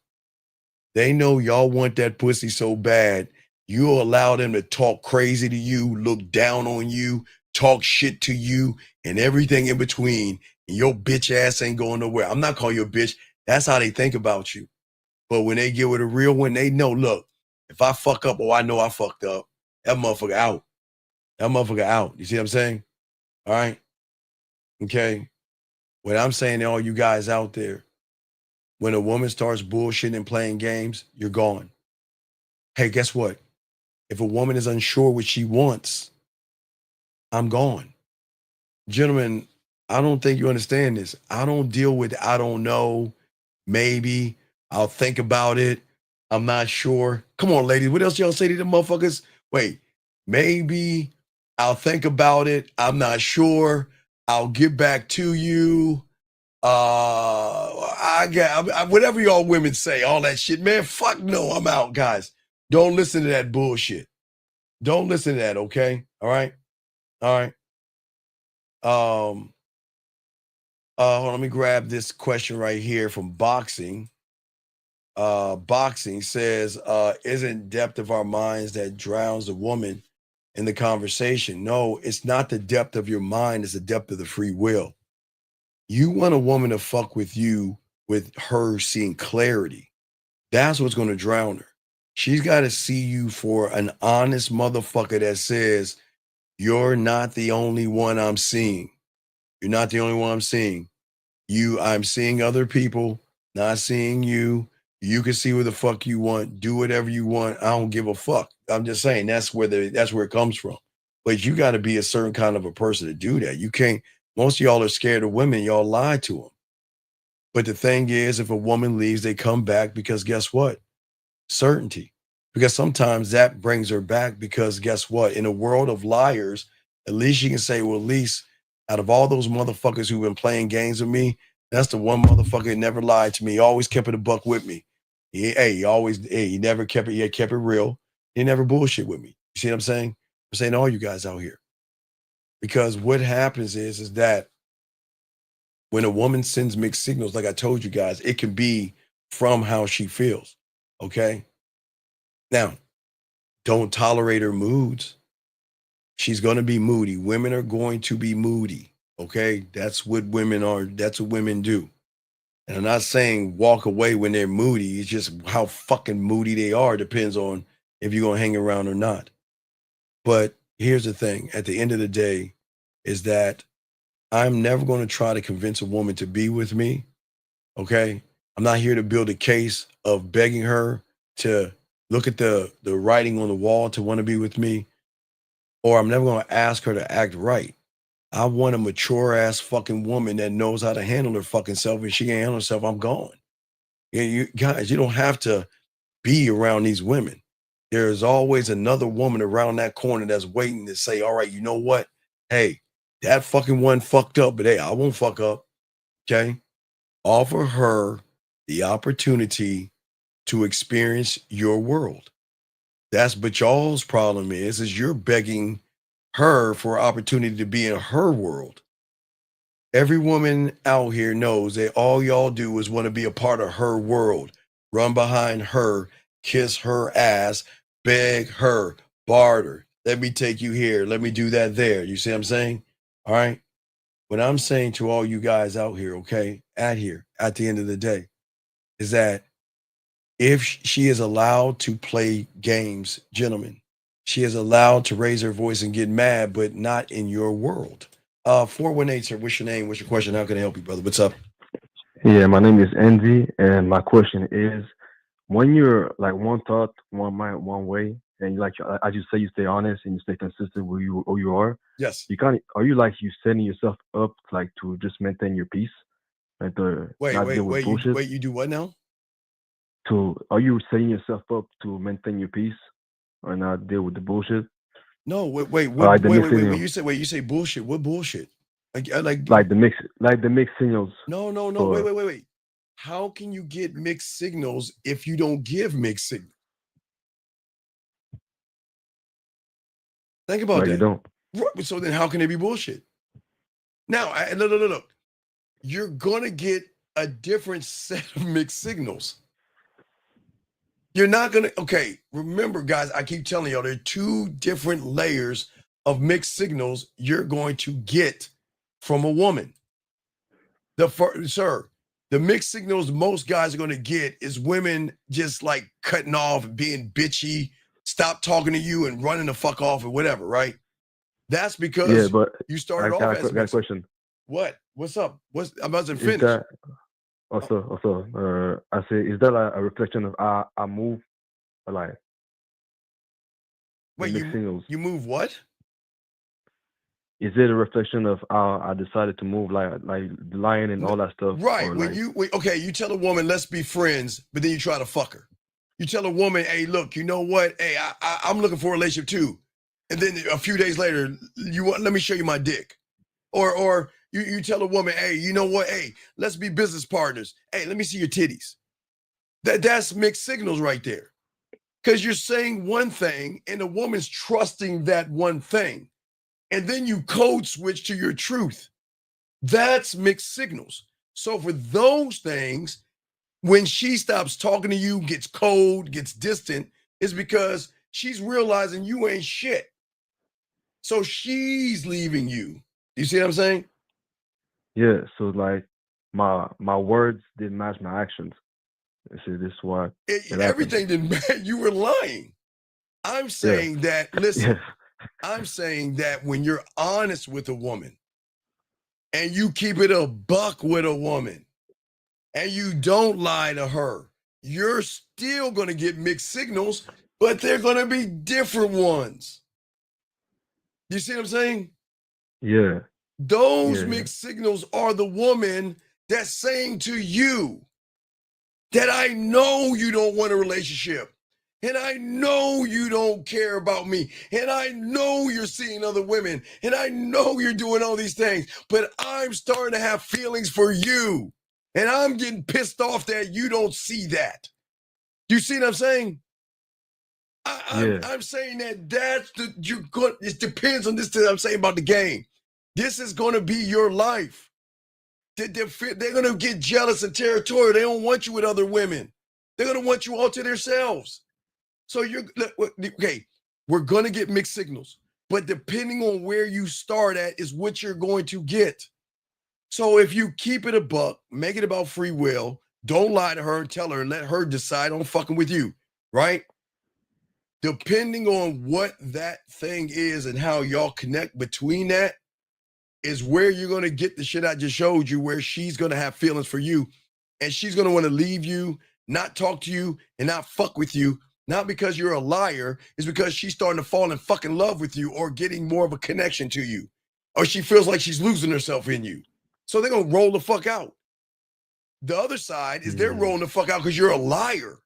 S6: They know y'all want that pussy so bad, you'll allow them to talk crazy to you, look down on you, talk shit to you, and everything in between. And your bitch ass ain't going nowhere. I'm not calling you a bitch. That's how they think about you. But when they get with a real one, they know, look, if I fuck up, oh, I know I fucked up. That motherfucker out. That motherfucker out. You see what I'm saying? All right? Okay? What I'm saying to all you guys out there, when a woman starts bullshitting and playing games, you're gone. Hey, guess what? If a woman is unsure what she wants, I'm gone. Gentlemen, I don't think you understand this. I don't deal with, I don't know, maybe, I'll think about it, I'm not sure. Come on, ladies, what else y'all say to them motherfuckers? Wait, maybe, I'll think about it, I'm not sure, I'll get back to you. Whatever y'all women say, all that shit, man, fuck no, I'm out, guys. Don't listen to that bullshit. Don't listen to that, okay? All right? All right. Hold on, let me grab this question right here from Boxing. Boxing says, isn't depth of our minds that drowns the woman in the conversation? No, it's not the depth of your mind, it's the depth of the free will. You want a woman to fuck with you with her seeing clarity. That's what's going to drown her. She's got to see you for an honest motherfucker that says, you're not the only one I'm seeing. You're not the only one I'm seeing. I'm seeing other people, not seeing you. You can see what the fuck you want, do whatever you want. I don't give a fuck. I'm just saying that's where it comes from. But you got to be a certain kind of a person to do that. You can't, most of y'all are scared of women, y'all lie to them. But the thing is, if a woman leaves, they come back because guess what? Certainty. Because sometimes that brings her back because guess what? In a world of liars, at least you can say, well, at least out of all those motherfuckers who've been playing games with me, that's the one motherfucker that never lied to me. He always kept it a buck with me. He never kept it. He kept it real. He never bullshit with me. You see what I'm saying? I'm saying to all you guys out here. Because what happens is that when a woman sends mixed signals, like I told you guys, it can be from how she feels. Okay. Now, don't tolerate her moods. She's going to be moody. Women are going to be moody. Okay. That's what women are. That's what women do. And I'm not saying walk away when they're moody. It's just how fucking moody they are. Depends on if you're going to hang around or not. But here's the thing. At the end of the day is that I'm never going to try to convince a woman to be with me. Okay. I'm not here to build a case of begging her to look at the writing on the wall to want to be with me. Or I'm never going to ask her to act right. I want a mature ass fucking woman that knows how to handle her fucking self. If she can't handle herself, I'm gone. You guys, you don't have to be around these women. There's always another woman around that corner that's waiting to say, all right, you know what? Hey, that fucking one fucked up, but hey, I won't fuck up. Okay. Offer her the opportunity to experience your world. But y'all's problem is you're begging her for opportunity to be in her world. Every woman out here knows that all y'all do is want to be a part of her world. Run behind her, kiss her ass, beg her, barter. Let me take you here. Let me do that there. You see what I'm saying? All right. What I'm saying to all you guys out here, okay, at the end of the day, is that if she is allowed to play games, gentlemen, she is allowed to raise her voice and get mad, but not in your world. 418, sir, what's your name? What's your question? How can I help you, brother? What's up?
S11: Yeah, my name is Andy, and my question is: when you're like one thought, one mind, one way, and you like as you say, you stay honest and you stay consistent with who you are.
S6: Yes.
S11: Are you like you setting yourself up like to just maintain your peace, like to not deal with bullshit?
S6: You do what now?
S11: Are you setting yourself up to maintain your peace or not deal with the bullshit?
S6: No, wait. You say bullshit. What bullshit?
S11: Like the mixed signals.
S6: No. Wait. How can you get mixed signals if you don't give mixed signals? Think about that.
S11: You don't.
S6: Right, so then how can it be bullshit? Now, look. You're gonna get a different set of mixed signals. You're not gonna, okay, remember, guys, I keep telling y'all there are two different layers of mixed signals you're going to get from a woman. The mixed signals most guys are going to get is women just like cutting off, being bitchy, stop talking to you and running the fuck off or whatever, right? That's because you started off as
S11: I got a question.
S6: What? What's up? I'm about to finish.
S11: I say, is that like a reflection of I move, or like?
S6: Wait, you move what?
S11: Is it a reflection of how I decided to move, like lying and all that stuff?
S6: Right. When you tell a woman, let's be friends, but then you try to fuck her. You tell a woman, hey, look, you know what? Hey, I'm looking for a relationship too. And then a few days later, let me show you my dick. Or you tell a woman, hey, you know what? Hey, let's be business partners. Hey, let me see your titties. That's mixed signals right there. Because you're saying one thing and the woman's trusting that one thing. And then you code switch to your truth. That's mixed signals. So for those things, when she stops talking to you, gets cold, gets distant, is because she's realizing you ain't shit. So she's leaving you. You see what I'm saying?
S19: Yeah. So like my words didn't match my actions. See, this is why it happened.
S6: Everything didn't matter. You were lying. I'm saying that, listen, I'm saying that when you're honest with a woman and you keep it a buck with a woman and you don't lie to her, you're still going to get mixed signals, but they're going to be different ones. You see what I'm saying?
S19: Yeah.
S6: Those mixed signals are the woman that's saying to you that I know you don't want a relationship. And I know you don't care about me. And I know you're seeing other women. And I know you're doing all these things. But I'm starting to have feelings for you. And I'm getting pissed off that you don't see that. You see what I'm saying? I'm saying that's you're good. It depends on this thing I'm saying about the game. This is going to be your life. They're going to get jealous and territorial. They don't want you with other women. They're going to want you all to themselves. So okay, we're going to get mixed signals, but depending on where you start at is what you're going to get. So if you keep it a buck, make it about free will, don't lie to her and tell her, let her decide on fucking with you, right? Depending on what that thing is and how y'all connect between that is where you're going to get the shit I just showed you, where she's going to have feelings for you and she's going to want to leave you, not talk to you, and not fuck with you. Not because you're a liar, it's because she's starting to fall in fucking love with you or getting more of a connection to you. Or she feels like she's losing herself in you. So they're going to roll the fuck out. The other side is they're rolling the fuck out because you're a liar.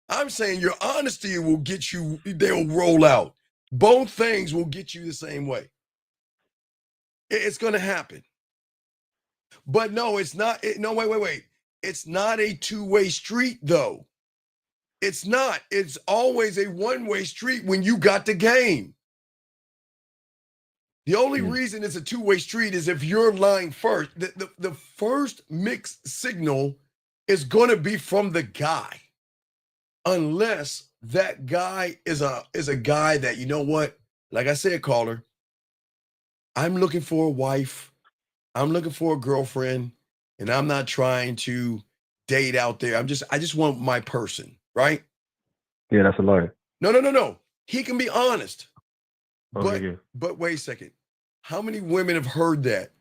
S6: I'm saying your honesty will get you, they'll roll out. Both things will get you the same way. It's going to happen. But no, it's not. No, wait. It's not a two-way street, though. It's not. It's always a one-way street when you got the game. The only reason it's a two-way street is if you're lying first. The first mixed signal is going to be from the guy. Unless that guy is a guy that, you know what? Like I said, caller, I'm looking for a wife. I'm looking for a girlfriend. And I'm not trying to date out there. I just want my person, right?
S19: Yeah, that's a lie.
S6: No. He can be honest.
S19: Okay,
S6: but wait a second. How many women have heard that?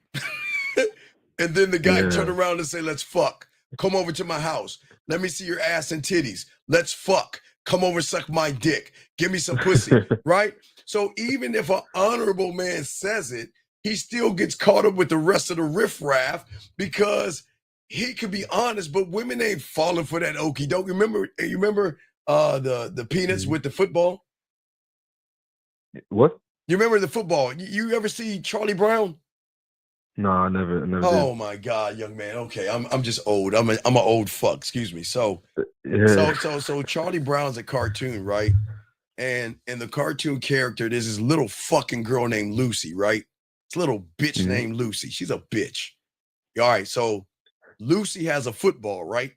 S6: And then the guy turned around and say, let's fuck. Come over to my house. Let me see your ass and titties. Let's fuck. Come over, suck my dick. Give me some pussy, right? So even if an honorable man says it, he still gets caught up with the rest of the riffraff because he could be honest, but women ain't falling for that okie doke. You remember the peanuts with the football?
S19: What?
S6: You remember the football? You ever see Charlie Brown?
S19: No, I never
S6: Oh
S19: did.
S6: my God, young man. Okay, I'm just old. I'm an old fuck. Excuse me. So Charlie Brown's a cartoon, right? And the cartoon character, there's this little fucking girl named Lucy, right? This little bitch named Lucy. She's a bitch. All right, so Lucy has a football, right?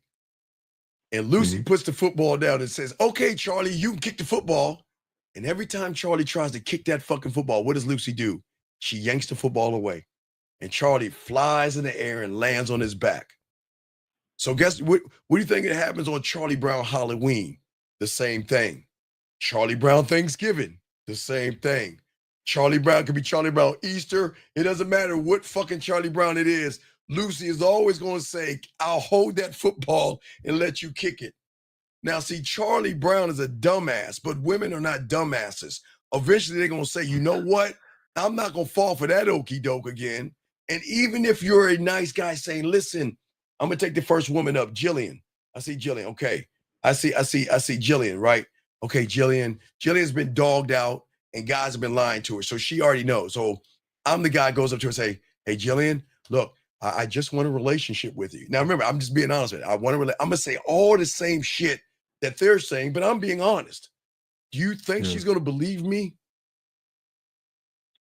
S6: And Lucy puts the football down and says, okay, Charlie, you can kick the football. And every time Charlie tries to kick that fucking football, what does Lucy do? She yanks the football away. And Charlie flies in the air and lands on his back. So guess what do you think it happens on Charlie Brown Halloween? The same thing. Charlie Brown Thanksgiving, the same thing. Charlie Brown could be Charlie Brown Easter. It doesn't matter what fucking Charlie Brown it is. Lucy is always going to say, I'll hold that football and let you kick it. Now, see, Charlie Brown is a dumbass, but women are not dumbasses. Eventually, they're going to say, you know what? I'm not going to fall for that okie doke again. And even if you're a nice guy saying, listen, I'm going to take the first woman up, Jillian. I see Jillian. Okay. I see Jillian, right? Okay, Jillian's been dogged out and guys have been lying to her. So she already knows. So I'm the guy who goes up to her and say, hey, Jillian, look, I just want a relationship with you. Now, remember, I'm just being honest with you. I'm going to say all the same shit that they're saying, but I'm being honest. Do you think she's going to believe me?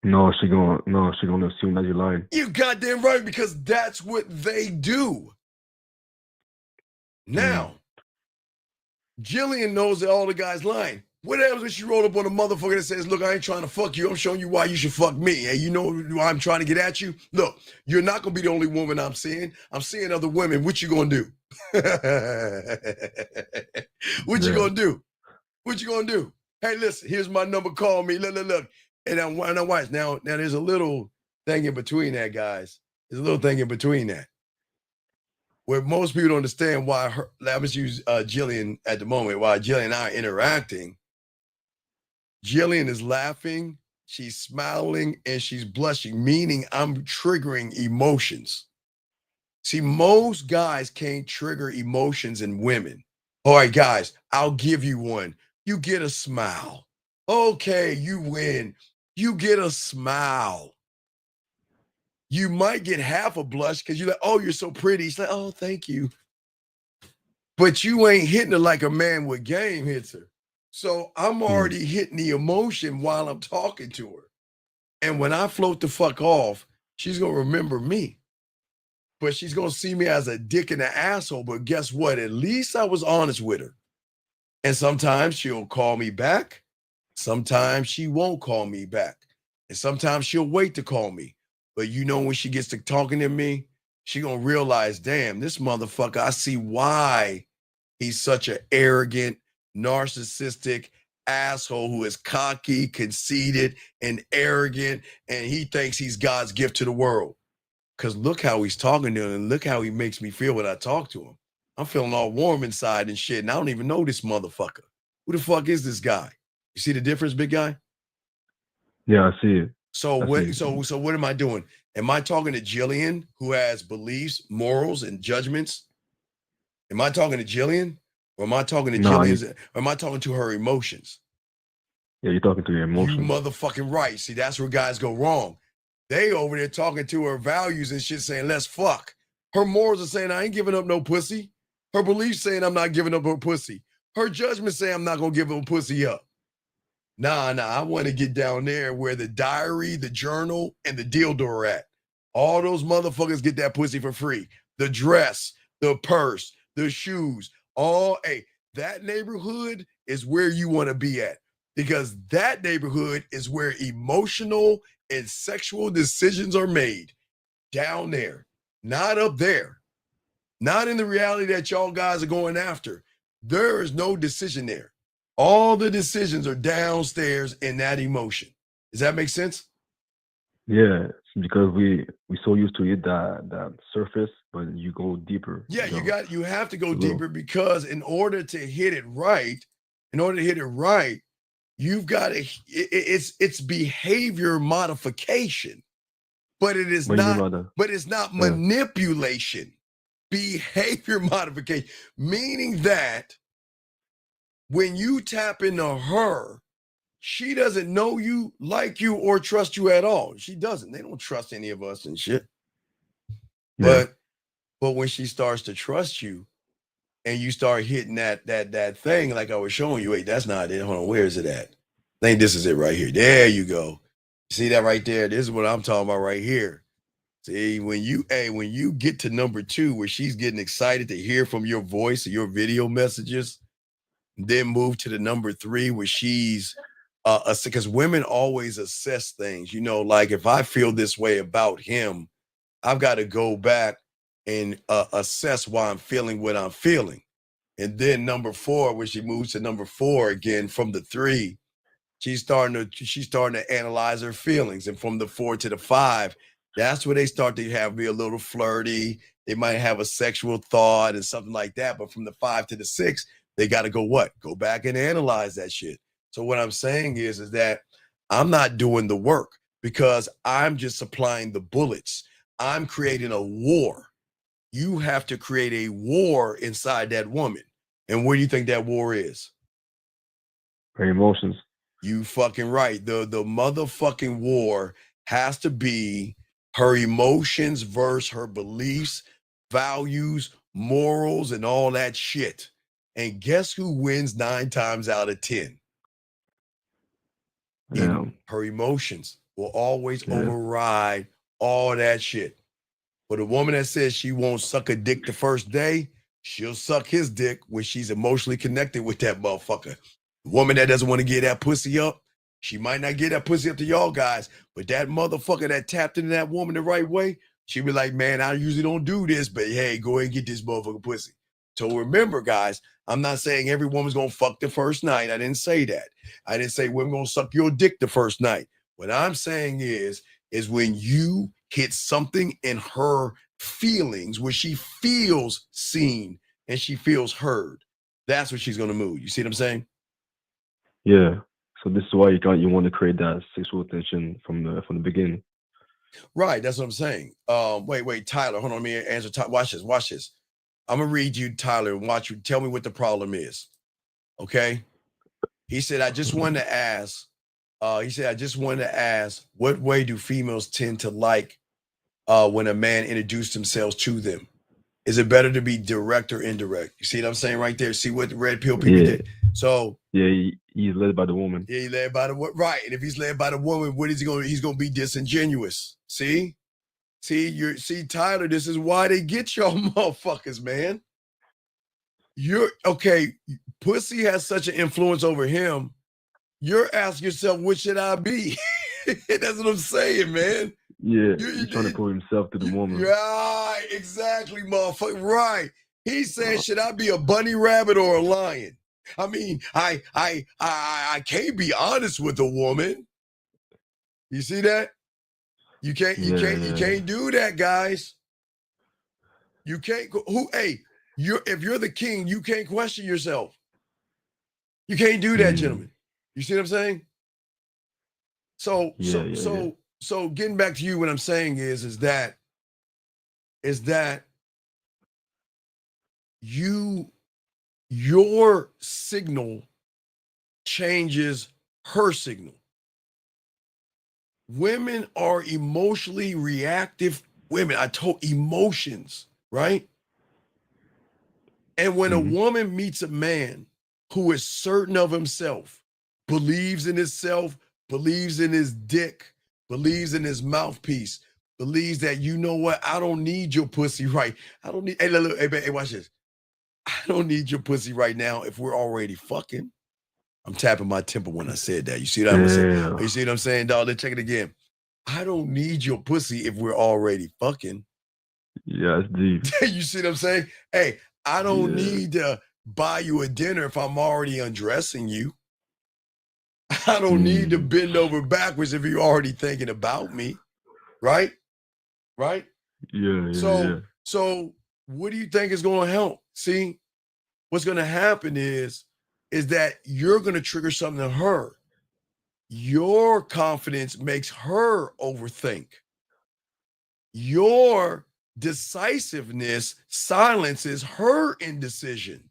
S19: No, she gonna assume that you're lying.
S6: You goddamn right, because that's what they do. Now, Jillian knows that all the guys lying. What happens when she roll up on a motherfucker that says, look, I ain't trying to fuck you. I'm showing you why you should fuck me. Hey, you know why I'm trying to get at you? Look, you're not going to be the only woman I'm seeing. I'm seeing other women. What you going to do? What you going to do? What you going to do? Hey, listen, here's my number. Call me. Look. And I'm watch. Now, there's a little thing in between that, guys. There's a little thing in between that. Where most people don't understand why let's use Jillian at the moment, while Jillian and I are interacting. Jillian is laughing, she's smiling, and she's blushing, meaning I'm triggering emotions. See, most guys can't trigger emotions in women. All right, guys, I'll give you one. You get a smile. Okay, you win. You get a smile. You might get half a blush because you're like, oh, you're so pretty. She's like, oh, thank you. But you ain't hitting her like a man with game hits her. So I'm already hitting the emotion while I'm talking to her. And when I float the fuck off, she's going to remember me. But she's going to see me as a dick and an asshole. But guess what? At least I was honest with her. And sometimes she'll call me back. Sometimes she won't call me back. And sometimes she'll wait to call me. But you know, when she gets to talking to me, she going to realize, damn, this motherfucker, I see why he's such an arrogant, narcissistic asshole who is cocky, conceited, and arrogant, and he thinks he's God's gift to the world. Because look how he's talking to him, and look how he makes me feel when I talk to him. I'm feeling all warm inside and shit, and I don't even know this motherfucker. Who the fuck is this guy? You see the difference, big guy?
S19: Yeah, I see it.
S6: So what am I doing? Am I talking to Jillian, who has beliefs, morals, and judgments? Am I talking to Jillian? Or am I talking to Jillian's? Or am I talking to her emotions?
S19: Yeah, you're talking to your emotions.
S6: You motherfucking right. See, that's where guys go wrong. They over there talking to her values and shit, saying, let's fuck. Her morals are saying, I ain't giving up no pussy. Her beliefs saying, I'm not giving up her pussy. Her judgment saying, I'm not going to give her pussy up. Nah, I want to get down there where the diary, the journal, and the dildo are at. All those motherfuckers get that pussy for free. The dress, the purse, the shoes, that neighborhood is where you want to be at, because that neighborhood is where emotional and sexual decisions are made. Down there, not up there, not in the reality that y'all guys are going after. There is no decision there. All the decisions are downstairs in that emotion. Does that make sense?
S19: Yeah, it's because we so used to it that surface, but you go deeper.
S6: Yeah, you have to go deeper, because in order to hit it right, you've got to it's behavior modification, but it's not manipulation. Behavior modification, meaning that when you tap into her, she doesn't know you, like you, or trust you at all. She doesn't. They don't trust any of us and shit. Yeah. But when she starts to trust you and you start hitting that thing like I was showing you, wait, that's not it. Hold on, where is it at? I think this is it right here. There you go. See that right there? This is what I'm talking about right here. See, when you get to number 2, where she's getting excited to hear from your voice or your video messages, then move to the number 3 where she's because women always assess things, like if I feel this way about him, I've got to go back and assess why I'm feeling what I'm feeling. And then number 4, where she moves to number 4 again from the 3, she's starting to analyze her feelings. And from the 4 to the 5, that's where they start to be a little flirty. They might have a sexual thought and something like that. But from the 5 to the 6, they got to go back and analyze that shit. So what I'm saying is that I'm not doing the work, because I'm just supplying the bullets. I'm creating a war. You have to create a war inside that woman. And where do you think that war is?
S19: Her emotions.
S6: You fucking right. The motherfucking war has to be her emotions versus her beliefs, values, morals, and all that shit. And guess who wins 9 times out of 10?
S19: Yeah.
S6: Her emotions. will always
S19: Yeah.
S6: override all that shit. But a woman that says she won't suck a dick the first day, she'll suck his dick when she's emotionally connected with that motherfucker. The woman that doesn't want to get that pussy up, she might not get that pussy up to y'all guys, but that motherfucker that tapped into that woman the right way, she be like, man, I usually don't do this, but hey, go ahead and get this motherfucker pussy. So remember, guys, I'm not saying every woman's gonna fuck the first night. I didn't say that. I didn't say women gonna suck your dick the first night. What I'm saying is when you hit something in her feelings, where she feels seen and she feels heard, that's what she's gonna move. You see what I'm saying?
S19: Yeah. So this is why you want to create that sexual tension from the beginning.
S6: Right, that's what I'm saying. Wait, Tyler, hold on, let me answer. Watch this. I'm gonna read you, Tyler, and watch you tell me what the problem is. Okay. He said, I just wanted to ask, what way do females tend to like when a man introduced themselves to them? Is it better to be direct or indirect? You see what I'm saying right there? See what the red pill people did? So
S19: yeah, he's led by the woman.
S6: Yeah, he's led by the woman. Right. And if he's led by the woman, what is he going? He's going to be disingenuous. See, Tyler, this is why they get y'all motherfuckers, man. You're okay. Pussy has such an influence over him. You're asking yourself, what should I be? That's what I'm saying, man.
S19: Yeah, he's trying to prove himself to the woman.
S6: Right, exactly, motherfucker. Right. He said, should I be a bunny rabbit or a lion? I mean, I can't be honest with a woman. You see that? You can't do that, guys. You can't go if you're the king, you can't question yourself. You can't do that, gentlemen. You see what I'm saying? So getting back to you, what I'm saying is that your signal changes her signal. Women are emotionally reactive women. I told emotions, right? And when a woman meets a man who is certain of himself, believes in himself, believes in his dick, believes in his mouthpiece, believes that, you know what, I don't need your pussy right. I don't need, hey, watch this. I don't need your pussy right now if we're already fucking. I'm tapping my temple when I said that. You see what I'm saying? You see what I'm saying, dog? Let's check it again. I don't need your pussy if we're already fucking.
S19: Yeah, it's deep.
S6: You see what I'm saying? Hey, I don't need to buy you a dinner if I'm already undressing you. I don't need to bend over backwards if you're already thinking about me. Right? Right?
S19: Yeah.
S6: So what do you think is going to help? See, what's going to happen is that you're going to trigger something in her. Your confidence makes her overthink. Your decisiveness silences her indecision.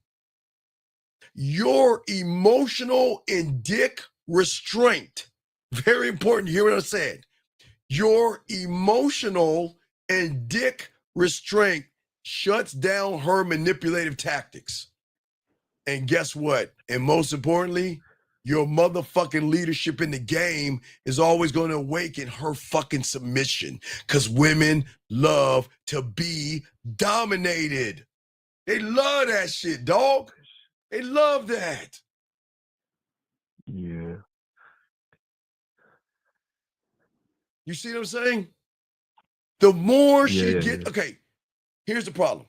S6: Your emotional and dick restraint. Very important. You hear what I said? Your emotional and dick restraint shuts down her manipulative tactics. And guess what? And most importantly, your motherfucking leadership in the game is always going to awaken her fucking submission, because women love to be dominated. They love that shit, dog. They love that.
S19: Yeah.
S6: You see what I'm saying? The more she gets, okay, here's the problem.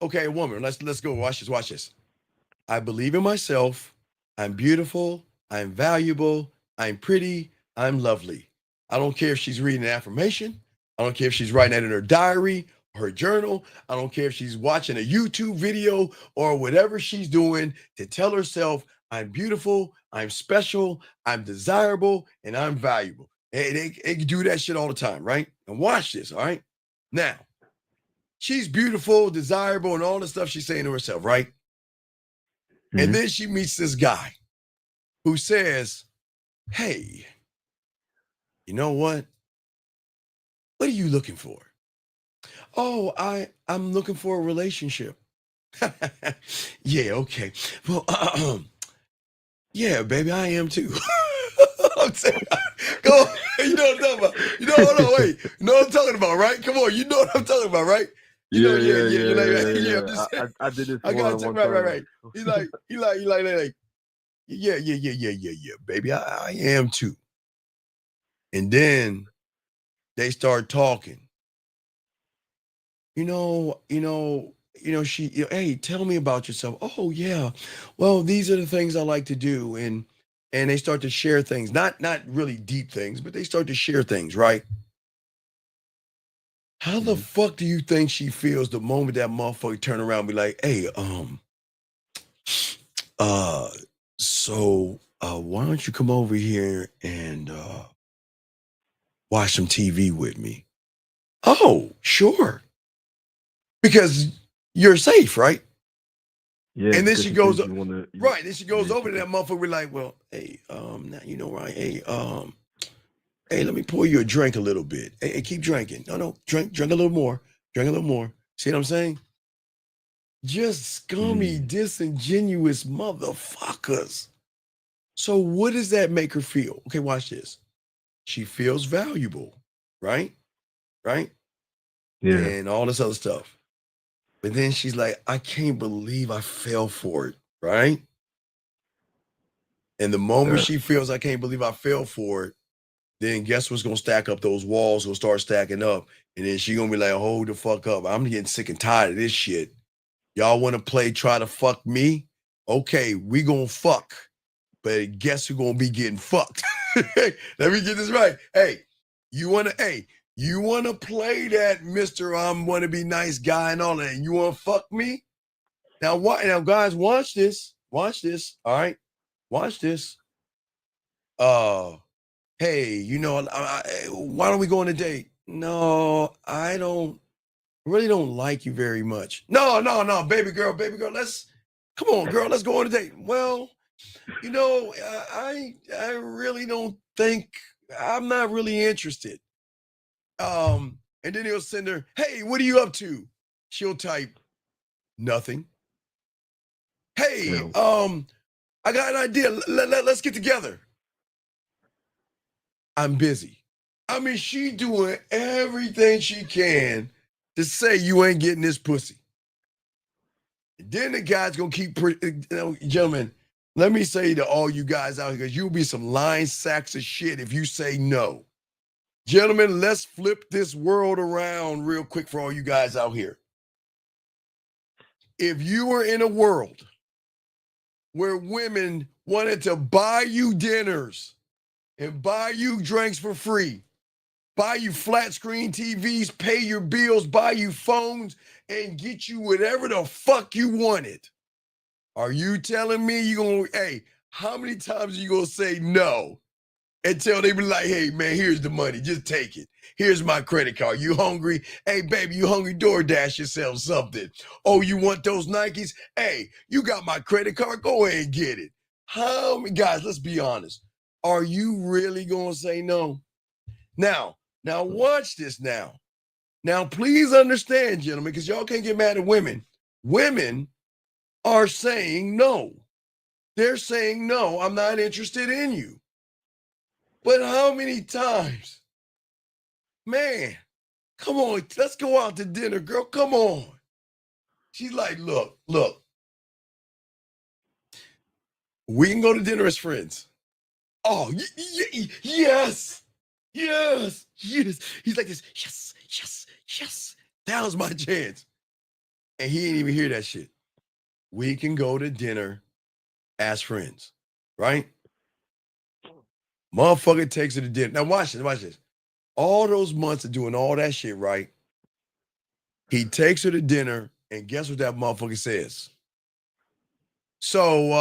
S6: Okay, woman, let's go. Watch this. I believe in myself. I'm beautiful. I'm valuable. I'm pretty. I'm lovely. I don't care if she's reading an affirmation. I don't care if she's writing that in her diary, her journal. I don't care if she's watching a YouTube video or whatever she's doing to tell herself, I'm beautiful, I'm special, I'm desirable, and I'm valuable. They do that shit all the time, right? And watch this, all right? Now, she's beautiful, desirable, and all the stuff she's saying to herself, right? And then she meets this guy who says, hey, you know what? What are you looking for? Oh, I'm looking for a relationship. Yeah, okay. Well, yeah, baby, I am too. I'm saying? Come on. You know what I'm talking about. You know, hold on, wait. You know what I'm talking about, right? Come on. You know what I'm talking about, right? You know, yeah. You're like, yeah, I'm just saying.
S19: I did this
S6: I got
S19: one
S6: right,
S19: time.
S6: right. He's like, yeah, baby. I am too. And then they start talking. She, hey, tell me about yourself. Oh yeah. Well, these are the things I like to do. And they start to share things, not really deep things, but they start to share things, right? How the fuck do you think she feels the moment that motherfucker turn around and be like, hey, so why don't you come over here and watch some TV with me? Oh, sure. Because you're safe, right?
S19: Yeah,
S6: And then
S19: because
S6: she
S19: she
S6: goes,
S19: thinks you want to.
S6: right. Then she goes
S19: Yeah,
S6: over to that motherfucker. We're like, well, hey, now you know, right? Hey, let me pour you a drink a little bit. Hey, keep drinking. No, drink a little more. Drink a little more. See what I'm saying? Just scummy, disingenuous motherfuckers. So what does that make her feel? Okay, watch this. She feels valuable, right? Right?
S19: yeah,
S6: And all this other stuff. But then she's like, I can't believe I fell for it, right? And the moment she feels I can't believe I fell for it, then guess what's gonna stack up? Those walls will start stacking up. And then she gonna be like, hold the fuck up. I'm getting sick and tired of this shit. Y'all wanna play try to fuck me? Okay, we gonna fuck. But guess who gonna be getting fucked? Let me get this right. Hey, you wanna play that Mr. I'm wanna be nice guy and all that, and you wanna fuck me? Now what? Now guys, watch this. Watch this. All right. Watch this. Hey, why don't we go on a date? No, I really don't like you very much. No, baby girl, let's come on, girl, let's go on a date. Well, I really don't think I'm not really interested. And then he'll send her, hey, what are you up to? She'll type nothing. Hey, I got an idea. Let's get together. I'm busy. I mean, she doing everything she can to say you ain't getting this pussy. Then the guy's gonna keep, gentlemen, let me say to all you guys out here, because you'll be some lying sacks of shit if you say no. Gentlemen, let's flip this world around real quick for all you guys out here. If you were in a world where women wanted to buy you dinners and buy you drinks for free, buy you flat screen TVs, pay your bills, buy you phones, and get you whatever the fuck you wanted, are you telling me hey, how many times are you gonna say no until they be like, hey man, here's the money, just take it. Here's my credit card. You hungry? Hey baby, you hungry? DoorDash yourself something. Oh, you want those Nikes? Hey, you got my credit card? Go ahead and get it. How many guys, let's be honest. Are you really gonna say no? Now watch this now. Now, please understand, gentlemen, because y'all can't get mad at women. Women are saying no. They're saying, no, I'm not interested in you. But how many times? Man, come on, let's go out to dinner, girl. Come on. She's like, look, we can go to dinner as friends. Oh, yes. He's like this, yes. That was my chance. And he didn't even hear that shit. We can go to dinner as friends, right? Motherfucker takes her to dinner. Now watch this. All those months of doing all that shit, right? He takes her to dinner, and guess what that motherfucker says? So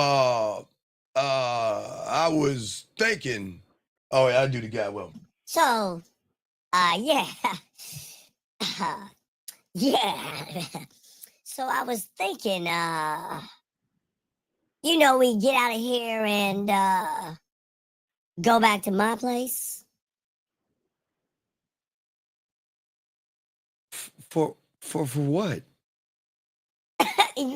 S6: I was thinking, oh yeah, I do the guy well.
S15: So, yeah. Yeah. So I was thinking, we get out of here and go back to my place.
S6: For what?
S15: What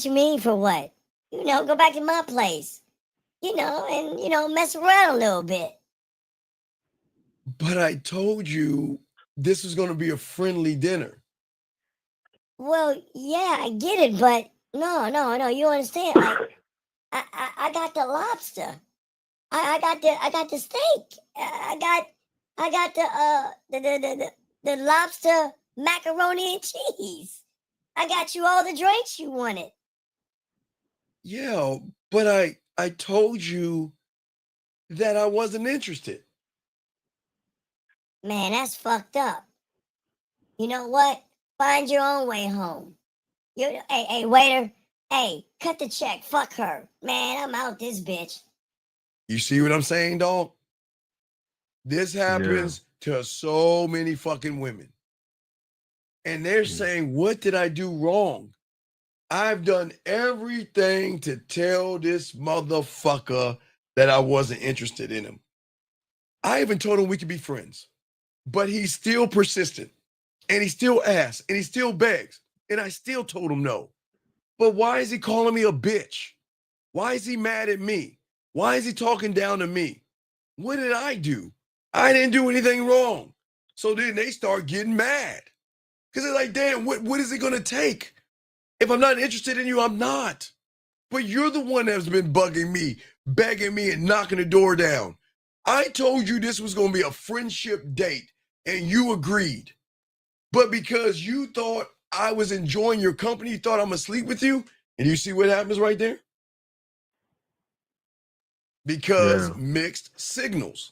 S15: you mean for what? Go back to my place. and mess around a little bit.
S6: But I told you this was going to be a friendly dinner.
S15: Well, yeah, I get it, but no, you understand? Like, I got the lobster. I got the steak. I got the lobster macaroni and cheese. I got you all the drinks you wanted.
S6: Yeah, but I told you that I wasn't interested.
S15: Man, that's fucked up. You know what? Find your own way home. Hey, waiter. Hey, cut the check. Fuck her. Man, I'm out this bitch.
S6: You see what I'm saying, dog? This happens to so many fucking women. And they're saying, what did I do wrong? I've done everything to tell this motherfucker that I wasn't interested in him. I even told him we could be friends, but he's still persistent and he still asks and he still begs. And I still told him no. But why is he calling me a bitch? Why is he mad at me? Why is he talking down to me? What did I do? I didn't do anything wrong. So then they start getting mad because they're like, damn, what is it going to take? If I'm not interested in you, I'm not. But you're the one that's been bugging me, begging me, and knocking the door down. I told you this was going to be a friendship date, and you agreed. But because you thought I was enjoying your company, you thought I'm going to sleep with you, and you see what happens right there? Because mixed signals.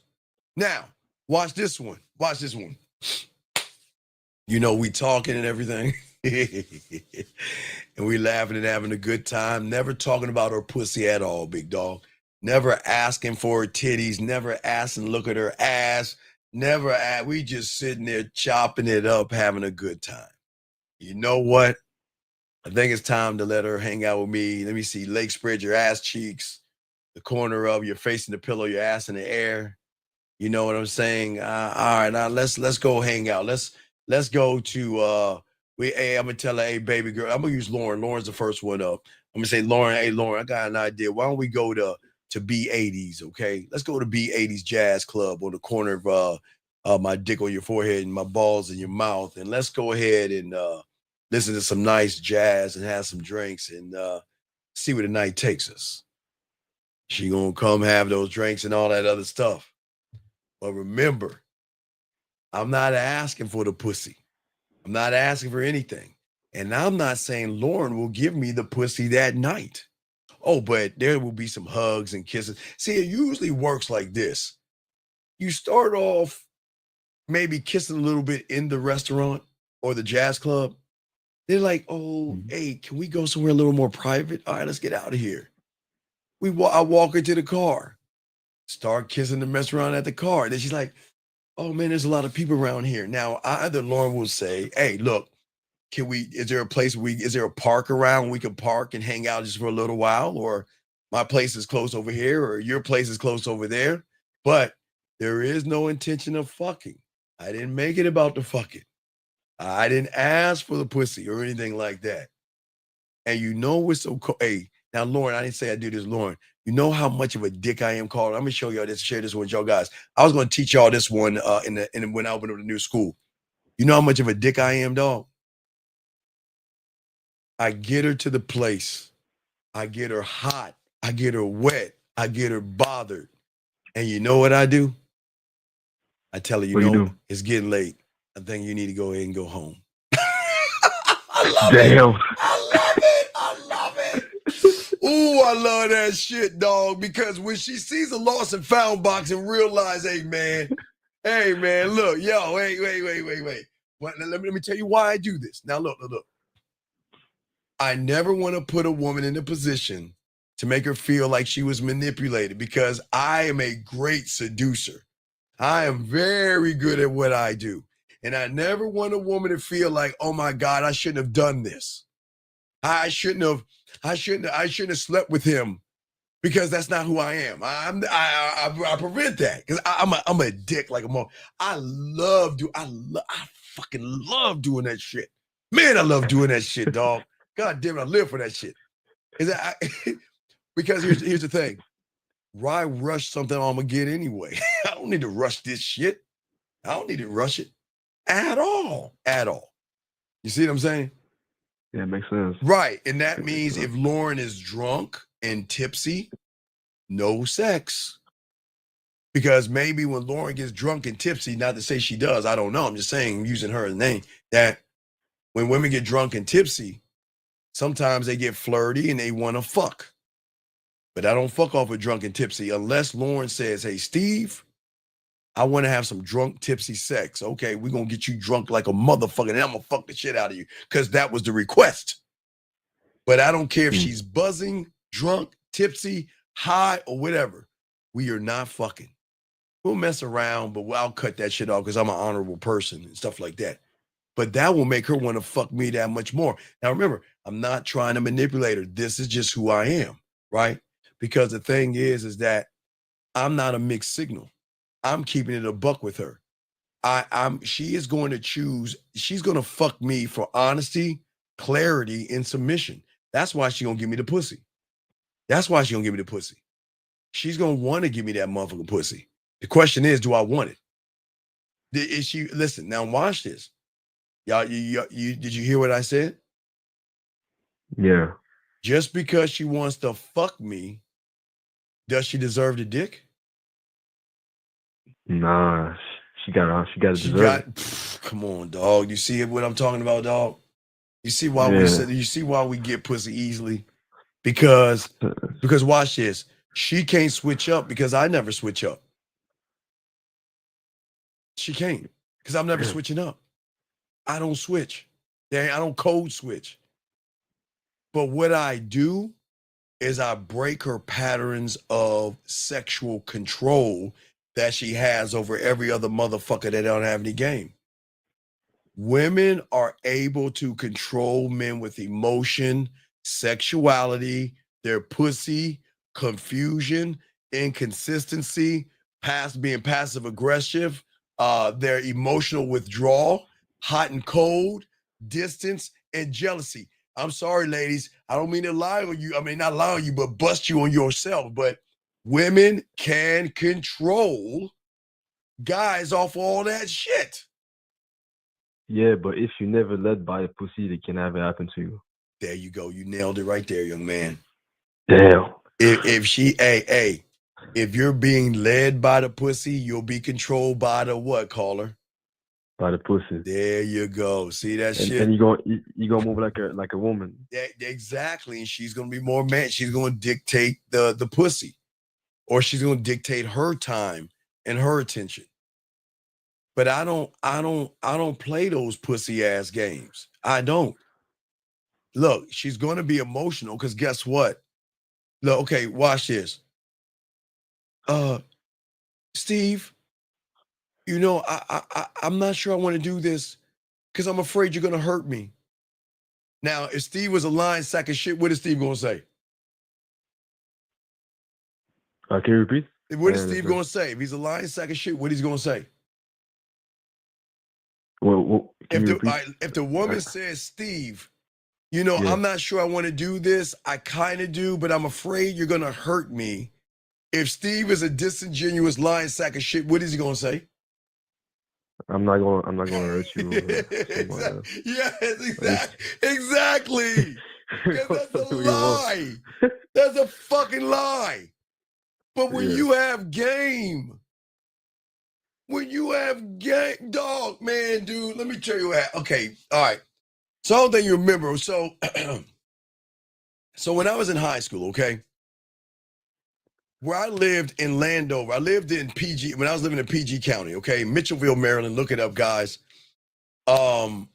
S6: Now, watch this one. Watch this one. You know, we talking and everything. And we laughing and having a good time. Never talking about her pussy at all, big dog. Never asking for her titties. Never asking to look at her ass. We just sitting there chopping it up, having a good time. You know what? I think it's time to let her hang out with me. Let me see. Leg spread your ass cheeks. The corner of your face in the pillow, your ass in the air. You know what I'm saying? All right, now let's go hang out. Let's go to I'm gonna tell her, hey, baby girl, I'm gonna use Lauren. Lauren's the first one up. I'm gonna say, Lauren, hey Lauren, I got an idea. Why don't we go to B80s, okay? Let's go to B80s Jazz Club on the corner of my dick on your forehead and my balls in your mouth. And let's go ahead and listen to some nice jazz and have some drinks and see where the night takes us. She gonna come have those drinks and all that other stuff. But remember, I'm not asking for the pussy. I'm not asking for anything. And I'm not saying Lauren will give me the pussy that night. Oh, but there will be some hugs and kisses. See, it usually works like this. You start off maybe kissing a little bit in the restaurant or the jazz club. They're like, oh, hey, can we go somewhere a little more private? All right, let's get out of here. I walk her to the car, start kissing the mess around at the car. Then she's like, oh man, there's a lot of people around here. Now, either Lauren will say, hey, look, is there a park around we can park and hang out just for a little while? Or my place is close over here, or your place is close over there. But there is no intention of fucking. I didn't make it about the fucking. I didn't ask for the pussy or anything like that. And you know what's so cool? Hey, now, Lauren, I didn't say I do this, Lauren. You know how much of a dick I am, Carl? I'm gonna show y'all this, share this with y'all guys. I was gonna teach y'all this one when I opened up the new school. You know how much of a dick I am, dog? I get her to the place. I get her hot. I get her wet. I get her bothered. And you know what I do? I tell her, it's getting late. I think you need to go ahead and go home. I love it. I love it. Ooh, I love that shit, dog. Because when she sees a lost and found box and realize, hey, man, look, yo, wait. Let me tell you why I do this. Now, look. I never want to put a woman in a position to make her feel like she was manipulated because I am a great seducer. I am very good at what I do. And I never want a woman to feel like, oh my God, I shouldn't have done this. I shouldn't have slept with him because that's not who I am. I prevent that because I'm a dick like a mom. I fucking love doing that shit. Man, I love doing that shit, dog. God damn it, I live for that shit. Because here's the thing. Why rush something I'm gonna get anyway? I don't need to rush this shit. I don't need to rush it at all. At all. You see what I'm saying?
S19: Yeah, it makes sense.
S6: Right. And that means if Lauren is drunk and tipsy, no sex. Because maybe when Lauren gets drunk and tipsy, not to say she does, I don't know. I'm just saying, I'm using her name, that when women get drunk and tipsy, sometimes they get flirty and they want to fuck. But I don't fuck off with drunk and tipsy unless Lauren says, hey, Steve, I want to have some drunk, tipsy sex. Okay, we're going to get you drunk like a motherfucker and I'm going to fuck the shit out of you because that was the request. But I don't care if she's buzzing, drunk, tipsy, high, or whatever. We are not fucking. We'll mess around, but I'll cut that shit off because I'm an honorable person and stuff like that. But that will make her want to fuck me that much more. Now, remember, I'm not trying to manipulate her. This is just who I am, right? Because the thing is that I'm not a mixed signal. I'm keeping it a buck with her. She is going to choose. She's going to fuck me for honesty, clarity, and submission. That's why she's going to give me the pussy. That's why she's going to give me the pussy. She's going to want to give me that motherfucking pussy. The question is, do I want it? Is she, listen, now watch this. Y'all, did you hear what I said?
S19: Yeah.
S6: Just because she wants to fuck me, does she deserve the dick?
S19: Nah, she got to deserve it.
S6: Come on, dog. You see what I'm talking about, dog? You see why we get pussy easily? Because watch this. She can't switch up because I never switch up. She can't because I'm never switching up. I don't switch. I don't code switch. But what I do is I break her patterns of sexual control that she has over every other motherfucker that don't have any game. Women are able to control men with emotion, sexuality, their pussy, confusion, inconsistency, being passive aggressive, their emotional withdrawal, hot and cold, distance, and jealousy. I'm sorry, ladies. I don't mean to lie on you. I mean, not lie on you, but bust you on yourself. But women can control guys off all that shit.
S19: Yeah, but if you never led by a pussy, it can never happen to you.
S6: There you go. You nailed it right there, young man.
S19: Damn.
S6: If you're being led by the pussy, you'll be controlled by the what, caller?
S19: By the pussy.
S6: There you go. See that shit?
S19: And you gonna move like a woman.
S6: Yeah, exactly. And she's gonna be more man. She's gonna dictate the pussy, or she's gonna dictate her time and her attention. But I don't play those pussy ass games. I don't. Look, she's gonna be emotional because guess what? Look, okay, watch this. Steve, you know, I'm not sure I want to do this because I'm afraid you're gonna hurt me. Now, if Steve was a lying sack of shit, what is Steve gonna say?
S19: Can you repeat?
S6: What is Steve gonna say? If he's a lying sack of shit, what he's gonna say?
S19: Well,
S6: if the woman says, Steve, you know, I'm not sure I want to do this. I kind of do, but I'm afraid you're gonna hurt me. If Steve is a disingenuous lying sack of shit, what is he gonna say?
S19: I'm not gonna hurt you.
S6: Exactly. That's a lie. That's a fucking lie. But when you have game, dog, man, dude, let me tell you what. Okay, all right. So I don't think you remember. So, so when I was in high school, okay, where I lived in Landover, I lived in PG, when I was living in PG County, okay, Mitchellville, Maryland, look it up, guys. My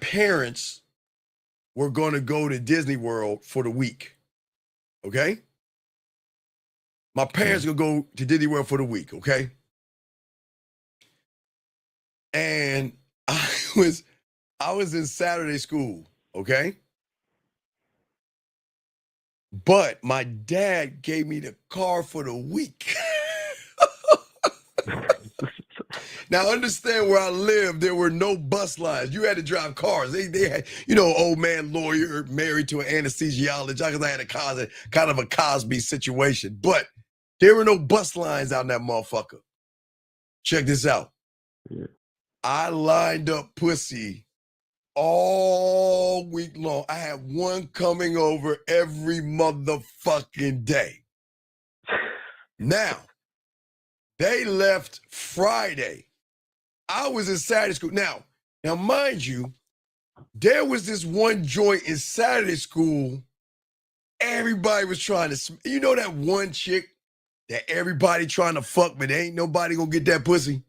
S6: parents were going to go to Disney World for the week, okay? My parents going to go to Disney World for the week, okay? And I was in Saturday school, okay? But my dad gave me the car for the week. Now understand where I lived, there were no bus lines. You had to drive cars. They had, old man lawyer married to an anesthesiologist. Because I had a kind of a Cosby situation. But there were no bus lines out in that motherfucker. Check this out.
S19: Yeah.
S6: I lined up pussy all week long. I had one coming over every motherfucking day. Now, they left Friday. I was in Saturday school. Now, mind you, there was this one joint in Saturday school. Everybody was trying to, that one chick that everybody trying to fuck, but ain't nobody gonna get that pussy?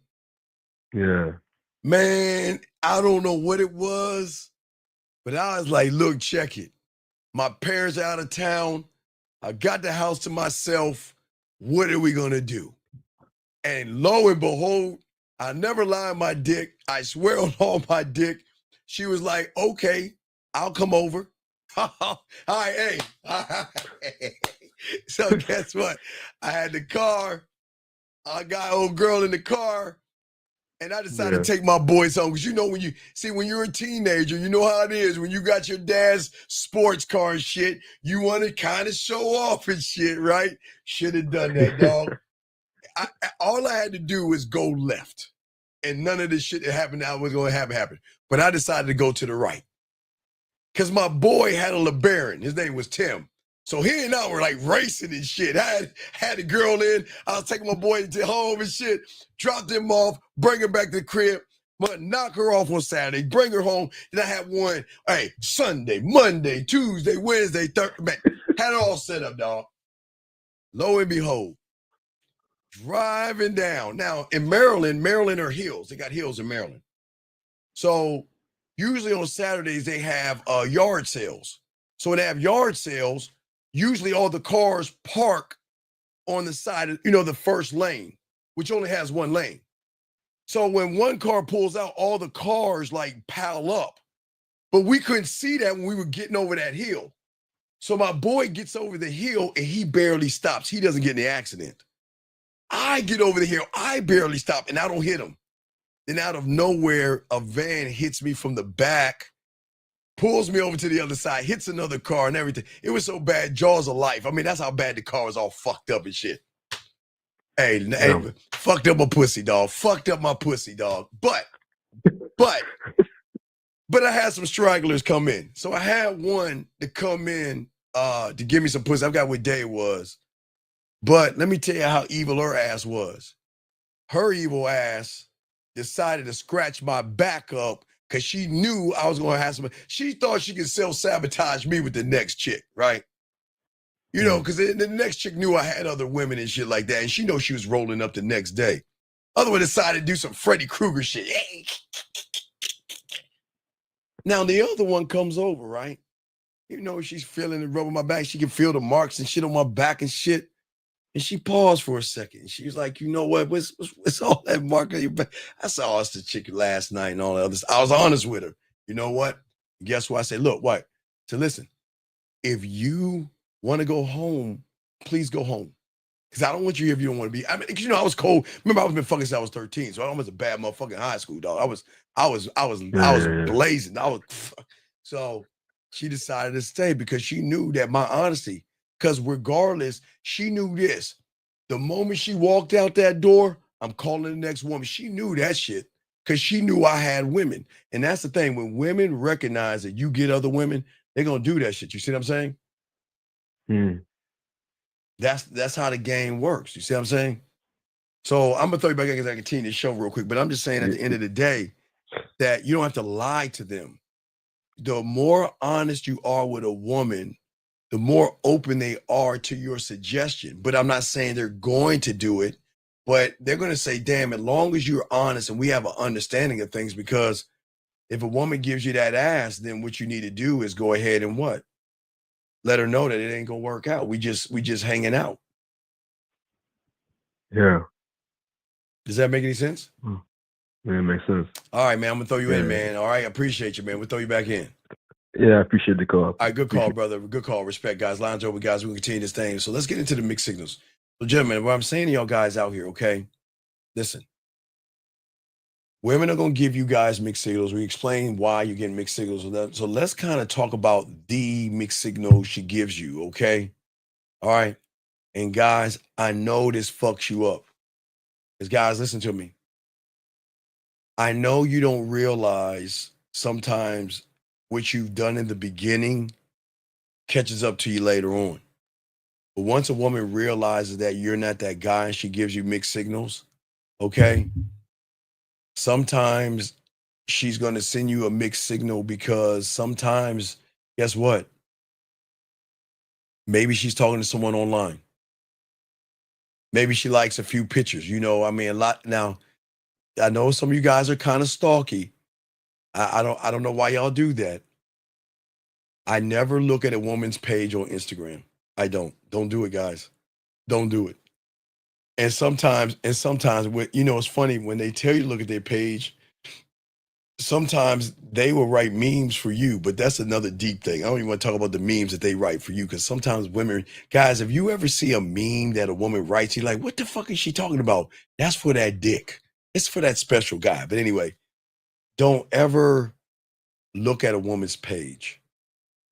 S19: Yeah.
S6: Man, I don't know what it was, but I was like, look, check it. My parents are out of town. I got the house to myself. What are we gonna do? And lo and behold, I never lie on my dick. I swear on all my dick. She was like, okay, I'll come over. All right, hey. So guess what? I had the car. I got old girl in the car. And I decided to take my boys home. Because when you're a teenager, you know how it is. When you got your dad's sports car and shit, you want to kind of show off and shit, right? Should have done that, dog. All I had to do was go left. And none of this shit that happened that was going to happen. But I decided to go to the right. Because my boy had a LeBaron. His name was Tim. So he and I were like racing and shit. I had a girl in. I was taking my boy to home and shit. Dropped him off, bring her back to the crib. But knock her off on Saturday, bring her home. Then I had one, Sunday, Monday, Tuesday, Wednesday, Thursday. Man, had it all set up, dog. Lo and behold, driving down. Now, in Maryland are hills. They got hills in Maryland. So usually on Saturdays, they have yard sales. So when they have yard sales, usually all the cars park on the side of, the first lane, which only has one lane. So when one car pulls out, all the cars like pile up. But we couldn't see that when we were getting over that hill. So my boy gets over the hill and he barely stops. He doesn't get in the accident. I get over the hill. I barely stop and I don't hit him. Then out of nowhere, a van hits me from the back, pulls me over to the other side, hits another car and everything. It was so bad, jaws of life. I mean, that's how bad the car was all fucked up and shit. Hey, fucked up my pussy, dog. Fucked up my pussy, dog. But I had some stragglers come in. So I had one to come in to give me some pussy. I forgot what day it was. But let me tell you how evil her ass was. Her evil ass decided to scratch my back up because she knew I was going to have some. She thought she could self-sabotage me with the next chick, right? Because the next chick knew I had other women and shit like that. And she knows she was rolling up the next day. Other one decided to do some Freddy Krueger shit. Now the other one comes over, right? She's feeling and rubbing my back. She can feel the marks and shit on my back and shit. And she paused for a second. She was like, you know what? What's all that mark on your back? I saw us the chick last night and all that other stuff. I was honest with her. You know what? Guess what? I said, look, what? So listen, if you want to go home, please go home. Because I don't want you here if you don't want to be. I mean, because I was cold. Remember, I was been fucking since I was 13, so I was a bad motherfucker in high school, dog. I was blazing. So she decided to stay because she knew that my honesty. Because regardless, she knew this. The moment she walked out that door, I'm calling the next woman. She knew that shit because she knew I had women. And that's the thing. When women recognize that you get other women, they're going to do that shit. You see what I'm saying? That's how the game works. You see what I'm saying? So I'm going to throw you back in because I continue the show real quick. But I'm just saying at the end of the day that you don't have to lie to them. The more honest you are with a woman, the more open they are to your suggestion. But I'm not saying they're going to do it, but they're going to say, damn, as long as you're honest and we have an understanding of things, because if a woman gives you that ass, then what you need to do is go ahead and what? Let her know that it ain't going to work out. We just hanging out.
S19: Yeah.
S6: Does that make any sense?
S19: Yeah, it makes sense.
S6: All right, man. I'm going to throw you in, man. All right. I appreciate you, man. We'll throw you back in.
S19: Yeah, I appreciate the call.
S6: All right, good call, brother. Good call. Respect, guys. Lines over, guys. We'll continue this thing. So let's get into the mixed signals. So, gentlemen, what I'm saying to y'all guys out here, okay? Listen, Women are going to give you guys mixed signals. We explain why you're getting mixed signals. So let's kind of talk about the mixed signals she gives you, okay? All right. And guys, I know this fucks you up. Because guys, listen to me. I know you don't realize sometimes what you've done in the beginning catches up to you later on. But once a woman realizes that you're not that guy and she gives you mixed signals, okay? Sometimes she's going to send you a mixed signal because sometimes, guess what? Maybe she's talking to someone online. Maybe she likes a few pictures. You know, I mean, a lot. Now, I know some of you guys are kind of stalky. I don't know why y'all do that. I never look at a woman's page on Instagram. I don't. Don't do it, guys. Don't do it. And sometimes, you know, it's funny when they tell you to look at their page. Sometimes they will write memes for you, but that's another deep thing. I don't even want to talk about the memes that they write for you because sometimes women, guys, if you ever see a meme that a woman writes, you're like, what the fuck is she talking about? That's for that dick. It's for that special guy. But anyway, don't ever look at a woman's page.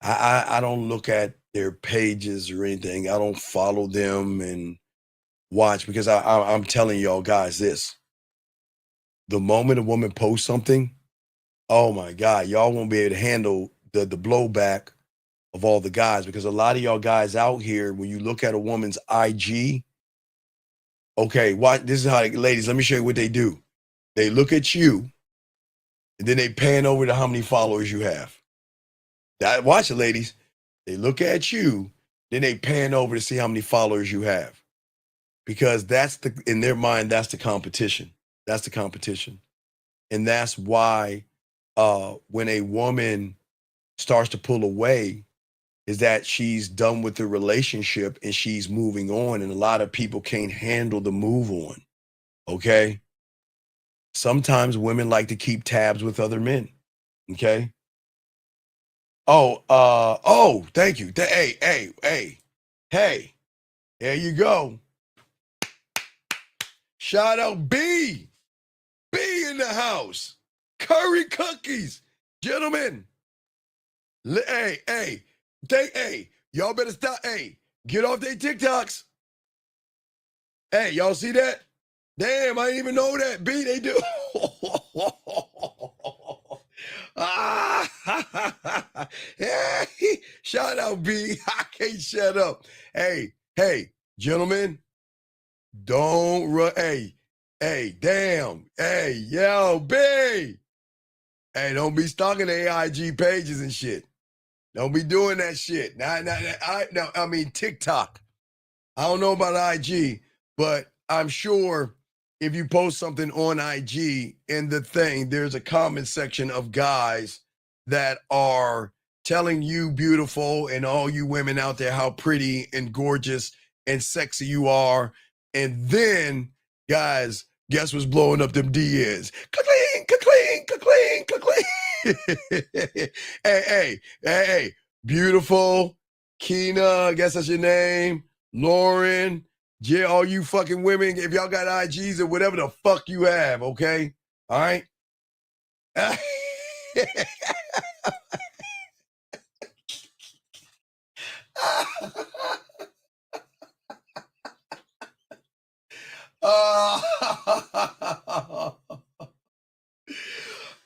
S6: I don't look at their pages or anything. I don't follow them and watch because I'm telling y'all guys this. The moment a woman posts something, oh my God, y'all won't be able to handle the blowback of all the guys because a lot of y'all guys out here, when you look at a woman's IG, okay, this is how, ladies, let me show you what they do. They look at you and then they pan over to how many followers you have. Watch it, ladies. They look at you, then they pan over to see how many followers you have. Because in their mind, that's the competition. That's the competition. And that's why when a woman starts to pull away, is that she's done with the relationship and she's moving on. And a lot of people can't handle the move on. Okay. Sometimes women like to keep tabs with other men. Okay. Thank you. Hey. There you go. Shout out B in the house. Curry cookies. Gentlemen. Hey, y'all better stop. Hey, get off their TikToks. Hey, y'all see that? Damn, I didn't even know that. B, they do. Shout out B. I can't shut up. Hey, gentlemen, don't run. Hey, damn. Hey, yo, B. Hey, don't be stalking the AIG pages and shit. Don't be doing that shit. I mean, TikTok. I don't know about IG, but I'm sure if you post something on IG in the thing, there's a comment section of guys that are telling you beautiful and all you women out there how pretty and gorgeous and sexy you are. And then, guys, guess what's blowing up them DMs? Ka-cling, ka-cling, ka-cling, ka-cling. Hey, beautiful, Keena, I guess that's your name, Lauren, all you fucking women, if y'all got IGs or whatever the fuck you have, okay? All right?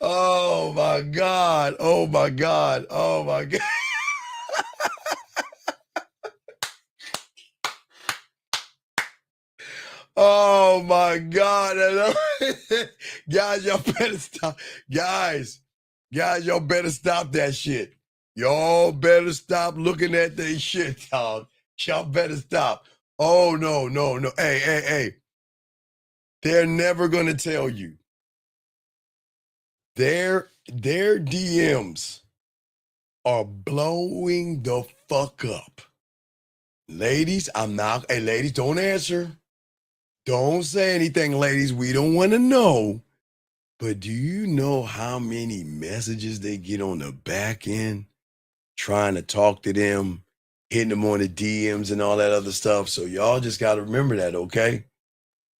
S6: Oh my God. Oh my God. Oh my God. Oh my God. Guys, y'all better stop. Guys, y'all better stop that shit. Y'all better stop looking at that shit, dog. Y'all better stop. Oh, no. Hey. They're never going to tell you. Their DMs are blowing the fuck up. Ladies, hey, ladies, don't answer. Don't say anything, ladies. We don't want to know. But do you know how many messages they get on the back end trying to talk to them, hitting them on the DMs and all that other stuff? So y'all just got to remember that, okay?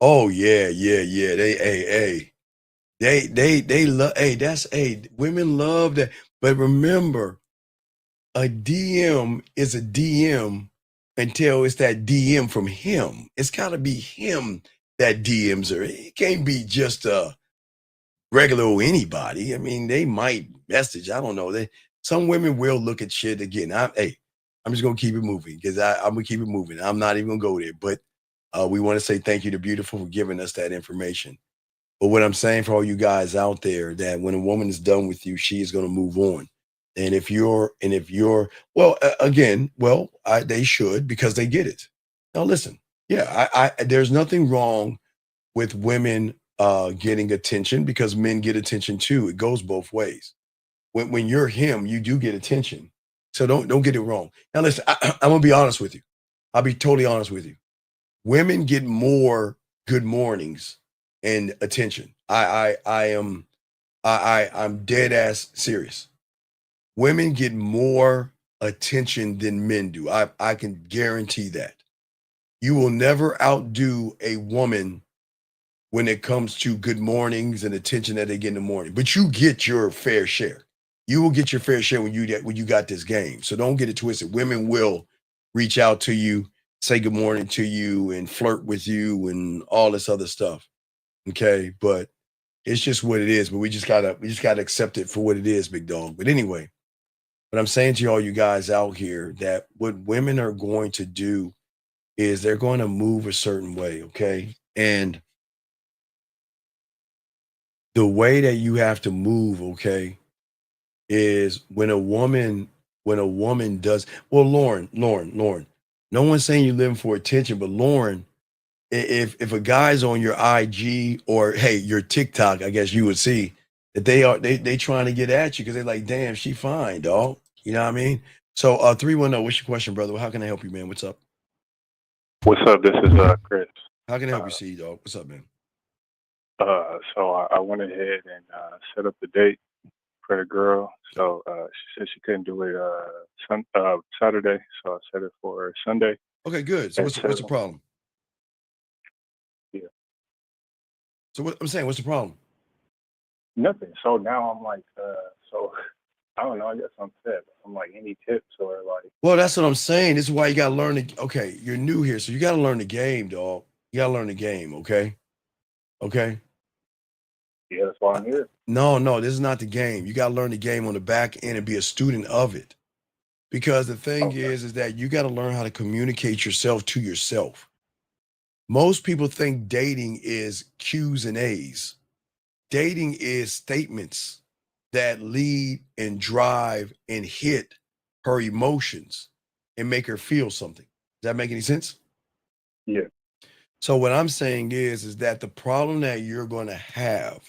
S6: Oh, yeah. Hey. They love. Women love that. But remember, a DM is a DM until it's that DM from him. It's got to be him that DMs her. It can't be just a regular or anybody. I mean, they might message. I don't know. Some women will look at shit again. I'm just gonna keep it moving because I'm gonna keep it moving. I'm not even gonna go there. But we want to say thank you to Beautiful for giving us that information. But what I'm saying for all you guys out there, that when a woman is done with you, she is gonna move on. And if you're, they should, because they get it. Now listen, yeah, there's nothing wrong with women getting attention, because men get attention too. It goes both ways. When you're him, you do get attention. So don't get it wrong. Now listen, I'm gonna be honest with you. I'll be totally honest with you. Women get more good mornings and attention. I'm dead ass serious. Women get more attention than men do. I can guarantee that. You will never outdo a woman when it comes to good mornings and attention that they get in the morning. But you get your fair share. You will get your fair share when you got this game. So don't get it twisted. Women will reach out to you, say good morning to you, and flirt with you and all this other stuff. Okay, but it's just what it is. But we just gotta accept it for what it is, big dog. But anyway, what I'm saying to all you guys out here, that what women are going to do is they're going to move a certain way, okay? And the way that you have to move, okay, is when a woman does, well, Lauren, no one's saying you're living for attention, but Lauren, if a guy's on your IG or hey, your TikTok, I guess you would see that they trying to get at you because they're like, damn, she fine, dog. You know what I mean? So 310, what's your question, brother? How can I help you, man? What's up?
S20: What's up? This is Chris.
S6: How can I help you, C dog? What's up, man?
S20: So I went ahead and set up the date for the girl. So she said she couldn't do it Saturday, so I set it for Sunday.
S6: Okay, good. So what's the problem?
S20: Yeah.
S6: So what I'm saying, what's the problem?
S20: Nothing. So now I'm like, so I don't know. I guess I'm set. I'm like, any tips or like?
S6: Well, that's what I'm saying. This is why you gotta learn. Okay, you're new here, so you gotta learn the game, dog. You gotta learn the game. Okay. Okay.
S20: Yeah, that's why I'm here.
S6: No, this is not the game. You gotta learn the game on the back end and be a student of it. Because the thing is that you gotta learn how to communicate yourself to yourself. Most people think dating is Q's and A's. Dating is statements that lead and drive and hit her emotions and make her feel something. Does that make any sense?
S20: Yeah.
S6: So what I'm saying is that the problem that you're going to have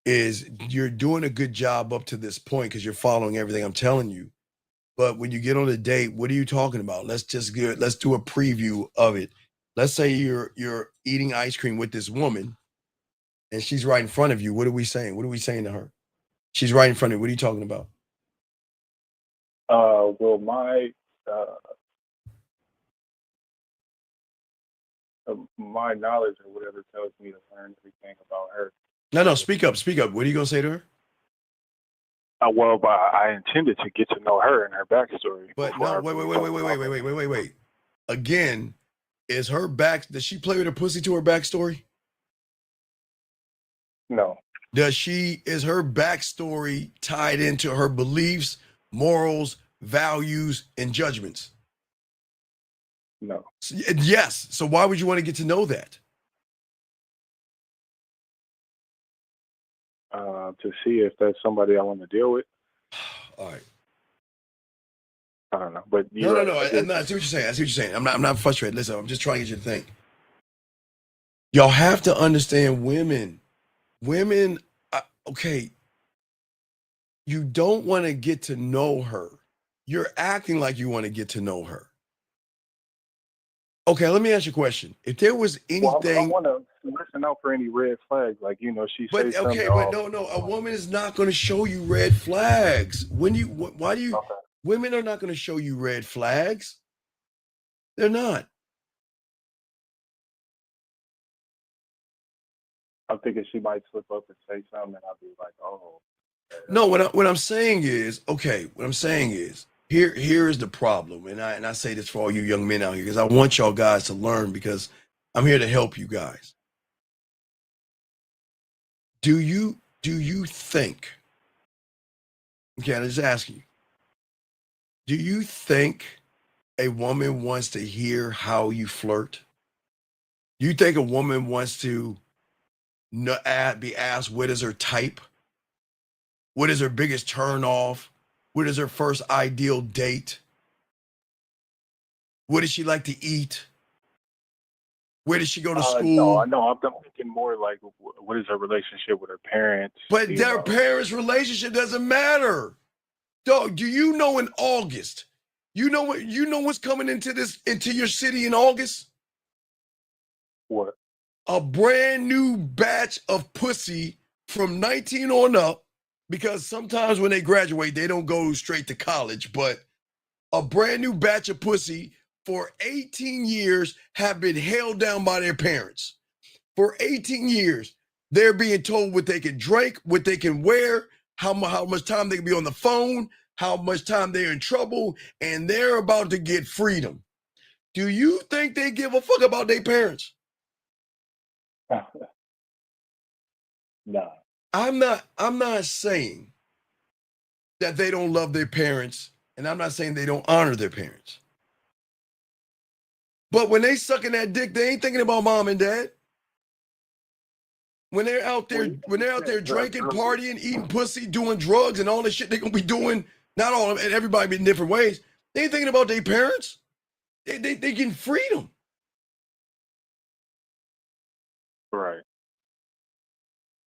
S6: is you're doing a good job up to this point because you're following everything I'm telling you. But when you get on a date, what are you talking about? Let's do a preview of it. Let's say you're eating ice cream with this woman and she's right in front of you. What are we saying? What are we saying to her? She's right in front of you. What are you talking about?
S20: Well, my knowledge or whatever tells me to learn everything about her.
S6: No, speak up. What are you gonna say to her?
S20: Well, but I intended to get to know her and her backstory.
S6: But no, wait. Again, does she play with her pussy to her backstory?
S20: No.
S6: Is her backstory tied into her beliefs, morals, values, and judgments?
S20: No.
S6: Yes. So why would you want to get to know that?
S20: To see if that's somebody I want to deal with.
S6: All right.
S20: I don't know, but
S6: No. I see what you're saying. I'm not frustrated. Listen, I'm just trying to get you to think. Y'all have to understand women. Okay. You don't want to get to know her. You're acting like you want to get to know her. Okay, let me ask you a question. If there was anything,
S20: I want to listen out for any red flags, like she says something.
S6: But no. A woman is not going to show you red flags. Women are not going to show you red flags. They're not.
S20: I'm thinking she might slip up and say something, and I'll be like, oh.
S6: No, what I'm saying is, okay, what I'm saying is, here is the problem, and I say this for all you young men out here, because I want y'all guys to learn, because I'm here to help you guys. Do you think, okay, I'm just asking you, do you think a woman wants to hear how you flirt? Do you think a woman wants to be asked what is her type? What is her biggest turn off? What is her first ideal date? What does she like to eat? Where does she go to school?
S20: No, I'm thinking more like, what is her relationship with her parents?
S6: But their parents' relationship doesn't matter. Dog, do you know in August? You know what's coming into your city in August?
S20: What?
S6: A brand new batch of pussy from 19 on up, because sometimes when they graduate, they don't go straight to college, but a brand new batch of pussy for 18 years have been held down by their parents. For 18 years, they're being told what they can drink, what they can wear, how much time they can be on the phone, how much time they're in trouble, and they're about to get freedom. Do you think they give a fuck about their parents?
S20: No.
S6: I'm not saying that they don't love their parents, and I'm not saying they don't honor their parents. But when they sucking that dick, they ain't thinking about mom and dad. When they're out there, drinking, partying, eating pussy, doing drugs, and all the shit they're gonna be doing, not all of it, everybody in different ways, they ain't thinking about their parents. They getting freedom.
S20: Right.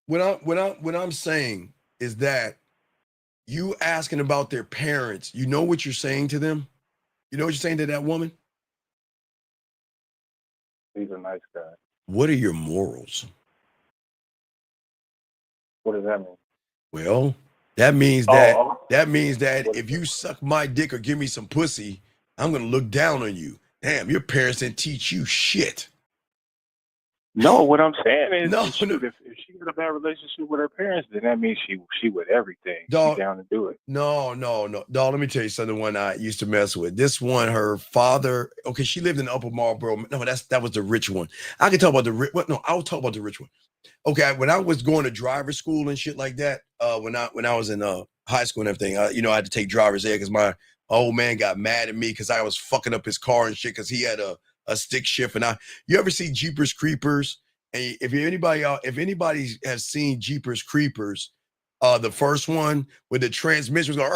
S6: What I'm saying is that you asking about their parents, you know what you're saying to them? You know what you're saying to that woman?
S20: He's a nice guy.
S6: What are your morals?
S20: What does that mean?
S6: Well, that means that if you suck my dick or give me some pussy, I'm gonna look down on you. Damn, your parents didn't teach you shit.
S20: No, what I'm saying is,
S6: No,
S20: if she got a bad relationship with her parents, then that means she with everything.
S6: Dog,
S20: She down to do it.
S6: No. Dog, let me tell you something. One I used to mess with. This one, her father. Okay, she lived in Upper Marlboro. No, that was the rich one. I can talk about the rich. No, I'll talk about the rich one. Okay, when I was going to driver school and shit like that, when I was in high school and everything, I had to take driver's ed because my old man got mad at me because I was fucking up his car and shit because he had a stick shift. And you ever see Jeepers Creepers? And if anybody has seen Jeepers Creepers, the first one with the transmission was going,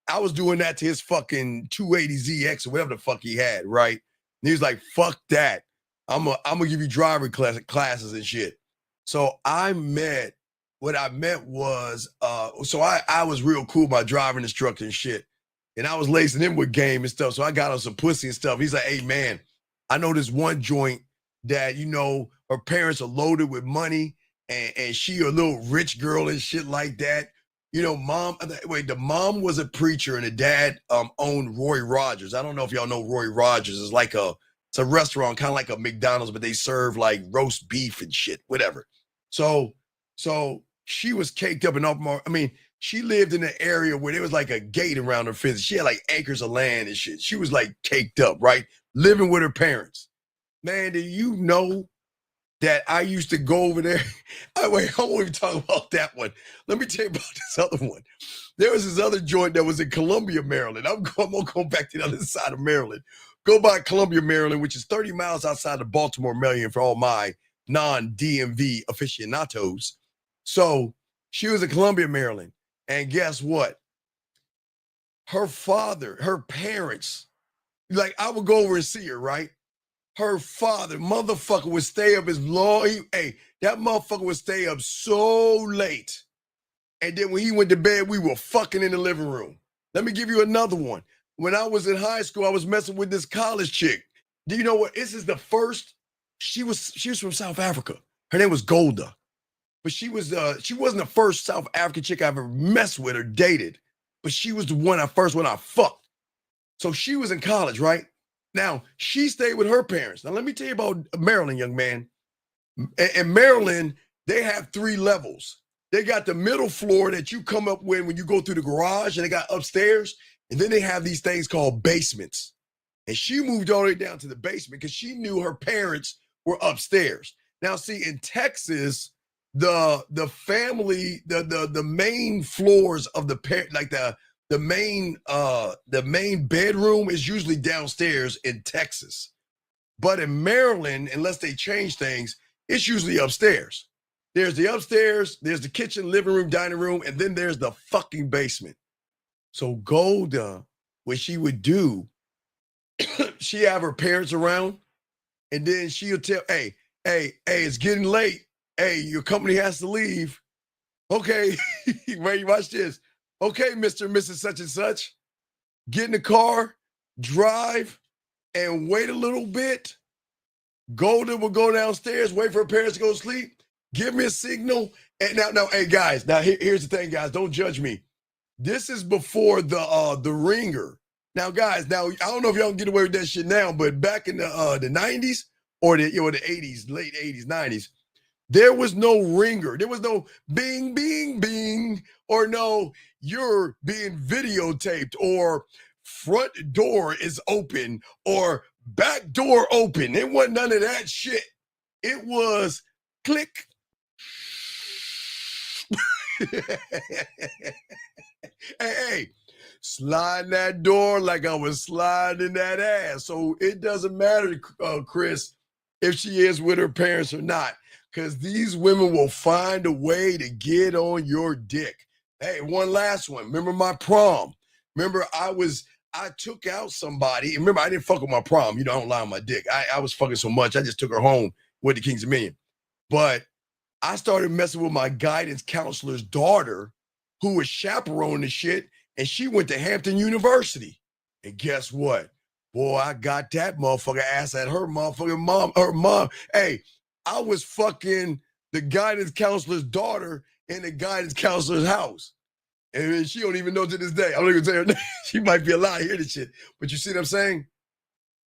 S6: I was doing that to his fucking 280ZX or whatever the fuck he had, right? And he was like, fuck that. I'm gonna give you driving classes and shit. So what I met was, so I was real cool, my driving instructor and shit. And I was lacing him with game and stuff. So I got on some pussy and stuff. He's like, hey man, I know this one joint that, her parents are loaded with money and she a little rich girl and shit like that. The mom was a preacher and the dad owned Roy Rogers. I don't know if y'all know Roy Rogers. It's a restaurant, kind of like a McDonald's, but they serve like roast beef and shit, whatever. So she was caked up and up. She lived in an area where there was like a gate around her fence. She had like acres of land and shit. She was like caked up, right? Living with her parents. Man, do you know that I used to go over there? I won't even talk about that one. Let me tell you about this other one. There was this other joint that was in Columbia, Maryland. I'm gonna go back to the other side of Maryland. Go by Columbia, Maryland, which is 30 miles outside of Baltimore, Maryland, for all my non-DMV aficionados. So she was in Columbia, Maryland. And guess what? Her parents, like I would go over and see her, right? Her father, motherfucker, would stay up as long. That motherfucker would stay up so late. And then when he went to bed, we were fucking in the living room. Let me give you another one. When I was in high school, I was messing with this college chick. Do you know what? This is the first. She was from South Africa. Her name was Golda. But she wasn't the first South African chick I ever messed with or dated. But she was the first one I fucked. So she was in college, right? Now, she stayed with her parents. Now, let me tell you about Maryland, young man. In Maryland, they have 3 levels. They got the middle floor that you come up with when you go through the garage, and they got upstairs, and then they have these things called basements. And she moved all the way down to the basement because she knew her parents were upstairs. Now, see, in Texas, the family, the main floors of the parent, like the main bedroom is usually downstairs in Texas. But in Maryland, unless they change things, it's usually upstairs. There's the upstairs, there's the kitchen, living room, dining room, and then there's the fucking basement. So Golda, what she would do, she have her parents around, and then she'll tell, hey, it's getting late. Hey, your company has to leave. Okay, wait, watch this. Okay, Mr. and Mrs. Such and Such, get in the car, drive, and wait a little bit. Golden will go downstairs, wait for her parents to go to sleep, give me a signal. And now, hey guys, now here's the thing, guys, don't judge me. This is before the ringer. Now, guys, I don't know if y'all can get away with that shit now, but back in the 90s or the 80s, late 80s, 90s, there was no ringer. There was no bing, bing, bing, or no, you're being videotaped, or front door is open, or back door open. It wasn't none of that shit. It was click. Hey, slide that door like I was sliding that ass. So it doesn't matter, Chris, if she is with her parents or not, because these women will find a way to get on your dick. Hey, one last one. Remember my prom? Remember I took out somebody. Remember, I didn't fuck with my prom. I don't lie on my dick. I was fucking so much, I just took her home with the Kings of Million. But I started messing with my guidance counselor's daughter, who was chaperoning the shit, and she went to Hampton University. And guess what? Boy, I got that motherfucker ass at her motherfucking mom. Hey, I was fucking the guidance counselor's daughter in the guidance counselor's house. And she don't even know to this day. I'm not gonna tell her name. She might be alive to hear this shit. But you see what I'm saying?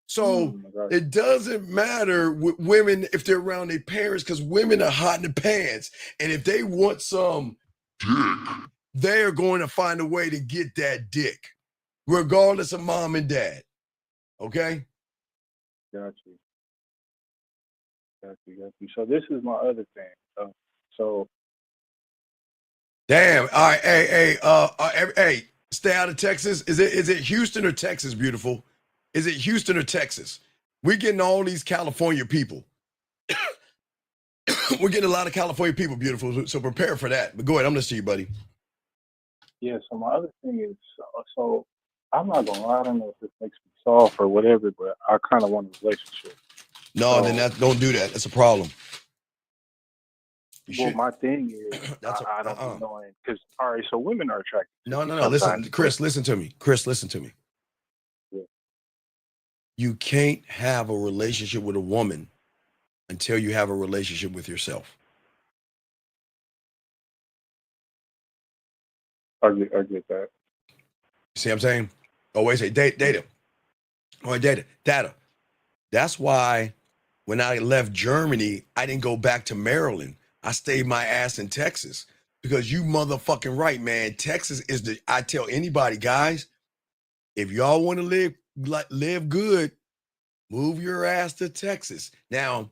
S6: So it doesn't matter with women if they're around their parents, because women are hot in the pants. And if they want some dick, they're going to find a way to get that dick, regardless of mom and dad. Okay?
S20: Got you. So this is my other thing. So
S6: damn. All right. Hey, stay out of Texas. Is it Houston or Texas, beautiful? Is it Houston or Texas? We're getting all these California people. We're getting a lot of California people, beautiful. So prepare for that. But go ahead. I'm listening to you, buddy.
S20: yeah, so my other thing is, so I'm not gonna lie, I don't know if this makes me soft or whatever, but I kind of want a relationship.
S6: No,
S20: So,
S6: then don't do that. That's a problem.
S20: well, my thing is, I don't be knowing, because, all right, so women are attracted to
S6: No.
S20: me
S6: Listen,
S20: sometimes,
S6: Chris, listen to me. Chris, listen to me.
S20: Yeah.
S6: You can't have a relationship with a woman until you have a relationship with yourself.
S20: I get that.
S6: See what I'm saying? Oh, wait, say data. Oh, data. That's why when I left Germany, I didn't go back to Maryland. I stayed my ass in Texas, because you motherfucking right, man. Texas is I tell anybody, guys, if y'all want to live good, move your ass to Texas. Now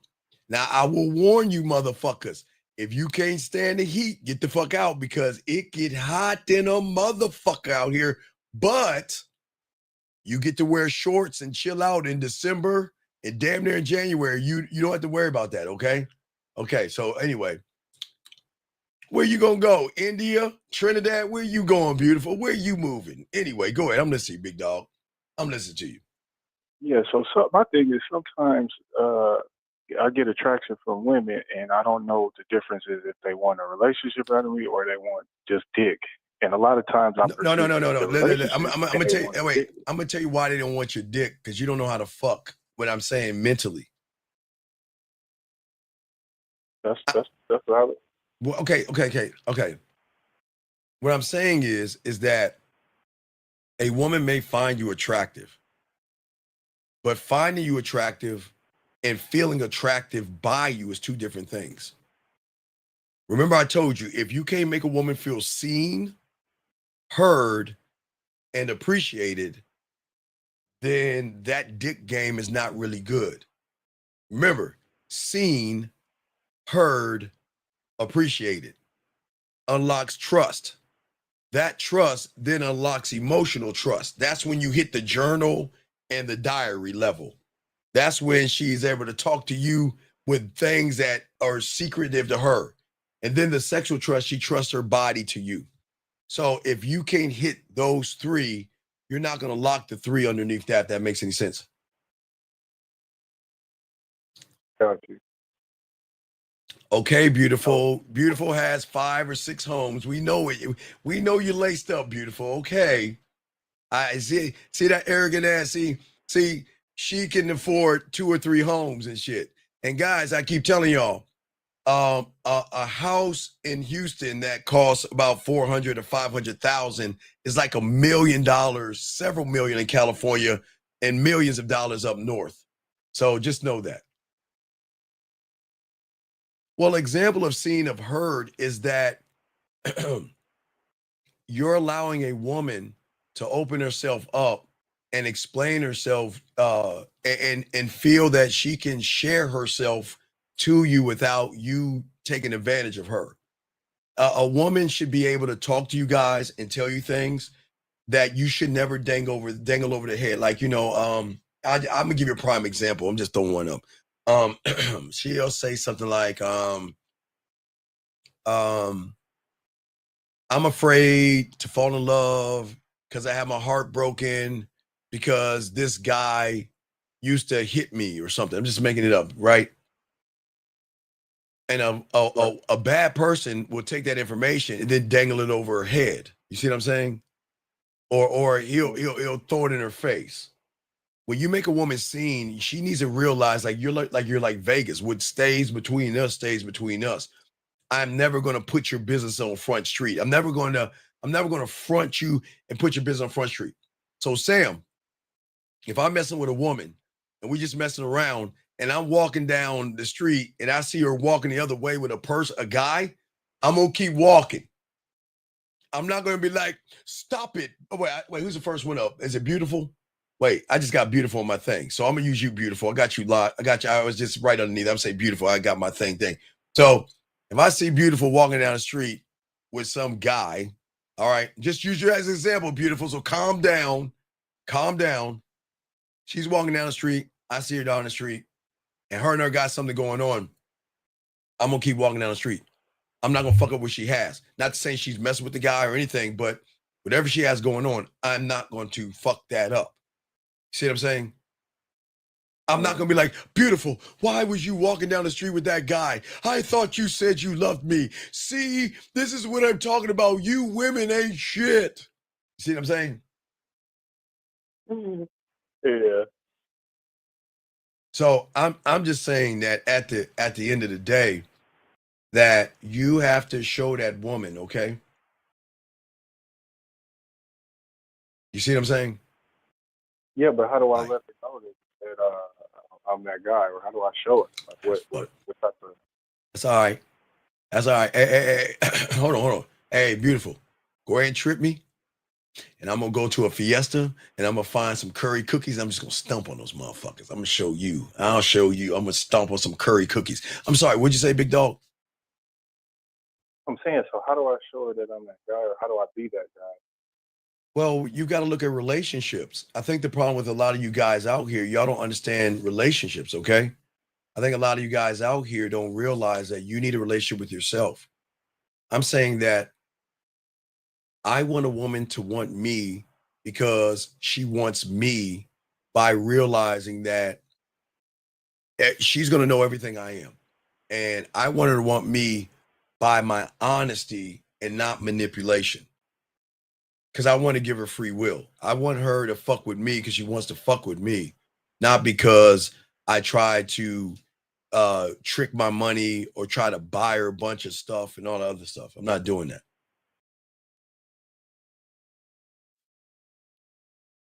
S6: I will warn you, motherfuckers. If you can't stand the heat, get the fuck out, because it get hot than a motherfucker out here. But you get to wear shorts and chill out in December and damn near in January. You don't have to worry about that, okay? Okay, so anyway, where you gonna go? India, Trinidad? Where you going, beautiful? Where you moving? Anyway, go ahead. I'm listening, big dog. I'm listening to you.
S20: Yeah, so my thing is, sometimes I get attraction from women, and I don't know the difference is if they want a relationship out of me or they want just dick. And a lot of times I'm
S6: No. I'm
S20: gonna
S6: tell you. Wait, I'm gonna tell you why they don't want your dick, because you don't know how to fuck. What I'm saying mentally.
S20: That's valid.
S6: Well, okay. What I'm saying is that a woman may find you attractive, But finding you attractive and feeling attractive by you is two different things. Remember, I told you, if you can't make a woman feel seen, heard, and appreciated, then that dick game is not really good. Remember, seen, heard, appreciated unlocks trust. That trust then unlocks emotional trust. That's when you hit the journal and the diary level. That's when she's able to talk to you with things that are secretive to her. And then the sexual trust, she trusts her body to you. So if you can't hit those three, you're not going to lock the three underneath that. If that makes any sense.
S20: Got you.
S6: Okay, beautiful. Beautiful has 5 or 6 homes. We know it. We know you laced up, beautiful. Okay. I see that arrogant ass. See, she can afford 2 or 3 homes and shit. And guys, I keep telling y'all, a house in Houston that costs about 400 or 500,000 is like $1 million, several million in California, and millions of dollars up north. So just know that. Well, example of seen, of heard is that you're allowing a woman to open herself up and explain herself and feel that she can share herself to you without you taking advantage of her. A woman should be able to talk to you guys and tell you things that you should never dangle over the head. Like, I'm gonna give you a prime example. I'm just throwing one up. She'll say something like, I'm afraid to fall in love because I have my heart broken because this guy used to hit me or something. I'm just making it up, right? And a bad person will take that information and then dangle it over her head. You see what I'm saying? Or he'll throw it in her face. When you make a woman seen, she needs to realize you're like Vegas. What stays between us stays between us. I'm never going to put your business on Front Street. I'm never going to front you and put your business on Front Street. So Sam, if I'm messing with a woman and we just messing around and I'm walking down the street and I see her walking the other way with a guy, I'm going to keep walking. I'm not going to be like, stop it. Oh, wait, who's the first one up? Is it beautiful? Wait, I just got beautiful on my thing. So I'm going to use you, beautiful. I got you. I was just right underneath. I'm saying beautiful. I got my thing. So if I see beautiful walking down the street with some guy, all right, just use you as an example, beautiful. So calm down. She's walking down the street. I see her down the street and her got something going on. I'm going to keep walking down the street. I'm not going to fuck up what she has. Not saying she's messing with the guy or anything, but whatever she has going on, I'm not going to fuck that up. See what I'm saying? I'm not going to be like, beautiful, why was you walking down the street with that guy? I thought you said you loved me. See, this is what I'm talking about. You women ain't shit. See what I'm saying?
S20: Yeah.
S6: So I'm just saying that at the end of the day, that you have to show that woman, okay? You see what I'm saying?
S20: Yeah, but how do I let her know that I'm that guy, or how do I show it? Like what type of?
S6: That's all right. Hey, hold on. Hey, beautiful. Go ahead and trip me. And I'm going to go to a fiesta and I'm going to find some curry cookies. I'm just going to stomp on those motherfuckers. I'm going to show you. I'll show you. I'm going to stomp on some curry cookies. I'm sorry. What'd you say, big dog?
S20: I'm saying, so how do I show her that I'm that guy, or how do I be that guy?
S6: Well, you got to look at relationships. I think the problem with a lot of you guys out here, y'all don't understand relationships, okay? I think a lot of you guys out here don't realize that you need a relationship with yourself. I'm saying that I want a woman to want me because she wants me by realizing that she's going to know everything I am. And I want her to want me by my honesty and not manipulation. Because I want to give her free will. I want her to fuck with me because she wants to fuck with me, not because I try to trick my money or try to buy her a bunch of stuff and all the other stuff. I'm not doing that.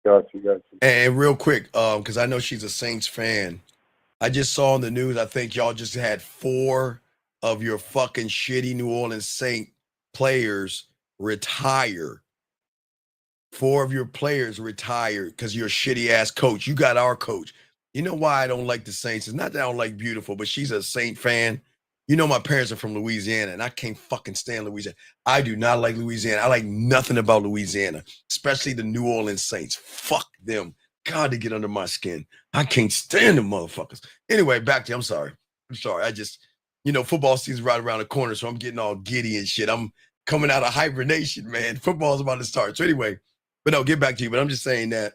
S20: Got you.
S6: And real quick, because I know she's a Saints fan, I just saw on the news, I think y'all just had 4 of your fucking shitty New Orleans Saint players retire. 4 of your players retired because you're a shitty ass coach. You got our coach. You know why I don't like the Saints? It's not that I don't like Beautiful, but she's a Saint fan. You know my parents are from Louisiana, and I can't fucking stand Louisiana. I do not like Louisiana. I like nothing about Louisiana, especially the New Orleans Saints. Fuck them. God, they get under my skin. I can't stand them motherfuckers. Anyway, back to you. I'm sorry. I just, football season's right around the corner, so I'm getting all giddy and shit. I'm coming out of hibernation, man. Football's about to start. So anyway, but no, get back to you. But I'm just saying that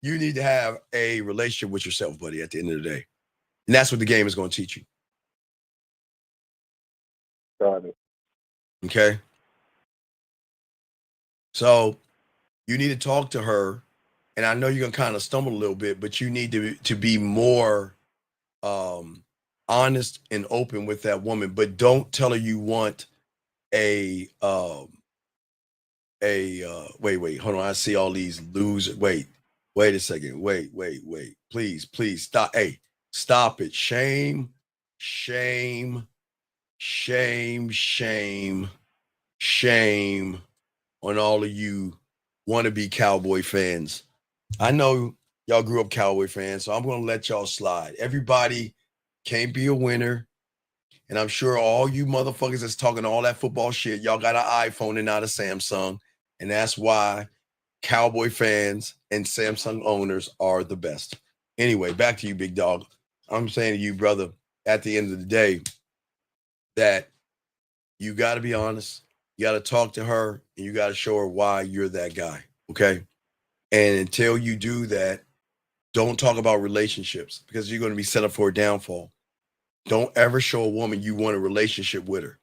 S6: you need to have a relationship with yourself, buddy, at the end of the day. And that's what the game is going to teach you.
S20: Got it.
S6: Okay? So you need to talk to her. And I know you're going to kind of stumble a little bit, but you need to be more honest and open with that woman. But don't tell her you want wait, hold on. I see all these losers. Wait a second. Wait. Please stop. Hey, stop it. Shame on all of you wannabe Cowboy fans. I know y'all grew up Cowboy fans, so I'm going to let y'all slide. Everybody can't be a winner. And I'm sure all you motherfuckers that's talking all that football shit, y'all got an iPhone and not a Samsung. And that's why Cowboy fans and Samsung owners are the best. Anyway, back to you, big dog. I'm saying to you, brother, at the end of the day, that you got to be honest. You got to talk to her, and you got to show her why you're that guy, okay? And until you do that, don't talk about relationships because you're going to be set up for a downfall. Don't ever show a woman you want a relationship with her.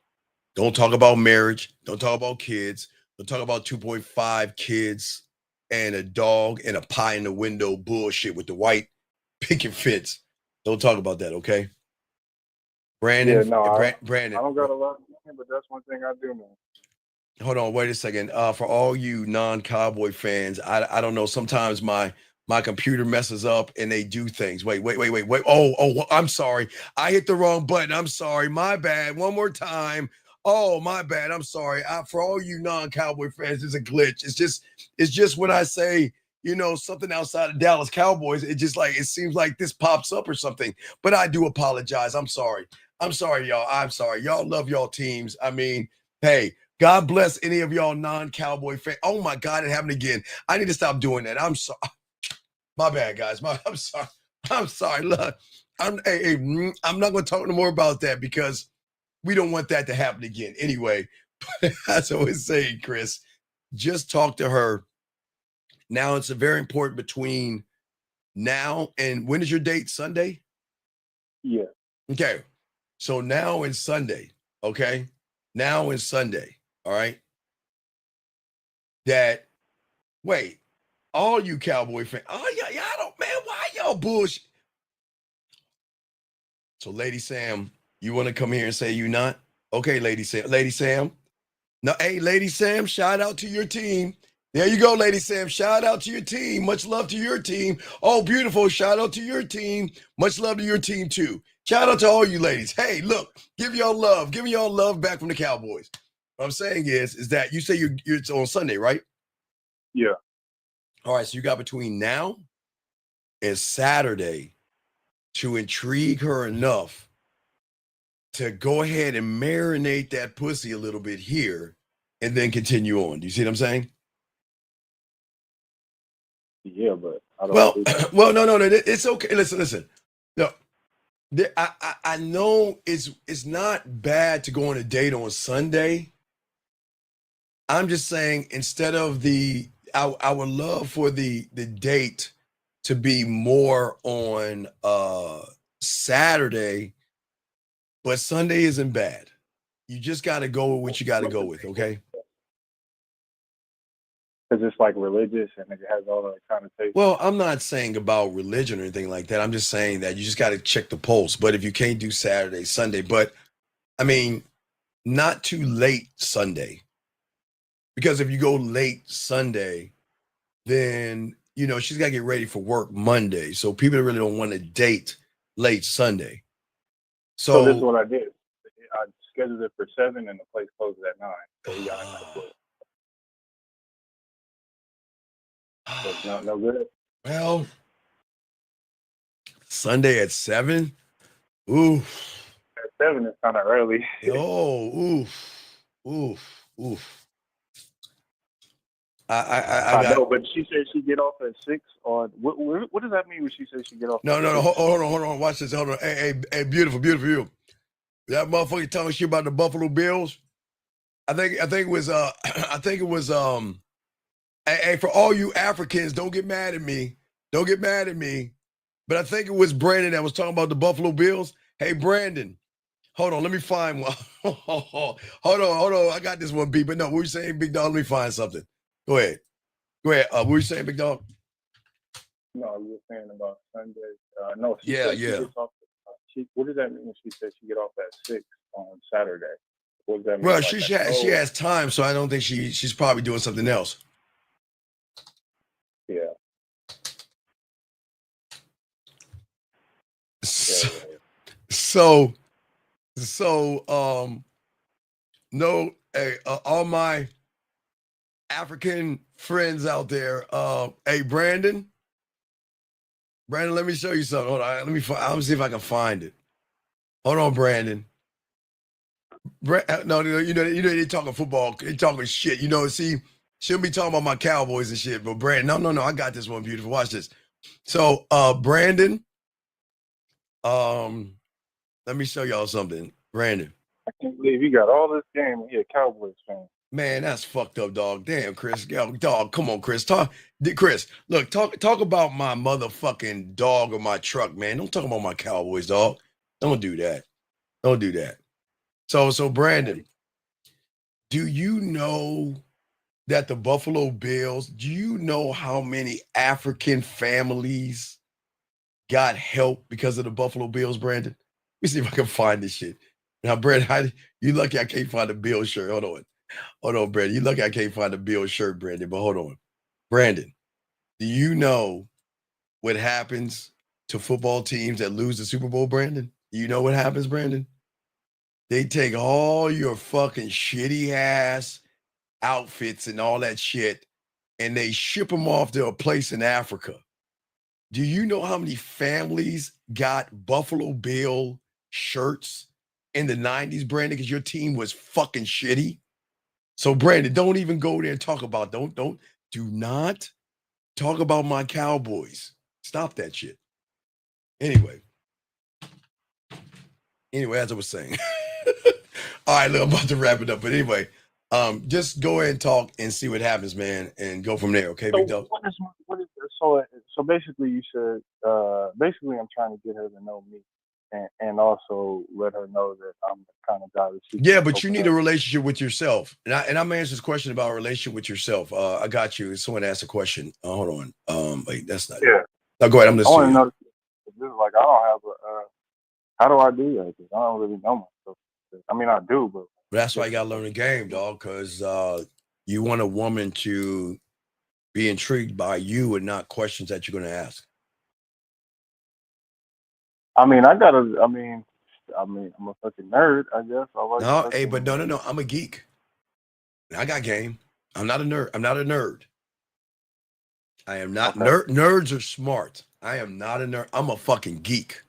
S6: Don't talk about marriage. Don't talk about kids. Don't talk about 2.5 kids and a dog and a pie in the window bullshit with the white picket fence. Don't talk about that, okay? Brandon.
S20: Yeah, no,
S6: Brandon.
S20: I don't got a lot, but that's one thing I do, man.
S6: Hold on, wait a second. For all you non-Cowboy fans, I don't know. Sometimes my computer messes up and they do things. Wait. Oh, I'm sorry. I hit the wrong button. I'm sorry. My bad. One more time. Oh, my bad. I'm sorry. For all you non-Cowboy fans, it's a glitch. It's just when I say, something outside of Dallas Cowboys, it seems like this pops up or something. But I do apologize. I'm sorry. I'm sorry, y'all. I'm sorry. Y'all love y'all teams. I mean, hey, God bless any of y'all non-Cowboy fans. Oh my God, it happened again. I need to stop doing that. I'm sorry. My bad, guys. I'm sorry. I'm sorry. Look, I'm not going to talk no more about that because we don't want that to happen again. Anyway, as I was saying, Chris, just talk to her. Now it's very important between now and when is your date? Sunday?
S20: Yeah.
S6: Okay. So now and Sunday. Okay. Now and Sunday. All right. Wait, all you Cowboy fans. Oh, yeah, y'all don't, man. Why y'all bullshit? So, Lady Sam, you want to come here and say you not? Okay, Lady Sam. No, hey, Lady Sam, shout out to your team. There you go, Lady Sam. Shout out to your team. Much love to your team. Oh, beautiful. Shout out to your team. Much love to your team, too. Shout out to all you ladies. Hey, look, give y'all love. Give y'all love back from the Cowboys. What I'm saying is that you say you're on Sunday, right?
S20: Yeah.
S6: All right, so you got between now and Saturday to intrigue her enough to go ahead and marinate that pussy a little bit here and then continue on. Do you see what I'm saying?
S20: Yeah, but I don't.
S6: Well, no, it's okay. Listen. No, I know it's not bad to go on a date on Sunday. I'm just saying instead of I would love for the date to be more on Saturday, but Sunday isn't bad. You just got to go with what you got to go with, okay?
S20: Because it's like religious and it has all that connotation.
S6: Well, I'm not saying about religion or anything like that. I'm just saying that you just got to check the pulse. But if you can't do Saturday, Sunday, but I mean, not too late Sunday. Because if you go late Sunday, then you know, she's got to get ready for work Monday. So people really don't want to date late Sunday.
S20: So this is what I did. I scheduled it for 7 and the place closes at 9. So we got no good.
S6: Well, Sunday at 7? Oof.
S20: At 7 is kind of early.
S6: Oh, oof.
S20: I know, but she said she get off at 6 on what does that mean when she says she get off?
S6: No. Hold on. Watch this. Hold on. Hey, beautiful you. That motherfucker telling shit about the Buffalo Bills. I think it was hey, for all you Africans, don't get mad at me. But I think it was Brandon that was talking about the Buffalo Bills. Hey, Brandon, hold on. Let me find one. Hold on. I got this one, B. But no, what were you saying, Big Dog? Let me find something. Go ahead. What were you saying, Big Dog?
S20: No, you were saying about Sunday. No, she
S6: Yeah.
S20: She gets off. What does that mean when she said she get off at 6 on Saturday? What does that mean?
S6: Well, she has time, so I don't think she's probably doing something else.
S20: Yeah.
S6: So, no, hey, all my African friends out there, hey, Brandon, let me show you something. Hold on, let me see if I can find it. Hold on, Brandon. No, you know, they talking football, they talking shit. You know, see, she'll be talking about my Cowboys and shit, but Brandon, no, I got this one, beautiful. Watch this. So, Brandon, let me show y'all something, Brandon.
S20: I can't believe you got all this game and you're a Cowboys fan.
S6: Man, that's fucked up, dog. Damn, Chris. Yo, dog, come on, Chris. Talk about my motherfucking dog or my truck, man. Don't talk about my Cowboys, dog. Don't do that. So Brandon, do you know that the Buffalo Bills, do you know how many African families got help because of the Buffalo Bills, Brandon? Let me see if I can find this shit. Now, Brandon, you lucky I can't find a Bills shirt. Hold on, Brandon. You lucky I can't find a Bills shirt, Brandon, but hold on. Brandon, do you know what happens to football teams that lose the Super Bowl, Brandon? You know what happens, Brandon? They take all your fucking shitty ass outfits and all that shit, and they ship them off to a place in Africa. Do you know how many families got Buffalo Bill shirts in the 90s, Brandon, because your team was fucking shitty? So, Brandon, don't even go there and talk about, do not talk about my Cowboys. Stop that shit. Anyway, as I was saying. All right, look, I'm about to wrap it up. But anyway, just go ahead and talk and see what happens, man, and go from there. Okay, Big Dog?
S20: So basically you said, basically I'm trying to get her to know me and also let her know that I'm the kind of guy that she
S6: Yeah, but you need a relationship with yourself. And I'm gonna answer this question about a relationship with yourself. I got you. Someone asked a question. Hold on. Wait, that's not it. No, go ahead. I'm listening.
S20: I want to know, this is like, I don't have how do I do that? Because I don't really know myself. I mean, I do, but
S6: that's why you gotta learn the game, dog, because you want a woman to be intrigued by you and not questions that you're gonna ask.
S20: I'm a fucking nerd, I guess.
S6: No, I'm a geek. I got game. I'm not a nerd. I am not. Nerds are smart. I am not a nerd. I'm a fucking geek.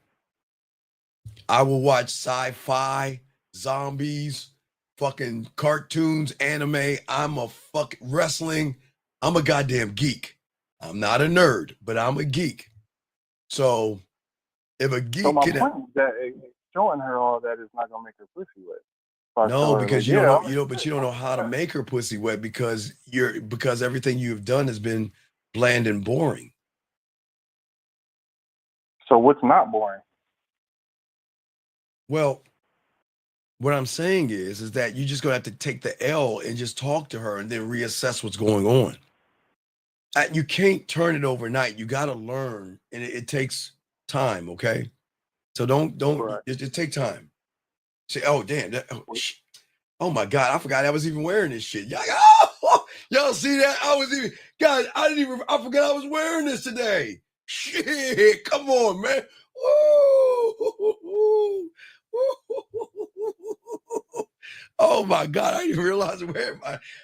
S6: I will watch sci-fi, zombies, fucking cartoons, anime. I'm a fucking wrestling. I'm a goddamn geek. I'm not a nerd, but I'm a geek. So if a geek
S20: point is that showing her all that is not gonna make her pussy wet.
S6: No, because you don't know how to make her pussy wet because everything you've done has been bland and boring.
S20: So what's not boring?
S6: Well, what I'm saying is that you just gonna have to take the L and just talk to her and then reassess what's going on. You can't turn it overnight. You got to learn, and it takes time. Okay, so don't just take time. Say, oh damn, oh my God, I forgot I was even wearing this shit. Yeah, Y'all see that? I forgot I was wearing this today. Shit, come on, man. Woo. Oh my God, I didn't realize where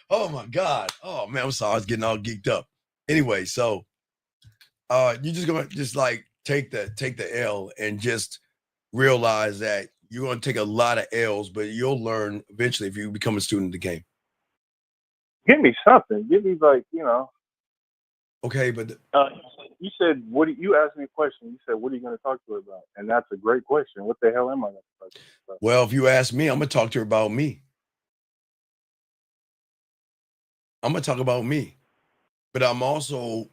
S6: oh my God. Oh man, I'm sorry, I was getting all geeked up. Anyway, so you're just gonna just like take the L and just realize that you're gonna take a lot of L's, but you'll learn eventually if you become a student of the game.
S20: Give me something. Give me like, you know.
S6: Okay, but
S20: you said you asked me a question. You said, what are you going to talk to her about? And that's a great question. What the hell am I going to talk to her about?
S6: well, if you ask me, I'm gonna talk to her about me. I'm gonna talk about me. But I'm also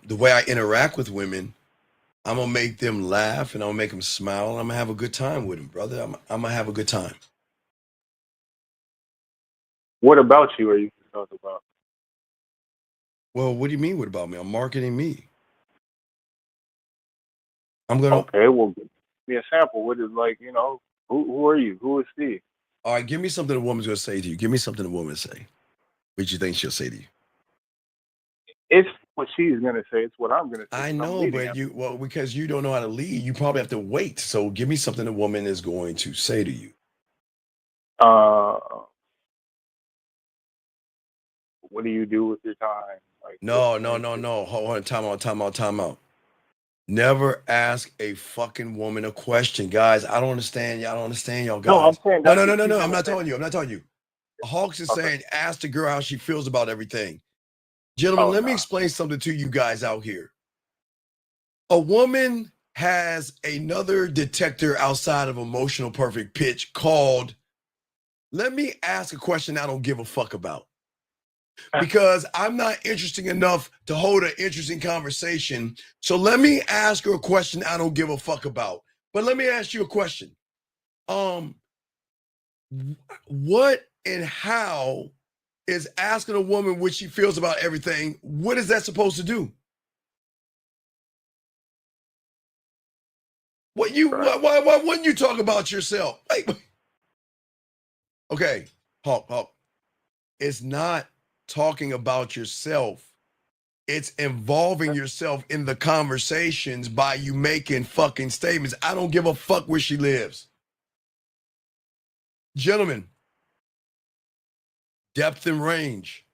S6: the way I interact with women, I'm gonna make them laugh and I'm gonna make them smile and I'm gonna have a good time with them, brother. I'm gonna have a good time.
S20: What about you are you going to talk about?
S6: Well, what do you mean? What about me? I'm marketing me. I'm gonna.
S20: Okay, well, give me a sample. What is like, you know, who are you? Who is Steve?
S6: All right, give me something a woman's gonna say to you. Give me something a woman say. What you think she'll say to you?
S20: It's what she's going to say. It's what I'm going to say.
S6: I know, but because you don't know how to lead, you probably have to wait. So give me something a woman is going to say to you.
S20: What do you do with your time? Like,
S6: No. Hold on, time out. Never ask a fucking woman a question, guys. I don't understand. Y'all don't understand, y'all guys.
S20: No, I'm saying
S6: No.
S20: that's what she's
S6: I'm not
S20: gonna
S6: telling you. Hawks is
S20: Okay.
S6: saying, ask the girl how she feels about everything. Gentlemen,
S20: Oh,
S6: let me explain something to you guys out here. A woman has another detector outside of emotional perfect pitch called, let me ask a question I don't give a fuck about. Because I'm not interesting enough to hold an interesting conversation. So let me ask her a question I don't give a fuck about. But let me ask you a question. What and how is asking a woman what she feels about everything, what is that supposed to do? Why wouldn't you talk about yourself? Okay, Hawk. It's not talking about yourself. It's involving yourself in the conversations by you making fucking statements. I don't give a fuck where she lives. Gentlemen, depth and range.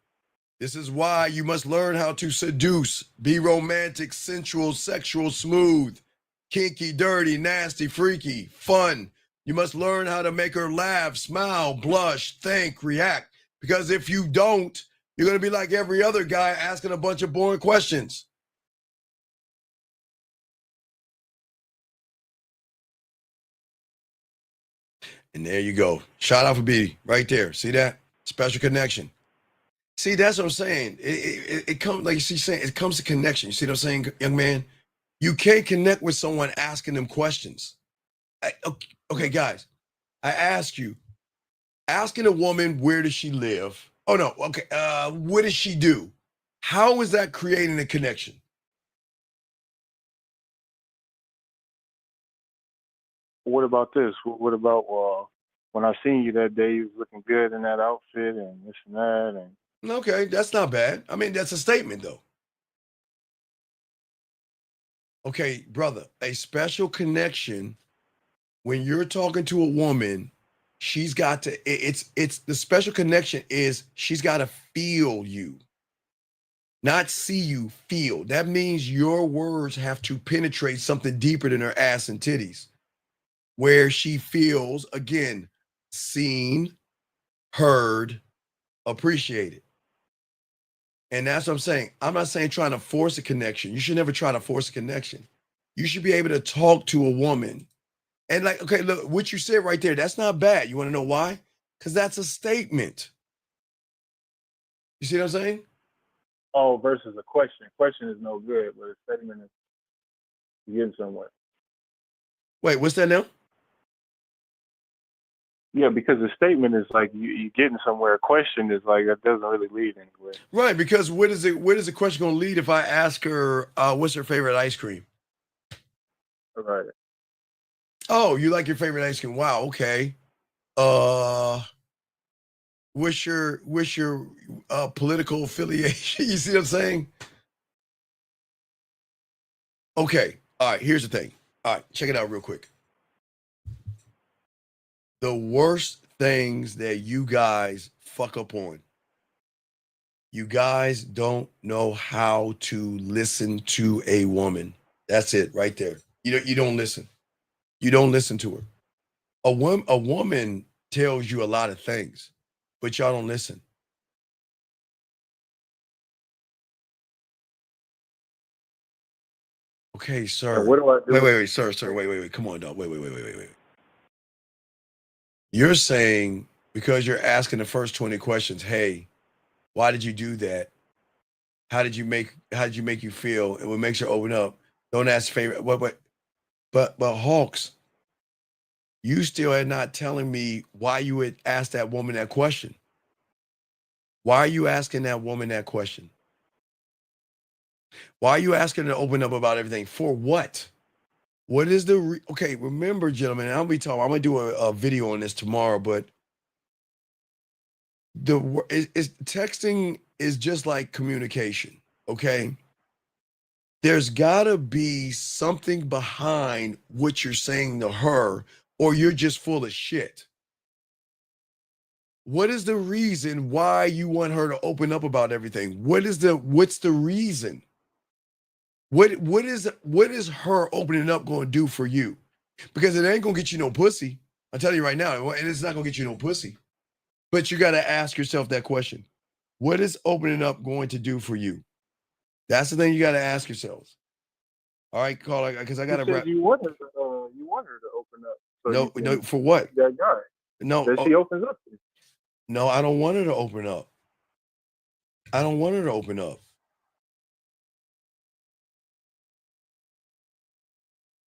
S6: This is why you must learn how to seduce, be romantic, sensual, sexual, smooth, kinky, dirty, nasty, freaky, fun. You must learn how to make her laugh, smile, blush, think, react. Because if you don't, you're going to be like every other guy asking a bunch of boring questions. And there you go. Shout out for B right there. See that? Special connection. See, that's what I'm saying. It comes, like she's saying, it comes to connection. You see what I'm saying, young man? You can't connect with someone asking them questions. Okay, guys, I ask you, asking a woman, where does she live? Oh, no. Okay. What does she do? How is that creating a connection?
S20: What about this? What about when I seen you that day, you was looking good in that outfit and this and that, and
S6: Okay, that's not bad. I mean, that's a statement, though. Okay, brother, a special connection, when you're talking to a woman, she's got to, it's the special connection is she's got to feel you, not see you, feel. That means your words have to penetrate something deeper than her ass and titties, where she feels, again, seen, heard, appreciated. And that's what I'm saying. I'm not saying trying to force a connection. You should never try to force a connection. You should be able to talk to a woman. And like, okay, look, what you said right there, that's not bad. You want to know why? Because that's a statement. You see what I'm saying?
S20: oh, versus a question. Question is no good, but a statement is getting somewhere.
S6: Wait, what's that now?
S20: Yeah, because a statement is like you getting somewhere. A question is like that doesn't really lead anywhere.
S6: Right, because where is the question going to lead if I ask her, what's her favorite ice cream?
S20: Right.
S6: Oh, you like your favorite ice cream? Wow, okay. what's your political affiliation? You see what I'm saying? Okay. All right. Here's the thing. All right. Check it out real quick. The worst things that you guys fuck up on. You guys don't know how to listen to a woman. That's it right there. You don't listen. You don't listen to her. A woman tells you a lot of things, but y'all don't listen. Okay, sir.
S20: And what do I do?
S6: Wait, sir. Wait. Come on, dog. Wait. You're saying because you're asking the first 20 questions, hey, why did you do that? How did you make you feel? And what makes her open up? Don't ask favorite. But Hawks, you still are not telling me why you would ask that woman that question. Why are you asking that woman that question? Why are you asking her to open up about everything? For what? What is the okay? Remember, gentlemen, I'm gonna do a video on this tomorrow, but texting is just like communication. Okay, there's gotta be something behind what you're saying to her, or you're just full of shit. What is the reason why you want her to open up about everything? What's the reason? What is her opening up going to do for you? Because it ain't going to get you no pussy. I'm telling you right now, and it's not going to get you no pussy. But you got to ask yourself that question. What is opening up going to do for you? That's the thing you got to ask yourselves. All right, Carl, because I got to wrap.
S20: You want her to open up. So
S6: no, for what?
S20: That guy.
S6: No.
S20: That she opens up to.
S6: No, I don't want her to open up. I don't want her to open up.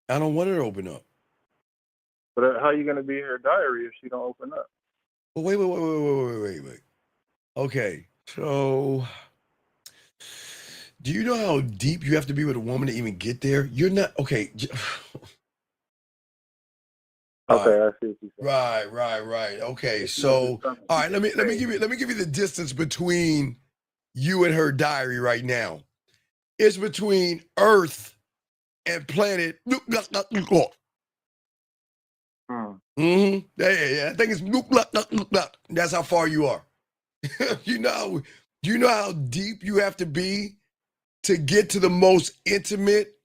S6: I don't want her to open up.
S20: But how are you going to be in her diary if she don't open up?
S6: Well, wait. Okay, so do you know how deep you have to be with a woman to even get there? You're not okay.
S20: Okay, I see what you're saying.
S6: Right. Okay, so all right, let me give you the distance between you and her diary right now. It's between Earth and planet. Yeah. I think it's that's how far you are. You know how deep you have to be to get to the most intimate,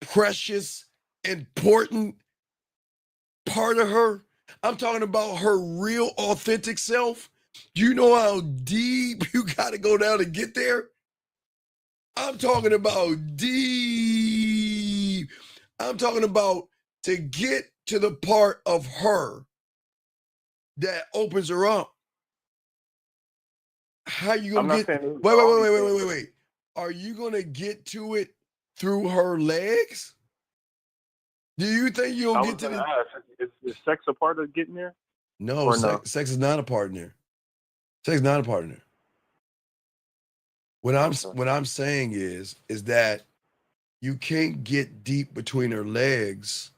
S6: precious, important part of her. I'm talking about her real authentic self. Do you know how deep you got to go down to get there? I'm talking about deep. I'm talking about to get to the part of her that opens her up. How you gonna get? Wait. Are you gonna get to it through her legs? Do you think you'll get to the?
S20: Is sex a part of getting there?
S6: No, sex is not a partner. Sex is not a partner. What I'm saying is that you can't get deep between her legs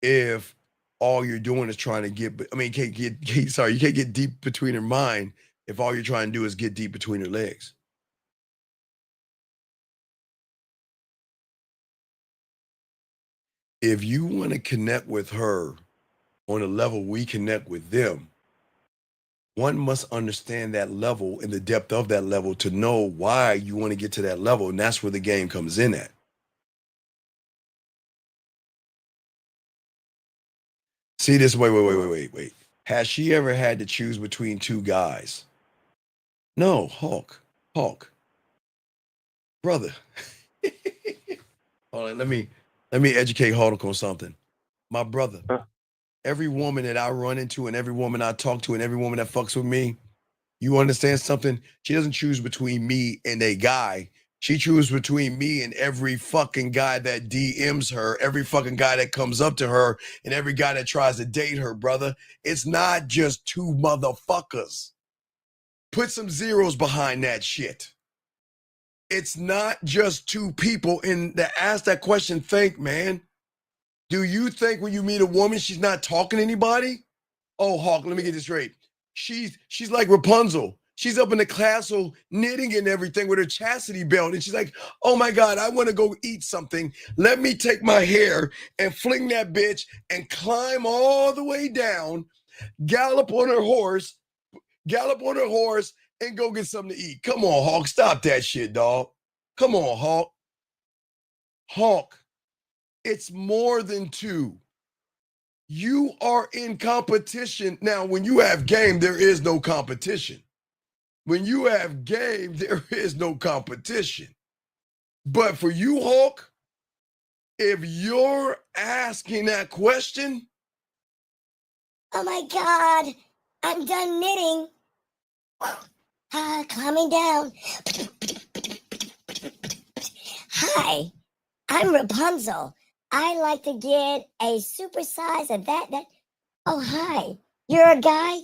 S6: if all you're doing is trying to get. I mean, you can't get deep between her mind if all you're trying to do is get deep between her legs. If you want to connect with her on a level we connect with them, one must understand that level and the depth of that level to know why you want to get to that level. And that's where the game comes in at. See this, wait. Has she ever had to choose between two guys? No, Hulk. Brother. Hold on, let me educate Hulk on something. My brother. Every woman that I run into and every woman I talk to and every woman that fucks with me, you understand something? She doesn't choose between me and a guy. She chooses between me and every fucking guy that DMs her, every fucking guy that comes up to her, and every guy that tries to date her, brother. It's not just two motherfuckers. Put some zeros behind that shit. It's not just two people. And to ask that question, think, man. Do you think when you meet a woman, she's not talking to anybody? Oh, Hawk, let me get this straight. she's like Rapunzel. She's up in the castle knitting and everything with her chastity belt. And she's like, oh my God, I want to go eat something. Let me take my hair and fling that bitch and climb all the way down, gallop on her horse, and go get something to eat. Come on, Hawk. Stop that shit, dog. Come on, Hawk. Hawk, it's more than two. You are in competition. Now, when you have game, there is no competition. When you have game, there is no competition. But for you, Hawk, if you're asking that question,
S15: oh my God, I'm done knitting. Calming down. Hi, I'm Rapunzel. I like to get a supersize of that. Oh, hi. You're a guy?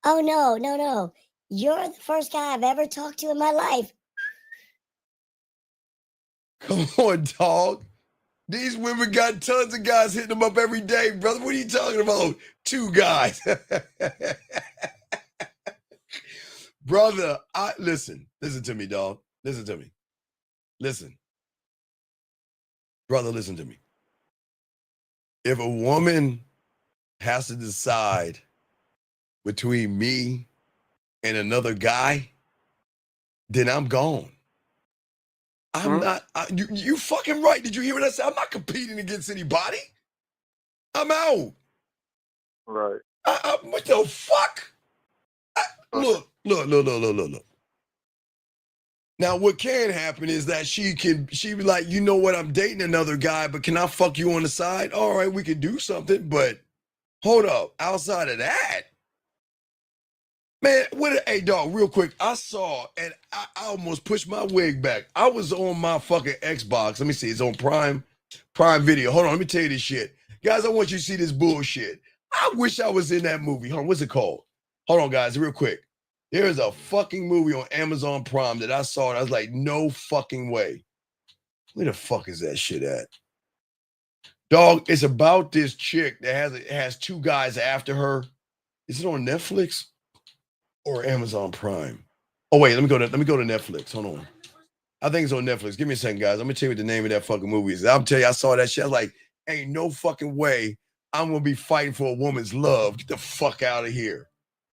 S15: Oh, no. You're the first guy I've ever talked to in my life.
S6: come on, dog. These women got tons of guys hitting them up every day, brother. What are you talking about? Two guys. Brother, listen to me, dog. Listen to me. Listen. Brother, listen to me. If a woman has to decide between me and another guy, then I'm gone. I'm not, you fucking right. Did you hear what I said? I'm not competing against anybody. I'm out.
S20: Right.
S6: What the fuck? Look. Now, what can happen is that she be like, you know what, I'm dating another guy, but can I fuck you on the side? All right, we can do something, but hold up. Outside of that, man, hey, dog, real quick, I saw, and I almost pushed my wig back. I was on my fucking Xbox. Let me see. It's on Prime Video. Hold on, let me tell you this shit. Guys, I want you to see this bullshit. I wish I was in that movie. Hold on, what's it called? Hold on, guys, real quick. There is a fucking movie on Amazon Prime that I saw, and I was like, no fucking way. Where the fuck is that shit at? Dog, it's about this chick that has two guys after her. Is it on Netflix or Amazon Prime? Oh wait, let me go to Netflix. Hold on. I think it's on Netflix. Give me a second, guys. I'm gonna tell you what the name of that fucking movie is. I'll tell you, I saw that shit. I was like, ain't no fucking way I'm gonna be fighting for a woman's love. Get the fuck out of here.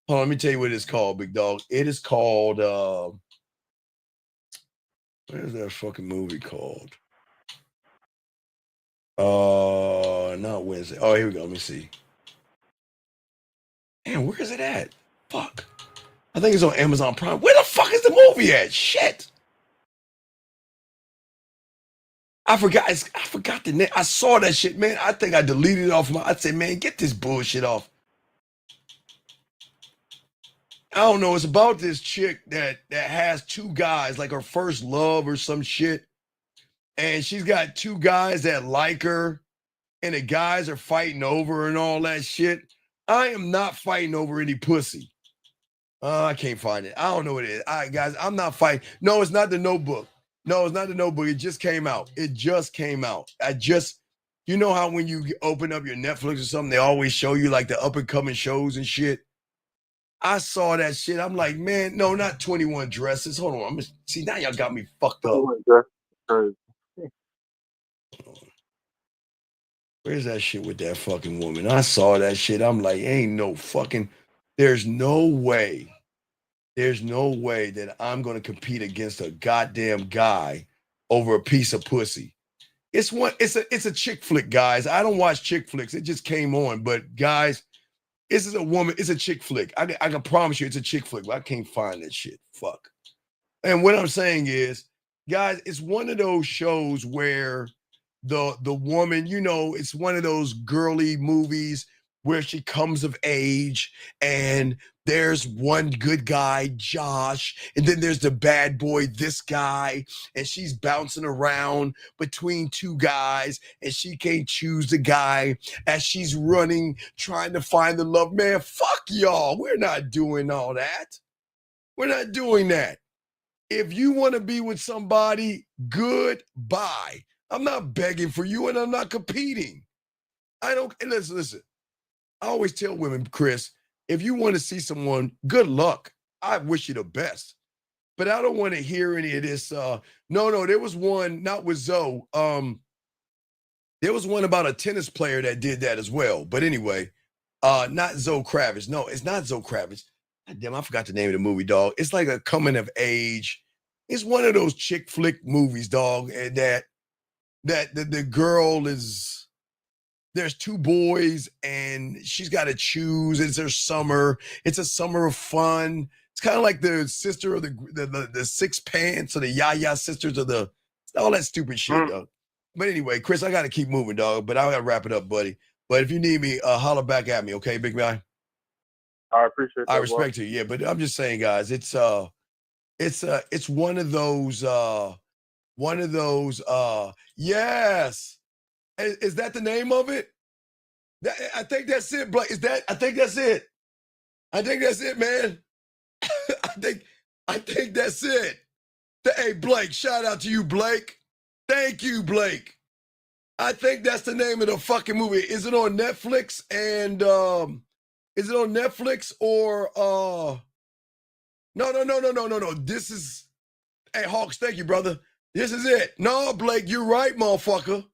S6: Hold on, let me tell you what it's called, big dog. It is called what is that fucking movie called? Not Wednesday. Oh, here we go. Let me see. Damn, where is it at? Fuck. I think it's on Amazon Prime. Where the fuck is the movie at? Shit. I forgot the name. I saw that shit, man. I think I deleted it off I'd say, man, get this bullshit off. I don't know. It's about this chick that has two guys, like her first love or some shit. And she's got two guys that like her, and the guys are fighting over her and all that shit. I am not fighting over any pussy. I can't find it. I don't know what it is. All right, guys, I'm not fighting. No, it's not The Notebook. No, it's not The Notebook. It just came out. You know how when you open up your Netflix or something, they always show you like the up and coming shows and shit. I saw that shit. I'm like, man, no, not 21 Dresses. Hold on. See, now y'all got me fucked up. Where's that shit with that fucking woman? I saw that shit. I'm like, there's no way that I'm going to compete against a goddamn guy over a piece of pussy. It's a chick flick, guys. I don't watch chick flicks. It just came on. But guys, this is a woman. It's a chick flick. I can promise you it's a chick flick, but I can't find that shit. Fuck. And what I'm saying is, guys, it's one of those shows where the woman, it's one of those girly movies where she comes of age and there's one good guy, Josh, and then there's the bad boy, this guy, and she's bouncing around between two guys and she can't choose the guy as she's running, trying to find the love. Man, fuck y'all. We're not doing all that. We're not doing that. If you want to be with somebody, goodbye. I'm not begging for you and I'm not competing. Listen. I always tell women, Chris, if you want to see someone, good luck. I wish you the best. But I don't want to hear any of this. No, there was one, not with Zoe. There was one about a tennis player that did that as well. But anyway, not Zoe Kravitz. No, it's not Zoe Kravitz. God damn, I forgot the name of the movie, dog. It's like a coming of age. It's one of those chick flick movies, dog, and that the girl is, there's two boys and she's got to choose. It's her summer. It's a summer of fun. It's kind of like the sister of the Six Pants or the Yaya sisters of the, all that stupid shit, dog. But anyway, Chris, I got to keep moving, dog. But I got to wrap it up, buddy. But if you need me, holler back at me, okay, big guy?
S20: I appreciate that.
S6: I respect you, yeah. But I'm just saying, guys, it's one of those, yes. Is that the name of it? I think that's it, Blake. I think that's it. I think that's it, man. I think that's it. Hey, Blake, shout out to you, Blake. Thank you, Blake. I think that's the name of the fucking movie. Is it on Netflix? And is it on Netflix or no. This is, hey, Hawks, thank you, brother. This is it. No, Blake, you're right, motherfucker.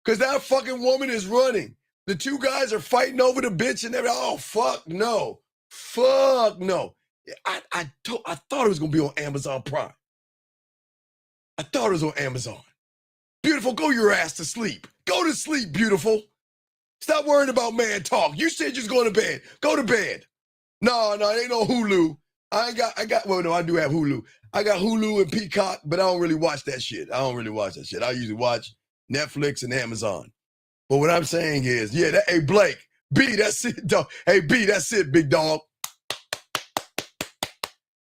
S6: Because that fucking woman is running. The two guys are fighting over the bitch and everything. Oh, fuck no. Fuck no. I thought it was going to be on Amazon Prime. I thought it was on Amazon. Beautiful, go your ass to sleep. Go to sleep, beautiful. Stop worrying about man talk. You said you're going to bed. Go to bed. No, it ain't no Hulu. Well, no, I do have Hulu. I got Hulu and Peacock, but I don't really watch that shit. I usually watch Netflix and Amazon. But what I'm saying is, yeah, hey, Blake, B, that's it, dog. Hey, B, that's it, big dog.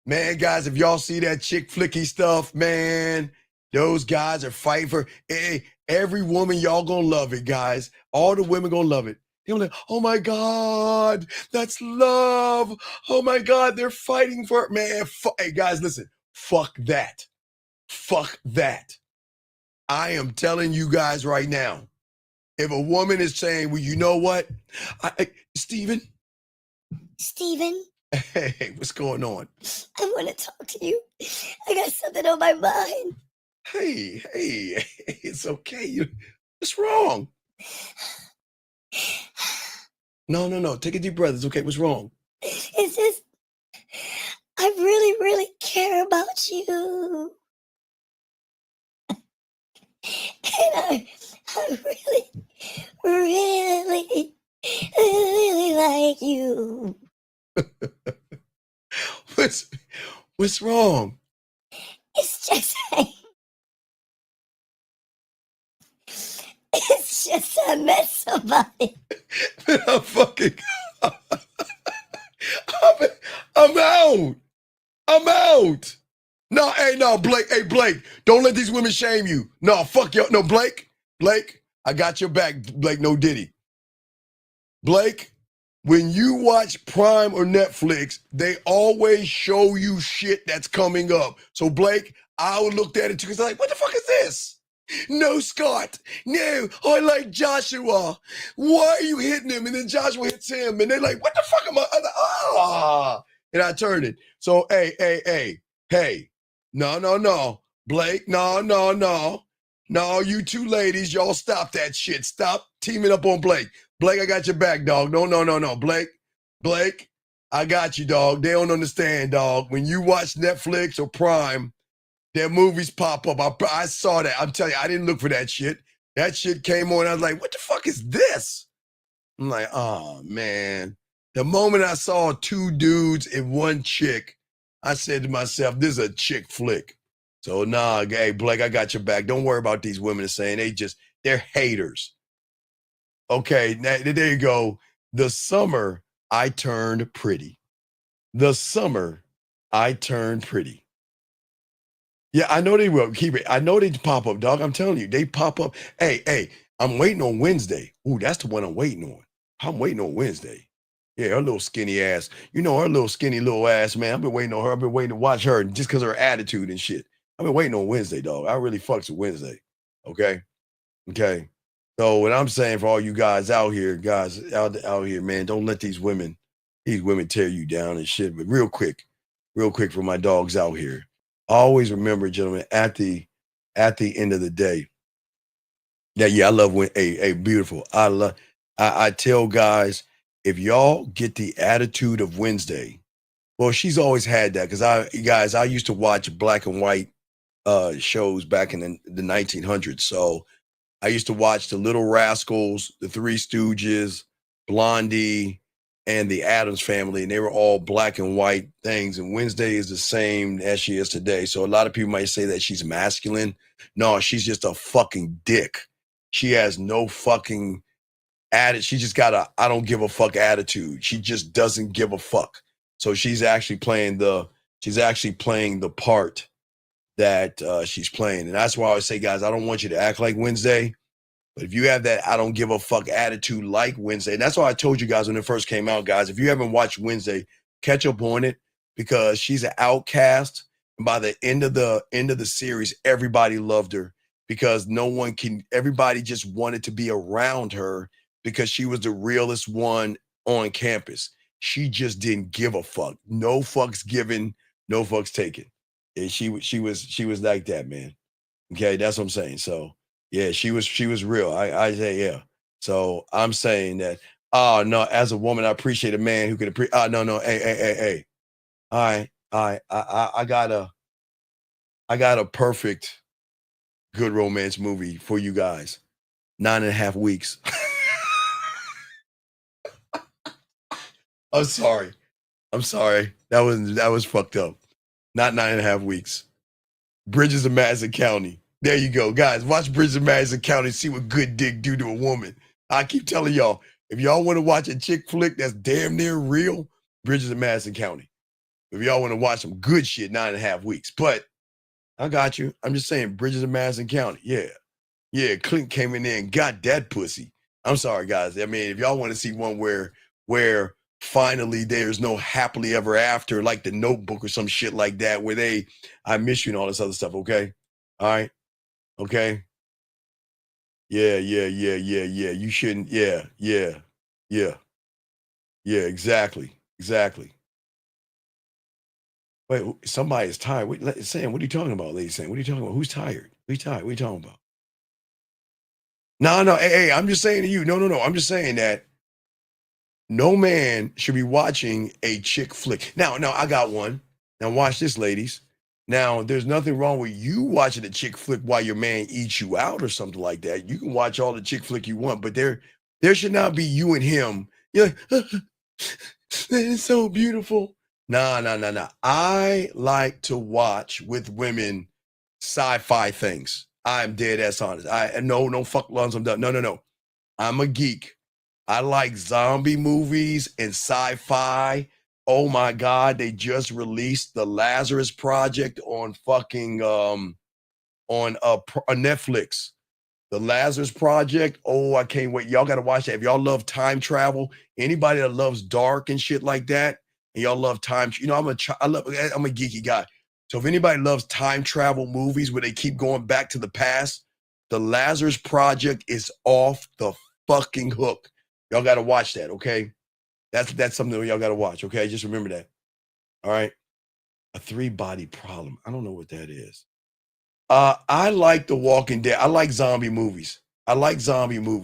S6: Man, guys, if y'all see that chick flicky stuff, man, those guys are fighting for, hey, every woman, y'all gonna love it, guys. All the women gonna love it. They're like, oh my God, that's love. Oh my God, they're fighting for it, man. Hey, guys, listen, fuck that. Fuck that. I am telling you guys right now, if a woman is saying, well, you know what? Steven? Hey, what's going on?
S15: I want to talk to you. I got something on my mind.
S6: Hey, it's okay. What's wrong? No. Take a deep breath. It's okay. What's wrong?
S15: It's just, I really, really care about you. And I really, really like you.
S6: What's wrong?
S15: It's just I met somebody.
S6: I'm fucking, I'm out. No, Blake. Hey, Blake, don't let these women shame you. No, fuck you. No, Blake, I got your back, Blake, no Diddy. Blake, when you watch Prime or Netflix, they always show you shit that's coming up. So, Blake, I would look at it too because I'm like, what the fuck is this? No, Scott. No, I like Joshua. Why are you hitting him? And then Joshua hits him. And they're like, what the fuck am I? I'm like, and I turned it. So, hey. No. Blake, no. No, you two ladies, y'all stop that shit. Stop teaming up on Blake. Blake, I got your back, dog. No. Blake, I got you, dog. They don't understand, dog. When you watch Netflix or Prime, their movies pop up. I saw that. I'm telling you, I didn't look for that shit. That shit came on. I was like, what the fuck is this? I'm like, oh, man. The moment I saw two dudes and one chick, I said to myself, this is a chick flick. So, nah, hey, Blake, I got your back. Don't worry about these women saying they're haters. Okay, now, there you go. The summer, I turned pretty. Yeah, I know they will. Keep it. I know they pop up, dog. I'm telling you, they pop up. Hey, I'm waiting on Wednesday. Ooh, that's the one I'm waiting on. I'm waiting on Wednesday. Yeah, her little skinny ass. You know, her little skinny little ass, man. I've been waiting on her. I've been waiting to watch her just because of her attitude and shit. I've been waiting on Wednesday, dog. I really fucks with Wednesday. Okay. So what I'm saying for all you guys out here, man, don't let these women These women tear you down and shit. But real quick for my dogs out here. Always remember, gentlemen, at the end of the day, that I love when beautiful. I tell guys, if y'all get the attitude of Wednesday, well, she's always had that because I used to watch black and white shows back in the 1900s. So I used to watch the Little Rascals, the Three Stooges, Blondie, and the Addams Family, and they were all black and white things. And Wednesday is the same as she is today. So a lot of people might say that she's masculine. No, she's just a fucking dick. She has no fucking attitude. She just got a I don't give a fuck attitude. She just doesn't give a fuck. So she's actually playing the part that she's playing. And that's why I always say, guys, I don't want you to act like Wednesday. But if you have that I don't give a fuck attitude like Wednesday, and that's why I told you guys when it first came out, guys, if you haven't watched Wednesday, catch up on it because she's an outcast. And by the end of the series, everybody loved her because everybody just wanted to be around her because she was the realest one on campus. She just didn't give a fuck. No fucks given, no fucks taken. And she was like that, man. Okay, that's what I'm saying. So yeah, she was real. I say yeah. So I'm saying that. Oh no, as a woman, I appreciate a man who can appreciate. Oh no, hey. All right. I got a perfect good romance movie for you guys. 9.5 weeks. I'm sorry. That was fucked up. Not 9.5 weeks. Bridges of Madison County. There you go. Guys, watch Bridges of Madison County and see what good dick do to a woman. I keep telling y'all, if y'all want to watch a chick flick that's damn near real, Bridges of Madison County. If y'all want to watch some good shit, 9.5 weeks. But I got you. I'm just saying, Bridges of Madison County. Yeah, Clint came in there and got that pussy. I'm sorry, guys. I mean, if y'all want to see one where finally there's no happily ever after, like The Notebook or some shit like that, where I miss you and all this other stuff, okay? All right? Okay? Yeah. You shouldn't, yeah, exactly. Wait, somebody is tired. Wait, Sam, what are you talking about, lady Sam? What are you talking about? Who's tired? Who's tired? What are you talking about? No, hey, I'm just saying to you, no. I'm just saying that no man should be watching a chick flick. Now, I got one. Now, watch this, ladies. Now, there's nothing wrong with you watching a chick flick while your man eats you out or something like that. You can watch all the chick flick you want, but there should not be you and him. You're like, that is so beautiful. Nah. I like to watch with women sci-fi things. I'm dead ass honest. No fuck lungs. I'm done. No. I'm a geek. I like zombie movies and sci-fi. Oh my God, they just released the Lazarus Project on fucking on a Netflix. The Lazarus Project. Oh, I can't wait. Y'all got to watch that. If y'all love time travel, anybody that loves dark and shit like that, and y'all love time, I'm a geeky guy. So if anybody loves time travel movies where they keep going back to the past, the Lazarus Project is off the fucking hook. Y'all got to watch that, okay? That's something that y'all got to watch, okay? Just remember that. All right? A 3-body problem. I don't know what that is. I like The Walking Dead. I like zombie movies. I love zombie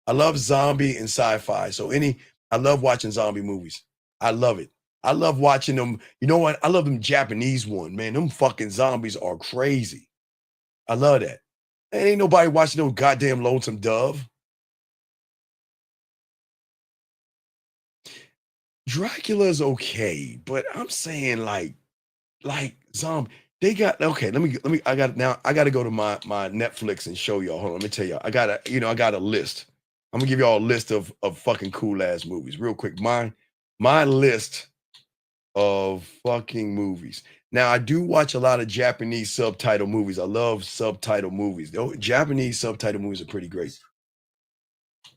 S6: and sci-fi. So I love watching zombie movies. I love it. I love watching them. You know what? I love them Japanese one, man. Them fucking zombies are crazy. I love that. Ain't nobody watching no goddamn Lonesome Dove. Dracula's okay, but I'm saying like zombie. They got okay. Let me. I got to go to my Netflix and show y'all. Hold on, let me tell y'all. I got a list. I'm gonna give y'all a list of fucking cool ass movies real quick. My list of fucking movies. Now I do watch a lot of Japanese subtitle movies. I love subtitle movies. Japanese subtitle movies are pretty great.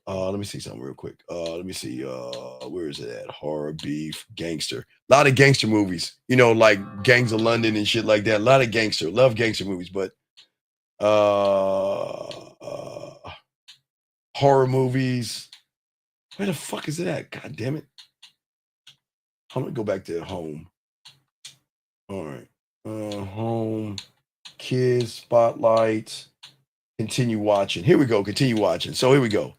S6: Let me see something real quick. Let me see. Where is it at? Horror, beef, gangster. A lot of gangster movies. Like Gangs of London and shit like that. A lot of gangster. Love gangster movies, but horror movies. Where the fuck is it at? God damn it. I'm gonna go back to home. All right. Home, kids, spotlights, continue watching. Here we go. Continue watching. So here we go.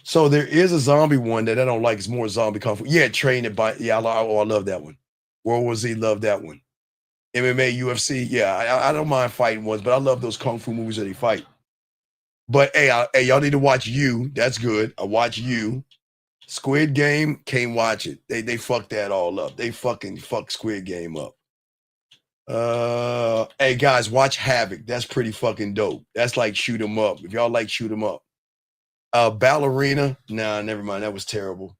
S6: So there is a zombie one that I don't like. It's more zombie kung fu. Yeah, train it by. Yeah, I love that one. World War Z, love that one. MMA, UFC. Yeah, I don't mind fighting ones, but I love those kung fu movies that they fight. But hey, y'all need to watch You. That's good. I watch You. Squid Game, can't watch it. They fucked that all up. They fucking fucked Squid Game up. Hey guys, watch Havoc. That's pretty fucking dope. That's like Shoot 'em Up. If y'all like Shoot 'em Up. Ballerina, nah, never mind. That was terrible.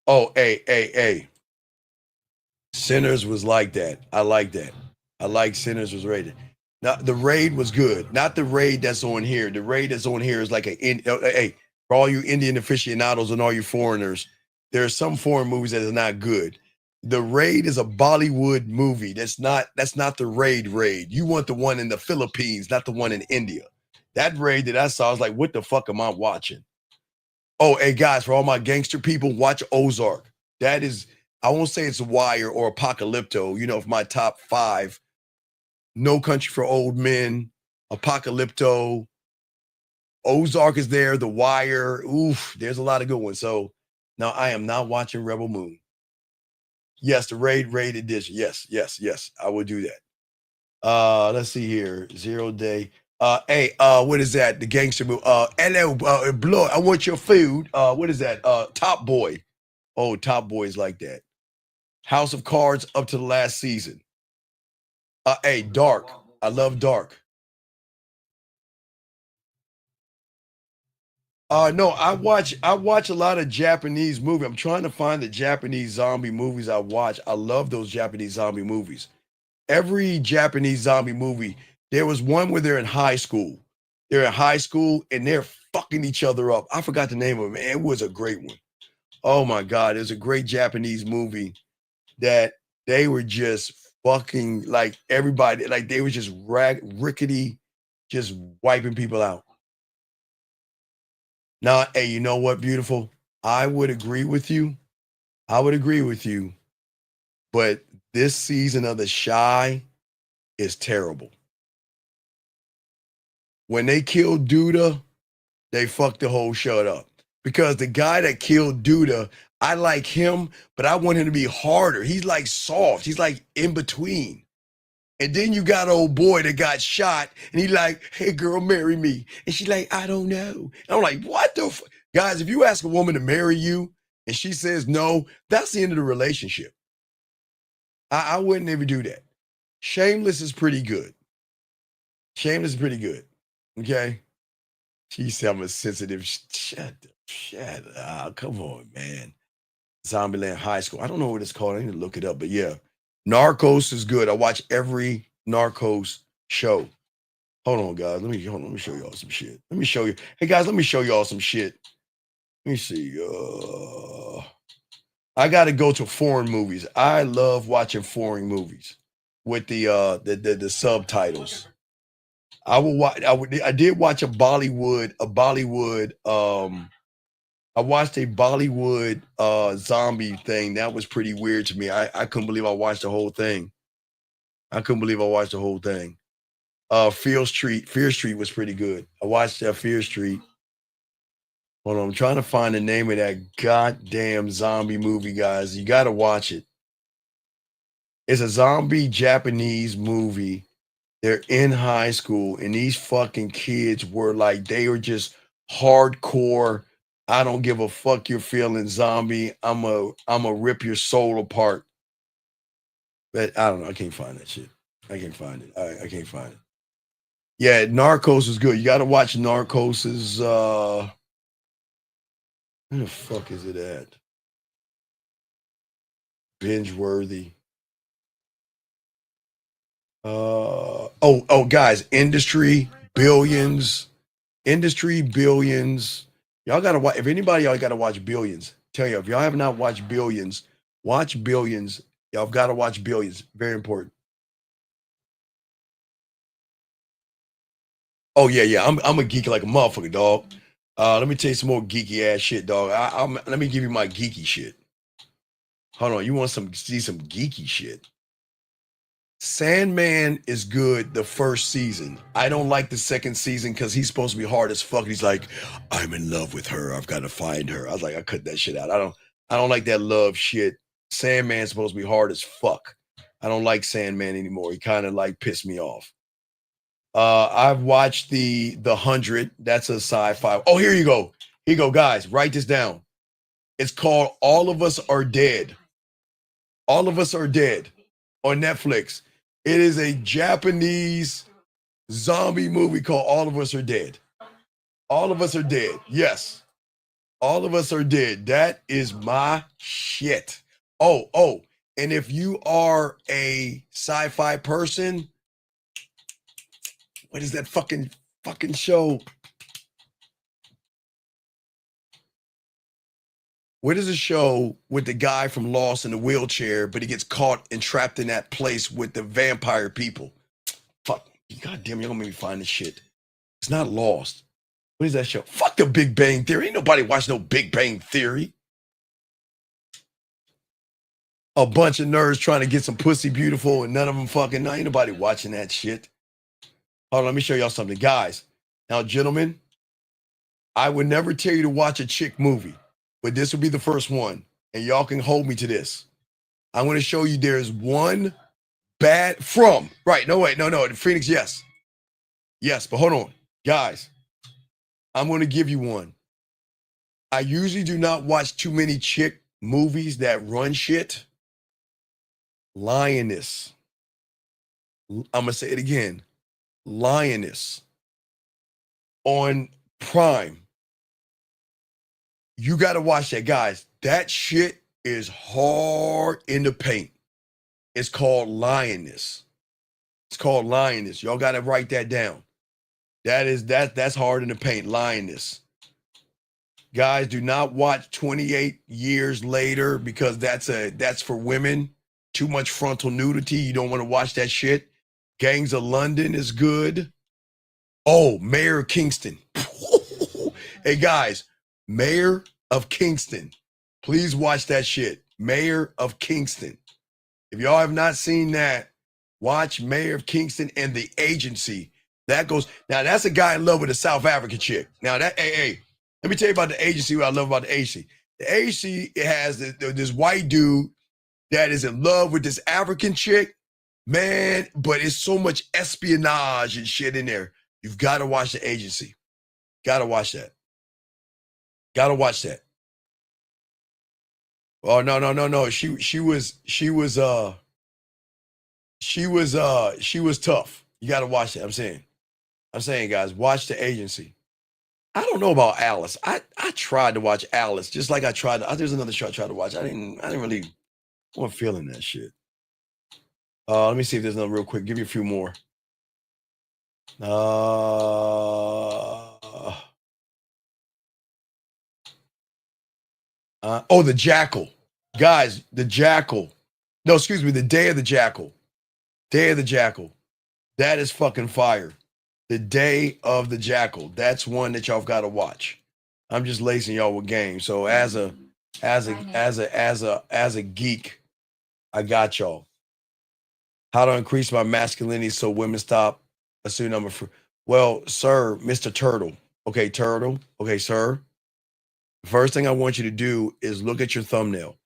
S6: Oh, hey. Sinners was like that. I like that. I like Sinners was rated. Now the Raid was good. Not the Raid that's on here. The Raid that's on here is like hey, for all you Indian aficionados and all you foreigners, there are some foreign movies that are not good. The Raid is a Bollywood movie. That's not the Raid. You want the one in the Philippines, not the one in India. That Raid that I saw, I was like, what the fuck am I watching? Oh, hey guys, for all my gangster people, watch Ozark. That is, I won't say it's a Wire or Apocalypto. You know, for my top 5, No Country for Old Men, Apocalypto, Ozark is there, The Wire. Oof, there's a lot of good ones. So now I am not watching Rebel Moon. Yes, the Raid edition. Yes. I will do that. Let's see here. 0 Day. Hey, what is that? The gangster movie. Hello, blood. I want your food. What is that? Top Boy. Oh, Top Boy is like that. House of Cards up to the last season. Hey, Dark. I love Dark. No, I watch a lot of Japanese movies. I'm trying to find the Japanese zombie movies I watch. I love those Japanese zombie movies. Every Japanese zombie movie, there was one where they're in high school. They're in high school and they're fucking each other up. I forgot the name of it. Man, it was a great one. Oh my God, there's a great Japanese movie that they were just fucking like everybody, like they were just rickety, just wiping people out. Now, hey, you know what, beautiful? I would agree with you. But this season of The Shy is terrible. When they killed Duda, they fucked the whole show up. Because the guy that killed Duda, I like him, but I want him to be harder. He's like soft. He's like in between. And then you got old boy that got shot, and he like, hey girl, marry me. And she's like, I don't know. And I'm like, what the fuck? Guys, if you ask a woman to marry you and she says no, that's the end of the relationship. I wouldn't ever do that. Shameless is pretty good. Okay? She said I'm a sensitive. Shut up. Come on, man. Zombieland High School. I don't know what it's called. I need to look it up. But yeah, Narcos is good. I watch every Narcos show. Hold on, guys. Let me show y'all some shit. Let me show you. Hey guys, let me show y'all some shit. Let me see. I gotta go to foreign movies. I love watching foreign movies with the subtitles. I did watch a Bollywood. I watched a Bollywood zombie thing. That was pretty weird to me. I couldn't believe I watched the whole thing. Fear Street was pretty good. I watched Fear Street. Hold on, I'm trying to find the name of that goddamn zombie movie, guys. You got to watch it. It's a zombie Japanese movie. They're in high school, and these fucking kids were like, they were just hardcore. I don't give a fuck you're feeling zombie. I'm a rip your soul apart. But I don't know. I can't find that shit. I can't find it. I can't find it. Yeah, Narcos is good. You got to watch Narcos. Where the fuck is it at? Binge worthy. Guys, Industry Billions. Y'all gotta watch. If anybody, y'all gotta watch Billions. Tell you, if y'all have not watched Billions, watch Billions. Y'all gotta watch Billions. Very important. Oh yeah. I'm a geek like a motherfucker, dog. Let me tell you some more geeky ass shit, dog. Let me give you my geeky shit. Hold on, you want see some geeky shit? Sandman is good the first season. I don't like the second season because he's supposed to be hard as fuck. He's like, I'm in love with her. I've got to find her. I was like, I cut that shit out. I don't like that love shit. Sandman's supposed to be hard as fuck. I don't like Sandman anymore. He kind of like pissed me off. I've watched the 100. That's a sci-fi. Oh, here you go. Here you go, guys. Write this down. It's called All of Us Are Dead. All of Us Are Dead on Netflix. It is a Japanese zombie movie called All of Us Are Dead. All of Us Are Dead. Yes. All of Us Are Dead. That is my shit. Oh. And if you are a sci-fi person, what is that fucking show? What is a show with the guy from Lost in the wheelchair, but he gets caught and trapped in that place with the vampire people? Fuck. God damn, you're gonna make me find this shit. It's not Lost. What is that show? Fuck the Big Bang Theory. Ain't nobody watch no Big Bang Theory. A bunch of nerds trying to get some pussy beautiful and none of them fucking. No, ain't nobody watching that shit. Hold on, let me show y'all something. Guys, now, gentlemen, I would never tell you to watch a chick movie, but this will be the first one, and y'all can hold me to this. I'm going to show you there's one bad from. Right, no, wait, no. Phoenix, yes. Yes, but hold on. Guys, I'm going to give you one. I usually do not watch too many chick movies that run shit. Lioness. I'm going to say it again. Lioness. On Prime. You got to watch that, guys. That shit is hard in the paint. It's called Lioness. It's called Lioness. Y'all got to write that down. That's hard in the paint. Lioness. Guys, do not watch 28 Years Later because that's for women. Too much frontal nudity. You don't want to watch that shit. Gangs of London is good. Oh, Mayor of Kingston. Hey, guys, Mayor of Kingston. Please watch that shit. Mayor of Kingston. If y'all have not seen that, watch Mayor of Kingston and The Agency. That goes, now that's a guy in love with a South African chick. Now hey, let me tell you about The Agency, what I love about The Agency. The Agency, it has this white dude that is in love with this African chick. Man, but it's so much espionage and shit in there. You've got to watch The Agency. Got to watch that. Got to watch that. Oh, no. She was tough. You got to watch that. I'm saying, guys, watch The Agency. I don't know about Alice. I tried to watch Alice, just like I tried. There's another show I tried to watch. I didn't really wasn't feeling that shit. Let me see if there's another real quick. Give you a few more. The Jackal. Guys, The Jackal. No, excuse me, The Day of the Jackal. Day of the Jackal. That is fucking fire. The Day of the Jackal. That's one that y'all got to watch. I'm just lacing y'all with games. So as a geek, I got y'all. How to increase my masculinity so women stop assuming I'm a well, sir, Mr. Turtle. Okay, Turtle. Okay, sir. First thing I want you to do is look at your thumbnail.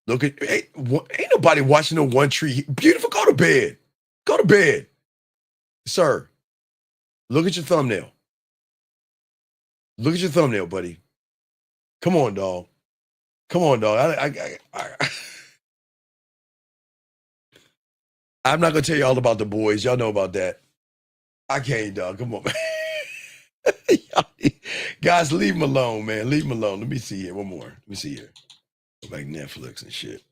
S6: Look at, ain't nobody watching no One Tree. Beautiful, go to bed. Go to bed. Sir, look at your thumbnail. Look at your thumbnail, buddy. Come on, dog. Come on, dog. I'm not going to tell you all about the boys. Y'all know about that. I can't, dog. Come on, man. Guys, leave him alone, man. Leave him alone. Let me see here. One more. Let me see here. Go back Netflix and shit.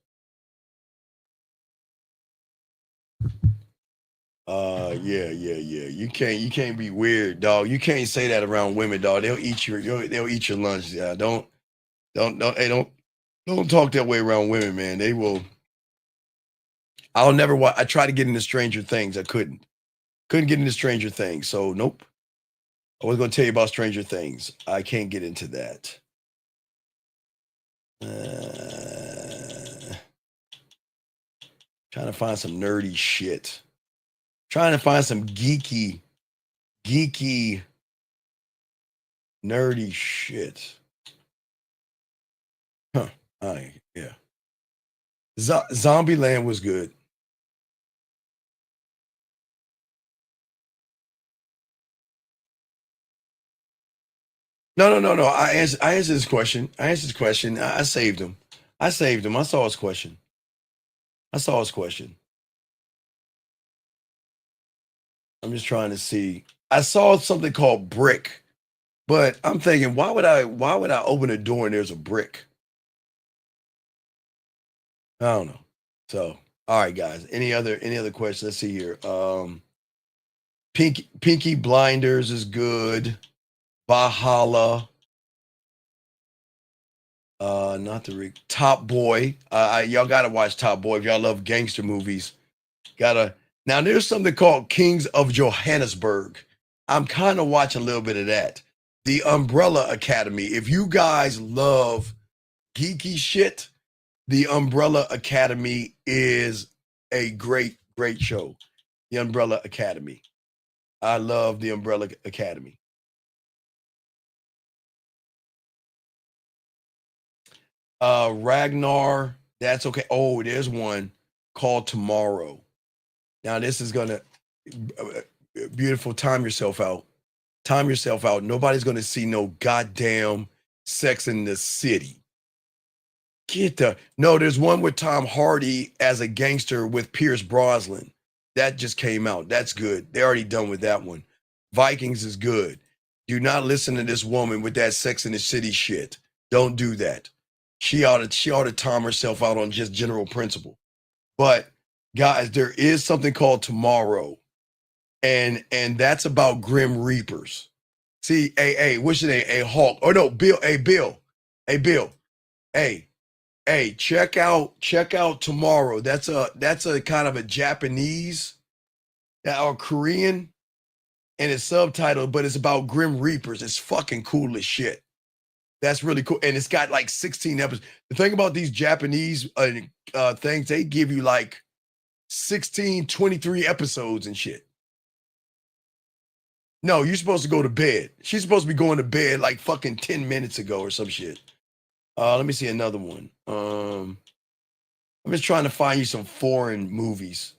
S6: Yeah. You can't be weird, dog. You can't say that around women, dog. They'll eat your lunch. Yeah, don't talk that way around women, man. They will. I'll never watch. I tried to get into Stranger Things. I couldn't get into Stranger Things. So nope. I was going to tell you about Stranger Things. I can't get into that. Trying to find some nerdy shit. Trying to find some geeky, nerdy shit. Huh. Yeah. Zombieland was good. No. I answered his question. I saved him. I saw his question. I'm just trying to see. I saw something called brick, but I'm thinking, why would I open a door and there's a brick? I don't know. So, all right, guys. Any other questions? Let's see here. Pinky Blinders is good. Valhalla. Not the Top Boy. Y'all gotta watch Top Boy if y'all love gangster movies. Now there's something called Kings of Johannesburg. I'm kind of watching a little bit of that. The Umbrella Academy. If you guys love geeky shit, The Umbrella Academy is a great show. The Umbrella Academy. I love The Umbrella Academy. Ragnar, that's okay. Oh, there's one called Tomorrow. Now this is gonna beautiful. Time yourself out. Nobody's gonna see no goddamn Sex in the City. No, there's one with Tom Hardy as a gangster with Pierce Brosnan. That just came out. That's good. They're already done with that one. Vikings is good. Do not listen to this woman with that Sex in the City shit. Don't do that. She ought to time herself out on just general principle. But guys, there is something called Tomorrow, and that's about Grim Reapers. See, what's your name? A Hawk. Oh no, Bill. Hey, Bill. Hey, check out Tomorrow. That's a kind of a Japanese or Korean, and it's subtitled, but it's about Grim Reapers. It's fucking cool as shit. That's really cool. And it's got like 16 episodes. The thing about these Japanese things, they give you like 16, 23 episodes and shit. No, you're supposed to go to bed. She's supposed to be going to bed like fucking 10 minutes ago or some shit. Let me see another one. I'm just trying to find you some foreign movies.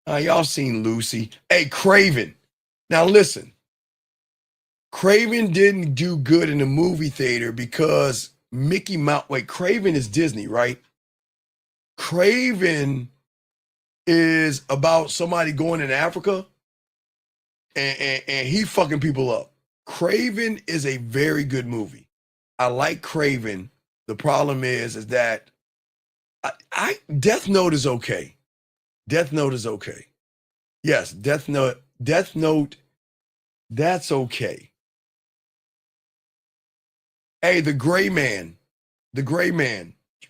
S6: Y'all seen Lucy. Hey, Craven. Now listen. Craven didn't do good in the movie theater because Mickey Mouse. Wait, Craven is Disney, right? Craven is about somebody going in Africa and he fucking people up. Craven is a very good movie. I like Craven. The problem is that Death Note is okay. Death Note is okay. Yes, Death Note, that's okay. Hey, The Gray Man.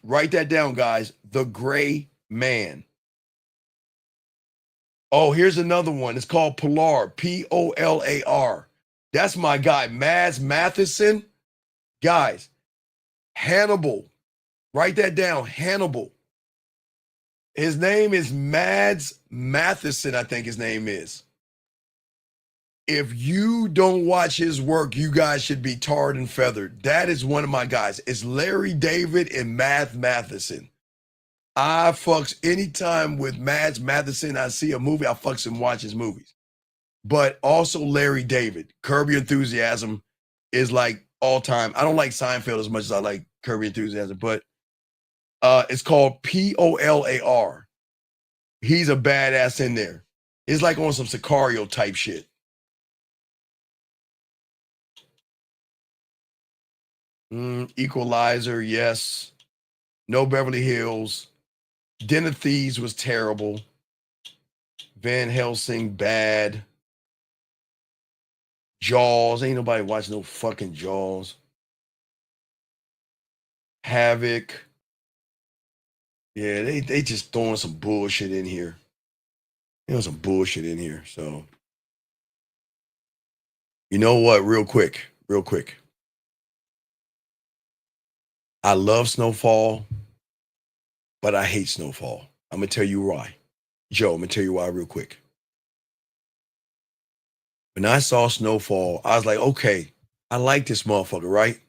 S6: Write that down, guys. The Gray Man. Oh, here's another one. It's called Polar. Polar. That's my guy, Mads Matheson. Guys, Hannibal. Write that down. Hannibal. His name is Mads Matheson, I think his name is. If you don't watch his work, you guys should be tarred and feathered. That is one of my guys. It's Larry David and Mads Matheson. I fucks anytime with Mads Matheson, I see a movie, I fucks and watch his movies. But also Larry David. Curb Your Enthusiasm is like all time. I don't like Seinfeld as much as I like Curb Your Enthusiasm, but it's called Polar. He's a badass in there. It's like on some Sicario type shit. Equalizer, yes. No Beverly Hills. Den of Thieves was terrible. Van Helsing, bad. Jaws, ain't nobody watching no fucking Jaws. Havoc. Yeah, they just throwing some bullshit in here. Some bullshit in here. So You know what? Real quick. I love snowfall, but I hate snowfall. I'm going to tell you why. Joe, I'm going to tell you why real quick. When I saw snowfall, I was like, okay, I like this motherfucker, right?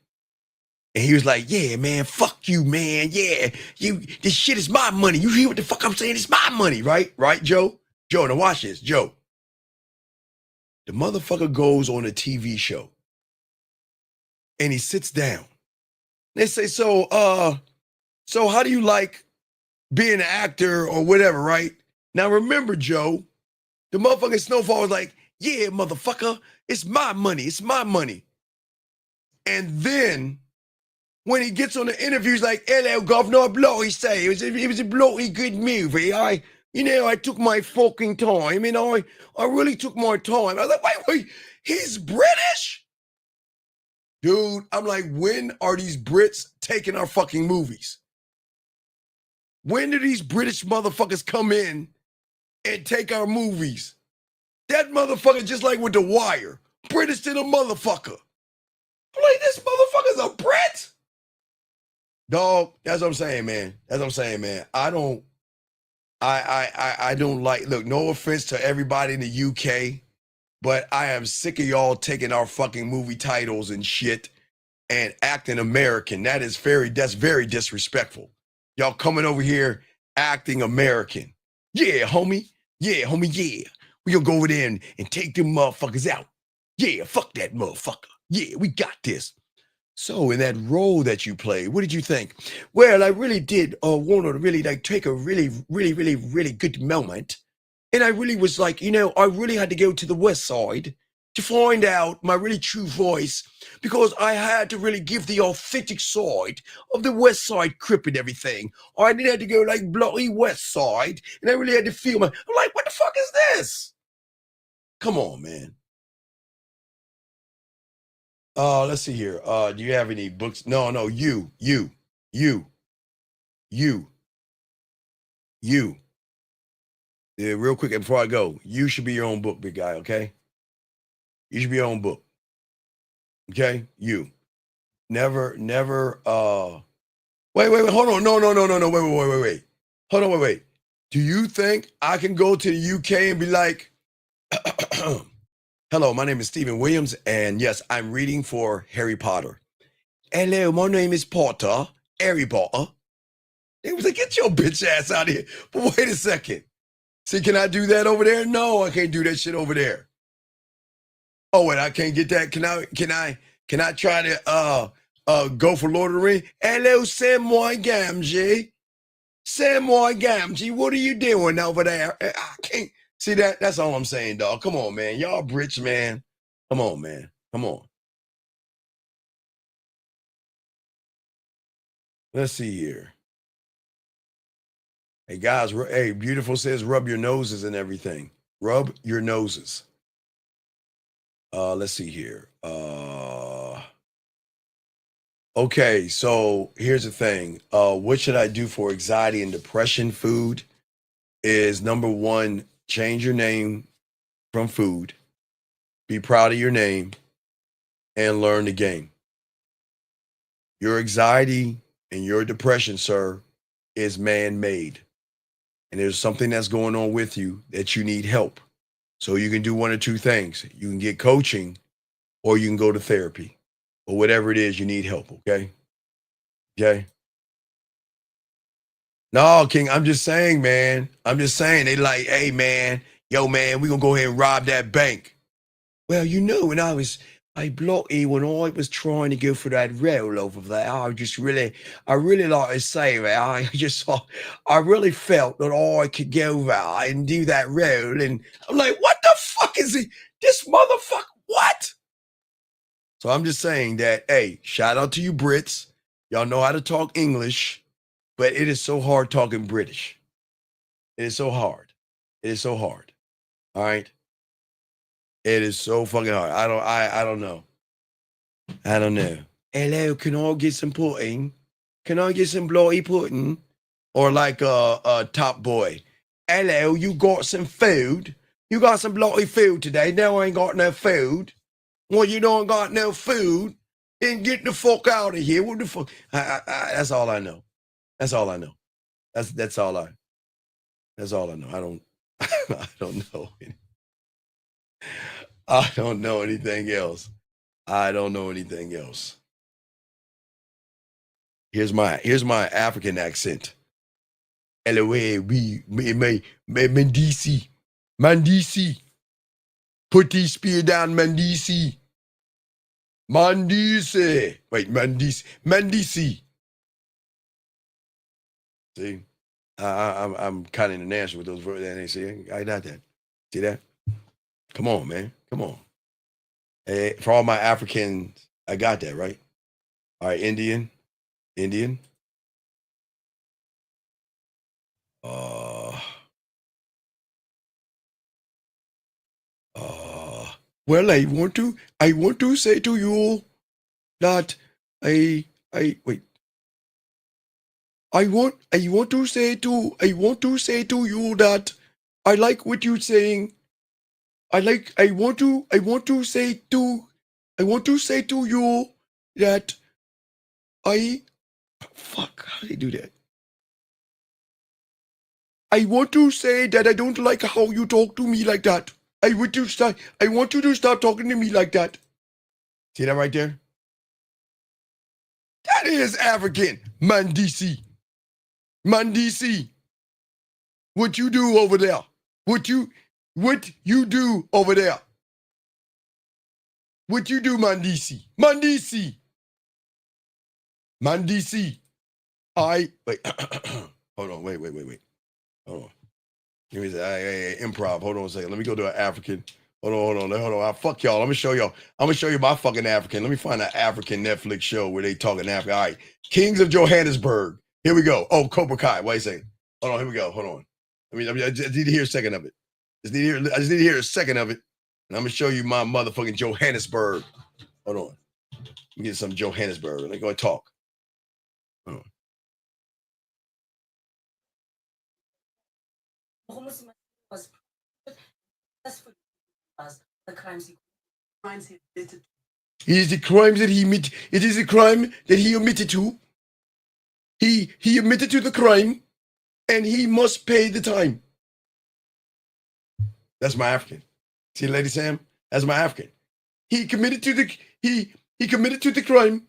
S6: And he was like, yeah, man, fuck you, man. Yeah, this shit is my money. You hear what the fuck I'm saying? It's my money, right? Right, Joe? Joe, now watch this, Joe. The motherfucker goes on a TV show and he sits down. They say, so how do you like being an actor or whatever, right? Now remember, Joe, the motherfucking Snowfall was like, yeah, motherfucker, it's my money. It's my money. And then when he gets on the interview, he's like, hello, Governor Blow, he say, it was a bloody good movie. I took my fucking time, and I really took my time. I was like, wait, he's British? Dude, I'm like, when are these Brits taking our fucking movies? When do these British motherfuckers come in and take our movies? That motherfucker just like with The Wire. British to the motherfucker. I'm like, this motherfucker's a Brit? Dog, that's what I'm saying, man. I don't like, look, no offense to everybody in the UK, but I am sick of y'all taking our fucking movie titles and shit and acting American. That's very disrespectful. Y'all coming over here acting American. Yeah, homie. Yeah. We gonna go over there and take them motherfuckers out. Yeah, fuck that motherfucker. Yeah, we got this. So in that role that you played, what did you think? Well, I really did want to really like take a really good moment. And I really was like, I really had to go to the West Side to find out my really true voice, because I had to really give the authentic side of the West Side Crip and everything. I didn't have to go like bloody West Side, and I really had to feel I'm like, what the fuck is this? Come on, man. Let's see here. Do you have any books? No, you. Yeah, real quick, and before I go, you should be your own book, big guy, okay? You should be your own book. Okay? You. Never, wait, hold on. No, wait. Hold on, wait. Do you think I can go to the UK and be like, hello, my name is Stephen Williams, and yes, I'm reading for Harry Potter. Hello, my name is Potter, Harry Potter. They was like, get your bitch ass out of here. But wait a second. See, can I do that over there? No, I can't do that shit over there. Oh, wait, I can't get that. Can I try to go for Lord of the Rings? Hello, Samuel Gamgee. Samuel Gamgee, what are you doing over there? I can't see that. That's all I'm saying, dog. Come on, man. Y'all Brits, man. Come on, man. Come on. Let's see here. Hey, guys. Hey, Beautiful says rub your noses and everything. Rub your noses. Let's see here. Okay, so here's the thing. What should I do for anxiety and depression? Food is number one. Change your name from food. Be proud of your name and learn the game. Your anxiety and your depression, sir, is man-made. And there's something that's going on with you that you need help. So you can do one of two things. You can get coaching or you can go to therapy or whatever it is you need help, okay? Okay? No, King, I'm just saying, man. I'm just saying. They like, hey, man, yo, man, we gonna go ahead and rob that bank. Well, when I was blocky, when I was trying to go for that rail over there, I really like to say that I really felt that I could go there and do that rail. And I'm like, what the fuck is he? This motherfucker, what? So I'm just saying that, hey, shout out to you Brits. Y'all know how to talk English, but it is so hard talking British. It is so hard. All right? It is so fucking hard. I don't know. Hello, can I get some pudding? Can I get some bloody pudding? Or like a Top Boy. Hello, you got some food? You got some bloody food today? No, I ain't got no food. Well, you don't got no food, then get the fuck out of here. What the fuck? That's all I know. That's all I know. That's all I know. I don't I don't know. I don't know anything else. I don't know anything else. Here's my African accent. Mandisi. Mandisi. Put these spear down, Mandisi. Mandisi. Wait, Mandisi. Mandisi. See? I'm kind of international with those words. They say, I got that. See that? Come on, man. Come on. Hey, for all my Africans, I got that, right? All right, Indian. Well, I want to say to you that I wait. I want to say to you that I like what you're saying. I want to say to you that fuck, how do they do that? I want to say that I don't like how you talk to me like that. I want you to start talking to me like that. See that right there? That is African. Mandisi. What you do over there? What you do over there? What you do, Mandisi? Wait. Hold on. Wait. Hold on. Give me that. Improv. Hold on a second. Let me go to an African. Hold on. Fuck y'all. I'm gonna show you my fucking African. Let me find an African Netflix show where they talking African. All right. Kings of Johannesburg. Here we go. Oh, Cobra Kai. Wait a second. Hold on. Here we go. Hold on. I just need to hear a second of it. I just need to hear a second of it. And I'm gonna show you my motherfucking Johannesburg. Hold on. Let me get some Johannesburg. Let me go and talk. Hold on.
S1: The crimes he admitted.
S6: It is the crimes that he admitted. It is the crime that he admitted to. He admitted to the crime, and he must pay the time. That's my African. See, Lady Sam? That's my African. He committed to the crime,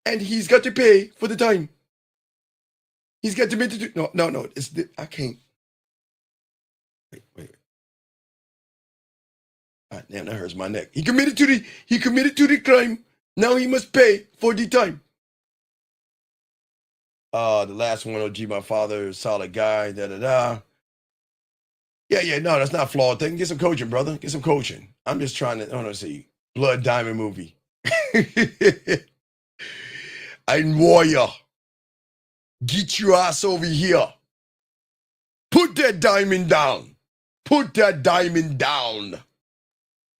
S6: and he's got to pay for the time. He's got to admit to no. I can't. Wait. Ah, damn, that hurts my neck. He committed to the crime. Now he must pay for the time. The last one, OG, my father, solid guy, da. Yeah, no, that's not flawed thing. Get some coaching, brother. Get some coaching. I'm just trying to, I want to see. Blood Diamond movie. I'm warrior. Get your ass over here. Put that diamond down.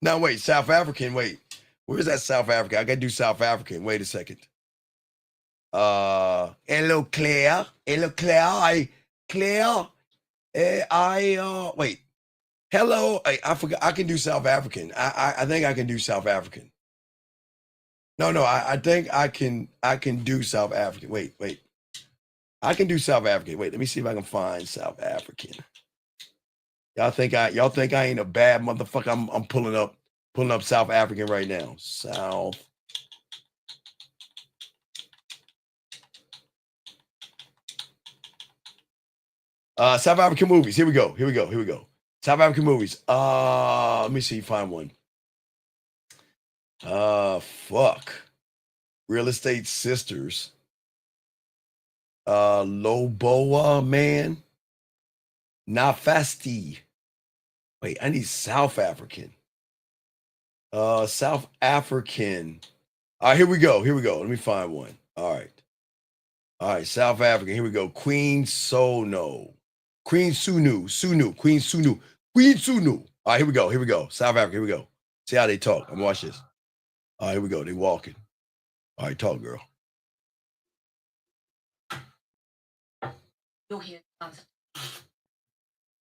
S6: Now, wait, South African, wait. Where's that South African? I gotta do South African. Wait a second. Hello, Claire. Wait. Hello. I forgot. I can do South African. I think I can do South African. No, I think I can do South African. Wait. I can do South African. Wait, let me see if I can find South African. Y'all think I ain't a bad motherfucker? I'm pulling up South African right now. South African movies. Here we go. South African movies. Let me see. Find one. Fuck. Real Estate Sisters. Loboa Man. Nafasti. Wait, I need South African. South African. All right, here we go. Let me find one. All right, South African. Here we go. Queen Sunu. All right, here we go. South Africa. Here we go. See how they talk. I'm gonna watch this. All right, here we go. They walking. All right, talk, girl.
S1: You're here.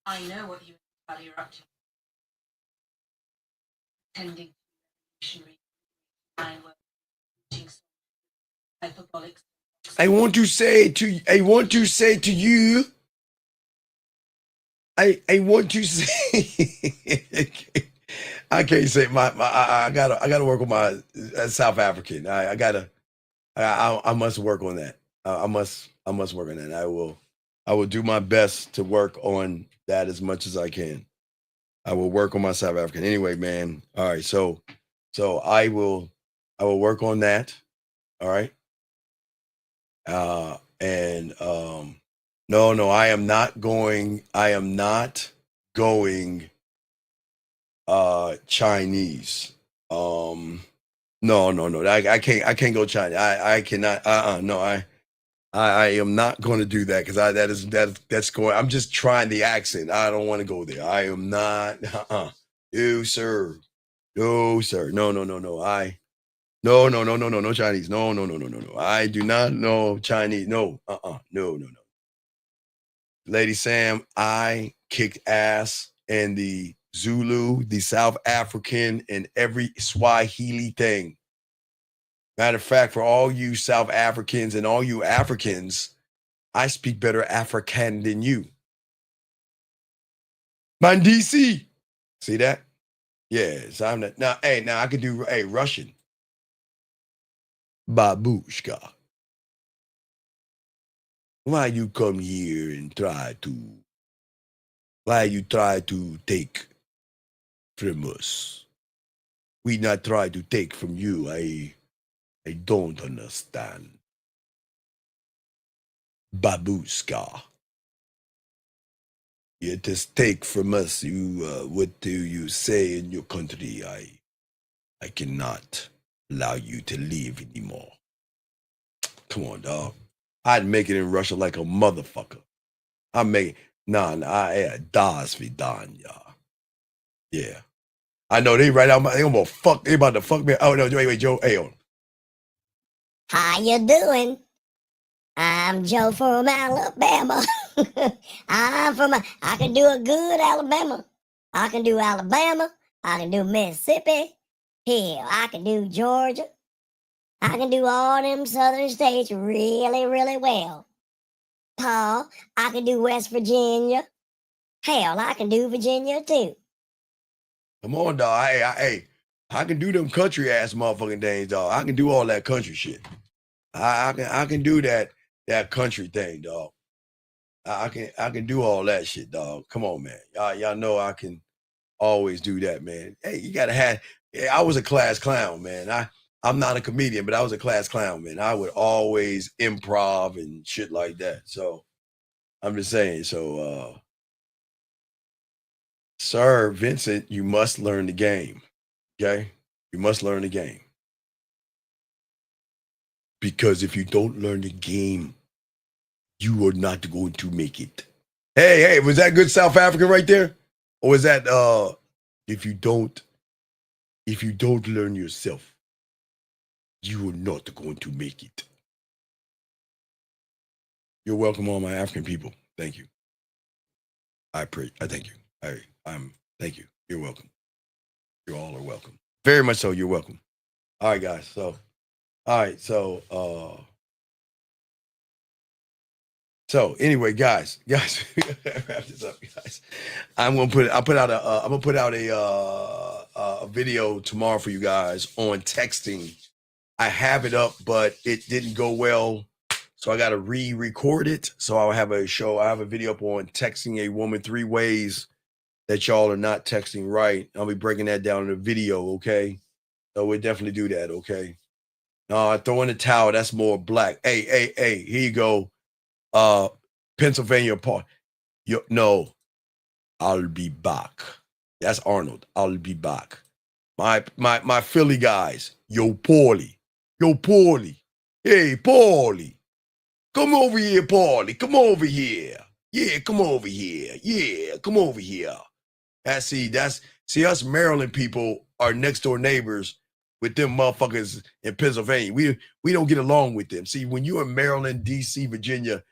S1: I know what you are up to. Pretending
S6: I want to say to you, I want to say, I can't say I gotta work on my South African. I must work on that. I must work on that. I will do my best to work on that as much as I can. I will work on my South African. Anyway, man. All right. So I will work on that. All right. No, I am not going Chinese. No. I can't go Chinese. I cannot no, I am not going to do that because that's going. I'm just trying the accent. I don't want to go there. I am not. No, sir. No, sir. No. No Chinese. No. I do not know Chinese. No. No. Lady Sam, I kicked ass in the Zulu, the South African, and every Swahili thing. Matter of fact, for all you South Africans and all you Africans, I speak better African than you. Mandisi. See that? Yeah, so I'm not. Now I can do Russian. Babushka. Why you come here and try to take from us? We not try to take from you. I don't understand. Babushka. You just take from us. What do you say in your country? I cannot allow you to live anymore. Come on, dog. I'd make it in Russia like a motherfucker. Das Vidanya. Yeah. I know they right out. They about to fuck me. Oh no, wait, Joe. Hey, on.
S15: How you doing? I'm Joe from Alabama. I can do a good Alabama. I can do Alabama. I can do Mississippi. Hell, I can do Georgia. I can do all them southern states really, really well. Paul, I can do West Virginia. Hell, I can do Virginia too.
S6: Come on, dog. Hey, I can do them country ass motherfucking things, dog. I can do all that country shit. I can do that country thing, dog. I can do all that shit, dog. Come on, man. Y'all know I can always do that, man. Hey, you gotta have. I was a class clown, man. I'm not a comedian, but I was a class clown, man. I would always improv and shit like that. So I'm just saying. So, Sir Vincent, you must learn the game. Okay, you must learn the game. Because if you don't learn the game, you are not going to make it. Hey, was that good South African right there? Or was that if you don't learn yourself, you are not going to make it. You're welcome, all my African people. Thank you. I thank you. Thank you. You're welcome. You all are welcome. Very much so, you're welcome. All right, guys. So anyway, guys, wrap this up, guys. I'm gonna put out a video tomorrow for you guys on texting. I have it up, but it didn't go well, so I got to re-record it. So I'll have a show. I have a video up on texting a woman 3 ways that y'all are not texting right. I'll be breaking that down in a video. Okay, so we'll definitely do that. Okay. No, throw in the towel. That's more black. Hey. Here you go. Pennsylvania Park. No, I'll be back. That's Arnold. I'll be back. My Philly guys. Yo, Paulie. Hey, Paulie. Come over here, Paulie. Come over here. Yeah, come over here. Yeah, come over here. See, us Maryland people are next door neighbors with them motherfuckers in Pennsylvania. We don't get along with them. See, when you're in Maryland, DC, Virginia,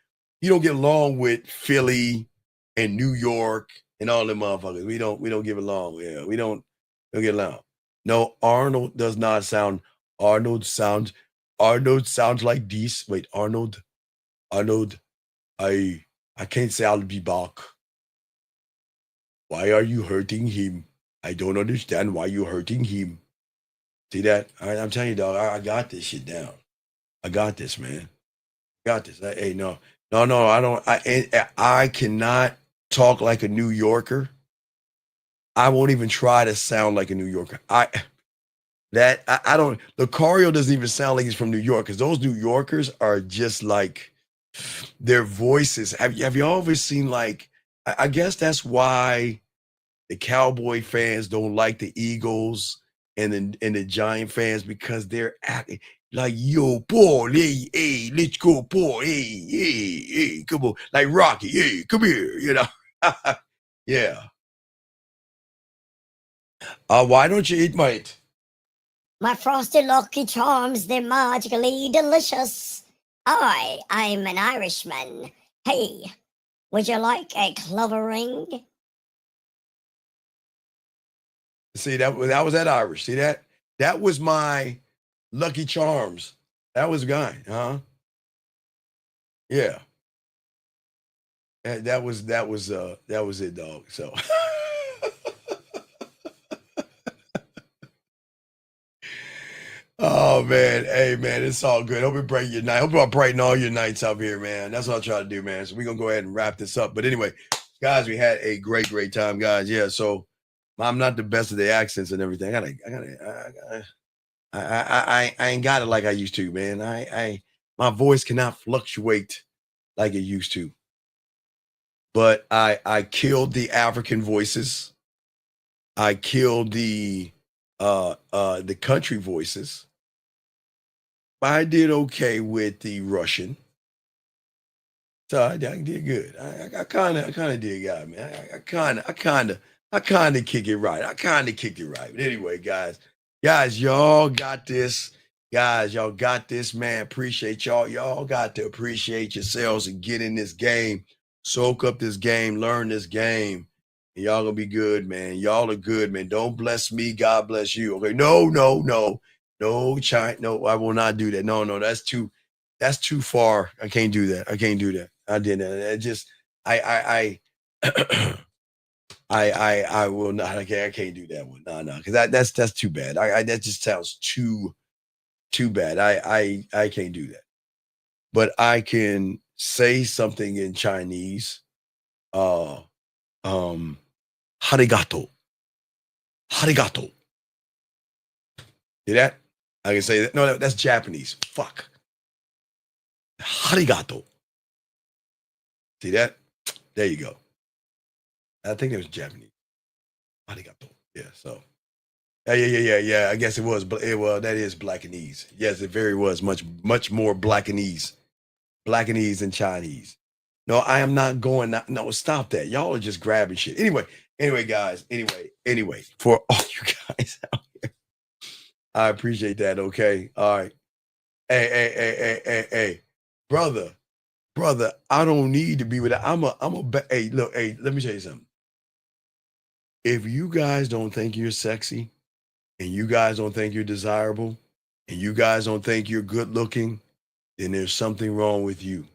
S6: you don't get along with Philly and New York and all them motherfuckers. We don't get along. Yeah, we don't get along. No, Arnold does not sound. Arnold sounds like this. Wait, Arnold. I can't say I'll be back. Why are you hurting him? I don't understand why you're hurting him. See that? I'm telling you, dog. I got this shit down. I got this, man. Got this. Hey, no. I don't. I cannot talk like a New Yorker. I won't even try to sound like a New Yorker. I don't. Lucario doesn't even sound like he's from New York, because those New Yorkers are just like, their voices. Have you always seen, like, I guess that's why the Cowboy fans don't like the Eagles and the Giant fans, because they're acting like, yo, Paul, hey, let's go, Paul, hey, come on, like Rocky, hey, come here, yeah. Why don't you eat mate?
S15: My frosted Lucky Charms, they're magically delicious. I'm an Irishman. Hey, would you like a clover ring?
S6: See, that was that Irish. See that? That was my Lucky Charms. That was a guy, huh? Yeah. That was it, dog. So oh man, hey man, it's all good. Hope it brighten your night. Hope I brighten all your nights up here, man. That's what I try to do, man. So we're gonna go ahead and wrap this up. But anyway, guys, we had a great time, guys. Yeah, so I'm not the best of the accents and everything. I ain't got it like I used to, man. My voice cannot fluctuate like it used to. But I killed the African voices. I killed the country voices. I did okay with the Russian. So I did good. I kind of did good, man. I kind of kick it right. I kind of kicked it right. But anyway, guys, y'all got this. Guys, y'all got this, man. Appreciate y'all. Y'all got to appreciate yourselves and get in this game. Soak up this game. Learn this game. And y'all gonna be good, man. Y'all are good, man. Don't bless me. God bless you. Okay. No, China. No, I will not do that. No, that's too far. I can't do that. I did that. It just I will not. I can't do that one. No, because that's too bad. That just sounds too bad. I can't do that. But I can say something in Chinese. Harigato. See that? I can say that. No, that's Japanese. Fuck. Harigato. See that? There you go. I think it was Japanese. Arigato. Yeah. So. Yeah. I guess it was. Well, that is Blackanese. Yes, it very was much more Blackanese than Chinese. No, I am not going. No, stop that. Y'all are just grabbing shit. Anyway, guys. Anyway, for all you guys out here, I appreciate that. Okay. All right. Hey, brother. I don't need to be with that. Hey, look. Hey, let me tell you something. If you guys don't think you're sexy, and you guys don't think you're desirable, and you guys don't think you're good looking, then there's something wrong with you.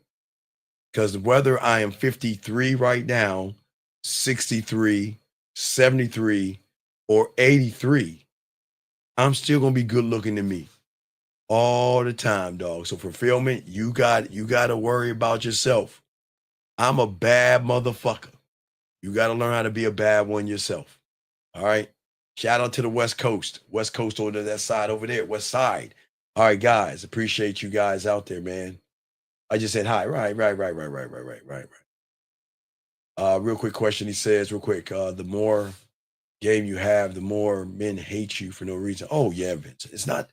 S6: Because whether I am 53 right now, 63, 73, or 83, I'm still gonna be good looking to me all the time, dog. So fulfillment, you got to worry about yourself. I'm a bad motherfucker. You got to learn how to be a bad one yourself. All right. Shout out to the West Coast over that side over there, West Side. All right, guys, appreciate you guys out there, man. I just said hi. Right. Real quick question. He says, real quick, the more game you have, the more men hate you for no reason. Oh yeah, Vince. It's not.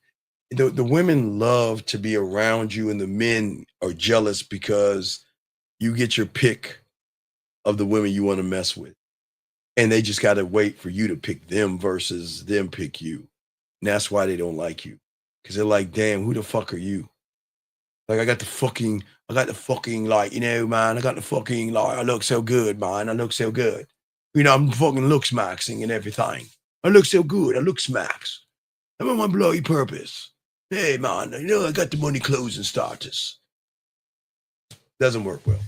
S6: The women love to be around you, and the men are jealous because you get your pick of the women you want to mess with. And they just got to wait for you to pick them versus them pick you. And that's why they don't like you. Because they're like, damn, who the fuck are you? Like, I got the fucking, like, man, I look so good, man. I look so good. I'm fucking looks maxing and everything. I look so good. I look smacks. I'm on my bloody purpose. Hey, man, you know, I got the money, clothes, and starters. Doesn't work well.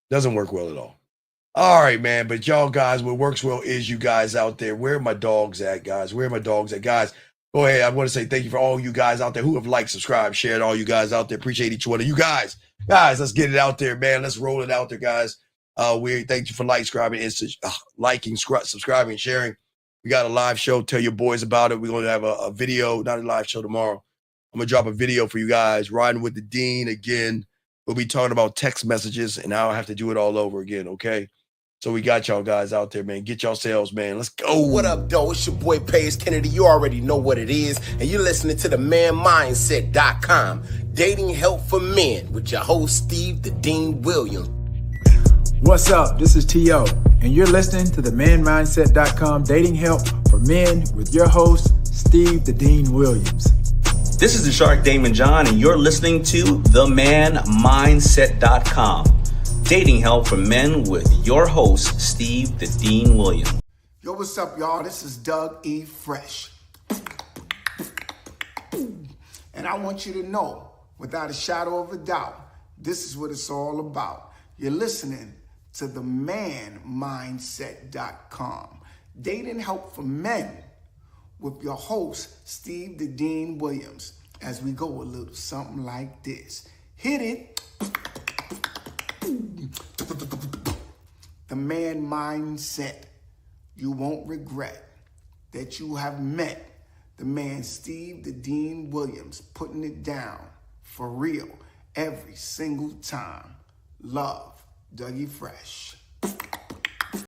S6: Doesn't work well at all. All right, man. But y'all guys, what works well is you guys out there. Where are my dogs at, guys? Where are my dogs at, guys? Go ahead. I want to say thank you for all you guys out there who have liked, subscribed, shared. All you guys out there. Appreciate each one of you guys. Guys, let's get it out there, man. Let's roll it out there, guys. We thank you for liking, subscribing, and sharing. We got a live show. Tell your boys about it. We're going to have a video, not a live show tomorrow. I'm going to drop a video for you guys. Riding with the Dean again. We'll be talking about text messages and how I have to do it all over again, okay? So we got y'all guys out there, man. Get yourselves, man. Let's go.
S10: What up, though? It's your boy, Paige Kennedy. You already know what it is. And you're listening to the manmindset.com. Dating help for men with your host, Steve the Dean Williams.
S21: What's up? This is T.O. And you're listening to the manmindset.com dating help for men with your host, Steve the Dean Williams.
S22: This is the Shark Damon John, and you're listening to themanmindset.com. Dating help for men with your host, Steve the Dean Williams.
S10: Yo, what's up, y'all? This is Doug E. Fresh. And I want you to know, without a shadow of a doubt, this is what it's all about. You're listening to themanmindset.com. Dating help for men with your host, Steve the Dean Williams, as we go a little something like this. Hit it. The man mindset. You won't regret that you have met the man Steve the Dean Williams, putting it down for real every single time. Love, Dougie Fresh.